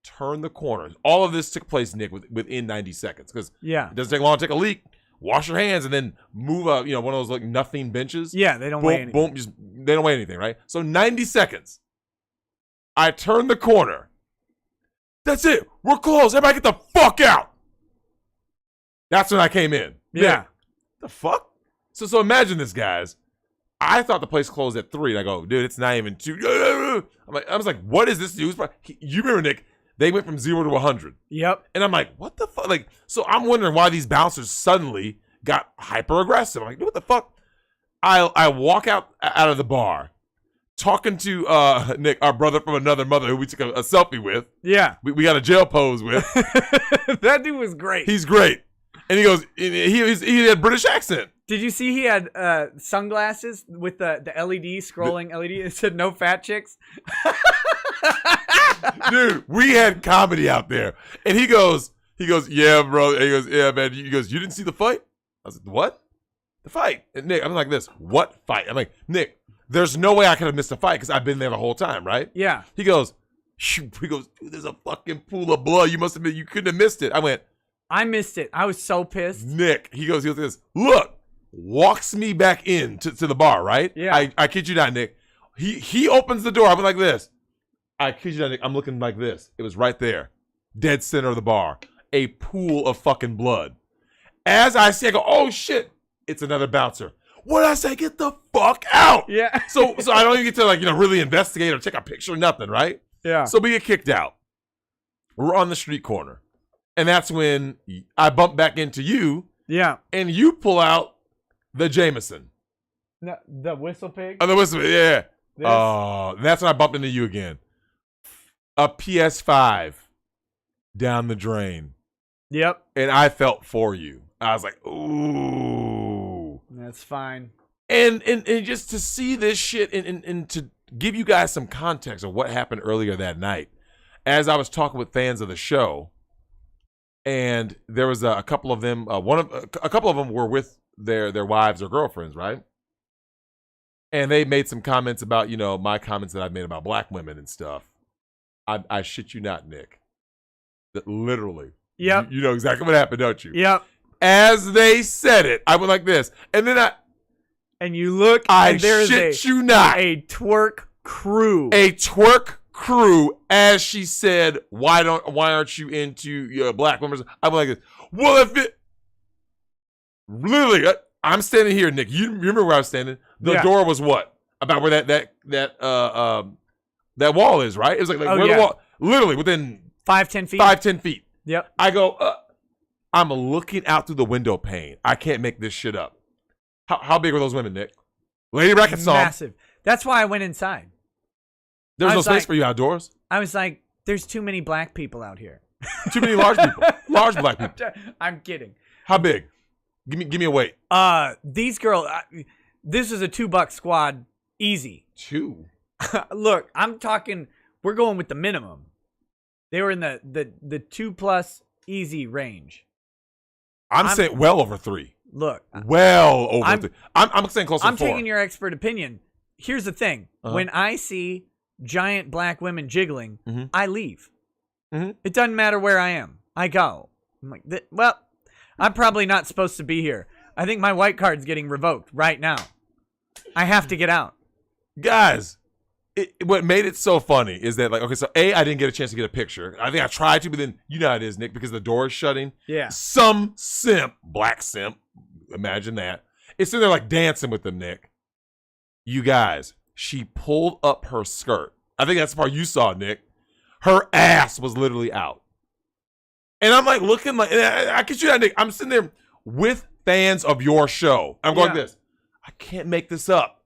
Turn the corner. All of this took place, Nick, within 90 seconds. Because it doesn't take long to take a leak, wash your hands, and then move one of those like nothing benches. Yeah, they don't weigh anything. They don't weigh anything, right? So 90 seconds. I turn the corner. That's it. We're closed. Everybody get the fuck out. That's when I came in. Yeah. Nick, the fuck? So imagine this, guys. I thought the place closed at 3. And I go, dude, it's not even 2. I was like, what is this dude? You remember, Nick, they went from 0 to 100. Yep. And I'm like, what the fuck? Like, so I'm wondering why these bouncers suddenly got hyper aggressive. I'm like, what the fuck? I walk out of the bar. Talking to Nick, our brother from another mother who we took a selfie with. Yeah. We got a jail pose with. That dude was great. He's great. And he goes, he had a British accent. Did you see he had sunglasses with the LED, scrolling LED? It said no fat chicks. Dude, we had comedy out there. And he goes, yeah, bro. And he goes, yeah, man. He goes, you didn't see the fight? I was like, what? The fight. And Nick, I'm like this. What fight? I'm like, Nick. There's no way I could have missed a fight because I've been there the whole time, right? Yeah. He goes, dude, there's a fucking pool of blood. You couldn't have missed it. I went, I missed it. I was so pissed. Nick, he goes this, look, walks me back in to the bar, right? Yeah. I kid you not, Nick. He opens the door. I'm like this. I kid you not, Nick. I'm looking like this. It was right there. Dead center of the bar. A pool of fucking blood. As I see, I go, oh shit. It's another bouncer. What did I say? Get the fuck out. Yeah. So I don't even get to really investigate or take a picture or nothing, right? Yeah. So we get kicked out. We're on the street corner. And that's when I bump back into you. Yeah. And you pull out the Jameson. No, the whistle pig? Oh, the whistle, yeah. This? Oh, that's when I bumped into you again. A PS5 down the drain. Yep. And I felt for you. I was like, ooh. That's fine. And just to see this shit and to give you guys some context of what happened earlier that night, as I was talking with fans of the show, and there was a couple of them, a couple of them were with their wives or girlfriends, right? And they made some comments about, my comments that I've made about black women and stuff. I shit you not, Nick. That literally. Yep. You know exactly what happened, don't you? Yep. As they said it, I went like this. And then and you look, and and there's shit you not. a twerk crew. A twerk crew, as she said, why aren't you into black women? I went like this. Well, if it literally, I'm standing here, Nick. You remember where I was standing? The door was what? About where that wall is, right? It was like where the wall, literally within 5-10 feet. 5-10 feet. Yep. I go, I'm looking out through the window pane. I can't make this shit up. How big were those women, Nick? Lady Racket saw 'em. Massive. That's why I went inside. There was no space for you outdoors. I was like, there's too many black people out here. Too many large people. Large black people. I'm kidding. How big? Give me a weight. These girls, this is a $2 squad, easy. 2. Look, I'm talking, we're going with the minimum. They were in the 2+ easy range. I'm saying well over 3. Look. Well over 3. I'm saying close to 4. I'm taking your expert opinion. Here's the thing. When I see giant black women jiggling, I leave. It doesn't matter where I am. I go. I'm like, well, I'm probably not supposed to be here. I think my white card's getting revoked right now. I have to get out. Guys, what made it so funny is that, like, okay, so I didn't get a chance to get a picture. I think I tried to, but then you know how it is, Nick, because the door is shutting. Yeah. Some simp, black simp, imagine that, is sitting there like dancing with them, Nick. You guys, she pulled up her skirt. I think that's the part you saw, Nick. Her ass was literally out. And I'm like looking like, I kid you not, Nick, I'm sitting there with fans of your show. I'm going like this. I can't make this up.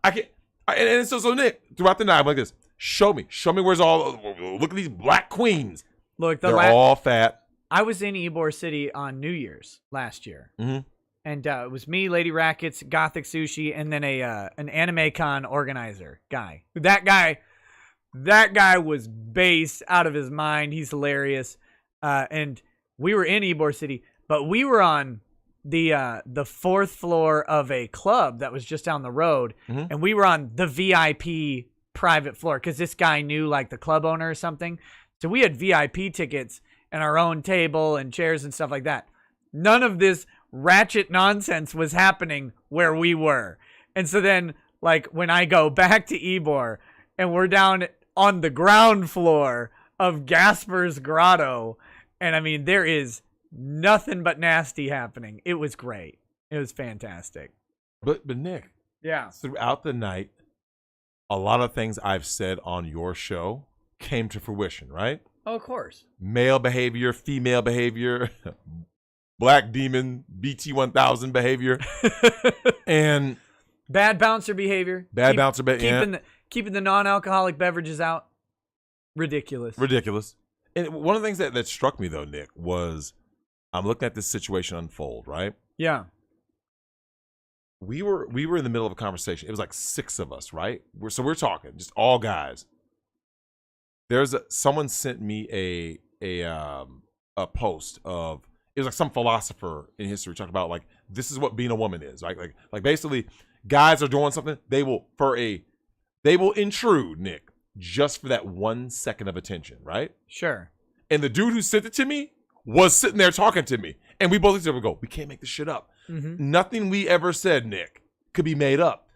I can't. And so Nick, throughout the night, I'm like this. Show me where's all. Look at these black queens. Look, they're all fat. I was in Ybor City on New Year's last year, and it was me, Lady Rackets, Gothic Sushi, and then an anime con organizer guy. That guy was based out of his mind. He's hilarious, and we were in Ybor City, but we were on the 4th floor of a club that was just down the road, and we were on the VIP private floor because this guy knew like the club owner or something. So we had VIP tickets and our own table and chairs and stuff like that. None of this ratchet nonsense was happening where we were. And so then, like, when I go back to Ybor and we're down on the ground floor of Gasper's Grotto, and I mean, there is nothing but nasty happening. It was great. It was fantastic. But Nick, throughout the night, a lot of things I've said on your show came to fruition, right? Oh, of course. Male behavior, female behavior, black demon, BT1000 behavior, and bad bouncer behavior. Keeping the non-alcoholic beverages out. Ridiculous. And one of the things that struck me though, Nick, was I'm looking at this situation unfold, right? Yeah. We were in the middle of a conversation. It was like 6 of us, right? We're talking, just all guys. Someone sent me a post of, it was like some philosopher in history talking about like this is what being a woman is, right? Like basically guys are doing something, they will intrude, Nick, just for that 1 second of attention, right? Sure. And the dude who sent it to me was sitting there talking to me, and we both looked at him and go, we can't make this shit up. Nothing we ever said, Nick, could be made up.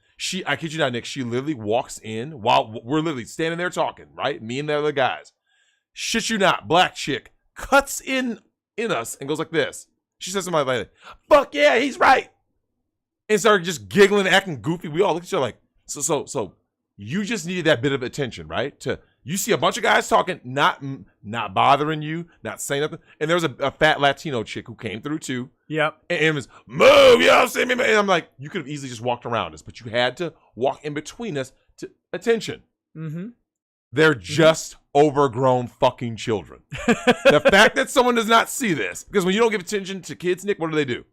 I kid you not, Nick, she literally walks in while we're literally standing there talking, right? Me and the other guys. Shit you not, black chick cuts in us and goes like this. She says something like, fuck yeah, he's right. And started just giggling, acting goofy. We all look at each other like, so you just needed that bit of attention, right? You see a bunch of guys talking, not bothering you, not saying nothing. And there was a fat Latino chick who came through too. Yep. And it was, move, you don't see me. And I'm like, you could have easily just walked around us, but you had to walk in between us to attention. Mm-hmm. They're just overgrown fucking children. The fact that someone does not see this, because when you don't give attention to kids, Nick, what do?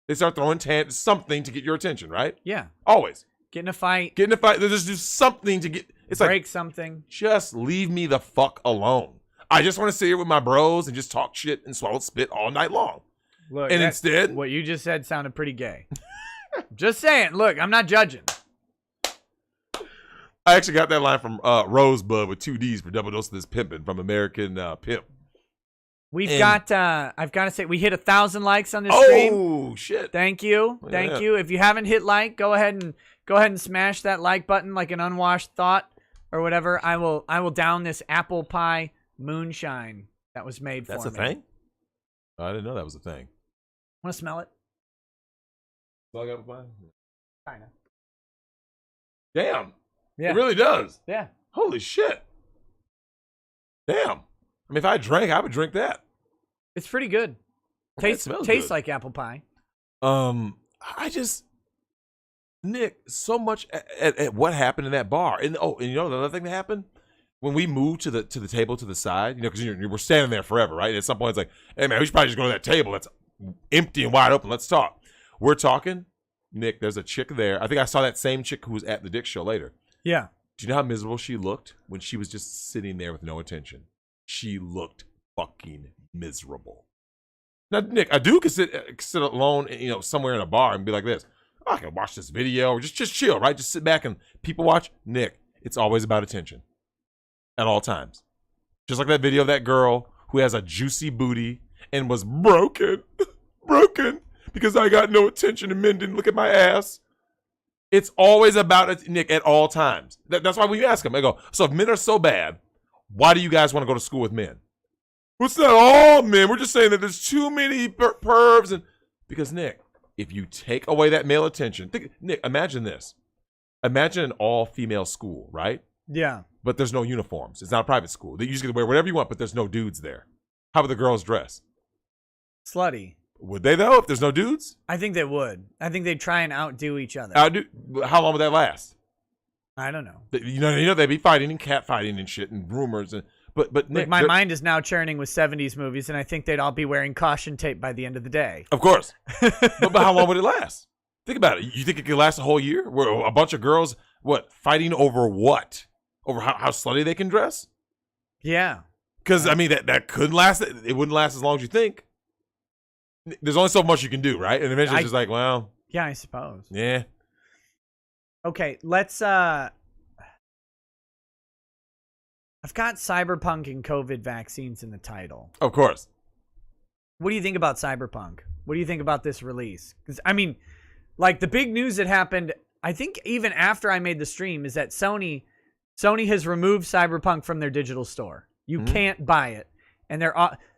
They start throwing something to get your attention, right? Yeah. Always. Get in a fight. They just do something to get. It's break like, something. Just leave me the fuck alone. I just want to sit here with my bros and just talk shit and swallow spit all night long. Look, and instead, what you just said sounded pretty gay. Just saying. Look, I'm not judging. I actually got that line from Rosebud with 2 Ds for double dose of this pimping from American Pimp. I've got to say, we hit 1,000 likes on this stream. Oh shit! Thank you. Thank you. If you haven't hit like, go ahead and smash that like button like an unwashed thought or whatever. I will down this apple pie moonshine that was made for me. That's a thing? I didn't know that was a thing. Want to smell it? Smell apple pie? Kinda. Damn. Yeah. It really does. Yeah. Holy shit. Damn. I mean, if I drank, I would drink that. It's pretty good. Tastes good. Like apple pie. Nick, so much at what happened in that bar. And you know the other thing that happened? When we moved to the table to the side, you know, because we're standing there forever, right? And at some point, it's like, hey, man, we should probably just go to that table that's empty and wide open. Let's talk. We're talking. Nick, there's a chick there. I think I saw that same chick who was at the Dick show later. Yeah. Do you know how miserable she looked when she was just sitting there with no attention? She looked fucking miserable. Now, Nick, a dude could sit alone, you know, somewhere in a bar and be like this. Oh, I can watch this video or just chill, right? Just sit back and people watch. Nick, it's always about attention at all times. Just like that video of that girl who has a juicy booty and was broken because I got no attention and men didn't look at my ass. It's always about it, Nick, at all times. That's why when you ask them, I go, so if men are so bad, why do you guys want to go to school with men? Well, it's not all men. We're just saying that there's too many pervs. Because, Nick, if you take away that male attention, Nick, imagine this. Imagine an all-female school, right? Yeah. But there's no uniforms. It's not a private school. You just get to wear whatever you want, but there's no dudes there. How would the girls dress? Slutty. Would they, though, if there's no dudes? I think they would. I think they'd try and outdo each other. How long would that last? I don't know. You know, they'd be fighting and catfighting and shit and rumors. But Nick, my mind is now churning with 70s movies, and I think they'd all be wearing caution tape by the end of the day. Of course. but how long would it last? Think about it. You think it could last a whole year? Where a bunch of girls, fighting over what? Over how slutty they can dress? Yeah. Because, I mean, that could last. It wouldn't last as long as you think. There's only so much you can do, right? And eventually it's just like, well. Yeah, I suppose. Yeah. Okay, let's I've got Cyberpunk and COVID vaccines in the title. Of course. What do you think about Cyberpunk? What do you think about this release? Because, I mean, like, the big news that happened, I think even after I made the stream, is that Sony has removed Cyberpunk from their digital store. You can't buy it. And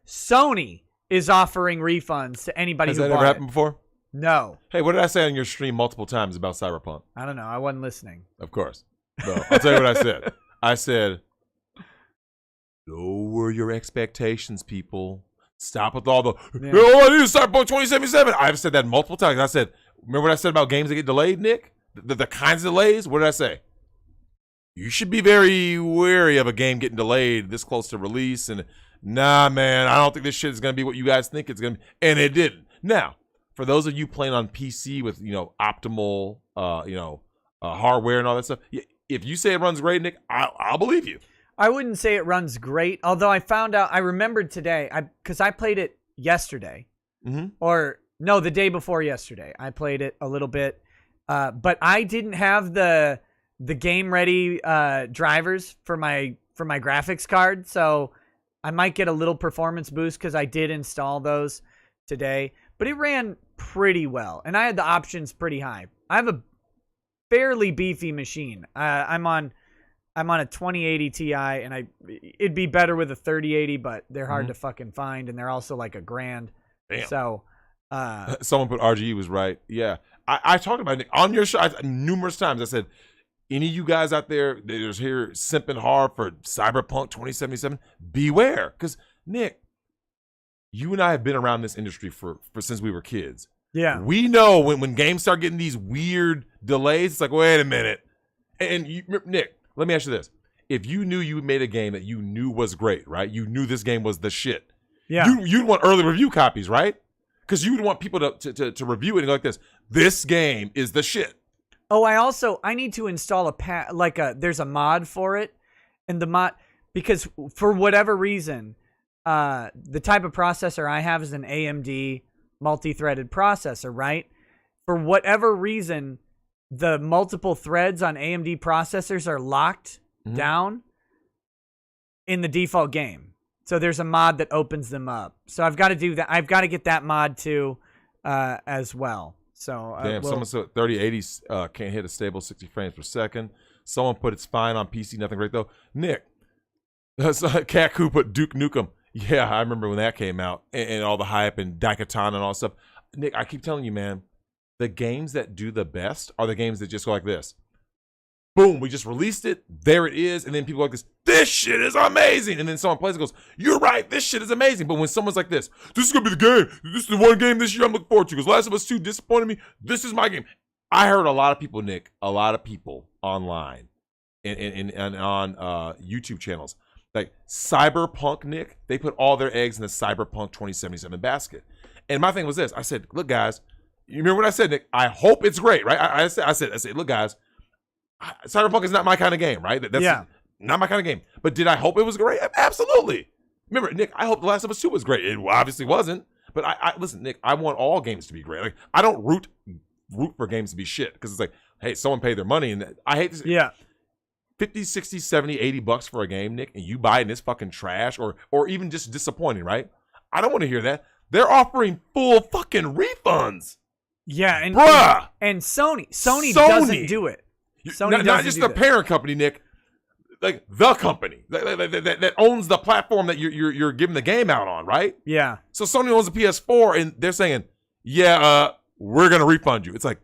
Sony is offering refunds to anybody who bought it. Has that ever happened before? No. Hey, what did I say on your stream multiple times about Cyberpunk? I don't know. I wasn't listening. Of course. No, I'll tell you what I said. I said, lower your expectations, people. Stop with all the, I need Cyberpunk 2077. I've said that multiple times. I said, remember what I said about games that get delayed, Nick? The kinds of delays? What did I say? You should be very wary of a game getting delayed this close to release. And nah, man, I don't think this shit is going to be what you guys think it's going to be. And it didn't. Now, for those of you playing on PC with, optimal, hardware and all that stuff, if you say it runs great, Nick, I'll believe you. I wouldn't say it runs great, although I remembered today, because I played it yesterday, or no, the day before yesterday. I played it a little bit, but I didn't have the game ready drivers for my graphics card, so I might get a little performance boost because I did install those today. But it ran pretty well, and I had the options pretty high. I have a fairly beefy machine. I'm on a 2080 Ti, and it'd be better with a 3080, but they're hard to fucking find, and they're also like $1,000. Damn. So, someone put RGE was right. Yeah, I talked about it on your show numerous times. I said, any of you guys out there that's here simping hard for Cyberpunk 2077, beware, because Nick, you and I have been around this industry for since we were kids. yeah. We know when games start getting these weird delays, it's like, wait a minute. And Nick, let me ask you this. If you knew you made a game that you knew was great, right? You knew this game was the shit. Yeah. You'd want early review copies, right? Because you would want people to review it and go like this. This game is the shit. Oh, I need to install there's a mod for it, and the mod, because for whatever reason, the type of processor I have is an AMD multi-threaded processor, right? For whatever reason, the multiple threads on AMD processors are locked down in the default game. So there's a mod that opens them up. So I've got to do that. I've got to get that mod too, as well. So damn, someone said 3080 can't hit a stable 60 frames per second. Someone put it's fine on PC, nothing great though. Nick, Cat Coo put Duke Nukem. Yeah, I remember when that came out and all the hype and Daikatan and all that stuff. Nick, I keep telling you, man, the games that do the best are the games that just go like this. Boom, we just released it. There it is. And then people are like this shit is amazing. And then someone plays it and goes, you're right, this shit is amazing. But when someone's like this is going to be the game. This is the one game this year I'm looking forward to because Last of Us 2 disappointed me. This is my game. I heard a lot of people, Nick, online and on YouTube channels, like Cyberpunk, Nick, they put all their eggs in the Cyberpunk 2077 basket. And my thing was this. I said, look, guys, you remember what I said, Nick? I hope it's great, right? I said, look, guys, Cyberpunk is not my kind of game, right? That's not my kind of game. But did I hope it was great? Absolutely. Remember, Nick, I hope The Last of Us 2 was great. It obviously wasn't. But listen, Nick, I want all games to be great. Like, I don't root for games to be shit because it's like, hey, someone paid their money. And I hate this. Yeah. 50, 60, 70, 80 bucks for a game, Nick, and you buy it and it's fucking trash or even just disappointing, right? I don't want to hear that. They're offering full fucking refunds. Yeah, and bruh. And Sony doesn't do it. Sony not just the parent company, Nick, like the company that owns the platform that you're giving the game out on, right? Yeah. So Sony owns the PS4, and they're saying, yeah, we're gonna refund you. It's like,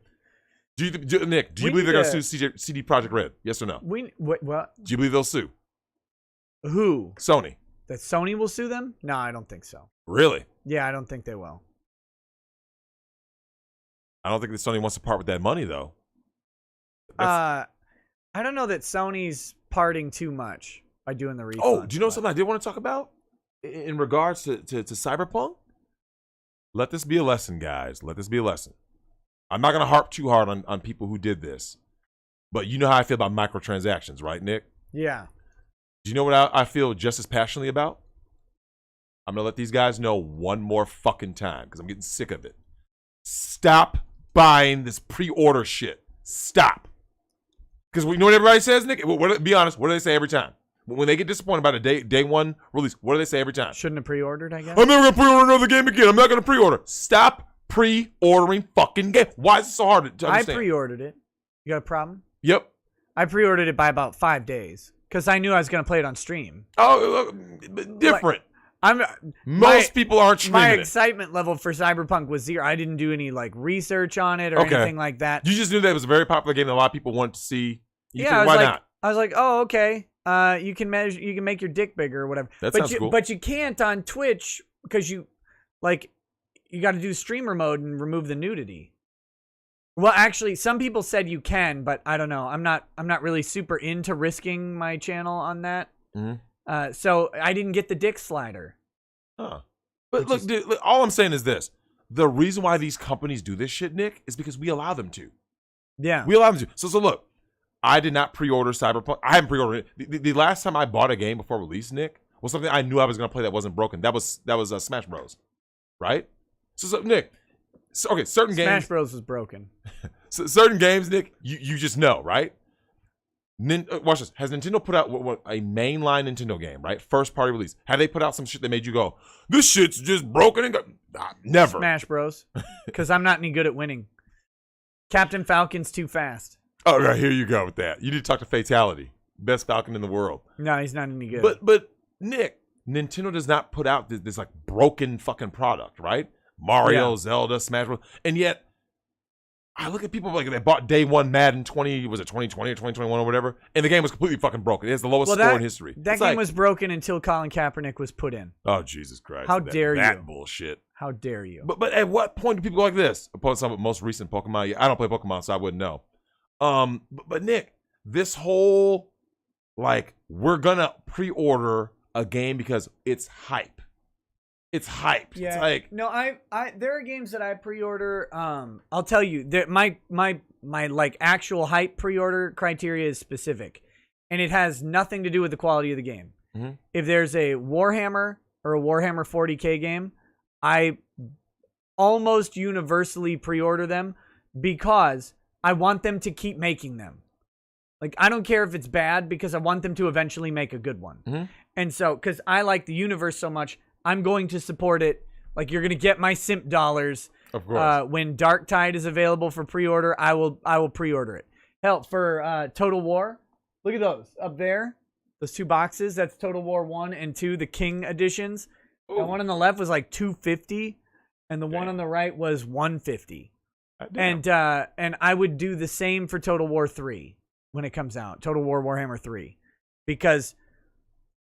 Nick, do you believe they're gonna sue CD Projekt Red? Yes or no? What? Do you believe they'll sue? Who? Sony. That Sony will sue them? No, I don't think so. Really? Yeah, I don't think they will. I don't think that Sony wants to part with that money, though. I don't know that Sony's parting too much by doing the refund. Oh, do you know something I did want to talk about in regards to Cyberpunk? Let this be a lesson, guys. Let this be a lesson. I'm not going to harp too hard on people who did this, but you know how I feel about microtransactions, right, Nick? Yeah. Do you know what I feel just as passionately about? I'm going to let these guys know one more fucking time because I'm getting sick of it. Stop buying this pre-order shit. Stop. Because you know what everybody says, Nick? Be honest, what do they say every time? When they get disappointed about a day one release, what do they say every time? Shouldn't have pre-ordered, I guess. I'm never going to pre-order another game again. I'm not going to pre-order. Stop pre-ordering fucking game. Why is it so hard to understand? I pre-ordered it. You got a problem? Yep. I pre-ordered it by about 5 days because I knew I was going to play it on stream. Oh, different. Most people aren't streaming My it. excitement level for Cyberpunk was 0. I didn't do any research on it or anything like that. You just knew that it was a very popular game that a lot of people wanted to see. Why not? I was like, oh, okay. You can make your dick bigger or whatever. Sounds cool. But you can't on Twitch because you got to do streamer mode and remove the nudity. Well, actually, some people said you can, but I don't know. I'm not really super into risking my channel on that. Mm-hmm. So I didn't get the dick slider. Huh. But look, dude, all I'm saying is this. The reason why these companies do this shit, Nick, is because we allow them to. Yeah. We allow them to. So look, I did not pre-order Cyberpunk. I haven't pre-ordered it. The last time I bought a game before release, Nick, was something I knew I was going to play that wasn't broken. That was Smash Bros. Right? So Nick, certain games. Smash Bros was broken. Certain games, Nick, you just know, right? Watch this. Has Nintendo put out a mainline Nintendo game, right? First party release. Have they put out some shit that made you go, this shit's just broken and never. Smash Bros. Because I'm not any good at winning. Captain Falcon's too fast. Oh, right, here you go with that. You need to talk to Fatality. Best Falcon in the world. No, he's not any good. But Nick, Nintendo does not put out this like broken fucking product, right? Mario, Zelda, Smash Bros. And yet, I look at people like they bought day one Madden 20, was it 2020 or 2021 or whatever, and the game was completely fucking broken. It has the lowest score in history. That game was broken until Colin Kaepernick was put in. Oh, Jesus Christ. How dare you? That bullshit. How dare you? But at what point do people go like this? Upon some of the most recent Pokemon, I don't play Pokemon, so I wouldn't know. But Nick, this whole, like, we're gonna pre-order a game because it's hype. It's hype. Yeah. It's like, no, I there are games that I pre-order. I'll tell you that my like actual hype pre-order criteria is specific, and it has nothing to do with the quality of the game. Mm-hmm. If there's a Warhammer or a Warhammer 40K game, I almost universally pre-order them because I want them to keep making them. Like, I don't care if it's bad because I want them to eventually make a good one. Mm-hmm. And so, because I like the universe so much, I'm going to support it. Like, you're going to get my simp dollars. Of course. When Dark Tide is available for pre-order, I will pre-order it. Hell, for Total War, look at those up there. Those two boxes, that's Total War 1 and 2, the King editions. Ooh. The one on the left was like $250, and the one on the right was $150. And I would do the same for Total War 3 when it comes out. Total War Warhammer 3. Because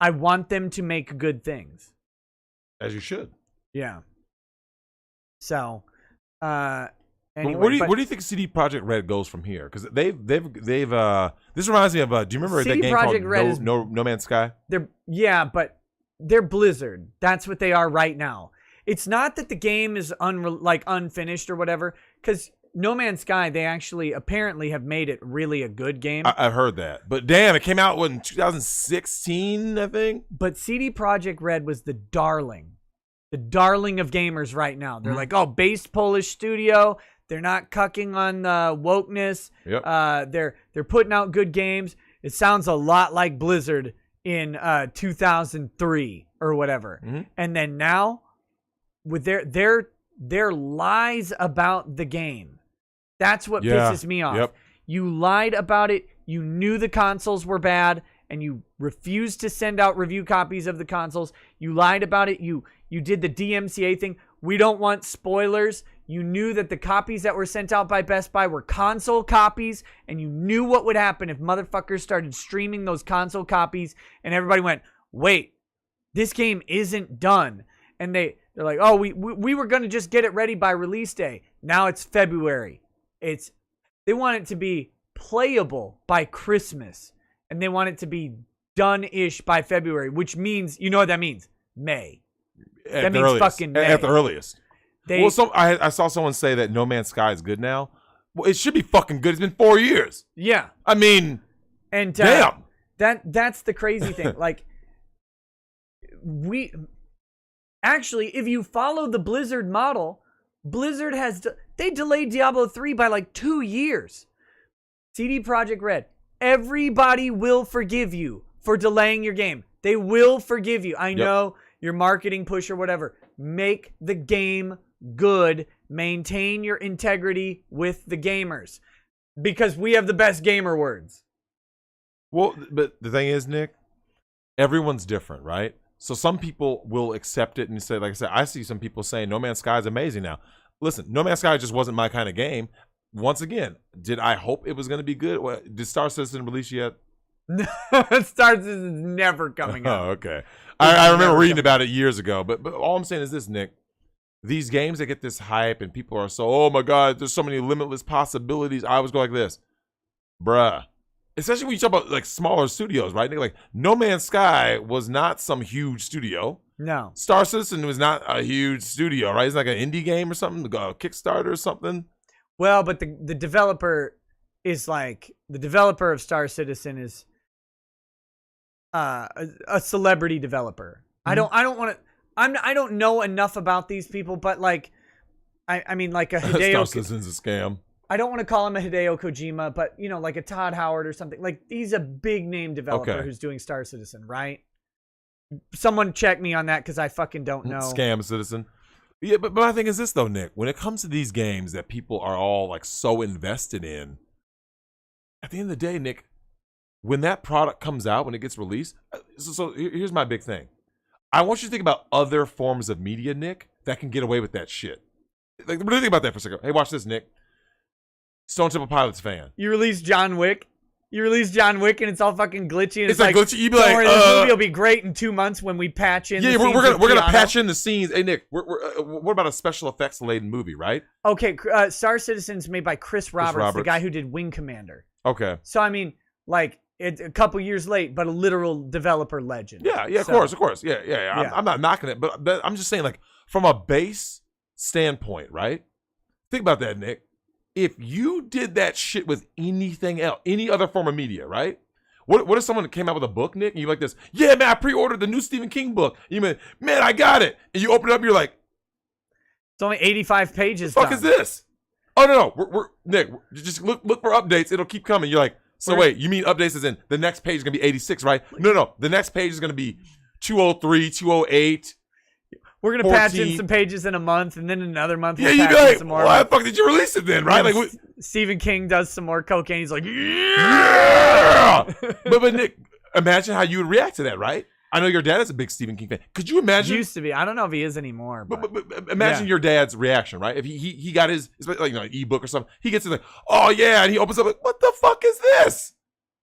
I want them to make good things. As you should. Yeah. So, anyway, where do you think CD Projekt Red goes from here? Because they've this reminds me of do you remember that game called Red No Man's Sky? But they're Blizzard. That's what they are right now. It's not that the game is unfinished or whatever. Because No Man's Sky, they actually apparently have made it really a good game. I've heard that, but damn, it came out in 2016, I think. But CD Projekt Red was the darling of gamers right now. They're like, oh, based Polish studio. They're not cucking on wokeness. Yep. They're putting out good games. It sounds a lot like Blizzard in 2003 or whatever. Mm-hmm. And then now, with their lies about the game, that's what pisses me off. Yep. You lied about it. You knew the consoles were bad, and you refused to send out review copies of the consoles. You lied about it. You did the DMCA thing. We don't want spoilers. You knew that the copies that were sent out by Best Buy were console copies, and you knew what would happen if motherfuckers started streaming those console copies, and everybody went, wait, this game isn't done. And they're like, oh, we were going to just get it ready by release day. Now it's February. They want it to be playable by Christmas, and they want it to be done-ish by February, which means, you know what that means? May. That means fucking May. At the earliest. I saw someone say that No Man's Sky is good now. Well, it should be fucking good. It's been 4 years. Yeah. I mean, and damn. That's the crazy thing. Like, actually, if you follow the Blizzard model, Blizzard they delayed Diablo 3 by like 2 years. CD Projekt Red, everybody will forgive you for delaying your game. They will forgive you. I know your marketing push or whatever. Make the game good. Maintain your integrity with the gamers. Because we have the best gamer words. Well, but the thing is, Nick, everyone's different, right? So some people will accept it and say, like I said, I see some people saying No Man's Sky is amazing now. Listen, No Man's Sky just wasn't my kind of game. Once again, did I hope it was going to be good? Did Star Citizen release yet? No, Star Citizen's never coming out. Oh, okay. I remember reading about it years ago. But all I'm saying is this, Nick. These games that get this hype and people are so, oh my God, there's so many limitless possibilities. I always go like this. Bruh. Especially when you talk about like smaller studios, right? Like No Man's Sky was not some huge studio. No. Star Citizen was not a huge studio, right? It's like an indie game or something, a Kickstarter or something. Well, but the developer is like, the developer of Star Citizen is a celebrity developer. Mm-hmm. I don't know enough about these people, but like, I mean, like a Hideo. Star Citizen's a scam. I don't want to call him a Hideo Kojima, but you know, like a Todd Howard or something. Like he's a big name developer who's doing Star Citizen, right? Someone check me on that because I fucking don't know. Scam Citizen. Yeah, but my thing is this though, Nick. When it comes to these games that people are all like so invested in, at the end of the day, Nick, when that product comes out, when it gets released, so here's my big thing. I want you to think about other forms of media, Nick, that can get away with that shit. Like, really think about that for a second. Hey, watch this, Nick. Stone Temple Pilots fan. You release John Wick. And it's all fucking glitchy. And it's like glitchy. You'd be don't like, worry, this movie will be great in 2 months when we patch in. Yeah, the we're scenes gonna with Keanu. patch in the scenes. Hey, Nick, what about a special effects laden movie, right? Okay, Star Citizen's made by Chris Roberts, the guy who did Wing Commander. Okay. So I mean, like, it's a couple years late, but a literal developer legend. Yeah, of course. Yeah. I'm not knocking it, but I'm just saying, like, from a base standpoint, right? Think about that, Nick. If you did that shit with anything else, any other form of media, right? What if someone came out with a book, Nick, and you like this? Yeah, man, I pre-ordered the new Stephen King book. You man, I got it. And you open it up, you're like, it's only 85 pages. What the fuck is this? Oh no, we're Nick. Just look for updates. It'll keep coming. You're like, so wait, you mean updates as in the next page is gonna be 86, right? No. The next page is gonna be 203, 208. We're gonna 14. patch in some pages in a month, and then another month we'll you'd patch be like, in some more. why the fuck did you release it then, right? Like, Stephen King does some more cocaine. He's like, yeah. but Nick, imagine how you would react to that, right? I know your dad is a big Stephen King fan. Could you imagine? Used to be. I don't know if he is anymore. But imagine your dad's reaction, right? If he got his like ebook or something, he gets it like, oh yeah, and he opens up like, what the fuck is this?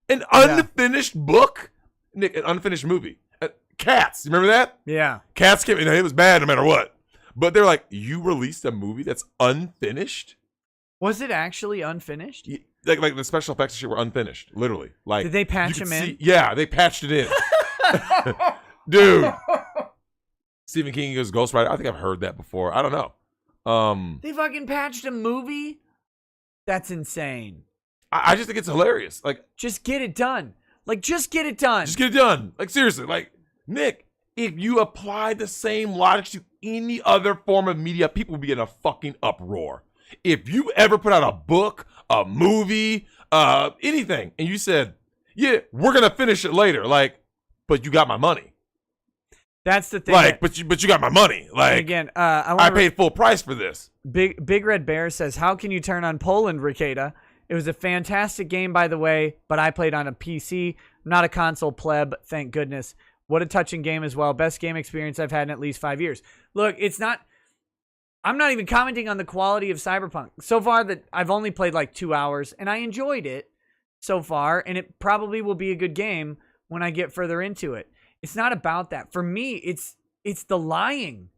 An unfinished book, Nick, an unfinished movie. Cats, you remember that? Yeah. Cats came, it was bad no matter what. But they're like, you released a movie that's unfinished? Was it actually unfinished? Like the special effects shit were unfinished, literally. Like, did they patch him in? Yeah, they patched it in. Dude. Stephen King goes Ghost Rider. I think I've heard that before. I don't know. They fucking patched a movie? That's insane. I just think it's hilarious. Like, just get it done. Just get it done. Just get it done. Like, seriously. Like, Nick, if you apply the same logic to any other form of media, people would be in a fucking uproar. If you ever put out a book, a movie, anything, and you said, yeah, we're going to finish it later. Like, but you got my money. That's the thing. Like, but you got my money. Like, again, I paid full price for this. Big Red Bear says, how can you turn on Poland, Ricada? It was a fantastic game, by the way, but I played on a PC. I'm not a console pleb, thank goodness. What a touching game as well. Best game experience I've had in at least 5 years. Look, I'm not even commenting on the quality of Cyberpunk. So far, that I've only played like 2 hours, and I enjoyed it so far, and it probably will be a good game when I get further into it. It's not about that. For me, it's the lying.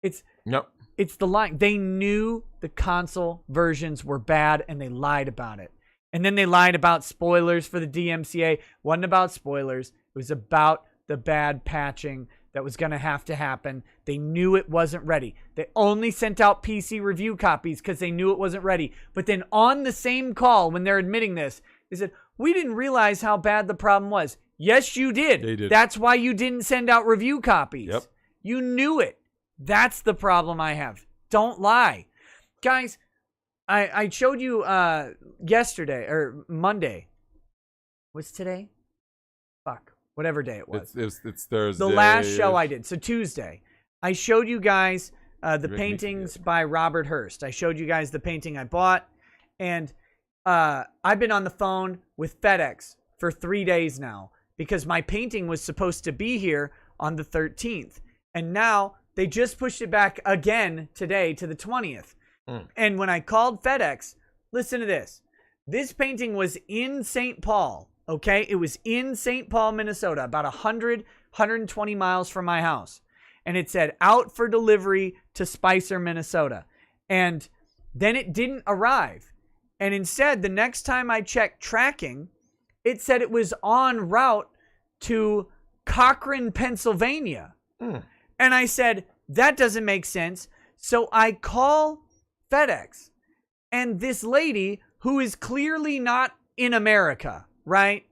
It's the lying. They knew the console versions were bad, and they lied about it. And then they lied about spoilers for the DMCA. It wasn't about spoilers. It was about the bad patching that was going to have to happen. They knew it wasn't ready. They only sent out PC review copies because they knew it wasn't ready. But then on the same call, when they're admitting this, they said, we didn't realize how bad the problem was. Yes, you did. They did. That's why you didn't send out review copies. Yep. You knew it. That's the problem I have. Don't lie. Guys, I showed you yesterday, or Monday. What's today? Fuck. Whatever day it was. It's Thursday. The last show I did. So Tuesday. I showed you guys the paintings by Robert Hurst. I showed you guys the painting I bought. And I've been on the phone with FedEx for 3 days now because my painting was supposed to be here on the 13th. And now they just pushed it back again today to the 20th. And when I called FedEx, listen to this. This painting was in St. Paul. Okay, it was in St. Paul, Minnesota, about 120 miles from my house. And it said, out for delivery to Spicer, Minnesota. And then it didn't arrive. And instead, the next time I checked tracking, it said it was en route to Cochrane, Pennsylvania. And I said, that doesn't make sense. So I call FedEx. And this lady, who is clearly not in America, right?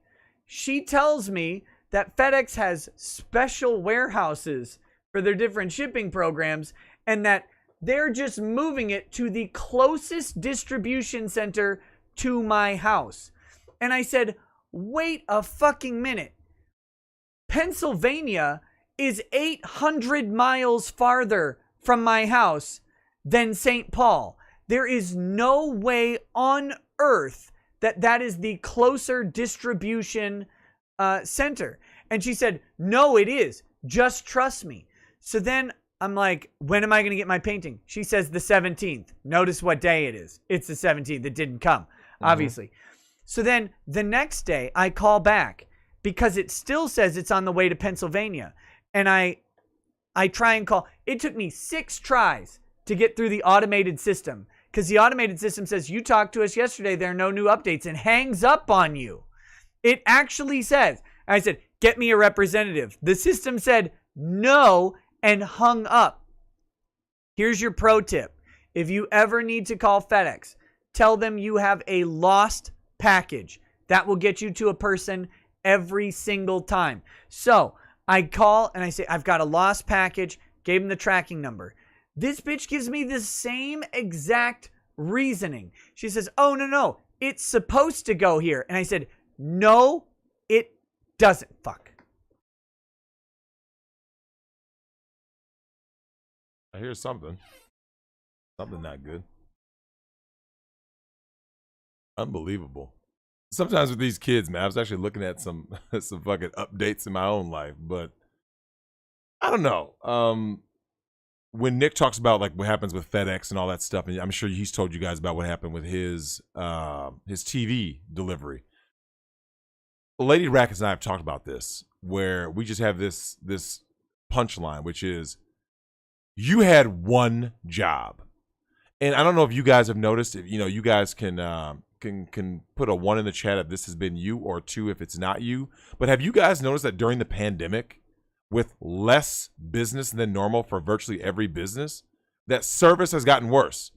She tells me that FedEx has special warehouses for their different shipping programs and that They're just moving it to the closest distribution center to my house. And I said, wait a fucking minute. Pennsylvania is 800 miles farther from my house than St. Paul. There is no way on earth that is the closer distribution center. And she said, no, it is. Just trust me. So then I'm like, when am I going to get my painting? She says the 17th. Notice what day it is. It's the 17th. It didn't come, obviously. So then the next day I call back because it still says it's on the way to Pennsylvania. And I try and call. It took me 6 tries to get through the automated system because the automated system says, you talked to us yesterday. There are no new updates, and hangs up on you. It actually says, I said, get me a representative. The system said no and hung up. Here's your pro tip. If you ever need to call FedEx, tell them you have a lost package. That will get you to a person every single time. So I call and I say, I've got a lost package, gave them the tracking number. This bitch gives me the same exact reasoning. She says, oh, no, it's supposed to go here. And I said, no, it doesn't. Fuck. I hear something. Something not good. Unbelievable. Sometimes with these kids, man, I was actually looking at some fucking updates in my own life, but I don't know. When Nick talks about like what happens with FedEx and all that stuff, and I'm sure he's told you guys about what happened with his TV delivery. Lady Rackets and I have talked about this, where we just have this punchline, which is, you had one job. And I don't know if you guys have noticed, if you guys can put a 1 in the chat if this has been you, or 2 if it's not you. But have you guys noticed that during the pandemic, with less business than normal for virtually every business, that service has gotten worse?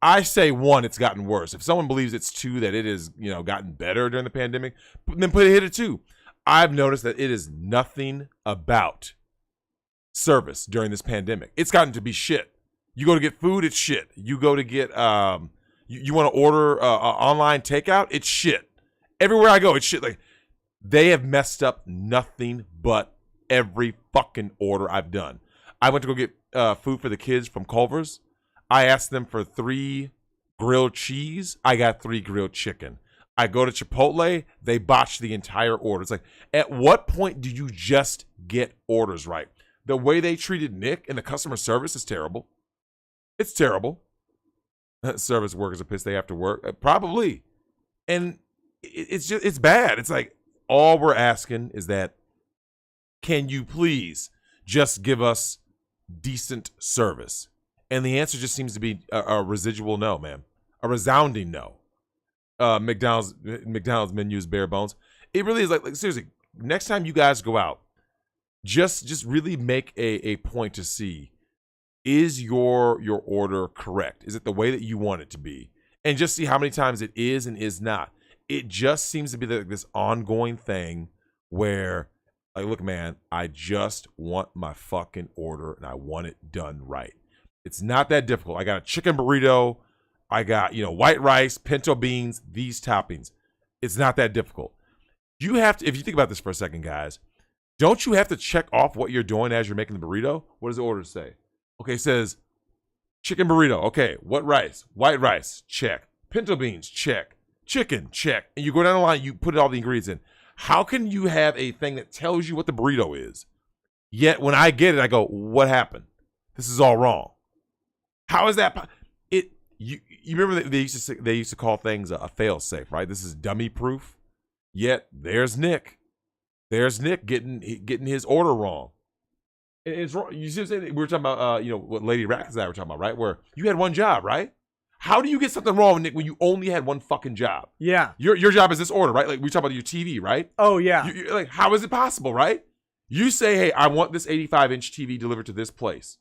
I say 1, it's gotten worse. If someone believes it's 2, that it is, gotten better during the pandemic, then hit it 2. I've noticed that it is nothing about service during this pandemic. It's gotten to be shit. You go to get food, it's shit. You go to get, you want to order online takeout, it's shit. Everywhere I go, it's shit. Like, they have messed up nothing but every fucking order I've done. I went to go get food for the kids from Culver's. I asked them for 3 grilled cheese. I got 3 grilled chicken. I go to Chipotle. They botched the entire order. It's like, at what point do you just get orders right? The way they treated Nick and the customer service is terrible. It's terrible. Service workers are pissed they have to work. Probably. And it's bad. It's like, all we're asking is that, can you please just give us decent service? And the answer just seems to be a residual no, man. A resounding no. McDonald's menu is bare bones. It really is like seriously, next time you guys go out, just really make a point to see, is your order correct? Is it the way that you want it to be? And just see how many times it is and is not. It just seems to be this ongoing thing where, like, look, man, I just want my fucking order and I want it done right. It's not that difficult. I got a chicken burrito. I got, white rice, pinto beans, these toppings. It's not that difficult. You have to, if you think about this for a second, guys, don't you have to check off what you're doing as you're making the burrito? What does the order say? Okay, it says chicken burrito. Okay, what rice? White rice, check. Pinto beans, check. Chicken, check. And you go down the line, you put all the ingredients in. How can you have a thing that tells you what the burrito is? Yet when I get it, I go, what happened? This is all wrong. How is that? You remember they used to call things a fail safe, right? This is dummy proof. Yet there's Nick. There's Nick getting his order wrong. It's wrong. You see what I'm saying? We were talking about what Lady Rackets and I were talking about, right? Where you had one job, right? How do you get something wrong, Nick, when you only had one fucking job? Yeah. Your job is this order, right? Like we talk about your TV, right? Oh yeah. You're like, how is it possible, right? You say, hey, I want this 85-inch TV delivered to this place.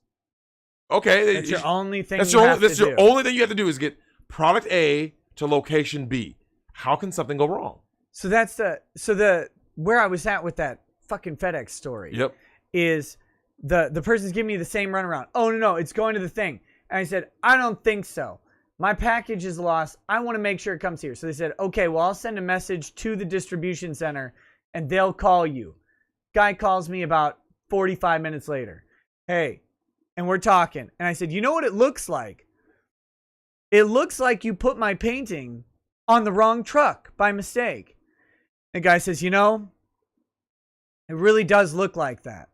Okay, that's your only thing. That's your only thing you have to do is get product A to location B. How can something go wrong? So that's the where I was at with that fucking FedEx story. Yep. Is the person's giving me the same runaround. Oh no, it's going to the thing. And I said, I don't think so. My package is lost. I want to make sure it comes here. So they said, okay, well, I'll send a message to the distribution center and they'll call you. Guy calls me about 45 minutes later. Hey, and we're talking. And I said, you know what it looks like? It looks like you put my painting on the wrong truck by mistake. The guy says, you know, it really does look like that.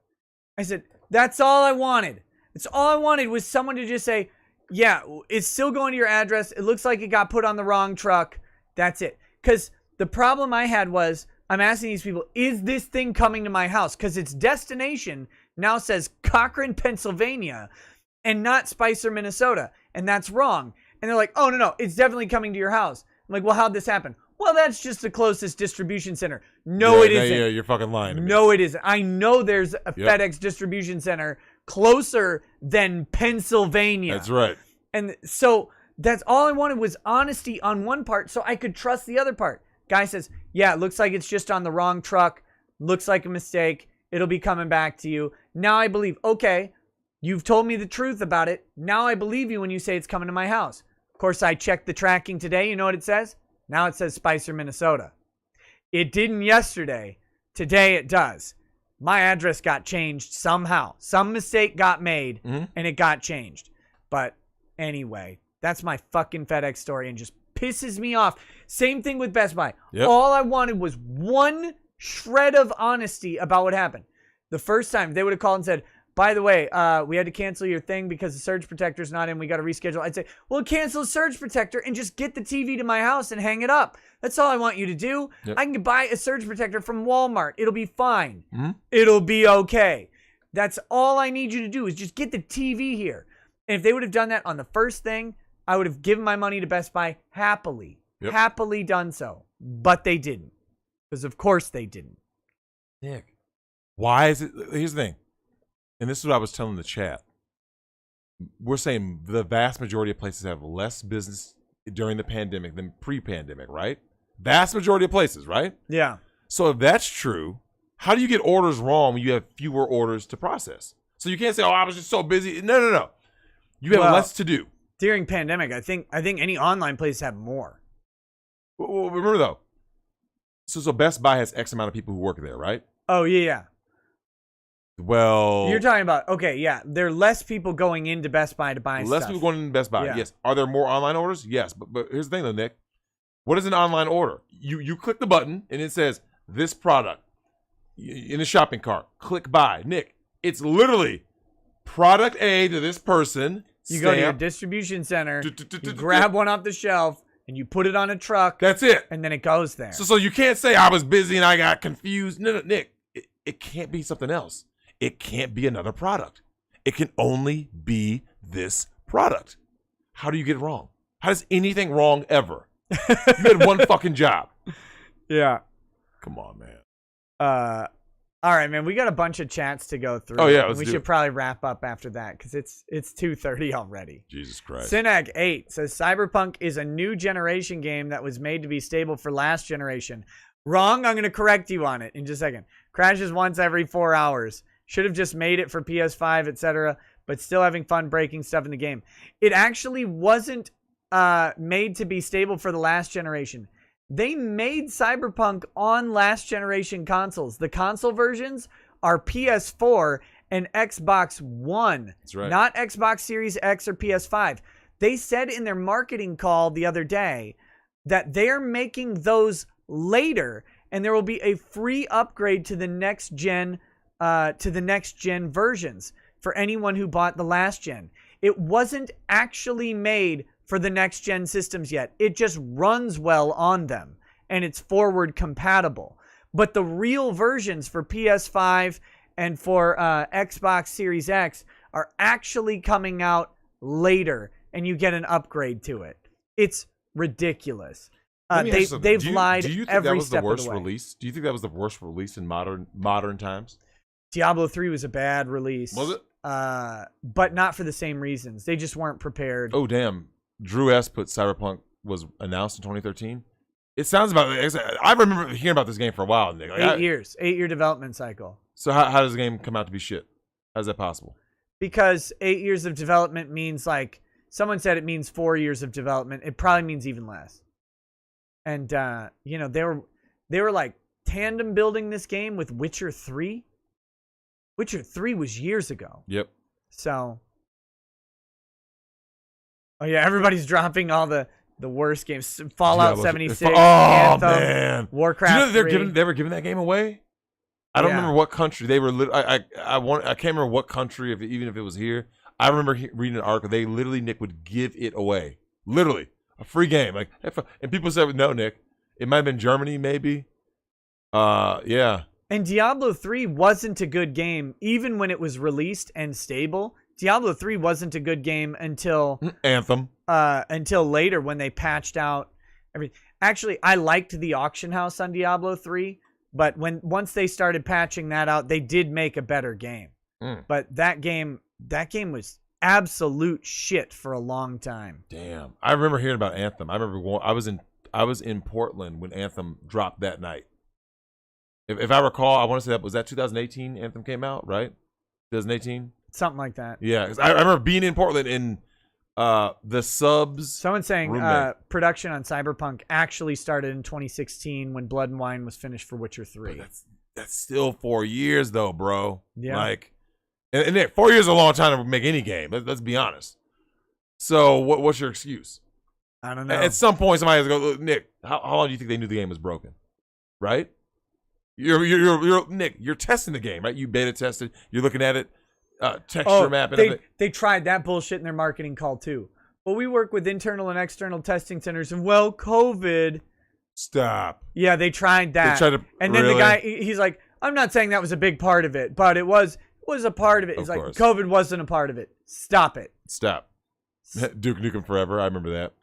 I said, that's all I wanted. That's all I wanted was someone to just say, yeah, it's still going to your address. It looks like it got put on the wrong truck. That's it. Because the problem I had was I'm asking these people, is this thing coming to my house? Because its destination now says Cochrane, Pennsylvania, and not Spicer, Minnesota. And that's wrong. And they're like, oh, no, it's definitely coming to your house. I'm like, well, how'd this happen? Well, that's just the closest distribution center. No, it isn't. Yeah, you're fucking lying to me. No, it isn't. I know there's a FedEx distribution center closer than Pennsylvania. That's right. And so that's all I wanted was honesty on one part so I could trust the other part. Guy says, yeah, it looks like it's just on the wrong truck. Looks like a mistake. It'll be coming back to you. Now I believe, okay, you've told me the truth about it. Now I believe you when you say it's coming to my house. Of course, I checked the tracking today. You know what it says? Now it says Spicer, Minnesota. It didn't yesterday. Today it does. My address got changed somehow. Some mistake got made and it got changed. But anyway, that's my fucking FedEx story and just pisses me off. Same thing with Best Buy. Yep. All I wanted was one shred of honesty about what happened. The first time they would have called and said, by the way, we had to cancel your thing because the surge protector's not in. We got to reschedule. I'd say, well, cancel the surge protector and just get the TV to my house and hang it up. That's all I want you to do. Yep. I can buy a surge protector from Walmart. It'll be fine. It'll be okay. That's all I need you to do is just get the TV here. And if they would have done that on the first thing, I would have given my money to Best Buy happily. Yep. Happily done so. But they didn't. Because of course they didn't. Nick, why is it? Here's the thing. And this is what I was telling the chat. We're saying the vast majority of places have less business during the pandemic than pre-pandemic, right? Vast majority of places, right? Yeah. So if that's true, how do you get orders wrong when you have fewer orders to process? So you can't say, oh, I was just so busy. No. You have less to do. During pandemic, I think any online place have more. Well, remember, though, so Best Buy has X amount of people who work there, right? Oh, yeah. Well, You're talking about, okay, yeah. There are less people going into Best Buy to buy stuff. less people going into Best Buy, yes. Are there more online orders? Yes. But here's the thing, though, Nick. What is an online order? You click the button, and it says, this product in the shopping cart. Click buy. Nick, it's literally product A to this person. You go to your distribution center, you grab one off the shelf, and you put it on a truck. That's it. And then it goes there. So you can't say I was busy and I got confused. No, Nick, it can't be something else. It can't be another product. It can only be this product. How do you get it wrong? How does anything wrong ever? You had one fucking job. Yeah. Come on, man. All right, man. We got a bunch of chats to go through. Oh, yeah. We should probably wrap up after that because it's 2:30 already. Jesus Christ. Synag 8 says Cyberpunk is a new generation game that was made to be stable for last generation. Wrong. I'm going to correct you on it in just a second. Crashes once every 4 hours. Should have just made it for PS5, etc., but still having fun breaking stuff in the game. It actually wasn't made to be stable for the last generation. They made Cyberpunk on last generation consoles. The console versions are PS4 and Xbox One. That's right. Not Xbox Series X or PS5. They said in their marketing call the other day that they're making those later, and there will be a free upgrade to the next gen versions for anyone who bought the last gen. It wasn't actually made for the next gen systems yet. It just runs well on them and it's forward compatible. But the real versions for PS5 and for Xbox Series X are actually coming out later and you get an upgrade to it. It's ridiculous. They've lied every step of the way. Release? Do you think that was the worst release in modern times? Diablo 3 was a bad release. Was it? But not for the same reasons. They just weren't prepared. Oh, damn. Drew S. put Cyberpunk was announced in 2013. It sounds about... I remember hearing about this game for a while. Nick. Like, 8 years. 8-year development cycle. So how does the game come out to be shit? How's that possible? Because 8 years of development means, like, Someone said it means 4 years of development. It probably means even less. And they were like tandem building this game with Witcher 3. Witcher 3 was years ago. Yep. So, oh yeah, everybody's dropping all the worst games. Fallout 76, Anthem, man, Warcraft. Do you know they were giving that game away? I don't remember what country they were. I can't remember what country, even if it was here. I remember reading an article. They literally, Nick, would give it away. Literally, a free game. Like, and people said, no, Nick, it might have been Germany, maybe. Yeah. And Diablo 3 wasn't a good game, even when it was released and stable. Diablo 3 wasn't a good game until Anthem. Until later when they patched out everything. Actually, I liked the auction house on Diablo 3, but once they started patching that out, they did make a better game. But that game was absolute shit for a long time. Damn. I remember hearing about Anthem. I remember I was in Portland when Anthem dropped that night. If I recall, I want to say that was 2018 Anthem came out, right? 2018? Something like that. Yeah, 'cause I remember being in Portland in the subs. Someone saying production on Cyberpunk actually started in 2016 when Blood and Wine was finished for Witcher 3. But that's still 4 years though, bro. Yeah. Like, and Nick, 4 years is a long time to make any game. Let's be honest. So what's your excuse? I don't know. At some point, somebody has to go, "Look, Nick, how long do you think they knew the game was broken? Right? You're Nick. You're testing the game, right? You beta tested. You're looking at it, texture map. And they tried that bullshit in their marketing call too. Well, we work with internal and external testing centers, and COVID. Stop. Yeah, they tried that. And then the guy, he's like, I'm not saying that was a big part of it, but it was a part of it. It's like COVID wasn't a part of it. Stop it. Stop. Duke Nukem Forever. I remember that.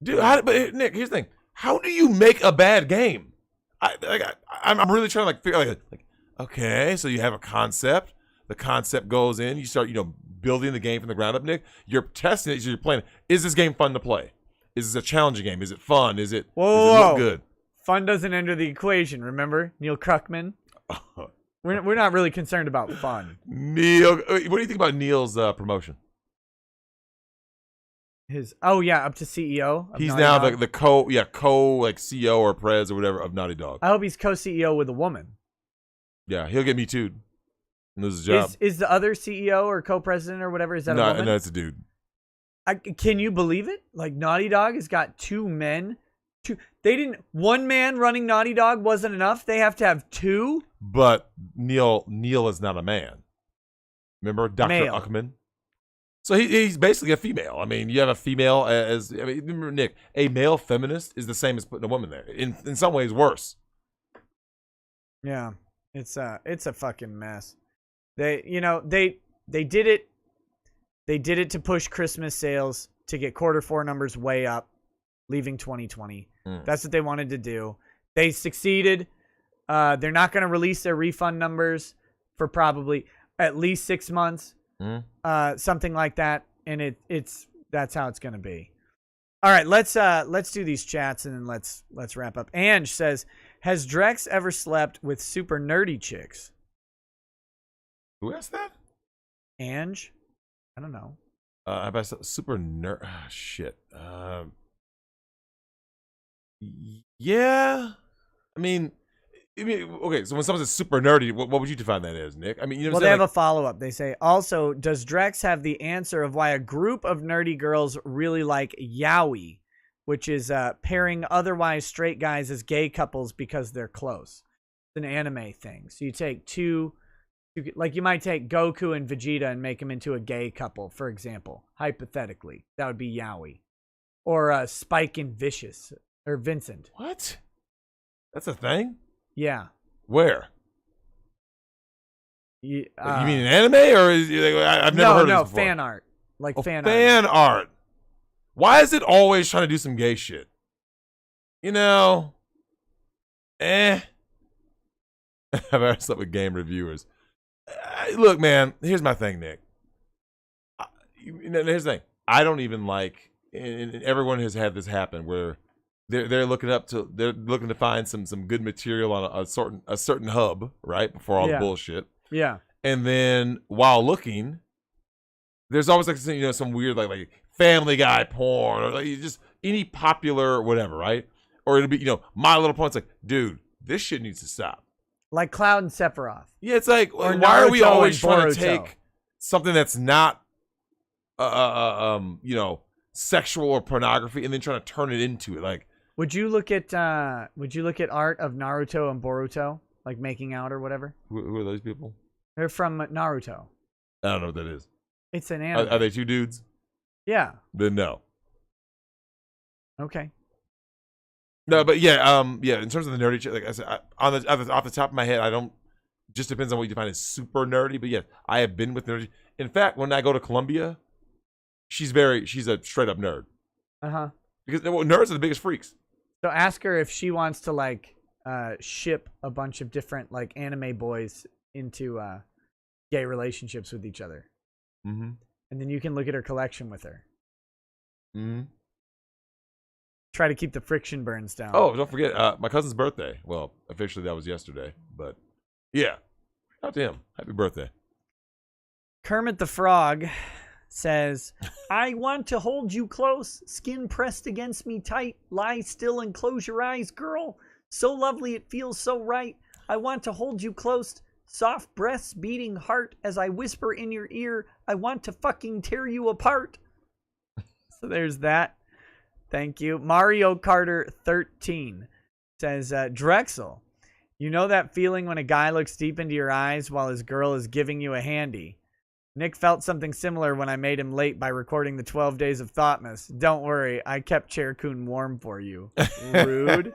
Dude, but Nick, here's the thing. How do you make a bad game? I'm really trying to figure like, okay, so you have a concept. The concept goes in. You start, building the game from the ground up, Nick. You're testing it. So you're playing. Is this game fun to play? Is this a challenging game? Is it fun? Does it look good? Fun doesn't enter the equation. Remember Neil Druckmann? We're not really concerned about fun. Neil, what do you think about Neil's promotion? Up to CEO. He's now the co CEO or prez or whatever of Naughty Dog. I hope he's co-CEO with a woman. Yeah, he'll get me too. Lose his job. Is the other CEO or co-president or whatever, is that a woman? No, it's a dude. Can you believe it? Like, Naughty Dog has got two men. One man running Naughty Dog wasn't enough. They have to have two. But Neil is not a man. Remember Dr. Uckman? So he's basically a female. I mean, you have a female remember, Nick, a male feminist is the same as putting a woman there. In some ways worse. Yeah. It's a fucking mess. They did it. They did it to push Christmas sales to get Q4 numbers way up, leaving 2020. That's what they wanted to do. They succeeded. They're not going to release their refund numbers for probably at least 6 months. Something like that, and that's how it's going to be. All right, let's do these chats and then let's wrap up. Ange says, "Has Drex ever slept with super nerdy chicks?" Who asked that? Ange? I don't know. About super nerd. Oh, shit. Yeah. I mean, okay. So when someone says super nerdy, what would you define that as, Nick? I mean, well, they have a follow-up. They say, also, does Drex have the answer of why a group of nerdy girls really like yaoi, which is pairing otherwise straight guys as gay couples because they're close? It's an anime thing. So you take two, like you might take Goku and Vegeta and make them into a gay couple, for example. Hypothetically, that would be yaoi, or Spike and Vicious or Vincent. What? That's a thing? Yeah. Where? You mean an anime, or I've never heard of this before. Fan art. Fan art. Why is it always trying to do some gay shit? I've ever slept with game reviewers. Look, man, here's my thing, Nick. Here's the thing. I don't even like, and everyone has had this happen where they're looking to find some good material on a certain hub, right, before all the bullshit. Yeah. And then while looking, there's always like some weird like Family Guy porn or like just any popular whatever, right? Or it'll be My Little Pony. It's like, dude, this shit needs to stop. Like Cloud and Sephiroth. Yeah, it's like, or why are we Naruto always and trying Boruto. to take something that's not sexual or pornography and then trying to turn it into it? Like, would you look at art of Naruto and Boruto, like making out or whatever? who are those people? They're from Naruto. I don't know what that is. It's an anime. Are they two dudes? Yeah. Then no. Okay. No, but yeah. In terms of the nerdy shit, like I said, off the top of my head, I don't. Just depends on what you define as super nerdy. But yeah, I have been with nerdy. In fact, when I go to Columbia, she's a straight up nerd. Because nerds are the biggest freaks. So ask her if she wants to like ship a bunch of different like anime boys into gay relationships with each other. Mm-hmm. And then you can look at her collection with her. Mm-hmm. Try to keep the friction burns down. Oh, don't forget my cousin's birthday. Well, officially that was yesterday, but yeah, shout out to him. Happy birthday. Kermit the Frog says, I want to hold you close, skin pressed against me tight, lie still and close your eyes, girl. So lovely it feels so right. I want to hold you close, soft breaths beating heart as I whisper in your ear, I want to fucking tear you apart. So there's that. Thank you. Mario Carter 13 says, Drexel, you know that feeling when a guy looks deep into your eyes while his girl is giving you a handy? Nick felt something similar when I made him late by recording the 12 Days of Thoughtmas. Don't worry, I kept Chair Coon warm for you. Rude.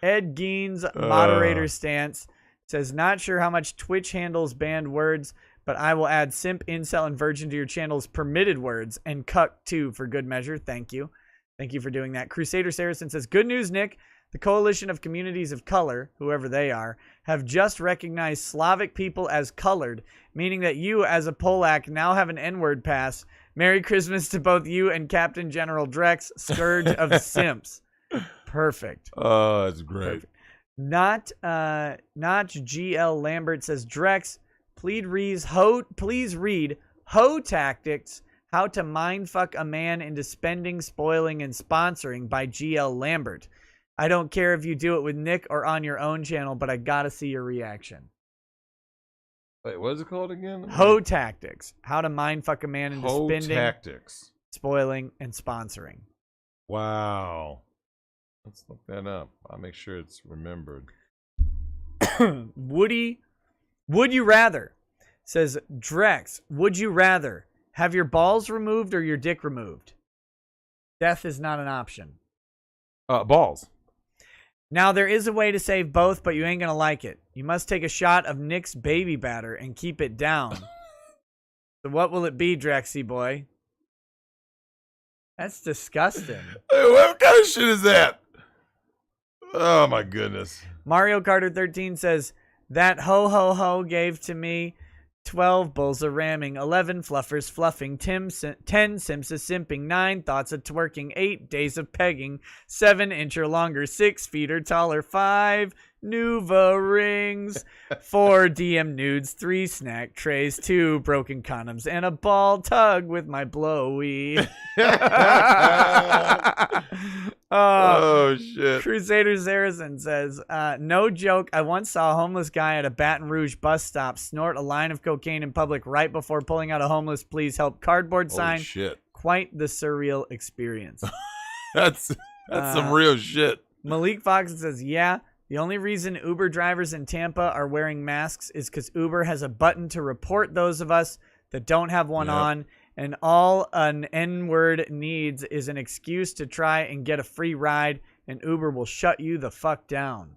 Ed Gein's moderator stance says, not sure how much Twitch handles banned words, but I will add simp, incel, and virgin to your channel's permitted words and cuck too for good measure. Thank you. Thank you for doing that. Crusader Saracen says, good news, Nick. The Coalition of Communities of Color, whoever they are, have just recognized Slavic people as colored, meaning that you, as a Polak, now have an N-word pass. Merry Christmas to both you and Captain General Drex, Scourge of Simps. Perfect. Oh, that's great. Perfect. Not GL Lambert says, Drex, please read Hoe Tactics, How to Mindfuck a Man into Spending, Spoiling, and Sponsoring by GL Lambert. I don't care if you do it with Nick or on your own channel, but I gotta see your reaction. Wait, what is it called again? Hoe Tactics, How to Mindfuck a Man into Hoe Spending, Tactics, Spoiling, and Sponsoring. Wow. Let's look that up. I'll make sure it's remembered. Woody, would you rather? Says, Drex, would you rather have your balls removed or your dick removed? Death is not an option. Balls. Now, there is a way to save both, but you ain't going to like it. You must take a shot of Nick's baby batter and keep it down. So what will it be, Drexy boy? That's disgusting. Hey, what kind of shit is that? Oh, my goodness. Mario Carter 13 says, that ho ho ho gave to me 12 bulls a ramming, 11 fluffers fluffing, 10 simps a simping, 9 thoughts of twerking, 8 days of pegging, 7 inch or longer, 6 feet or taller, 5 Nuva rings, 4 DM nudes, 3 snack trays, 2 broken condoms, and a ball tug with my blowy. Oh, shit. Crusader Saracen says, no joke, I once saw a homeless guy at a Baton Rouge bus stop snort a line of cocaine in public right before pulling out a homeless please help cardboard sign. Shit. Quite the surreal experience. That's some real shit. Malik Fox says, yeah, the only reason Uber drivers in Tampa are wearing masks is because Uber has a button to report those of us that don't have one on, and all an N-word needs is an excuse to try and get a free ride, and Uber will shut you the fuck down.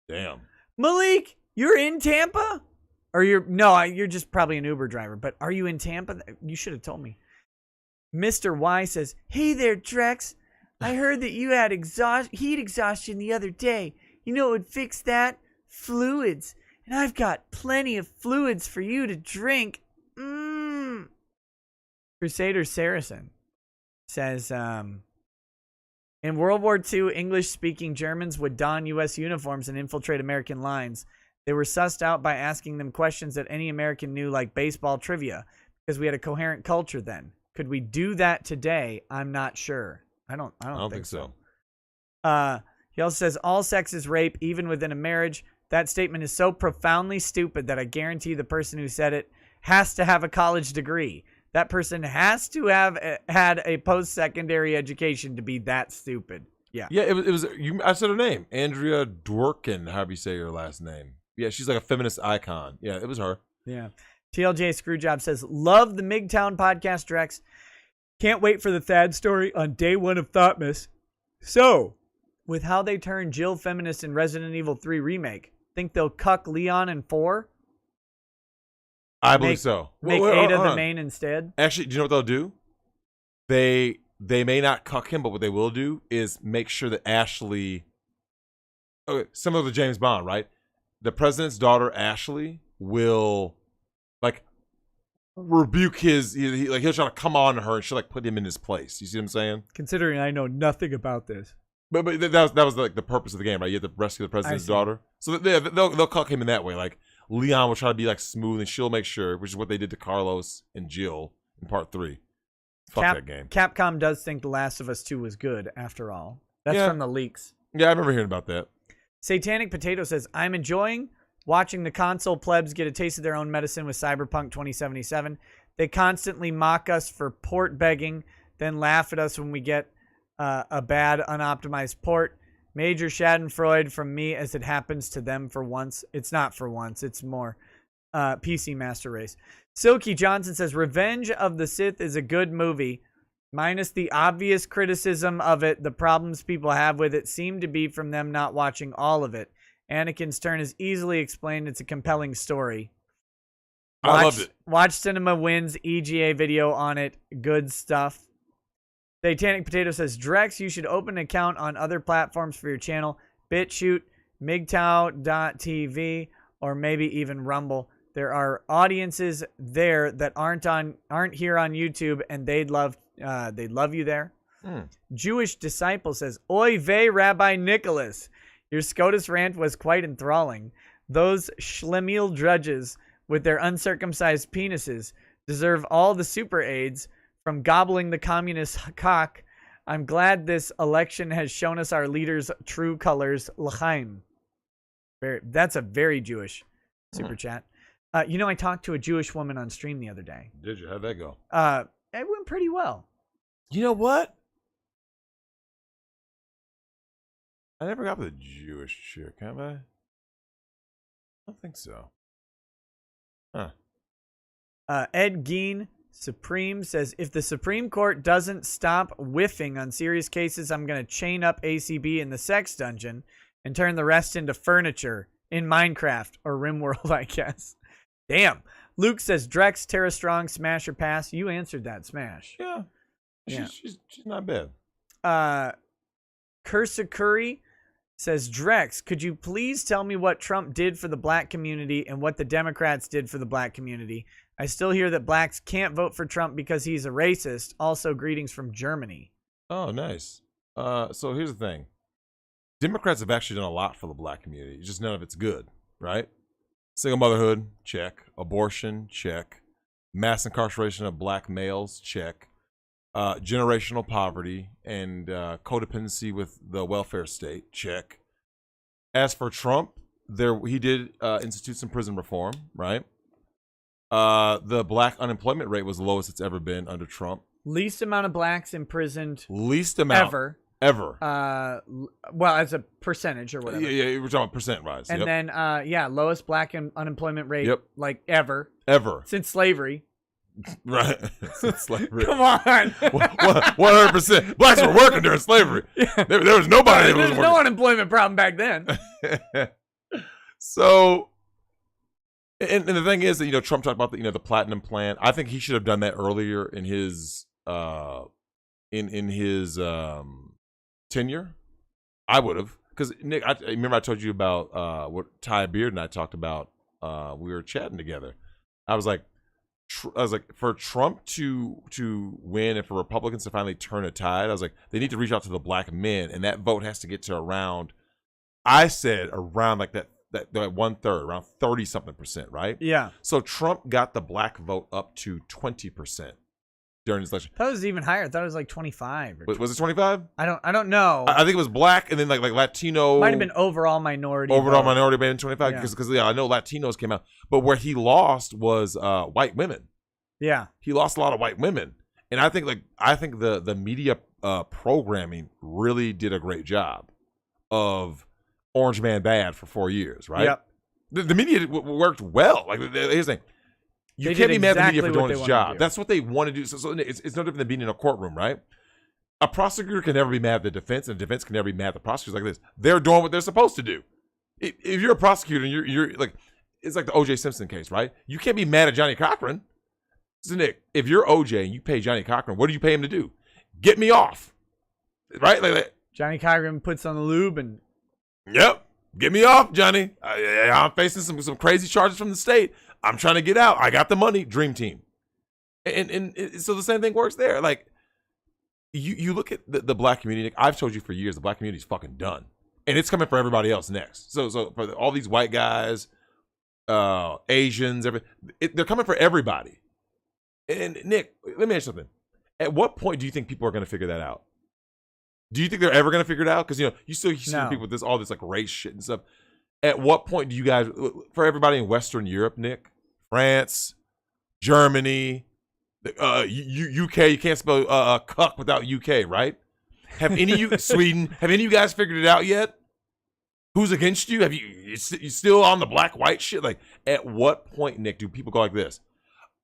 Damn. Malik, you're in Tampa? Or you're just probably an Uber driver, but are you in Tampa? You should have told me. Mr. Y says, hey there, Drex. I heard that you had heat exhaustion the other day. You know what would fix that? Fluids. And I've got plenty of fluids for you to drink. Crusader Saracen says, in World War II, English-speaking Germans would don U.S. uniforms and infiltrate American lines. They were sussed out by asking them questions that any American knew, like baseball trivia. because we had a coherent culture then. Could we do that today? I'm not sure. I don't think so. He also says all sex is rape, even within a marriage. That statement is so profoundly stupid that I guarantee the person who said it has to have a college degree. That person has to have had a post-secondary education to be that stupid. Yeah. Yeah, it was I said her name. Andrea Dworkin, however you say her last name. Yeah, she's like a feminist icon. Yeah, it was her. Yeah. TLJ Screwjob says, love the MGTOWN podcast, Drex. Can't wait for the Thad story on day one of Thoughtmas. So, with how they turned Jill feminist in Resident Evil 3 Remake, think they'll cuck Leon in 4? I believe so. Make Ada the main instead? Actually, do you know what they'll do? They may not cuck him, but what they will do is make sure that Ashley... Okay, similar to James Bond, right? The president's daughter, Ashley, will... like rebuke he'll try to come on to her and she'll like put him in his place. You see what I'm saying? Considering I know nothing about this. But that was like the purpose of the game, right? You have to rescue the president's daughter. So they'll cuck him in that way. Like Leon will try to be like smooth and she'll make sure, which is what they did to Carlos and Jill in part 3. Fuck that game. Capcom does think The Last of Us 2 was good after all. That's from the leaks. Yeah, I remember hearing about that. Satanic Potato says, I'm enjoying watching the console plebs get a taste of their own medicine with Cyberpunk 2077. They constantly mock us for port begging, then laugh at us when we get a bad, unoptimized port. Major Schadenfreude from me as it happens to them for once. It's not for once. It's more PC Master Race. Silky Johnson says, Revenge of the Sith is a good movie. Minus the obvious criticism of it, the problems people have with it seem to be from them not watching all of it. Anakin's turn is easily explained. It's a compelling story. I loved it. Watch Cinema Wins EGA video on it. Good stuff. Satanic Potato says, Drex, you should open an account on other platforms for your channel. BitChute, MGTOW.tv, or maybe even Rumble. There are audiences there that aren't here on YouTube, and they'd love you there. Jewish Disciple says, Oy vey, Rabbi Nicholas. Your SCOTUS rant was quite enthralling. Those schlemiel drudges with their uncircumcised penises deserve all the super aids from gobbling the communist cock. I'm glad this election has shown us our leaders' true colors. L'chaim. That's a very Jewish super chat. I talked to a Jewish woman on stream the other day. Did you? How'd that go? It went pretty well. You know what? I never got with a Jewish chick, have I? I don't think so. Huh. Ed Gein Supreme says, if the Supreme Court doesn't stop whiffing on serious cases, I'm going to chain up ACB in the sex dungeon and turn the rest into furniture in Minecraft or RimWorld, I guess. Damn. Luke says, Drex, Terra Strong, smash or pass. You answered that, smash. Yeah. She's not bad. Cursa Curry says, Drex, could you please tell me what Trump did for the black community and what the Democrats did for the black community? I still hear that blacks can't vote for Trump because he's a racist. Also, greetings from Germany. Oh, nice. So here's the thing. Democrats have actually done a lot for the black community. It's just none of it's good, right? Single motherhood, check. Abortion, check. Mass incarceration of black males, check. Generational poverty and codependency with the welfare state, check. As for Trump, he did institute some prison reform, right? The black unemployment rate was the lowest it's ever been under Trump. Least amount of blacks imprisoned. Least amount ever. Well, as a percentage or whatever. Yeah, we're talking percent rise. And then, lowest black unemployment rate like ever since slavery. Right. Since slavery. Come on. 100%. Blacks were working during slavery. Yeah. There was nobody that was working. No unemployment problem back then. So, and the thing is that, Trump talked about the platinum plan. I think he should have done that earlier in his tenure. I would have, because Nick, I remember I told you about what Ty Beard and I talked about. We were chatting together. I was like, for Trump to win and for Republicans to finally turn a tide, I was like, they need to reach out to the black men, and that vote has to get to around. I said around like that that they're at 1/3, around 30-something%, right? Yeah. So Trump got the black vote up to 20% during his election. I thought it was even higher. I thought it was like 25. Or Was it 25? I don't know. I think it was black, and then like Latino. Might have been overall minority. Overall vote. minority been 25 because yeah, I know Latinos came out, but where he lost was white women. Yeah. He lost a lot of white women, and I think the media programming really did a great job of Orange Man Bad for 4 years, right? Yep. The media worked well. Like here's the thing. You can't be mad at the media for doing its job. That's what they want to do. So it's no different than being in a courtroom, right? A prosecutor can never be mad at the defense, and the defense can never be mad at the prosecutors like this. They're doing what they're supposed to do. If you're a prosecutor and you're like, it's like the O.J. Simpson case, right? You can't be mad at Johnny Cochran. So Nick, if you're O.J. and you pay Johnny Cochran, what do you pay him to do? Get me off, right? Like Johnny Cochran puts on the lube and. Yep, get me off, Johnny. I'm facing some crazy charges from the state. I'm trying to get out. I got the money. Dream team. And so the same thing works there. Like, you look at the black community. I've told you for years, the black community is fucking done. And it's coming for everybody else next. So for all these white guys, Asians, they're coming for everybody. And Nick, let me ask you something. At what point do you think people are going to figure that out? Do you think they're ever going to figure it out? Because, you still see people with all this like race shit and stuff. At what point do you guys, for everybody in Western Europe, Nick, France, Germany, UK, you can't spell cuck without UK, right? Have any of you, Sweden, have any of you guys figured it out yet? Who's against you? Have you still on the black-white shit? Like, at what point, Nick, do people go like this?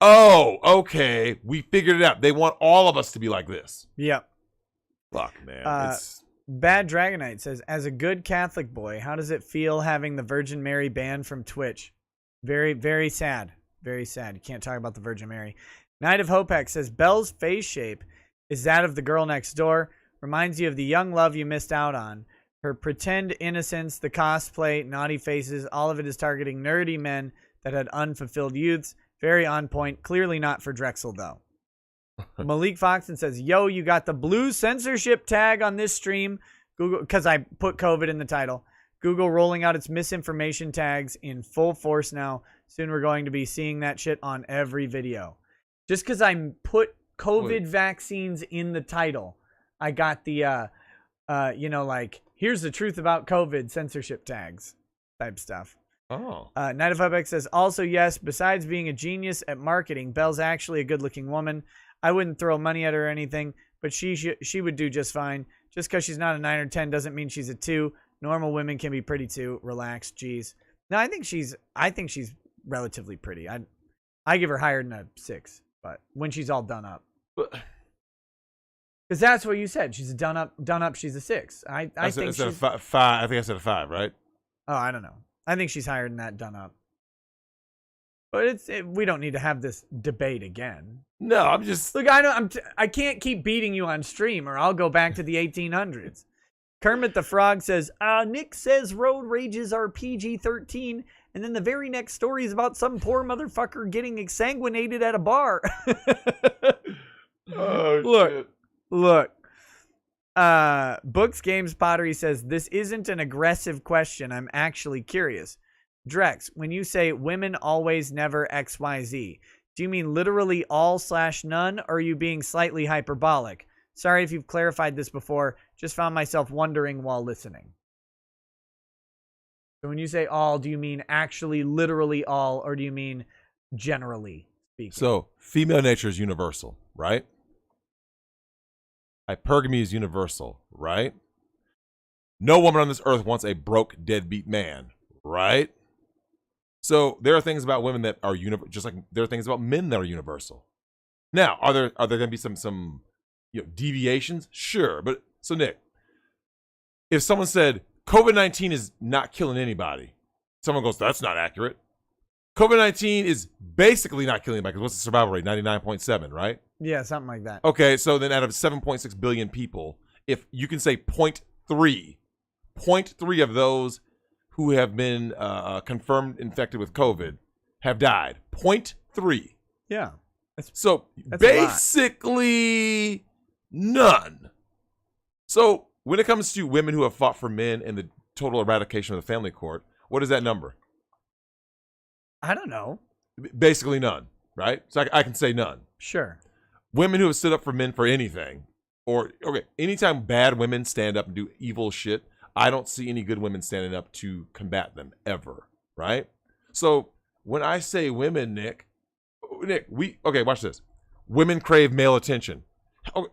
Oh, okay, we figured it out. They want all of us to be like this. Yep. Fuck, man. Bad Dragonite says, as a good Catholic boy, how does it feel having the Virgin Mary banned from Twitch? Very, very sad. Very sad. You can't talk about the Virgin Mary. Night of Hopex says, Belle's face shape is that of the girl next door. Reminds you of the young love you missed out on. Her pretend innocence, the cosplay, naughty faces, all of it is targeting nerdy men that had unfulfilled youths. Very on point. Clearly not for Drexel, though. Malik Foxton says, yo, you got the blue censorship tag on this stream. Google, because I put COVID in the title. Google rolling out its misinformation tags in full force now. Soon we're going to be seeing that shit on every video. Just because I put COVID vaccines in the title, I got the, like, here's the truth about COVID censorship tags type stuff. Oh. Night of Hubeck says, also, yes, besides being a genius at marketing, Belle's actually a good-looking woman. I wouldn't throw money at her or anything, but she would do just fine. Just because she's not a 9 or 10 doesn't mean she's a 2. Normal women can be pretty too. Relax, geez. No, I think she's relatively pretty. I give her higher than a 6, but when she's all done up. Because that's what you said. She's a done up. She's a 6. I think she's a 5. I think I said a 5, right? Oh, I don't know. I think she's higher than that done up. But we don't need to have this debate again. No, I'm just look. I can't keep beating you on stream, or I'll go back to the 1800s. Kermit the Frog says, Nick says road rages are PG-13, and then the very next story is about some poor motherfucker getting exsanguinated at a bar. Oh, look. Books Games Pottery says, this isn't an aggressive question. I'm actually curious. Drex, when you say women always never XYZ, do you mean literally all/none, or are you being slightly hyperbolic? Sorry if you've clarified this before. Just found myself wondering while listening. So when you say all, do you mean actually literally all, or do you mean generally speaking? So female nature is universal, right? Hypergamy is universal, right? No woman on this earth wants a broke, deadbeat man, right? So there are things about women that are universal, just like there are things about men that are universal. Now, are there going to be some deviations? Sure, but so Nick, if someone said COVID-19 is not killing anybody, someone goes, that's not accurate. COVID-19 is basically not killing anybody because what's the survival rate? 99.7, right? Yeah, something like that. Okay, so then out of 7.6 billion people, if you can say 0.3 of those who have been confirmed infected with COVID have died. 0.3. Yeah. So basically none. So when it comes to women who have fought for men and the total eradication of the family court, What is that number? I don't know. Basically none, right? So I can say none. Sure. Women who have stood up for men for anything, or okay, anytime bad women stand up and do evil shit, I don't see any good women standing up to combat them ever, right? So when I say women, Nick, watch this. Women crave male attention. Okay,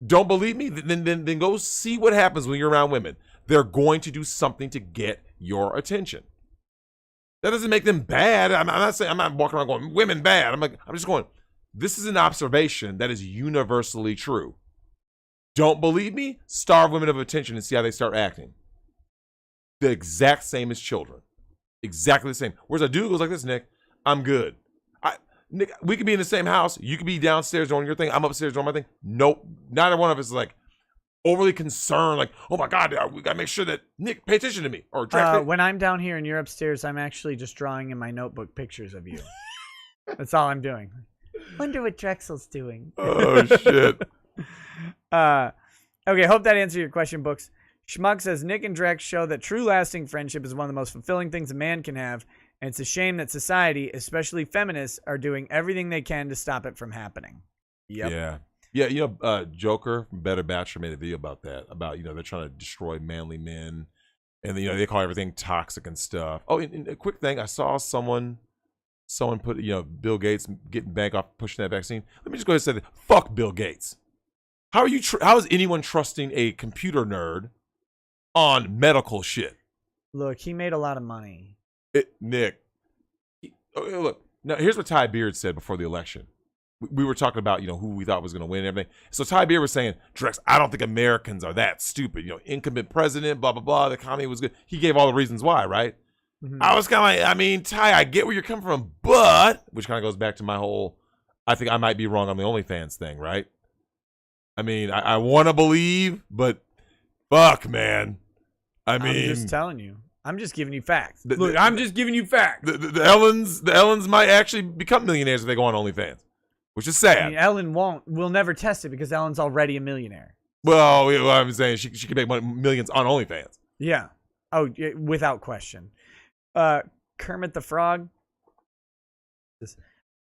don't believe me? Then go see what happens when you're around women. They're going to do something to get your attention. That doesn't make them bad. I'm not walking around going, women bad. I'm just going, this is an observation that is universally true. Don't believe me? Starve women of attention and see how they start acting. The exact same as children. Exactly the same. Whereas a dude goes like this, Nick, I'm good. Nick, we could be in the same house. You could be downstairs doing your thing. I'm upstairs doing my thing. Nope. Neither one of us is like overly concerned. Like, oh my God, we got to make sure that Nick, pay attention to me. Or when I'm down here and you're upstairs, I'm actually just drawing in my notebook pictures of you. That's all I'm doing. Wonder what Drexel's doing. Oh, shit. Okay, hope that answered your question, Books. Schmuck says, Nick and Drex show that true lasting friendship is one of the most fulfilling things a man can have, and it's a shame that society, especially feminists, are doing everything they can to stop it from happening. Yep. Yeah. Yeah, you know, Joker from Better Bachelor made a video about that, about, you know, they're trying to destroy manly men, and, you know, they call everything toxic and stuff. Oh, and a quick thing, I saw someone put, you know, Bill Gates getting back off pushing that vaccine. Let me just go ahead and say that. Fuck Bill Gates. How is anyone trusting a computer nerd on medical shit? Look, he made a lot of money. Nick, look. Now, here's what Ty Beard said before the election. We were talking about, you know, who we thought was going to win and everything. So Ty Beard was saying, Drex, I don't think Americans are that stupid. You know, incumbent president, blah, blah, blah. The economy was good. He gave all the reasons why, right? Mm-hmm. I was kind of like, I mean, Ty, I get where you're coming from, but, which kind of goes back to my whole, I think I might be wrong on the OnlyFans thing, right? I mean, I want to believe, but fuck, man. I'm just telling you. I'm just giving you facts. Look, I'm just giving you facts. The Ellens might actually become millionaires if they go on OnlyFans, which is sad. I mean, Ellen won't. We'll never test it because Ellen's already a millionaire. Well, I'm saying she could make millions on OnlyFans. Yeah. Oh, without question. Kermit the Frog.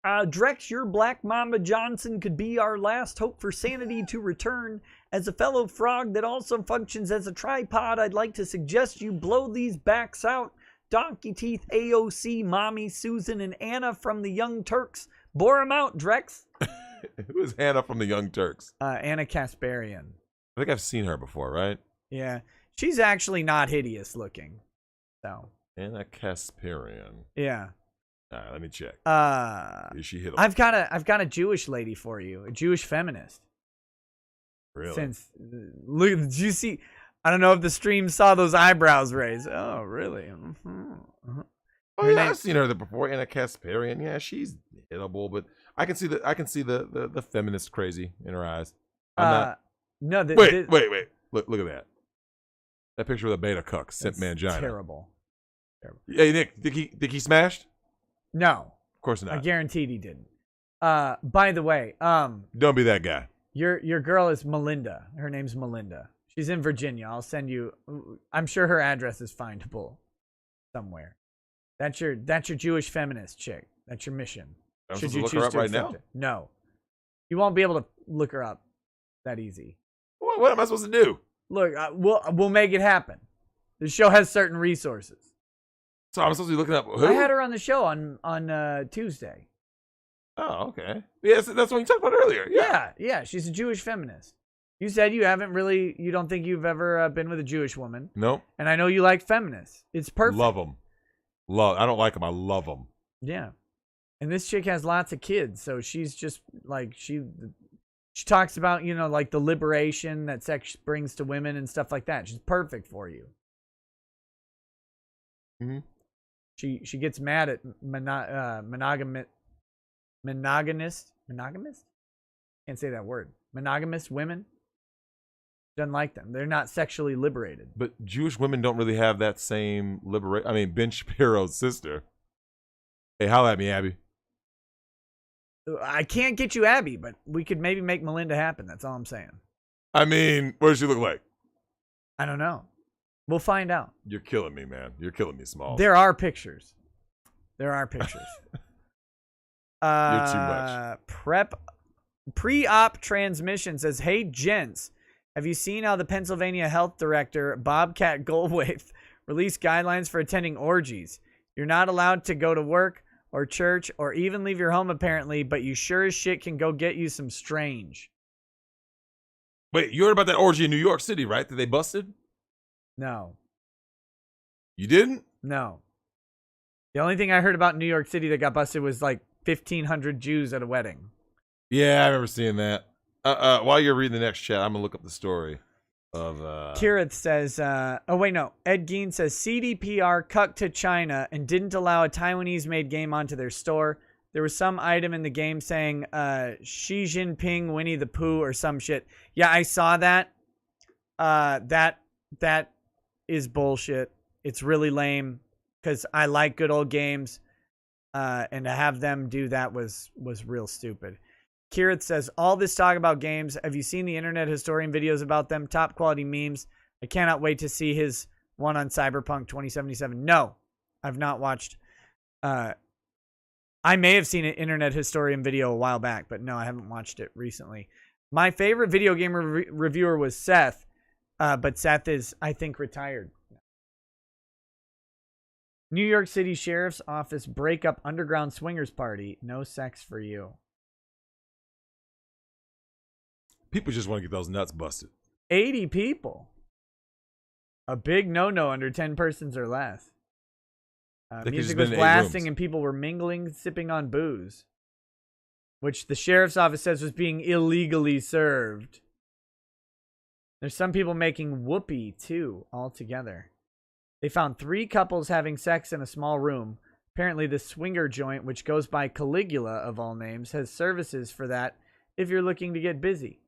Drex, your Black Mamba Johnson could be our last hope for sanity to return. As a fellow frog that also functions as a tripod, I'd like to suggest you blow these backs out. Donkey Teeth, AOC, Mommy, Susan, and Anna from the Young Turks. Bore 'em out, Drex. Who is Anna from the Young Turks? Anna Kasparian. I think I've seen her before, right? Yeah. She's actually not hideous looking. So. Anna Kasparian. Yeah. All right, let me check. Is she hit? I've got a Jewish lady for you, a Jewish feminist. Really? Look, did you see? I don't know if the stream saw those eyebrows raised. Oh, really? Mm-hmm. Uh-huh. Oh yeah, I've seen her before. Anna Kasparian. Yeah, she's hittable, but I can see the feminist crazy in her eyes. No. Wait. Look at that. That picture with a beta cuck, simp mangina. Terrible. Hey Nick, think he smashed? No. Of course not. I guaranteed he didn't. By the way, don't be that guy. Your girl is Melinda. Her name's Melinda. She's in Virginia. I'll send you. I'm sure her address is findable somewhere. That's your Jewish feminist chick. That's your mission. I'm supposed to look her up right now? No, you won't be able to look her up that easy. What am I supposed to do? Look, we'll make it happen. The show has certain resources. So I'm supposed to be looking up who? I had her on the show on Tuesday. Oh, okay. Yes, that's what you talked about earlier. Yeah. She's a Jewish feminist. You said you don't think you've ever been with a Jewish woman. Nope. And I know you like feminists. It's perfect. Love them. I don't like them. I love them. Yeah. And this chick has lots of kids, so she's just like she talks about, you know, like the liberation that sex brings to women and stuff like that. She's perfect for you. Mm-hmm. She gets mad at monogamist. Can't say that word. Monogamous women. Doesn't like them. They're not sexually liberated. But Jewish women don't really have that same liberation. I mean, Ben Shapiro's sister. Hey, holla at me, Abby. I can't get you Abby, but we could maybe make Melinda happen. That's all I'm saying. I mean, what does she look like? I don't know. We'll find out. You're killing me, man. You're killing me, Smalls. There are pictures. There are pictures. You're too much. Pre-op transmission says, "Hey gents, have you seen how the Pennsylvania Health Director Bobcat Goldthwait released guidelines for attending orgies? You're not allowed to go to work or church or even leave your home apparently, but you sure as shit can go get you some strange." Wait, you heard about that orgy in New York City, right? That they busted? No. You didn't? No. The only thing I heard about in New York City that got busted was like 1,500 Jews at a wedding. Yeah, I remember seeing that. While you're reading the next chat, I'm gonna look up the story of. Kirith says, "Oh wait, no." Ed Gein says CDPR cucked to China and didn't allow a Taiwanese-made game onto their store. There was some item in the game saying Xi Jinping, Winnie the Pooh, or some shit. Yeah, I saw that. That is bullshit. It's really lame because I like good old games, and to have them do that was real stupid. Kirith says, "All this talk about games. Have you seen the internet historian videos about them? Top quality memes. I cannot wait to see his one on Cyberpunk 2077. No, I've not watched. I may have seen an internet historian video a while back, but no, I haven't watched it recently. My favorite video game reviewer was Seth, but Seth is, I think, retired. New York City Sheriff's Office breakup underground swingers party. No sex for you. People just want to get those nuts busted. 80 people. A big no-no under 10 persons or less. Music was blasting and people were mingling, sipping on booze, which the sheriff's office says was being illegally served. There's some people making whoopee, too, all together. They found 3 couples having sex in a small room. Apparently, the swinger joint, which goes by Caligula of all names, has services for that if you're looking to get busy.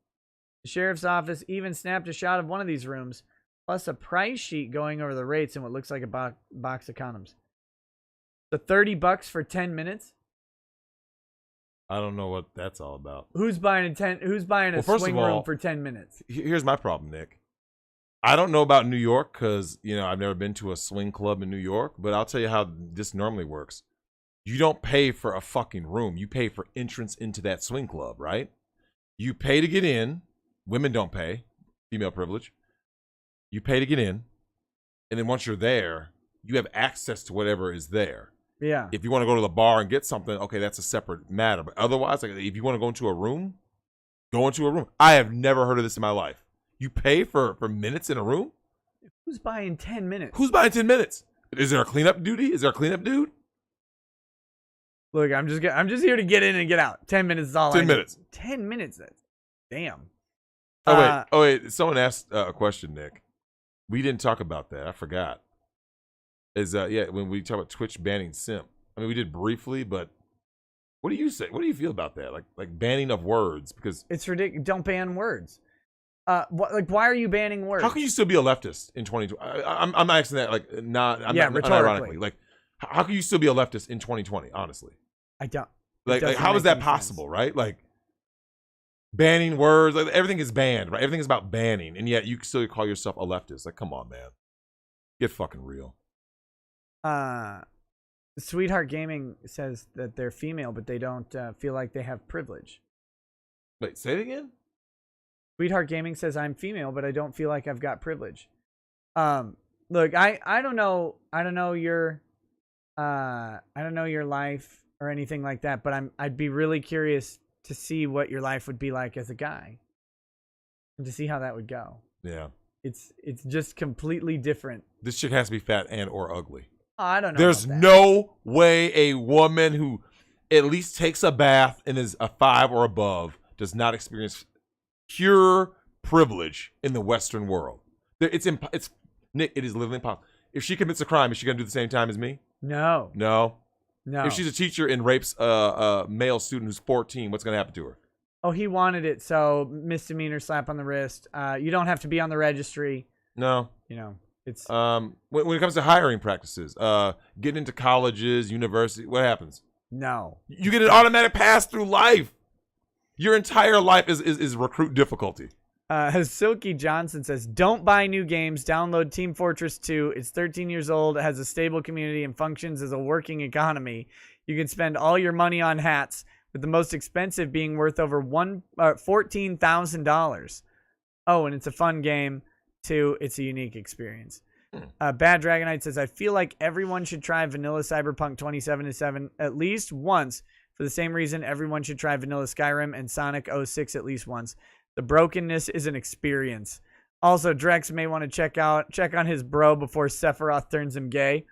The sheriff's office even snapped a shot of one of these rooms, plus a price sheet going over the rates and what looks like a box of condoms. So $30 for 10 minutes? I don't know what that's all about. Who's buying a swing room for 10 minutes? Here's my problem, Nick. I don't know about New York because, I've never been to a swing club in New York, but I'll tell you how this normally works. You don't pay for a fucking room. You pay for entrance into that swing club, right? You pay to get in. Women don't pay. Female privilege. You pay to get in. And then once you're there, you have access to whatever is there. Yeah. If you want to go to the bar and get something, okay, that's a separate matter. But otherwise, like, if you want to go into a room, go into a room. I have never heard of this in my life. You pay for minutes in a room? Who's buying 10 minutes? Who's buying 10 minutes? Is there a cleanup duty? Is there a cleanup dude? Look, I'm just here to get in and get out. 10 minutes is all 10 minutes. 10 minutes. That's damn. Oh wait. Someone asked a question, Nick. We didn't talk about that. I forgot. When we talk about Twitch banning simp. I mean, we did briefly, but what do you say? What do you feel about that? Like banning of words, because it's ridiculous. Don't ban words. Why are you banning words? How can you still be a leftist in 2020? I'm asking that not rhetorically. ironically. Like, how can you still be a leftist in 2020? Honestly, I don't. Like how is that possible? Sense. Right? Like banning words. Like, everything is banned. Right? Everything is about banning, and yet you still call yourself a leftist. Like, come on, man. Get fucking real. Sweetheart Gaming says that they're female, but they don't feel like they have privilege. Wait, say it again. Sweetheart Gaming says I'm female, but I don't feel like I've got privilege. Look, I don't know your life or anything like that, but I'd be really curious to see what your life would be like as a guy, and to see how that would go. Yeah, it's just completely different. This chick has to be fat and or ugly. I don't know. There's no way a woman who at least takes a bath and is a 5 or above does not experience pure privilege in the Western world. It's Nick. It is literally impossible. If she commits a crime, is she gonna do the same time as me? No. If she's a teacher and rapes a male student who's 14, what's gonna happen to her? Oh, he wanted it, so misdemeanor, slap on the wrist. You don't have to be on the registry. No. It's when it comes to hiring practices, getting into colleges, university, what happens? No. You get an automatic pass through life. Your entire life is recruit difficulty. Silky Johnson says, don't buy new games. Download Team Fortress 2. It's 13 years old, has a stable community, and functions as a working economy. You can spend all your money on hats, with the most expensive being worth over $14,000. Oh, and it's a fun game, too. It's a unique experience. Bad Dragonite says, I feel like everyone should try vanilla Cyberpunk 2077 at least once, for the same reason everyone should try vanilla Skyrim and Sonic 06 at least once. The brokenness is an experience. Also, Drex may want to check on his bro before Sephiroth turns him gay.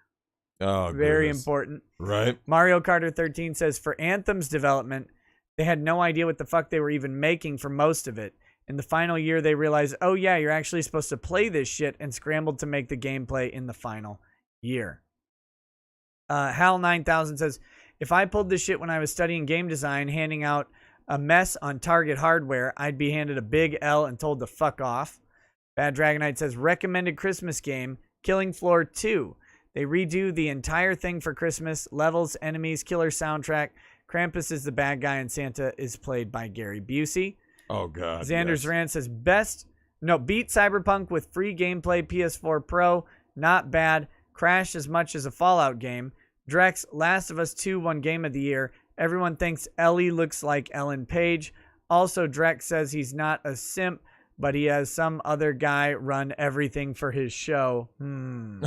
Oh, very goodness. important. Right. Mario Carter 13 says, for Anthem's development, they had no idea what the fuck they were even making for most of it. In the final year, they realized, oh yeah, you're actually supposed to play this shit, and scrambled to make the gameplay in the final year. Hal 9000 says, if I pulled this shit when I was studying game design, handing out a mess on Target hardware, I'd be handed a big L and told to fuck off. Bad Dragonite says, recommended Christmas game, Killing Floor 2. They redo the entire thing for Christmas. Levels, enemies, killer soundtrack. Krampus is the bad guy, and Santa is played by Gary Busey. Oh, God. Xander's Rant says, beat Cyberpunk with free gameplay, PS4 Pro. Not bad. Crashed as much as a Fallout game. Drex, Last of Us 2 won Game of the Year. Everyone thinks Ellie looks like Ellen Page. Also, Drex says he's not a simp, but he has some other guy run everything for his show. Night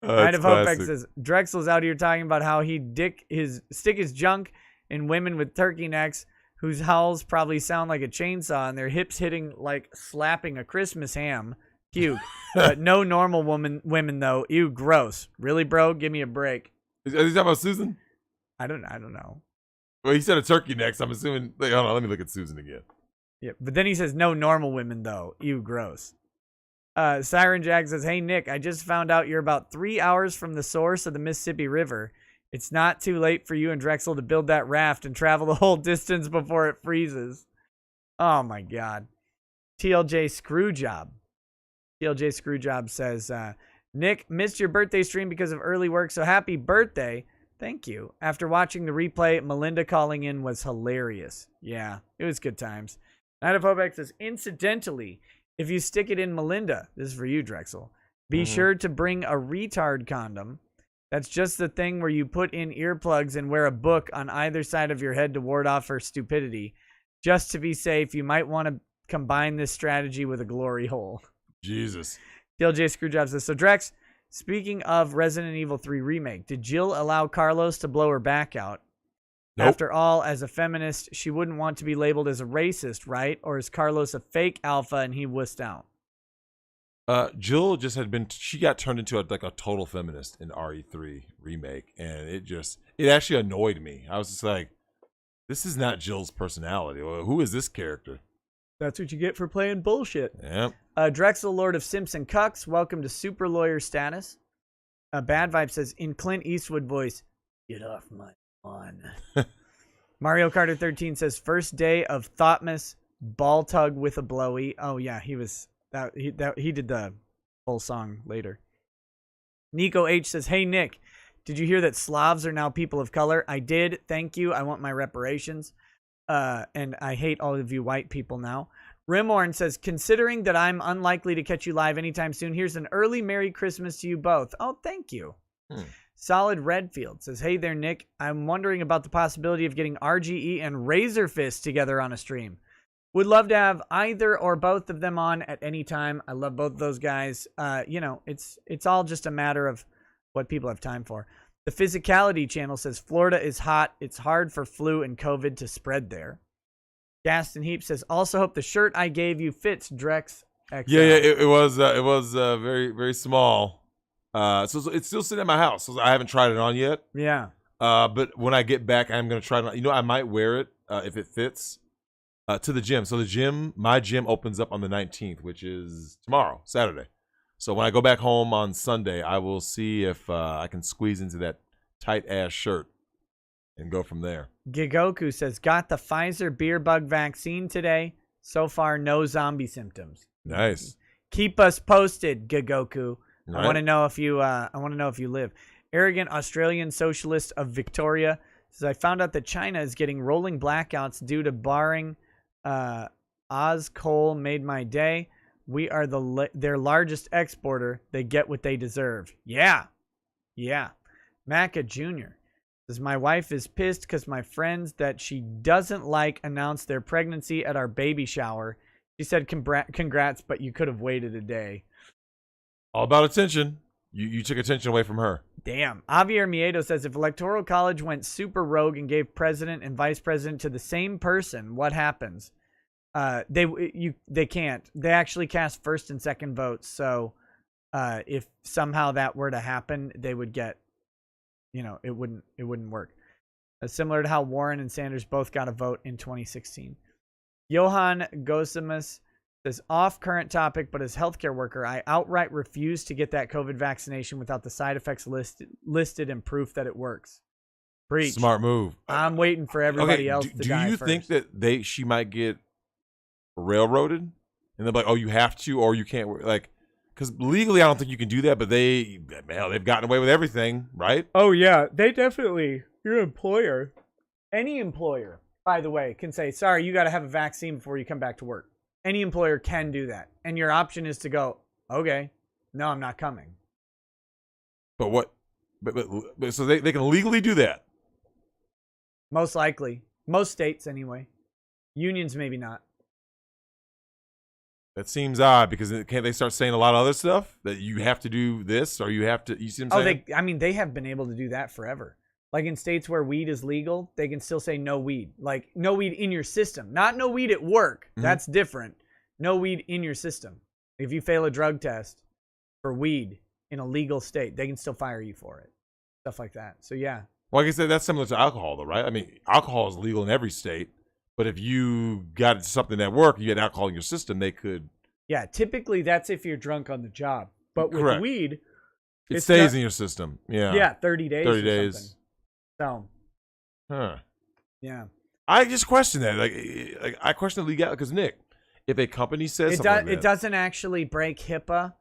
of Hopex says, Drexel's out here talking about how he'd stick his junk in women with turkey necks whose howls probably sound like a chainsaw and their hips hitting like slapping a Christmas ham. Puke. But no normal women though. Ew, gross. Really, bro? Give me a break. Is he talking about Susan? I don't know. Well, he said a turkey next. I'm assuming. Hold on, let me look at Susan again. Yeah, but then he says no normal women though. Ew, gross. Siren Jag says, hey Nick, I just found out you're about 3 hours from the source of the Mississippi River. It's not too late for you and Drexel to build that raft and travel the whole distance before it freezes. Oh my God. TLJ Screwjob. TLJ Screwjob says, Nick, missed your birthday stream because of early work, so happy birthday. Thank you. After watching the replay, Melinda calling in was hilarious. Yeah, it was good times. Night of Hopex says, incidentally, if you stick it in Melinda, this is for you, Drexel, be sure to bring a retard condom. That's just the thing where you put in earplugs and wear a book on either side of your head to ward off her stupidity. Just to be safe, you might want to combine this strategy with a glory hole. Jesus. DLJ Screwjob says, so Drex, speaking of Resident Evil 3 Remake, did Jill allow Carlos to blow her back out? Nope. After all, as a feminist, she wouldn't want to be labeled as a racist, right? Or is Carlos a fake alpha and he wussed out? Jill just she got turned into a total feminist in RE3 Remake, and it actually annoyed me. I was just like, this is not Jill's personality. Who is this character? That's what you get for playing bullshit. Yep. Drexel, Lord of Simps and Cucks, welcome to super lawyer status. Bad Vibe says, in Clint Eastwood voice, get off my lawn. Mario Carter 13 says, first day of Thoughtmas, ball tug with a blowy. Oh yeah, he did the whole song later. Nico H says, hey Nick, did you hear that Slavs are now people of color? I did. Thank you. I want my reparations. And I hate all of you white people now. Rimorn says, considering that I'm unlikely to catch you live anytime soon, here's an early Merry Christmas to you both. Oh, thank you. Solid Redfield says, hey there, Nick. I'm wondering about the possibility of getting RGE and Razor Fist together on a stream. Would love to have either or both of them on at any time. I love both of those guys. It's all just a matter of what people have time for. The Physicality channel says, Florida is hot. It's hard for flu and COVID to spread there. Gaston Heap says, also hope the shirt I gave you fits, Drex XL. Yeah, it was very, very small. So it's still sitting at my house. So I haven't tried it on yet. Yeah. But when I get back, I'm going to try it on. I might wear it if it fits to the gym. So my gym opens up on the 19th, which is tomorrow, Saturday. So when I go back home on Sunday, I will see if I can squeeze into that tight-ass shirt and go from there. Gigoku says, got the Pfizer beer bug vaccine today. So far, no zombie symptoms. Nice. Keep us posted, Gigoku. Right. I want to know if you live. Arrogant Australian Socialist of Victoria says, I found out that China is getting rolling blackouts due to barring Oz Cole made my day. We are their largest exporter. They get what they deserve. Yeah. Yeah. Macca Jr. says, my wife is pissed because my friends that she doesn't like announced their pregnancy at our baby shower. She said, congrats, but you could have waited a day. All about attention. You took attention away from her. Damn. Javier Miedo says, if Electoral College went super rogue and gave president and vice president to the same person, what happens? They can't. They actually cast first and second votes. So if somehow that were to happen, they would get, it wouldn't work. Similar to how Warren and Sanders both got a vote in 2016. Johan Gosimus says, off current topic, but as healthcare worker, I outright refuse to get that COVID vaccination without the side effects listed and proof that it works. Preach. Smart move. I'm waiting for everybody else to die Do you first. think that she might get railroaded? And they're like, oh, you have to, or you can't, like, because legally I don't think you can do that, but they've gotten away with everything, right? Oh, yeah. They definitely, your employer, any employer, by the way, can say, sorry, you got to have a vaccine before you come back to work. Any employer can do that. And your option is to go, okay, no, I'm not coming. But what? But so they can legally do that? Most likely. Most states, anyway. Unions, maybe not. That seems odd because can't they start saying a lot of other stuff that you have to do this or you have to? You see what I'm saying? They have been able to do that forever. Like in states where weed is legal, they can still say no weed. Like no weed in your system, not no weed at work. Mm-hmm. That's different. No weed in your system. If you fail a drug test for weed in a legal state, they can still fire you for it. Stuff like that. So yeah. Well, like I said, that's similar to alcohol, though, right? I mean, alcohol is legal in every state. But if you got something at work, you had alcohol in your system, they could. Yeah, typically that's if you're drunk on the job. But with Correct. weed, it stays in your system. Yeah. Yeah, 30 days. 30 days. So. Huh. Yeah. I just question that. Like I question the legality because Nick, if a company says it doesn't actually break HIPAA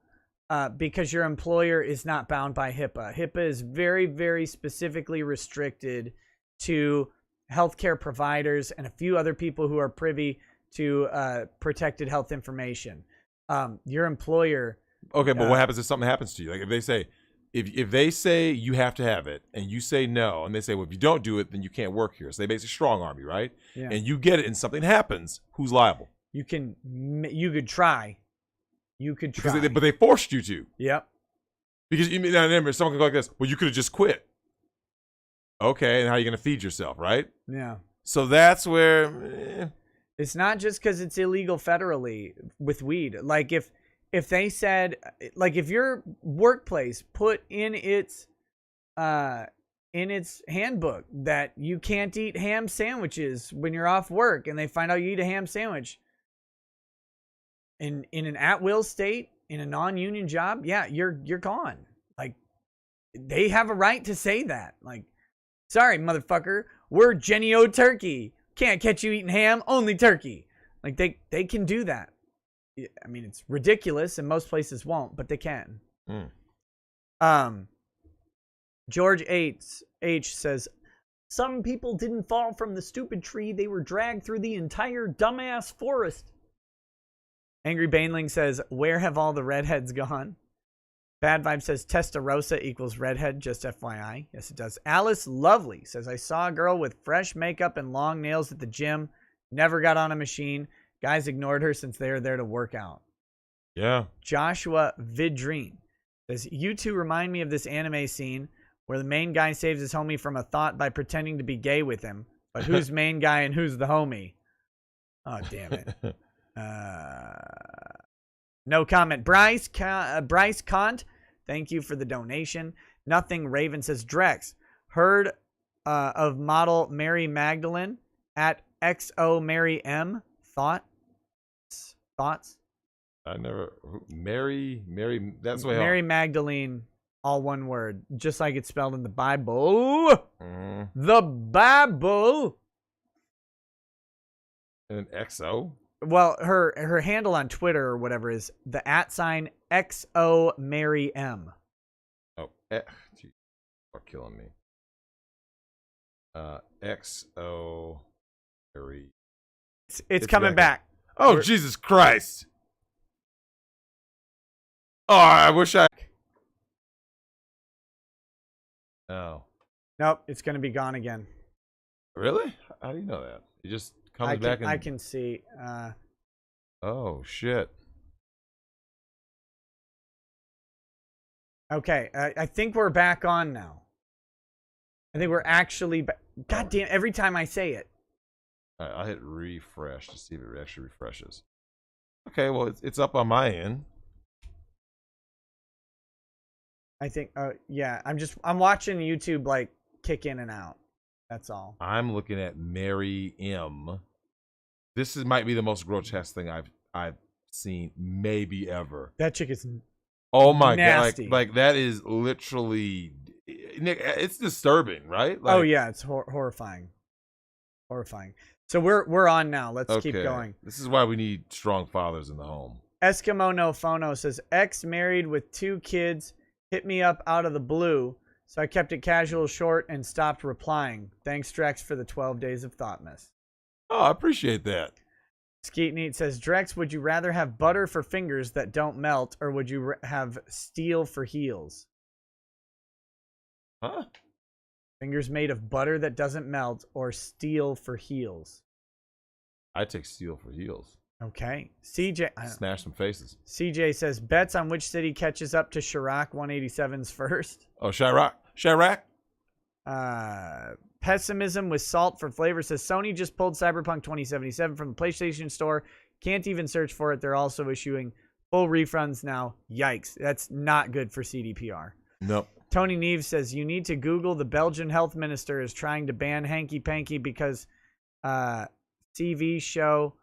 because your employer is not bound by HIPAA. HIPAA is very, very specifically restricted to healthcare providers and a few other people who are privy to protected health information. Your employer. Okay, but what happens if something happens to you? Like if they say, if they say you have to have it and you say no, and they say, well, if you don't do it, then you can't work here. So they basically strong arm you, right? Yeah. And you get it and something happens, who's liable? You could try. But they forced you to. Yep. Because you mean, I remember someone could go like this, well, you could have just quit. Okay, and how are you going to feed yourself, right? Yeah. So that's where it's not just because it's illegal federally with weed. Like if they said, like if your workplace put in its handbook that you can't eat ham sandwiches when you're off work, and they find out you eat a ham sandwich in an at-will state in a non-union job, yeah, you're gone. Like they have a right to say that. Like, sorry, motherfucker, we're Jenny O Turkey. Can't catch you eating ham, only turkey. Like they can do that. I mean, it's ridiculous, and most places won't, but they can. George H says, some people didn't fall from the stupid tree. They were dragged through the entire dumbass forest. Angry Baneling says, where have all the redheads gone? Bad Vibe says, Testarossa equals redhead, just FYI. Yes, it does. Alice Lovely says, I saw a girl with fresh makeup and long nails at the gym. Never got on a machine. Guys ignored her since they were there to work out. Yeah. Joshua Vidreen says, you two remind me of this anime scene where the main guy saves his homie from a thought by pretending to be gay with him. But who's main guy and who's the homie? Oh, damn it. No comment. Bryce Kant, thank you for the donation. Nothing Raven says, Drex, heard of model Mary Magdalene at XO Mary M. Thoughts? I never. Mary. That's the way. Mary Magdalene, all one word, just like it's spelled in the Bible. The Bible. And an XO. Well, her handle on Twitter or whatever is the @ XO Mary M. Oh, geez, are killing me. XO Mary. It's coming back. Oh, Jesus Christ. Oh, I wish I... Oh. Nope, it's going to be gone again. Really? How do you know that? It just comes back and... I can see. Oh, shit. Okay, I think we're back on now. I think we're actually... God damn, every time I say it. All right, I'll hit refresh to see if it actually refreshes. Okay, well, it's up on my end. I think, yeah, I'm watching YouTube, like, kick in and out. That's all. I'm looking at Mary M. This might be the most grotesque thing I've seen maybe ever. That chick is Oh my nasty. God! Like that is literally, Nick. It's disturbing, right? Like, oh yeah, it's horrifying, horrifying. So we're on now. Let's keep going. This is why we need strong fathers in the home. Eskimo No Phono says ex married with 2 kids hit me up out of the blue, so I kept it casual, short, and stopped replying. Thanks, Drex, for the 12 days of thoughtness. Oh, I appreciate that. Skeet Neat says, Drex, would you rather have butter for fingers that don't melt, or would you have steel for heels? Huh? Fingers made of butter that doesn't melt, or steel for heels? I take steel for heels. Okay. CJ... Smash some faces. CJ says, bets on which city catches up to Chirac 187's first? Oh, Chirac? Pessimism with salt for flavor says Sony just pulled Cyberpunk 2077 from the PlayStation Store. Can't even search for it. They're also issuing full refunds now. Yikes. That's not good for CDPR. Nope. Tony Neves says you need to Google the Belgian health minister is trying to ban hanky panky because CV show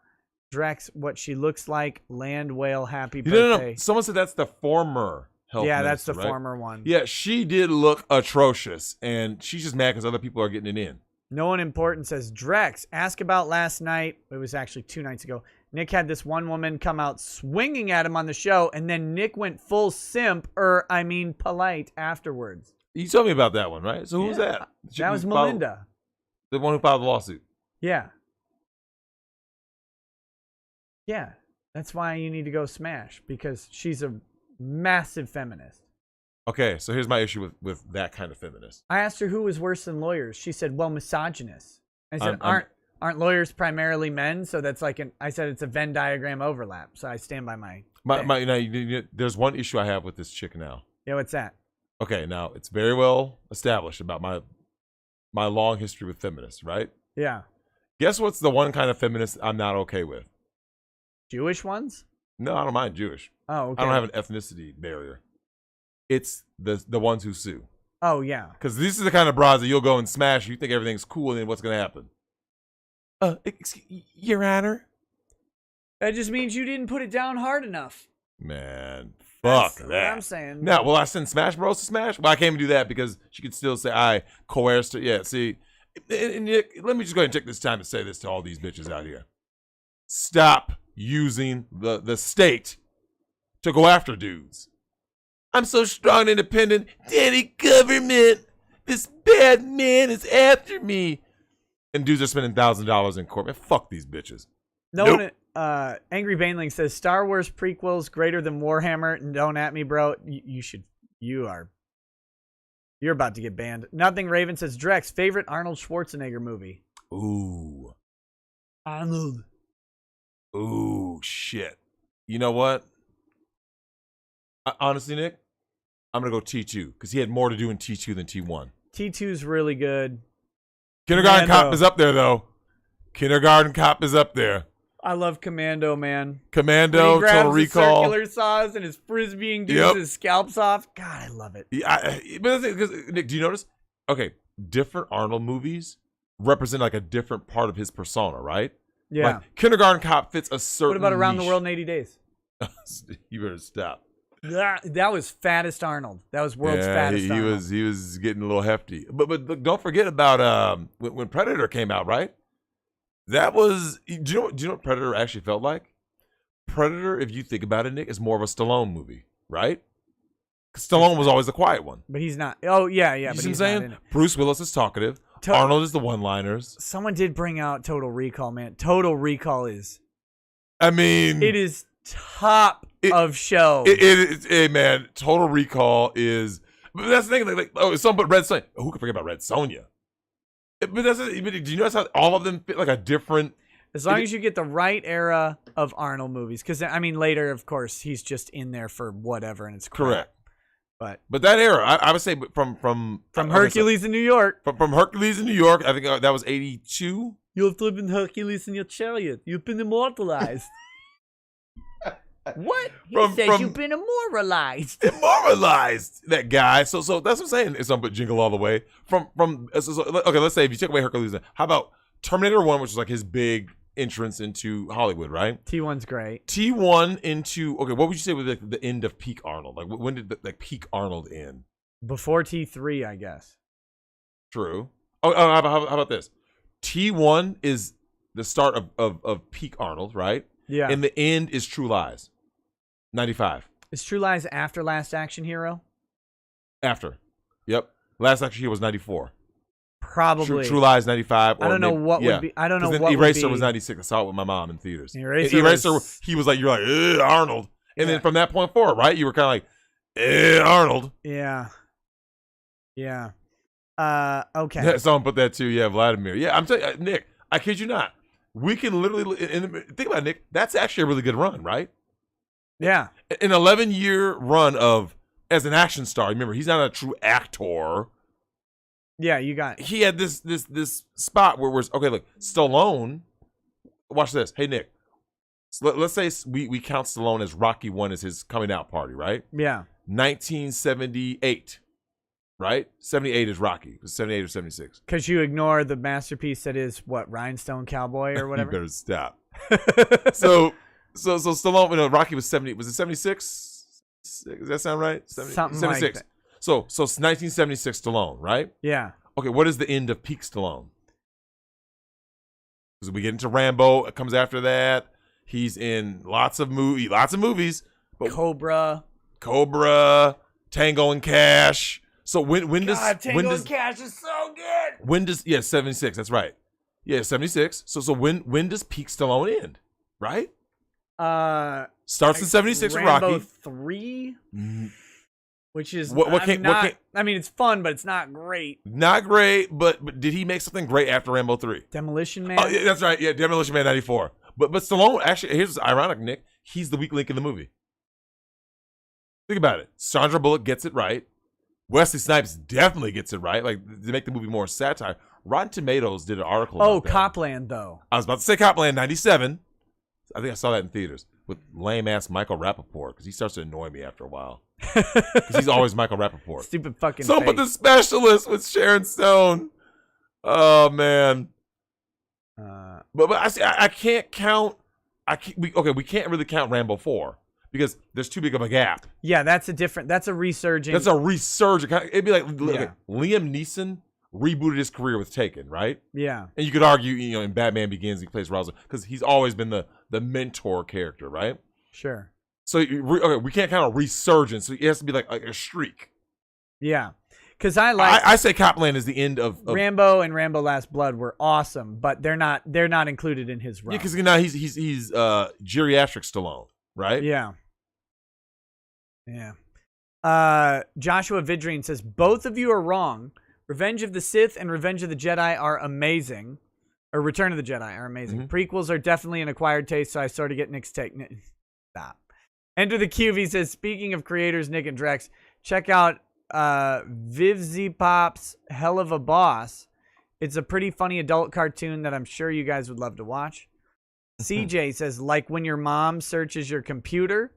Drex what she looks like. Land whale happy birthday. No. Someone said that's the former health minister, that's the right? former one. Yeah, she did look atrocious, and she's just mad because other people are getting it in. No one important says, Drex, ask about last night. It was actually 2 nights ago. Nick had this one woman come out swinging at him on the show, and then Nick went full simp, polite afterwards. You told me about that one, right? So who was that? That was Melinda. The one who filed the lawsuit. Yeah. Yeah. That's why you need to go smash, because she's a massive feminist. Okay, so here's my issue with that kind of feminist. I asked her who was worse than lawyers. She said, well, misogynists. I said, aren't lawyers primarily men? So that's like I said it's a Venn diagram overlap. So I stand by my there's one issue I have with this chick now. Yeah, what's that? Okay, now it's very well established about my long history with feminists, right? Yeah. Guess what's the one kind of feminist I'm not okay with? Jewish ones? No, I don't mind Jewish. Oh, okay. I don't have an ethnicity barrier. It's the ones who sue. Oh, yeah. Because these are the kind of bras that you'll go and smash. You think everything's cool, and then what's going to happen? Your Honor? That just means you didn't put it down hard enough. Man, fuck That's that. what I'm saying. No, will I send Smash Bros to smash? Well, I can't even do that because she could still say I coerced her. Yeah, see, and let me just go ahead and take this time to say this to all these bitches out here. Stop using the state to go after dudes. I'm so strong and independent. Daddy government, this bad man is after me. And dudes are spending $1,000 in court. Man, fuck these bitches. Angry Baneling says Star Wars prequels greater than Warhammer. And don't at me, bro. You're about to get banned. Nothing Raven says Drex favorite Arnold Schwarzenegger movie. Ooh. Arnold. Ooh, shit. You know what? Honestly, Nick, I'm going to go T2 because he had more to do in T2 than T1. T2's really good. Kindergarten Cop is up there, though. Kindergarten Cop is up there. I love Commando, man. Commando, Total Recall. Circular saws and his frisbeeing dudes his scalps off. God, I love it. Yeah, but Nick, do you notice? Okay, different Arnold movies represent like a different part of his persona, right? Yeah. Like, Kindergarten Cop fits a certain What about Around niche. the World in 80 Days? You better stop. That was fattest Arnold. That was world's fattest Arnold. He was getting a little hefty. But don't forget about when Predator came out, right? That was do you know what Predator actually felt like? Predator, if you think about it, Nick, is more of a Stallone movie, right? Stallone was always the quiet one. But he's not. Oh yeah. You But see he's what I'm not saying? in it. Bruce Willis is talkative. Arnold is the one-liners. Someone did bring out Total Recall, man. Total Recall is I mean, It is top of shelves. Hey man, Total Recall is. But that's the thing. Like some put Red Sonja. Who could forget about Red Sonja? But do you notice how all of them fit like a different? As long as you get the right era of Arnold movies, because I mean, later, of course, he's just in there for whatever, and it's crap. Correct. But that era, I would say from Hercules in New York. From Hercules in New York, I think that was 82. You've lived in Hercules in your chariot. You've been immortalized. What? He says you've been immortalized. Immortalized, that guy. So that's what I'm saying. It's but Jingle All the Way. Okay, let's say if you took away Hercules, how about Terminator 1, which was like his big entrance into Hollywood, right? T1's great. T1 into, okay, what would you say was like the end of peak Arnold? Like when did peak Arnold end? Before T3, I guess. True. Oh, how about this? T1 is the start of peak Arnold, right? Yeah. And the end is True Lies. 95. Is True Lies after Last Action Hero? After. Yep. Last Action Hero was 94. Probably. True Lies 95. I don't know what would be. I don't know what Eraser would be. was 96. I saw it with my mom in theaters. Eraser he was like, you're like, Arnold. And then from that point forward, right? You were kind of like, Arnold. Yeah. Yeah. Okay. Yeah, someone put that too. Yeah, Vladimir. Yeah, I'm telling you, Nick, I kid you not. We can literally, think about it, Nick, that's actually a really good run, right? Yeah. An 11-year run as an action star. Remember, he's not a true actor. Yeah, you got it. He had this spot where okay, look, Stallone. Watch this. Hey, Nick. So let's say we count Stallone as Rocky 1 as his coming out party, right? Yeah. 1978, right? 78 is Rocky. 78 or 76. Because you ignore the masterpiece that is what, Rhinestone Cowboy or whatever. You better stop. So Stallone, Rocky was 70. Was it 76? Does that sound right? Something 76. like that. So 1976 Stallone, right? Yeah. Okay, what is the end of peak Stallone? Because we get into Rambo, it comes after that. He's in lots of movies. But Cobra, Tango and Cash. So when does Tango and Cash is so good. When does 76? That's right. Yeah, 76. So when does peak Stallone end? Right? Starts in 76 with Rambo Rocky 3. Which is I mean, it's fun, but it's not great. Not great, but did he make something great after Rambo 3? Demolition Man. Oh, yeah, that's right. Yeah, Demolition Man 94. But Stallone, actually, here's what's ironic, Nick. He's the weak link in the movie. Think about it. Sandra Bullock gets it right. Wesley Snipes definitely gets it right. Like, to make the movie more satire. Rotten Tomatoes did an article about that. Copland, though. I was about to say Copland, 97. I think I saw that in theaters with lame-ass Michael Rappaport because he starts to annoy me after a while. Because he's always Michael Rappaport. Stupid fucking So put The Specialist with Sharon Stone. Oh, man. But I can't count. We can't really count Rambo 4 because there's too big of a gap. Yeah, that's a resurging. That's a resurgent. It'd be like Liam Neeson rebooted his career with Taken, right? Yeah. And you could argue, in Batman Begins, he plays Ra's because he's always been the mentor character, right? Sure. So we can't count a resurgence. So it has to be like a streak. Yeah. Because I say Copland is the end of Rambo and Rambo Last Blood were awesome, but they're not included in his run. Yeah, because now he's geriatric Stallone, right? Yeah. Yeah. Joshua Vidrine says both of you are wrong. Revenge of the Sith and Revenge of the Jedi are amazing. Or Return of the Jedi are amazing. Mm-hmm. Prequels are definitely an acquired taste, so I sort of get Nick's take. Stop. Enter the Cube. He says, speaking of creators, Nick and Drex, check out Vivzy Pop's Hell of a Boss. It's a pretty funny adult cartoon that I'm sure you guys would love to watch. CJ says, like when your mom searches your computer.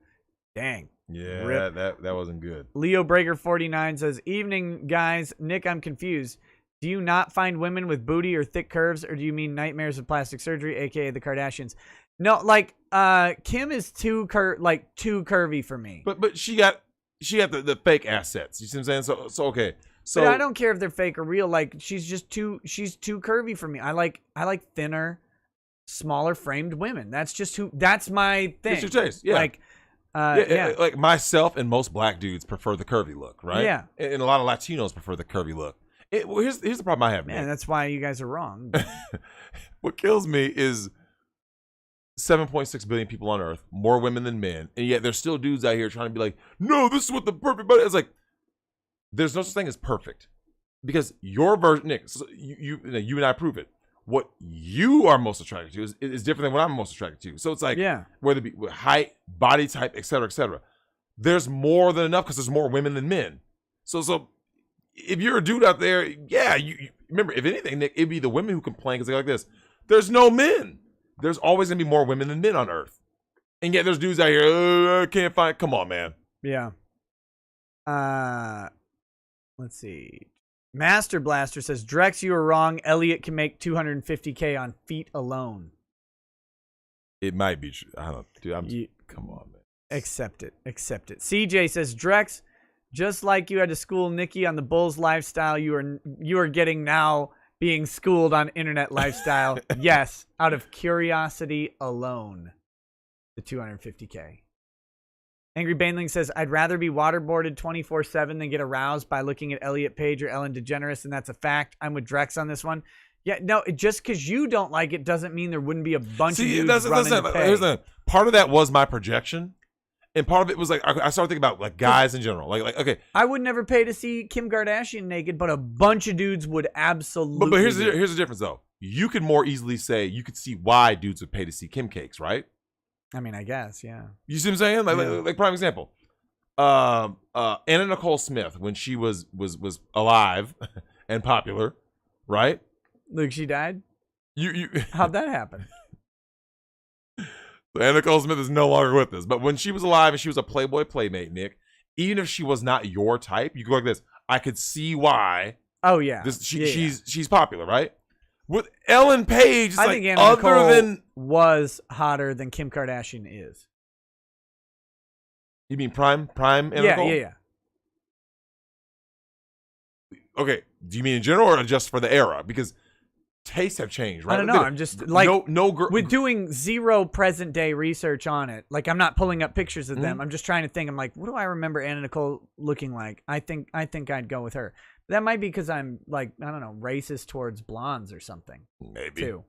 Dang. Yeah, that wasn't good. Leo Breaker 49 says, evening, guys. Nick, I'm confused. Do you not find women with booty or thick curves, or do you mean nightmares of plastic surgery, aka the Kardashians? No, like Kim is too curvy for me. But she got the fake assets. You see what I'm saying? So okay. So but I don't care if they're fake or real. Like she's too curvy for me. I like thinner, smaller framed women. That's my thing. It's your taste. Yeah. Like like myself and most black dudes prefer the curvy look, right? Yeah. And a lot of Latinos prefer the curvy look. Here's the problem I have, man. That's why you guys are wrong. What kills me is 7.6 billion people on Earth, more women than men, and yet there's still dudes out here trying to be like, no, this is what the perfect body is. Like, there's no such thing as perfect, because your version, Nick, so you and I prove it. What you are most attracted to is different than what I'm most attracted to. So it's like, whether it be height, body type, et cetera, et cetera. There's more than enough because there's more women than men. So if you're a dude out there, you remember, if anything, Nick, it'd be the women who complain because they're like this. There's no men. There's always gonna be more women than men on Earth, and yet there's dudes out here. I can't find. Come on, man. Yeah. Let's see. Master Blaster says, Drex, you were wrong. Elliot can make $250K on feet alone. It might be true. I don't, dude. Come on, man. Accept it. CJ says, Drex, just like you had to school Nikki on the Bulls lifestyle, you are getting now being schooled on internet lifestyle. Yes, out of curiosity alone. The $250K. Angry Baneling says, I'd rather be waterboarded 24/7 than get aroused by looking at Elliot Page or Ellen DeGeneres, and that's a fact. I'm with Drex on this one. Yeah, no, just because you don't like it doesn't mean there wouldn't be a bunch of dudes running to pay. Here's the part of that was my projection, and part of it was like I started thinking about like guys in general. Like okay, I would never pay to see Kim Kardashian naked, but a bunch of dudes would absolutely. But here's the difference though. You could more easily say you could see why dudes would pay to see Kim cakes, right? I mean, I guess, yeah. You see what I'm saying? Like prime example. Anna Nicole Smith, when she was alive and popular, right? Look, she died. You How'd that happen? Anna Nicole Smith is no longer with us, but when she was alive and she was a Playboy playmate, Nick, even if she was not your type, you go like this. I could see why. Oh yeah. She's popular, right? With Ellen Page, it's I like think Anna other Nicole than was hotter than Kim Kardashian is. You mean prime Anna Nicole? Yeah. Okay, do you mean in general or just for the era? Because tastes have changed, right? I don't know. I'm just like no girl with doing zero present day research on it. Like I'm not pulling up pictures of them. I'm just trying to think. I'm like, what do I remember Anna Nicole looking like? I think I'd go with her. That might be because I'm like, I don't know, racist towards blondes or something. Maybe. Too.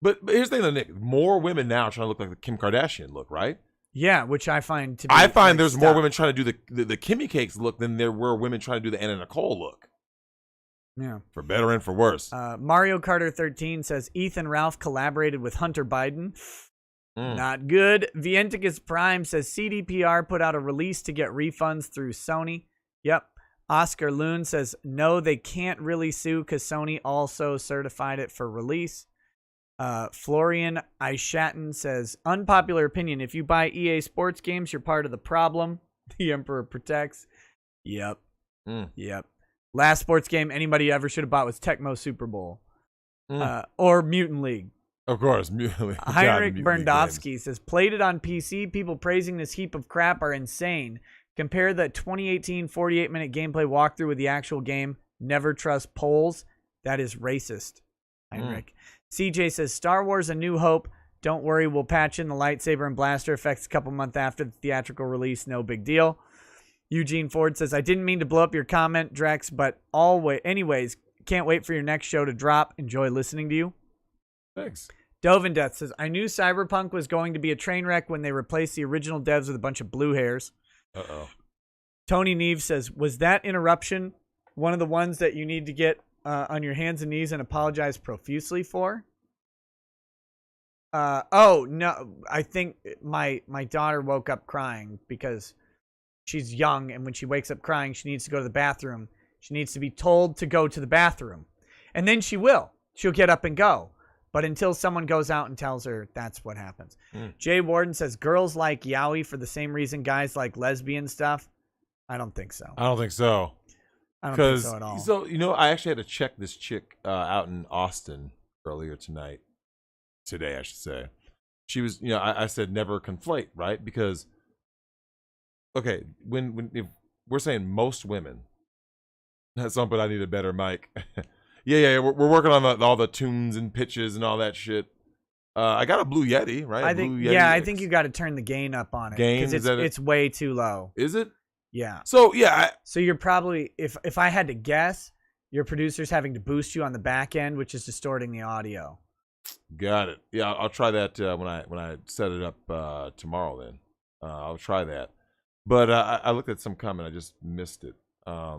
But here's the thing, though, Nick. More women now trying to look like the Kim Kardashian look, right? Yeah, which I find to be. I find there's more women trying to do the Kimmy Cakes look than there were women trying to do the Anna Nicole look. Yeah. For better and for worse. Mario Carter 13 says Ethan Ralph collaborated with Hunter Biden. Not good. Vienticus Prime says CDPR put out a release to get refunds through Sony. Yep. Oscar Loon says, no, they can't really sue because Sony also certified it for release. Florian Aishatten says, unpopular opinion, if you buy EA Sports games, you're part of the problem. The Emperor protects. Yep. Yep. Last sports game anybody ever should have bought was Tecmo Super Bowl. Or Mutant League. Of course. Mutant League. Heinrich Berndowski says, played it on PC. People praising this heap of crap are insane. Compare the 2018 48-minute gameplay walkthrough with the actual game. Never trust polls. That is racist. Heinrich. CJ says, Star Wars A New Hope. Don't worry, we'll patch in the lightsaber and blaster effects a couple months after the theatrical release. No big deal. Eugene Ford says, I didn't mean to blow up your comment, Drex, but anyways, can't wait for your next show to drop. Enjoy listening to you. Thanks. Dovin Death says, I knew Cyberpunk was going to be a train wreck when they replaced the original devs with a bunch of blue hairs. Uh-oh. Tony Neve says, was that interruption one of the ones that you need to get on your hands and knees and apologize profusely for? Oh, no. I think my daughter woke up crying because she's young, and when she wakes up crying, she needs to go to the bathroom. She needs to be told to go to the bathroom. And then she will. She'll get up and go. But until someone goes out and tells her, that's what happens. Jay Warden says, girls like yaoi for the same reason guys like lesbian stuff. I don't think so. I don't think so. I don't think so at all. So, I actually had to check this chick out in Austin earlier today, I should say. She was, I said never conflate, right? Because, okay, if we're saying most women, at some point I need a better mic. Yeah. We're working on all the tunes and pitches and all that shit. I got a Blue Yeti, right? I think you got to turn the gain up on it because it's way too low. Is it? Yeah. So yeah. So you're probably, if I had to guess, your producer's having to boost you on the back end, which is distorting the audio. Got it. Yeah, I'll try that when I set it up tomorrow. Then I'll try that. But I looked at some comment. I just missed it. I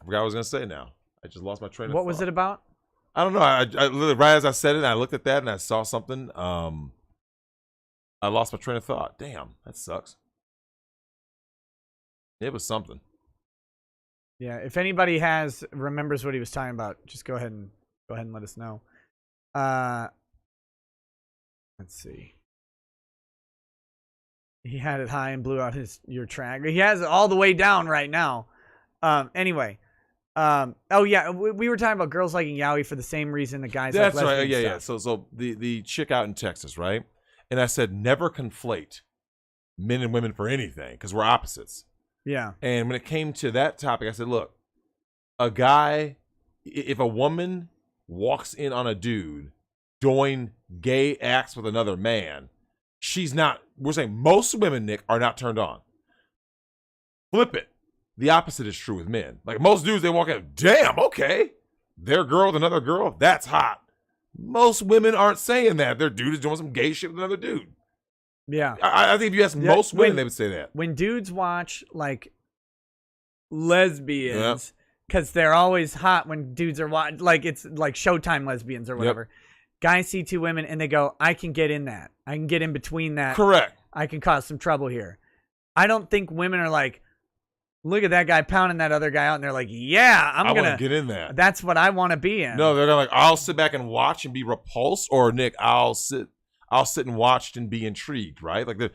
forgot what I was gonna say. Now I just lost my train of thought. What was it about? I don't know. I literally, right as I said it, I looked at that and I saw something. I lost my train of thought. Damn, that sucks. It was something. Yeah, if anybody remembers what he was talking about, just go ahead and let us know. Let's see. He had it high and blew out your track. He has it all the way down right now. Anyway. Oh yeah, we were talking about girls liking yaoi for the same reason the guys That's like lesbian right. Yeah, stuff. yeah. So the chick out in Texas, right? And I said never conflate men and women for anything because we're opposites. Yeah. And when it came to that topic, I said, look, a guy, if a woman walks in on a dude doing gay acts with another man, she's not. We're saying most women, Nick, are not turned on. Flip it. The opposite is true with men. Like most dudes, they walk in, damn, okay. Their girl with another girl, that's hot. Most women aren't saying that. Their dude is doing some gay shit with another dude. Yeah. I think if you ask most women, they would say that. When dudes watch, like, lesbians, because they're always hot when dudes are watching, like, it's like Showtime lesbians or whatever. Guys see two women and they go, I can get in that. I can get in between that. Correct. I can cause some trouble here. I don't think women are like, look at that guy pounding that other guy out, and they're like, yeah, I want to get in that. That's what I want to be in. No, they're gonna like, I'll sit back and watch and be repulsed, or Nick, I'll sit and watch and be intrigued, right? Like the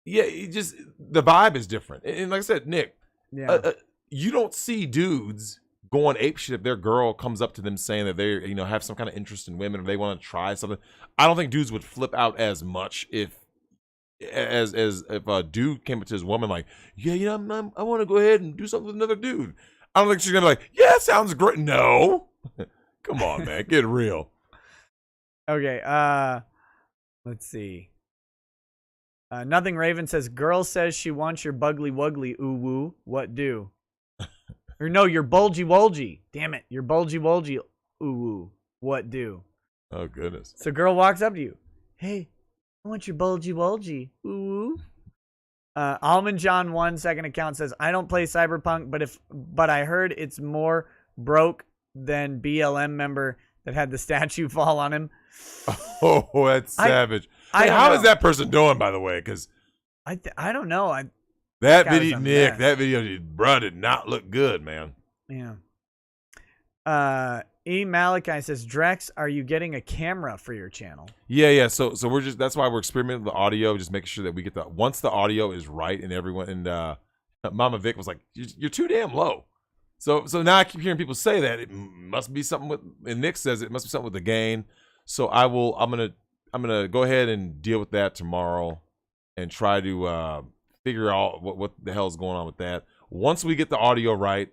vibe is different. And like I said, Nick, you don't see dudes going apeshit if their girl comes up to them saying that they have some kind of interest in women or they want to try something. I don't think dudes would flip out as much if a dude came up to his woman like, yeah, I want to go ahead and do something with another dude. I don't think she's gonna be like, yeah, that sounds great. No, come on, man, get real. Okay, let's see. Nothing Raven says, girl says she wants your bugly wuggly ooh woo. What do? Or no, your bulgy wolgy. Damn it, your bulgy wolgy ooh woo. What do? Oh goodness. So girl walks up to you. Hey, I want your bulgy wolgy. Ooh. Almond John 1 second account says, I don't play Cyberpunk, but I heard it's more broke than BLM member that had the statue fall on him. Oh, that's savage. How is that person doing, by the way? Because I don't know. That video, Nick, bro, did not look good, man. Yeah. E. Malachi says, Drex, are you getting a camera for your channel? Yeah. So we're that's why we're experimenting with the audio, just making sure that we get once the audio is right and everyone, and Mama Vic was like, you're too damn low. So now I keep hearing people say that it must be something with, and Nick says it must be something with the gain. So I'm gonna go ahead and deal with that tomorrow and try to figure out what the hell is going on with that. Once we get the audio right,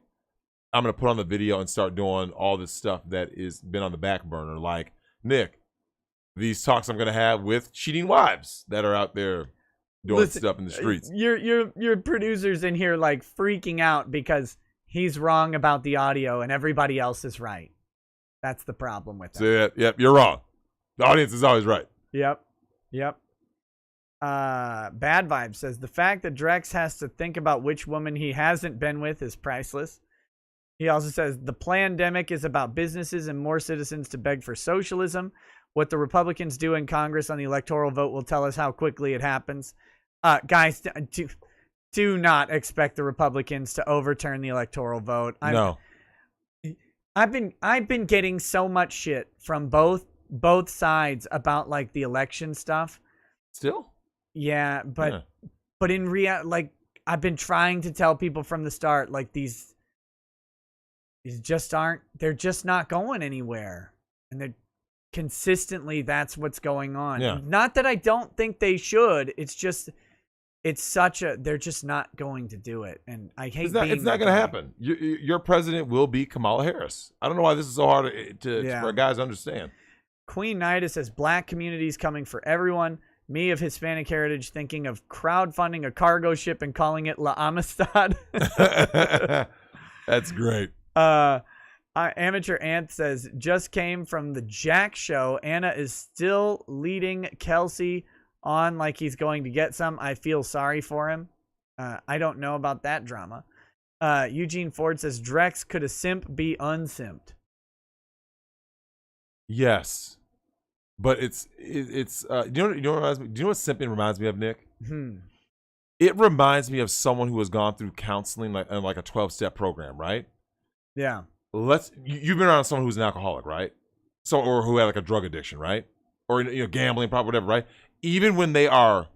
I'm going to put on the video and start doing all this stuff that is been on the back burner. Like, Nick, these talks I'm going to have with cheating wives that are out there doing stuff in the streets. Your producer's in here like freaking out because he's wrong about the audio and everybody else is right. That's the problem with that. Yep, you're wrong. The audience is always right. Yep. Bad Vibe says, the fact that Drex has to think about which woman he hasn't been with is priceless. He also says, the pandemic is about businesses and more citizens to beg for socialism. What the Republicans do in Congress on the electoral vote will tell us how quickly it happens. Guys, do not expect the Republicans to overturn the electoral vote. No. I've been getting so much shit from both sides about like the election stuff. Still? Yeah, but in reality, like I've been trying to tell people from the start, like these just aren't, they're just not going anywhere. And they're consistently, that's what's going on. Yeah. Not that I don't think they should. It's just, they're just not going to do it. And I hate it's not going to happen. Your president will be Kamala Harris. I don't know why this is so hard for guys to understand. Queen Nida says, black communities coming for everyone. Me of Hispanic heritage thinking of crowdfunding a cargo ship and calling it La Amistad. That's great. Amateur Ant says, just came from the Jack show. Anna is still leading Kelsey on like he's going to get some. I feel sorry for him. I don't know about that drama. Eugene Ford says, Drex, could a simp be unsimped? Yes. But it's you know what reminds me? Do you know what simping reminds me of, Nick? It reminds me of someone who has gone through counseling like a 12-step program, right? Yeah. You've been around someone who's an alcoholic, right? So or who had like a drug addiction, right? Or gambling, probably whatever, right? Even when they are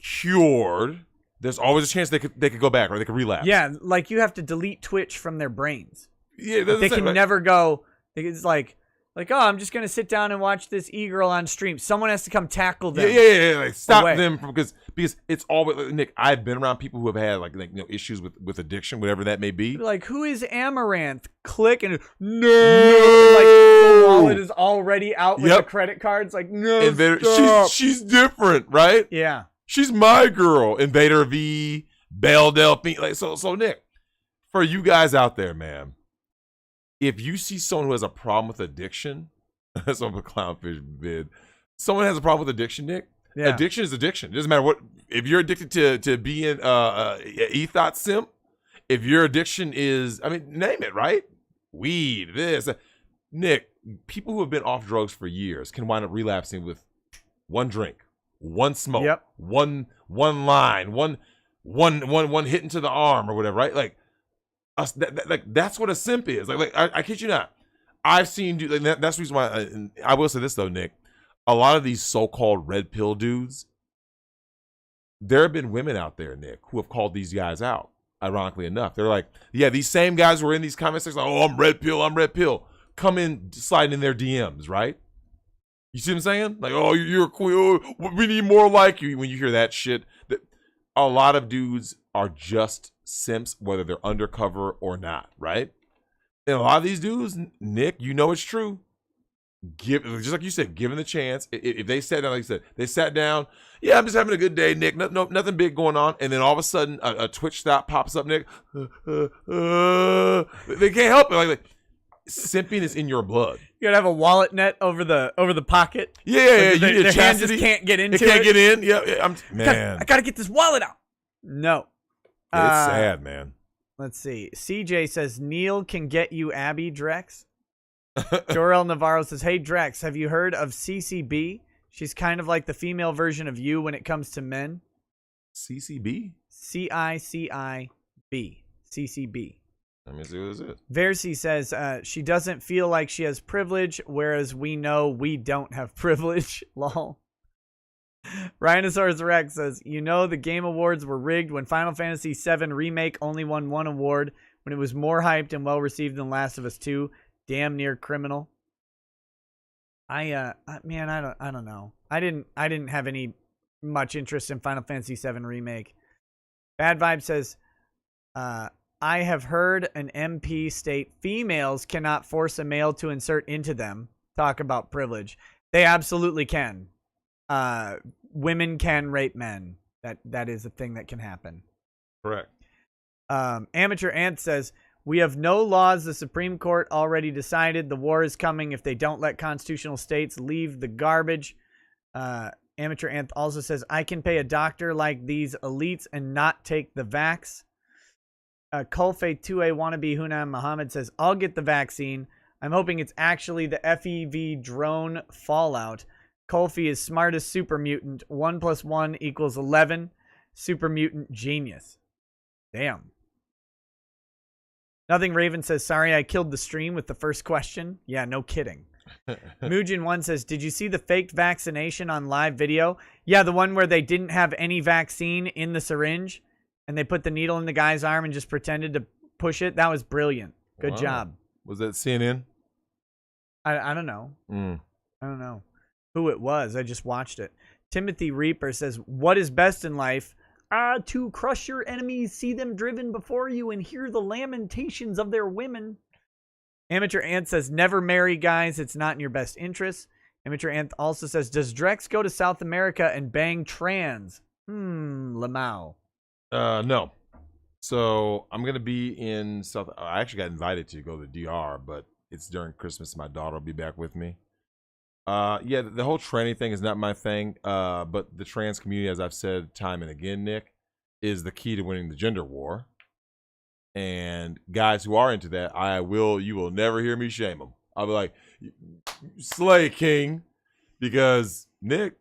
cured, there's always a chance they could go back or they could relapse. Yeah, like you have to delete Twitch from their brains. Yeah, they can never go. It's like, oh, I'm just gonna sit down and watch this e-girl on stream. Someone has to come tackle them. Yeah. Like stop them because it's always Nick. I've been around people who have had issues with addiction, whatever that may be. Like, who is Amaranth? Click and no. Like the wallet is already out with the credit cards. Like no, and she's different, right? Yeah, she's my girl. Invader V, Belle Delphine. Like so, Nick, for you guys out there, man. If you see someone who has a problem with addiction, that's what a clownfish vid. Someone has a problem with addiction, Nick. Yeah. Addiction is addiction. It doesn't matter what. If you're addicted to being ethot simp, if your addiction is, name it, right? Weed, this, Nick. People who have been off drugs for years can wind up relapsing with one drink, one smoke, one line, one hit into the arm or whatever, right? Like. That's what a simp is. I kid you not. I've seen dudes. That's the reason why. I will say this though, Nick. A lot of these so-called red pill dudes. There have been women out there, Nick, who have called these guys out. Ironically enough, they're like, yeah, these same guys who are in these comment sections, like, oh, I'm red pill. Come in, slide in their DMs, right? You see what I'm saying? Like, oh, you're a queen. Oh, we need more like you. When you hear that shit, a lot of dudes are just simps, whether they're undercover or not, right? And a lot of these dudes, Nick, it's true. Just like you said, given the chance, if they sat down, like you said, they sat down, yeah, I'm just having a good day, Nick. Nothing big going on. And then all of a sudden, a Twitch stop pops up, Nick. They can't help it. Like simping is in your blood. You gotta have a wallet net over the pocket. Yeah. Their hand just can't get into it. It can't get in. Yeah. Man, I gotta get this wallet out. No. It's sad, man. Let's see. CJ says, Neil can get you Abby Drex. Jorel Navarro says, hey, Drex, have you heard of CCB? She's kind of like the female version of you when it comes to men. CCB? CICIB. CCB. Let me see what this is. Versi says, she doesn't feel like she has privilege, whereas we know we don't have privilege. Lol. Rhinosaurus Rex says, the Game Awards were rigged when Final Fantasy VII Remake only won one award when it was more hyped and well received than Last of Us 2. Damn near criminal. I don't know. I didn't have any much interest in Final Fantasy VII Remake. Bad Vibe says, I have heard an MP state females cannot force a male to insert into them. Talk about privilege. They absolutely can. Women can rape men. That is a thing that can happen. Correct. Amateur Ant says, we have no laws. The Supreme Court already decided the war is coming if they don't let constitutional states leave the garbage. Amateur Ant also says, I can pay a doctor like these elites and not take the vax. Kulfe 2A wannabe Hunam Muhammad says, I'll get the vaccine. I'm hoping it's actually the FEV drone fallout. Kulfi is smartest super mutant. 1 + 1 = 11. Super mutant genius. Damn. Nothing Raven says, sorry I killed the stream with the first question. Yeah, no kidding. Mujin1 says, did you see the faked vaccination on live video? Yeah, the one where they didn't have any vaccine in the syringe and they put the needle in the guy's arm and just pretended to push it. That was brilliant. Good job. Was that CNN? I don't know. I don't know who it was. I just watched it. Timothy Reaper says, what is best in life? To crush your enemies, see them driven before you, and hear the lamentations of their women. Amateur Ant says, never marry, guys. It's not in your best interest. Amateur Ant also says, does Drex go to South America and bang trans? Lamau. No. So I'm gonna be in South. I actually got invited to go to the DR, but it's during Christmas. My daughter will be back with me. Yeah, the whole tranny thing is not my thing. But the trans community, as I've said time and again, Nick, is the key to winning the gender war. And guys who are into that, you will never hear me shame them. I'll be like, slay king, because Nick,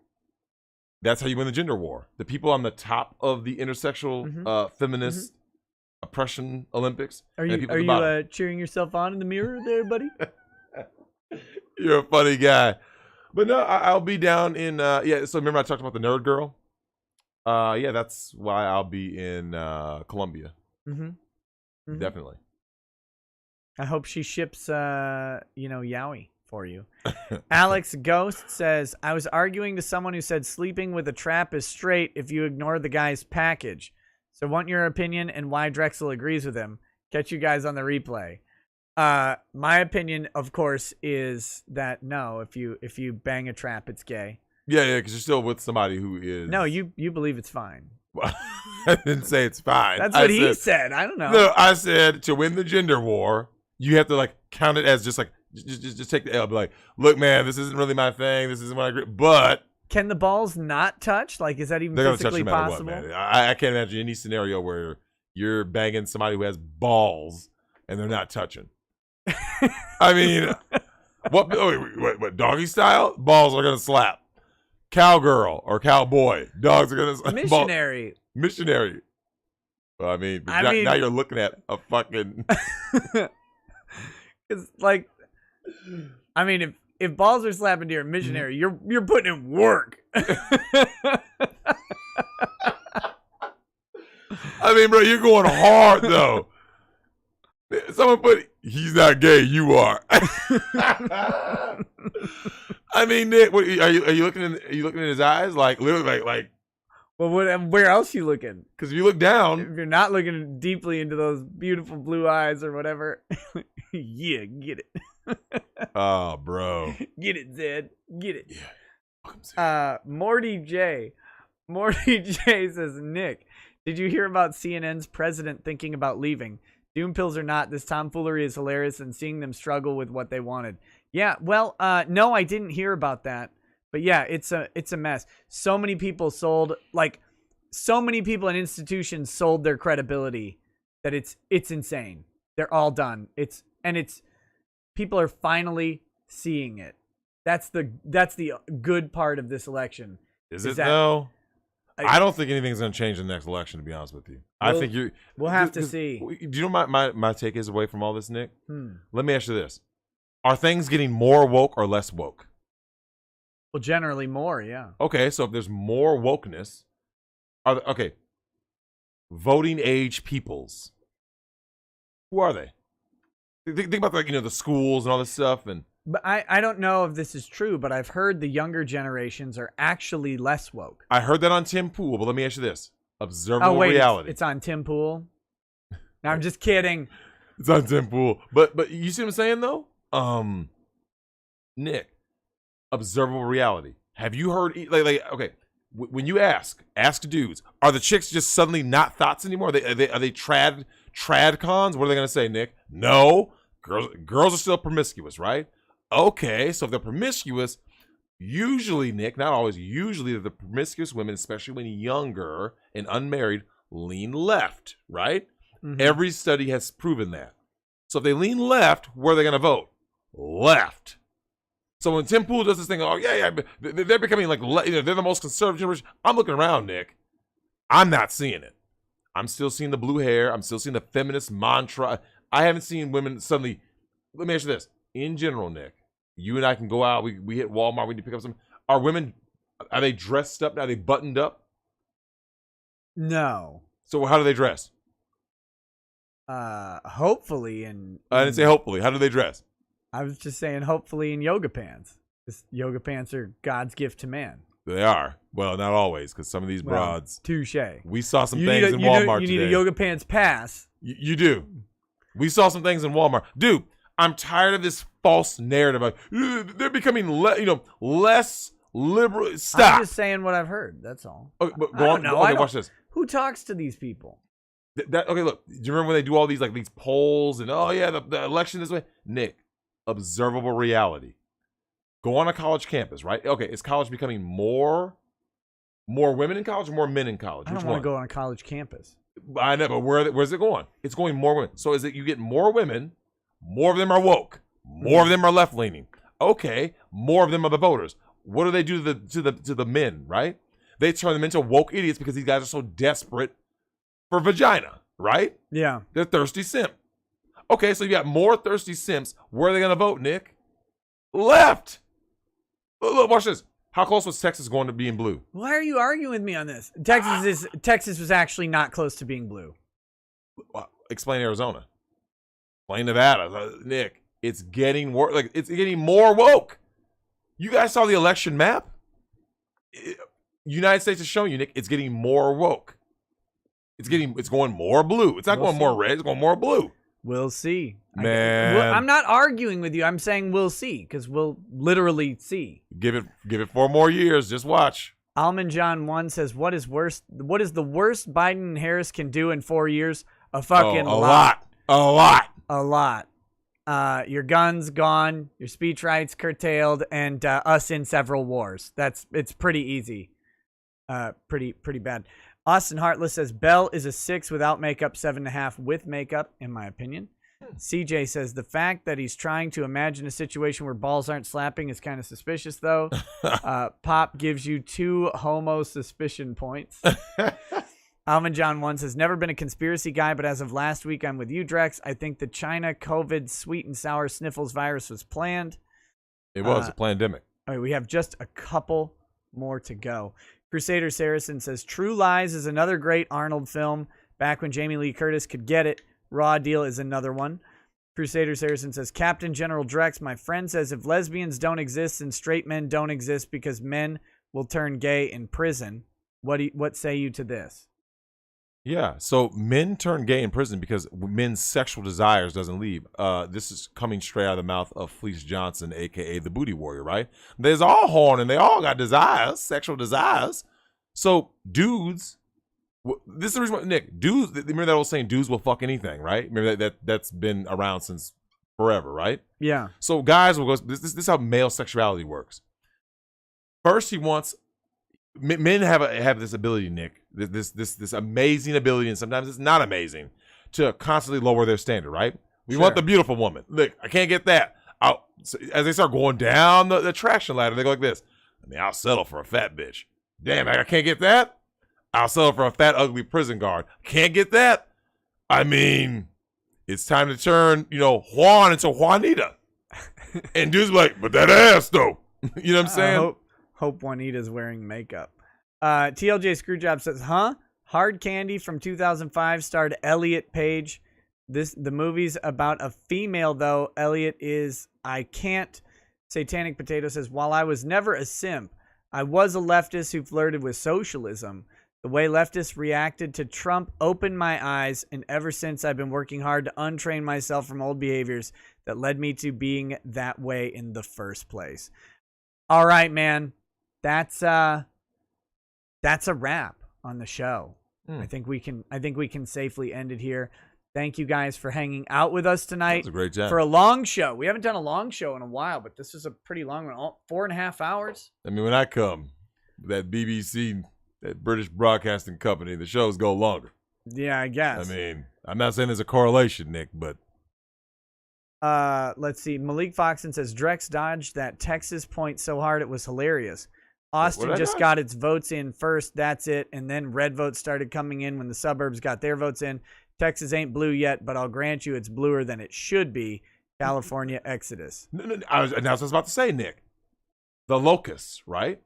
that's how you win the gender war. The people on the top of the intersexual feminist oppression Olympics. Are you cheering yourself on in the mirror there, buddy? You're a funny guy. But no, I'll be down in yeah. So remember I talked about the nerd girl. Yeah, that's why I'll be in Colombia. Definitely. I hope she ships Yowie for you. Alex Ghost says, I was arguing to someone who said sleeping with a trap is straight if you ignore the guy's package. So want your opinion and why Drexel agrees with him. Catch you guys on the replay. My opinion, of course, is that no, if you bang a trap, it's gay. Yeah, because you're still with somebody who is. No, you believe it's fine. Well, I didn't say it's fine. That's what he said. I don't know. No, I said to win the gender war, you have to like count it as just take the L. Be like, look, man, this isn't really my thing. This isn't what I agree. But can the balls not touch? Like, is that even physically possible? What, man. I can't imagine any scenario where you're banging somebody who has balls and they're not touching. I mean, what doggy style? Balls are gonna slap. Cowgirl or cowboy, dogs are gonna missionary. Missionary. Well, I mean, now you're looking at a fucking. It's like, I mean, if balls are slapping to your missionary, you're putting in work. I mean, bro, you're going hard though. Someone put, he's not gay, you are. I mean, Nick, what, are you looking in his eyes? Like literally, like. Well, where else you looking? Because if you look down, if you're not looking deeply into those beautiful blue eyes or whatever, yeah, get it. Oh, bro, get it, Zed, get it. Yeah. Morty J says, Nick, did you hear about CNN's president thinking about leaving? Doom pills or not, this tomfoolery is hilarious, and seeing them struggle with what they wanted. Yeah, well, no, I didn't hear about that. But yeah, it's a mess. So many people and institutions sold their credibility that it's insane. They're all done. People are finally seeing it. That's the good part of this election. Is it though? I don't think anything's going to change in the next election, to be honest with you. I think we'll have to see. Do you know my take is away from all this, Nick? Let me ask you this. Are things getting more woke or less woke? Well, generally more, yeah. Okay, so if there's more wokeness, voting age peoples, who are they? Think about the schools and all this stuff. But I don't know if this is true, but I've heard the younger generations are actually less woke. I heard that on Tim Pool, but let me ask you this. Observable reality. It's on Tim Pool? No, I'm just kidding. It's on Tim Pool. But you see what I'm saying, though? Nick, observable reality. Have you heard, okay, when you ask dudes, are the chicks just suddenly not thoughts anymore? Are they trad cons? What are they going to say, Nick? No. Girls are still promiscuous, right? Okay, so if they're promiscuous, usually, Nick, not always, usually the promiscuous women, especially when younger and unmarried, lean left, right? Mm-hmm. Every study has proven that. So if they lean left, where are they going to vote? Left. So when Tim Pool does this thing, they're becoming they're the most conservative generation. I'm looking around, Nick. I'm not seeing it. I'm still seeing the blue hair. I'm still seeing the feminist mantra. I haven't seen women suddenly. Let me ask you this. In general, Nick, you and I can go out. We hit Walmart. We need to pick up some. Are women, are they dressed up now? Are they buttoned up? No. So how do they dress? Hopefully I didn't say hopefully. How do they dress? I was just saying hopefully in yoga pants. Because yoga pants are God's gift to man. They are. Well, not always, because some of these broads. Touche. We saw some things in Walmart today. You need a yoga pants pass. You do. We saw some things in Walmart. Dude, I'm tired of this false narrative. They're becoming less liberal. Stop. I'm just saying what I've heard. That's all. Okay, but go on. No, okay, watch this. Who talks to these people? Okay, look. Do you remember when they do all these like these polls and oh yeah, the election this way? Nick, observable reality. Go on a college campus, right? Okay, is college becoming more women in college or more men in college? I don't want to go on a college campus. I know, but where's it going? It's going more women. So is it you get more women, more of them are woke, more of them are left leaning. Okay, more of them are the voters. What do they do to the men, right? They turn them into woke idiots because these guys are so desperate for vagina, right? Yeah. They're thirsty simp. Okay, so you got more thirsty simps. Where are they gonna vote, Nick? Left. Look, watch this. How close was Texas going to being blue? Why are you arguing with me on this? Texas was actually not close to being blue. Explain Arizona. Explain Nevada. Nick, it's getting worse. Like it's getting more woke. You guys saw the election map? United States is showing you, Nick, it's getting more woke. It's going more blue. It's not going more red, it's going more blue. We'll see. Man. I'm not arguing with you. I'm saying we'll see because we'll literally see. Give it 4 more years. Just watch. Almond John 1 says, what is the worst Biden and Harris can do in 4 years? A fucking lot. A lot. A lot. Your guns gone, your speech rights curtailed, and us in several wars. It's pretty easy. Pretty bad. Austin Heartless says Bell is a 6 without makeup, 7.5 with makeup, in my opinion. CJ says the fact that he's trying to imagine a situation where balls aren't slapping is kind of suspicious, though. Pop gives you 2 homo suspicion points. Alvin John 1 says, never been a conspiracy guy, but as of last week, I'm with you, Drex. I think the China COVID sweet and sour sniffles virus was planned. It was a pandemic. All right, we have just a couple more to go. Crusader Saracen says, True Lies is another great Arnold film. Back when Jamie Lee Curtis could get it. Raw Deal is another one. Crusader Saracen says, Captain General Drex, my friend says if lesbians don't exist, then straight men don't exist because men will turn gay in prison. What say you to this? Yeah, so men turn gay in prison because men's sexual desires doesn't leave. This is coming straight out of the mouth of Fleece Johnson, a.k.a. the Booty Warrior, right? There's all horn and they all got desires, sexual desires. So dudes, this is the reason why, Nick, dudes, remember that old saying, dudes will fuck anything, right? Remember that's been around since forever, right? Yeah. So guys will go, this is how male sexuality works. First, he wants, men have this ability, Nick, this amazing ability, and sometimes it's not amazing, to constantly lower their standard, right? We want the beautiful woman. Look, I can't get that. So as they start going down the attraction ladder, they go like this. I'll settle for a fat bitch. Damn, I can't get that. I'll settle for a fat, ugly prison guard. Can't get that. It's time to turn, Juan into Juanita. And dudes be like, but that ass, though. You know what I'm saying? Hope Juanita's wearing makeup. TLJ Screwjob says, Hard Candy from 2005 starred Elliot Page. The movie's about a female, though. Elliot is, I can't. Satanic Potato says, while I was never a simp, I was a leftist who flirted with socialism. The way leftists reacted to Trump opened my eyes, and ever since I've been working hard to untrain myself from old behaviors that led me to being that way in the first place. All right, man. That's a wrap on the show. I think we can safely end it here. Thank you guys for hanging out with us tonight. That was a great job. For a long show. We haven't done a long show in a while, but this is a pretty long one. 4.5 hours. When I come, that BBC, that British Broadcasting Company, the shows go longer. Yeah, I guess. I'm not saying there's a correlation, Nick, but let's see. Malik Foxon says Drex dodged that Texas point so hard it was hilarious. Austin just got its votes in first. That's it. And then red votes started coming in when the suburbs got their votes in. Texas ain't blue yet, but I'll grant you it's bluer than it should be. California Exodus. No, I was about to say, Nick. The locusts, right?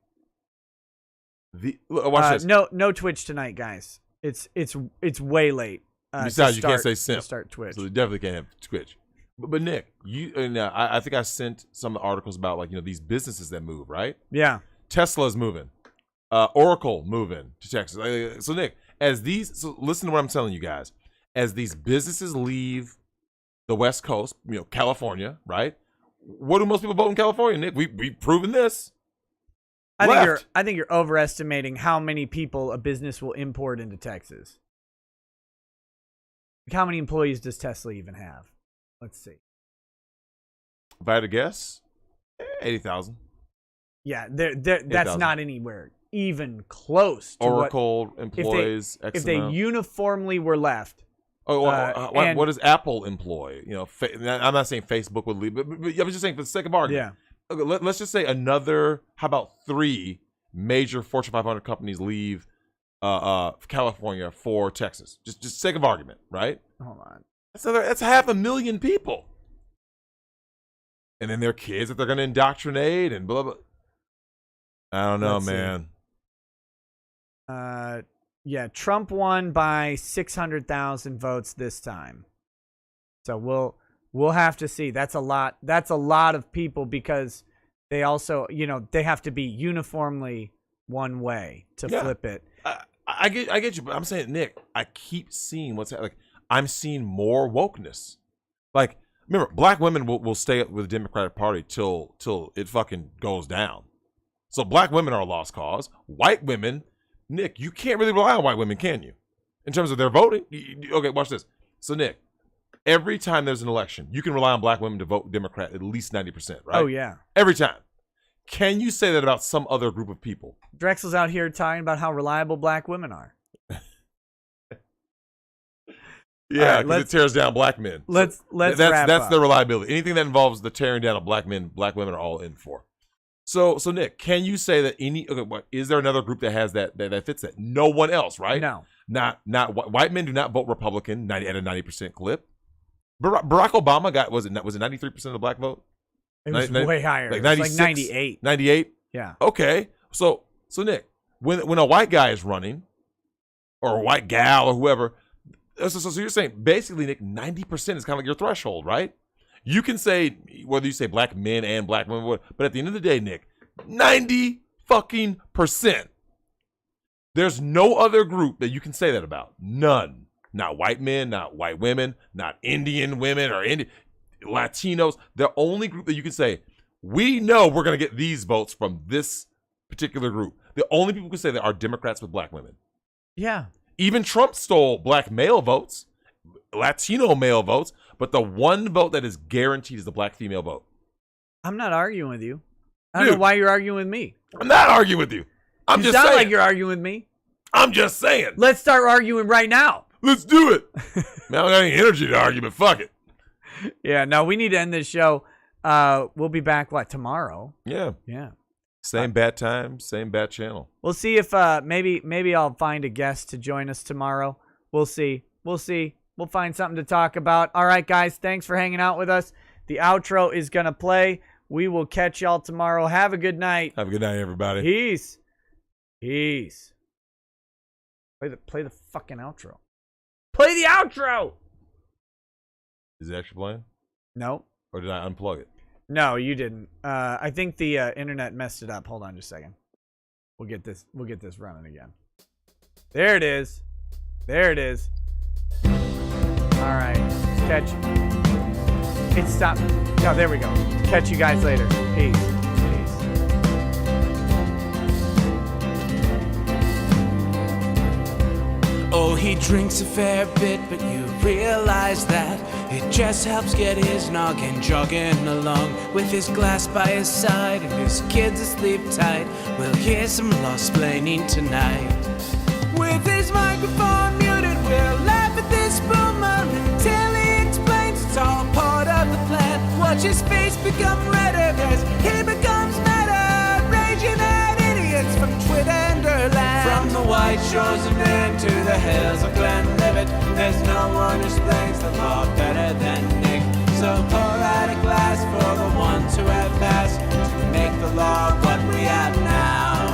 Watch this. No Twitch tonight, guys. It's way late. Besides, you can't say simp. To start Twitch. So they definitely can't have Twitch. But Nick, I think I sent some articles about these businesses that move, right? Yeah. Tesla's moving. Oracle moving to Texas. So Nick, listen to what I'm telling you guys. As these businesses leave the West Coast, California, right? What do most people vote in California, Nick? We've proven this. I think you're overestimating how many people a business will import into Texas. How many employees does Tesla even have? Let's see. If I had to guess, 80,000. Yeah, that's not anywhere even close to Oracle employs X if they amount. uniformly were left. What does Apple employ? You know, I'm not saying Facebook would leave, but I was just saying for the sake of argument. Yeah. Okay, let's just say another. How about 3 major Fortune 500 companies leave California for Texas? Just sake of argument, right? Hold on. That's 500,000 people, and then their kids that they're going to indoctrinate and blah blah. I don't know, man. Yeah, Trump won by 600,000 votes this time. So we'll have to see. That's a lot. That's a lot of people because they also, they have to be uniformly one way to flip it. I get you, but I'm saying, Nick, I keep seeing what's happening. Like, I'm seeing more wokeness. Like, remember, black women will stay with the Democratic Party till it fucking goes down. So black women are a lost cause. White women, Nick, you can't really rely on white women, can you? In terms of their voting? Okay, watch this. So, Nick, every time there's an election, you can rely on black women to vote Democrat at least 90%, right? Oh, yeah. Every time. Can you say that about some other group of people? Drex out here talking about how reliable black women are. Yeah, because it tears down black men. Let's wrap that's up. the reliability. Anything that involves the tearing down of black men, black women are all in for. So Nick, can you say that is there another group that has that fits that? No one else, right? No. Not white men do not vote Republican at a 90% clip. Barack Obama was it 93% of the black vote? It was way higher. Like 96, 98. 98? Yeah. Okay. So Nick, when a white guy is running, or a white gal or whoever, so you're saying basically, Nick, 90% is kind of like your threshold, right? You can say whether you say black men and black women, but at the end of the day, Nick, 90 fucking %. There's no other group that you can say that about. None. Not white men, not white women, not Indian women or Latinos. The only group that you can say, we know we're going to get these votes from this particular group. The only people who can say that are Democrats with black women. Yeah. Even Trump stole black male votes, Latino male votes, but the one vote that is guaranteed is the black female vote. I'm not arguing with you. I don't know why you're arguing with me. I'm not arguing with you. I'm just saying. You sound like you're arguing with me. I'm just saying. Let's start arguing right now. Let's do it. Man, I don't got any energy to argue, but fuck it. Yeah, no, we need to end this show. We'll be back, tomorrow? Yeah. Yeah. Same bat time, same bat channel. We'll see if maybe I'll find a guest to join us tomorrow. We'll see. We'll find something to talk about. All right, guys, thanks for hanging out with us. The outro is going to play. We will catch y'all tomorrow. Have a good night. Have a good night, everybody. Peace. Play the fucking outro. Play the outro. Is it actually playing? No. Or did I unplug it? No, you didn't. I think the internet messed it up. Hold on just a second. We'll get this running again. There it is. All right. Let's catch. It stopped. No, there we go. Catch you guys later. Peace. Oh, he drinks a fair bit, but you realize that it just helps get his noggin jogging along. With his glass by his side and his kids asleep tight, we'll hear some lost-plaining tonight. With his microphone muted, we'll laugh at this boomer until he explains it's all part of the plan. Watch his face become redder as he becomes madder, raging at idiots from Twitterland. From the white shores of Maine to the hills of Glenlivet, there's no one who explains the law better than Nick. So pour out a glass for the ones who have passed to make the law what we have now.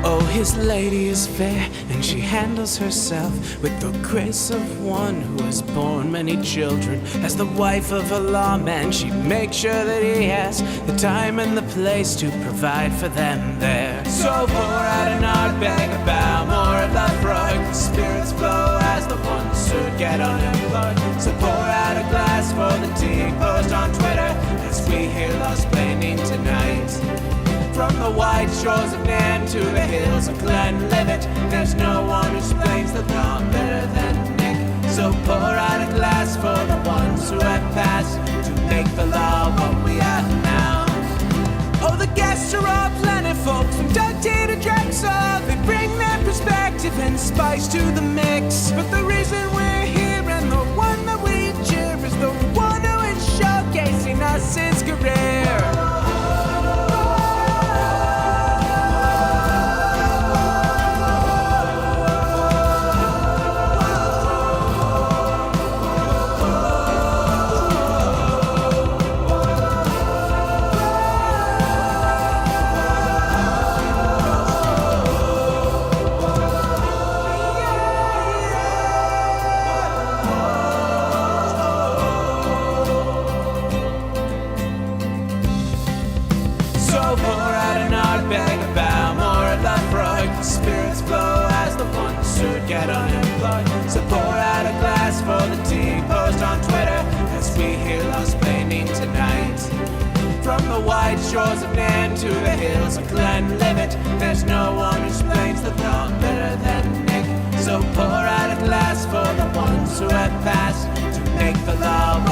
Oh, his lady is fair, and she handles herself with the grace of one who has borne many children. As the wife of a lawman, she makes sure that he has the time and the place to provide for them there. So pour out an Ardbeg, a bow, more of Lafroig. The spirits flow as the ones who get unemployed. So pour out a glass for the tea post on Twitter as we hear lost plaining tonight. From the white shores of Nairn to the hills of Glenlivet, there's no one who explains the law better than Nick. So pour out a glass for the ones who have passed to make the law what we are now. Oh, the guests are all plentiful, from Doug T to Drex. They bring their perspective and spice to the mix. But the reason we're here and the one that we cheer is the one who is showcasing us his career. Get unemployed. So pour out a glass for the tea post on Twitter as we hear lost planning tonight. From the wide shores of Nan to the hills of Glenlivet, there's no one who explains the law better than Nick. So pour out a glass for the ones who have passed to make the law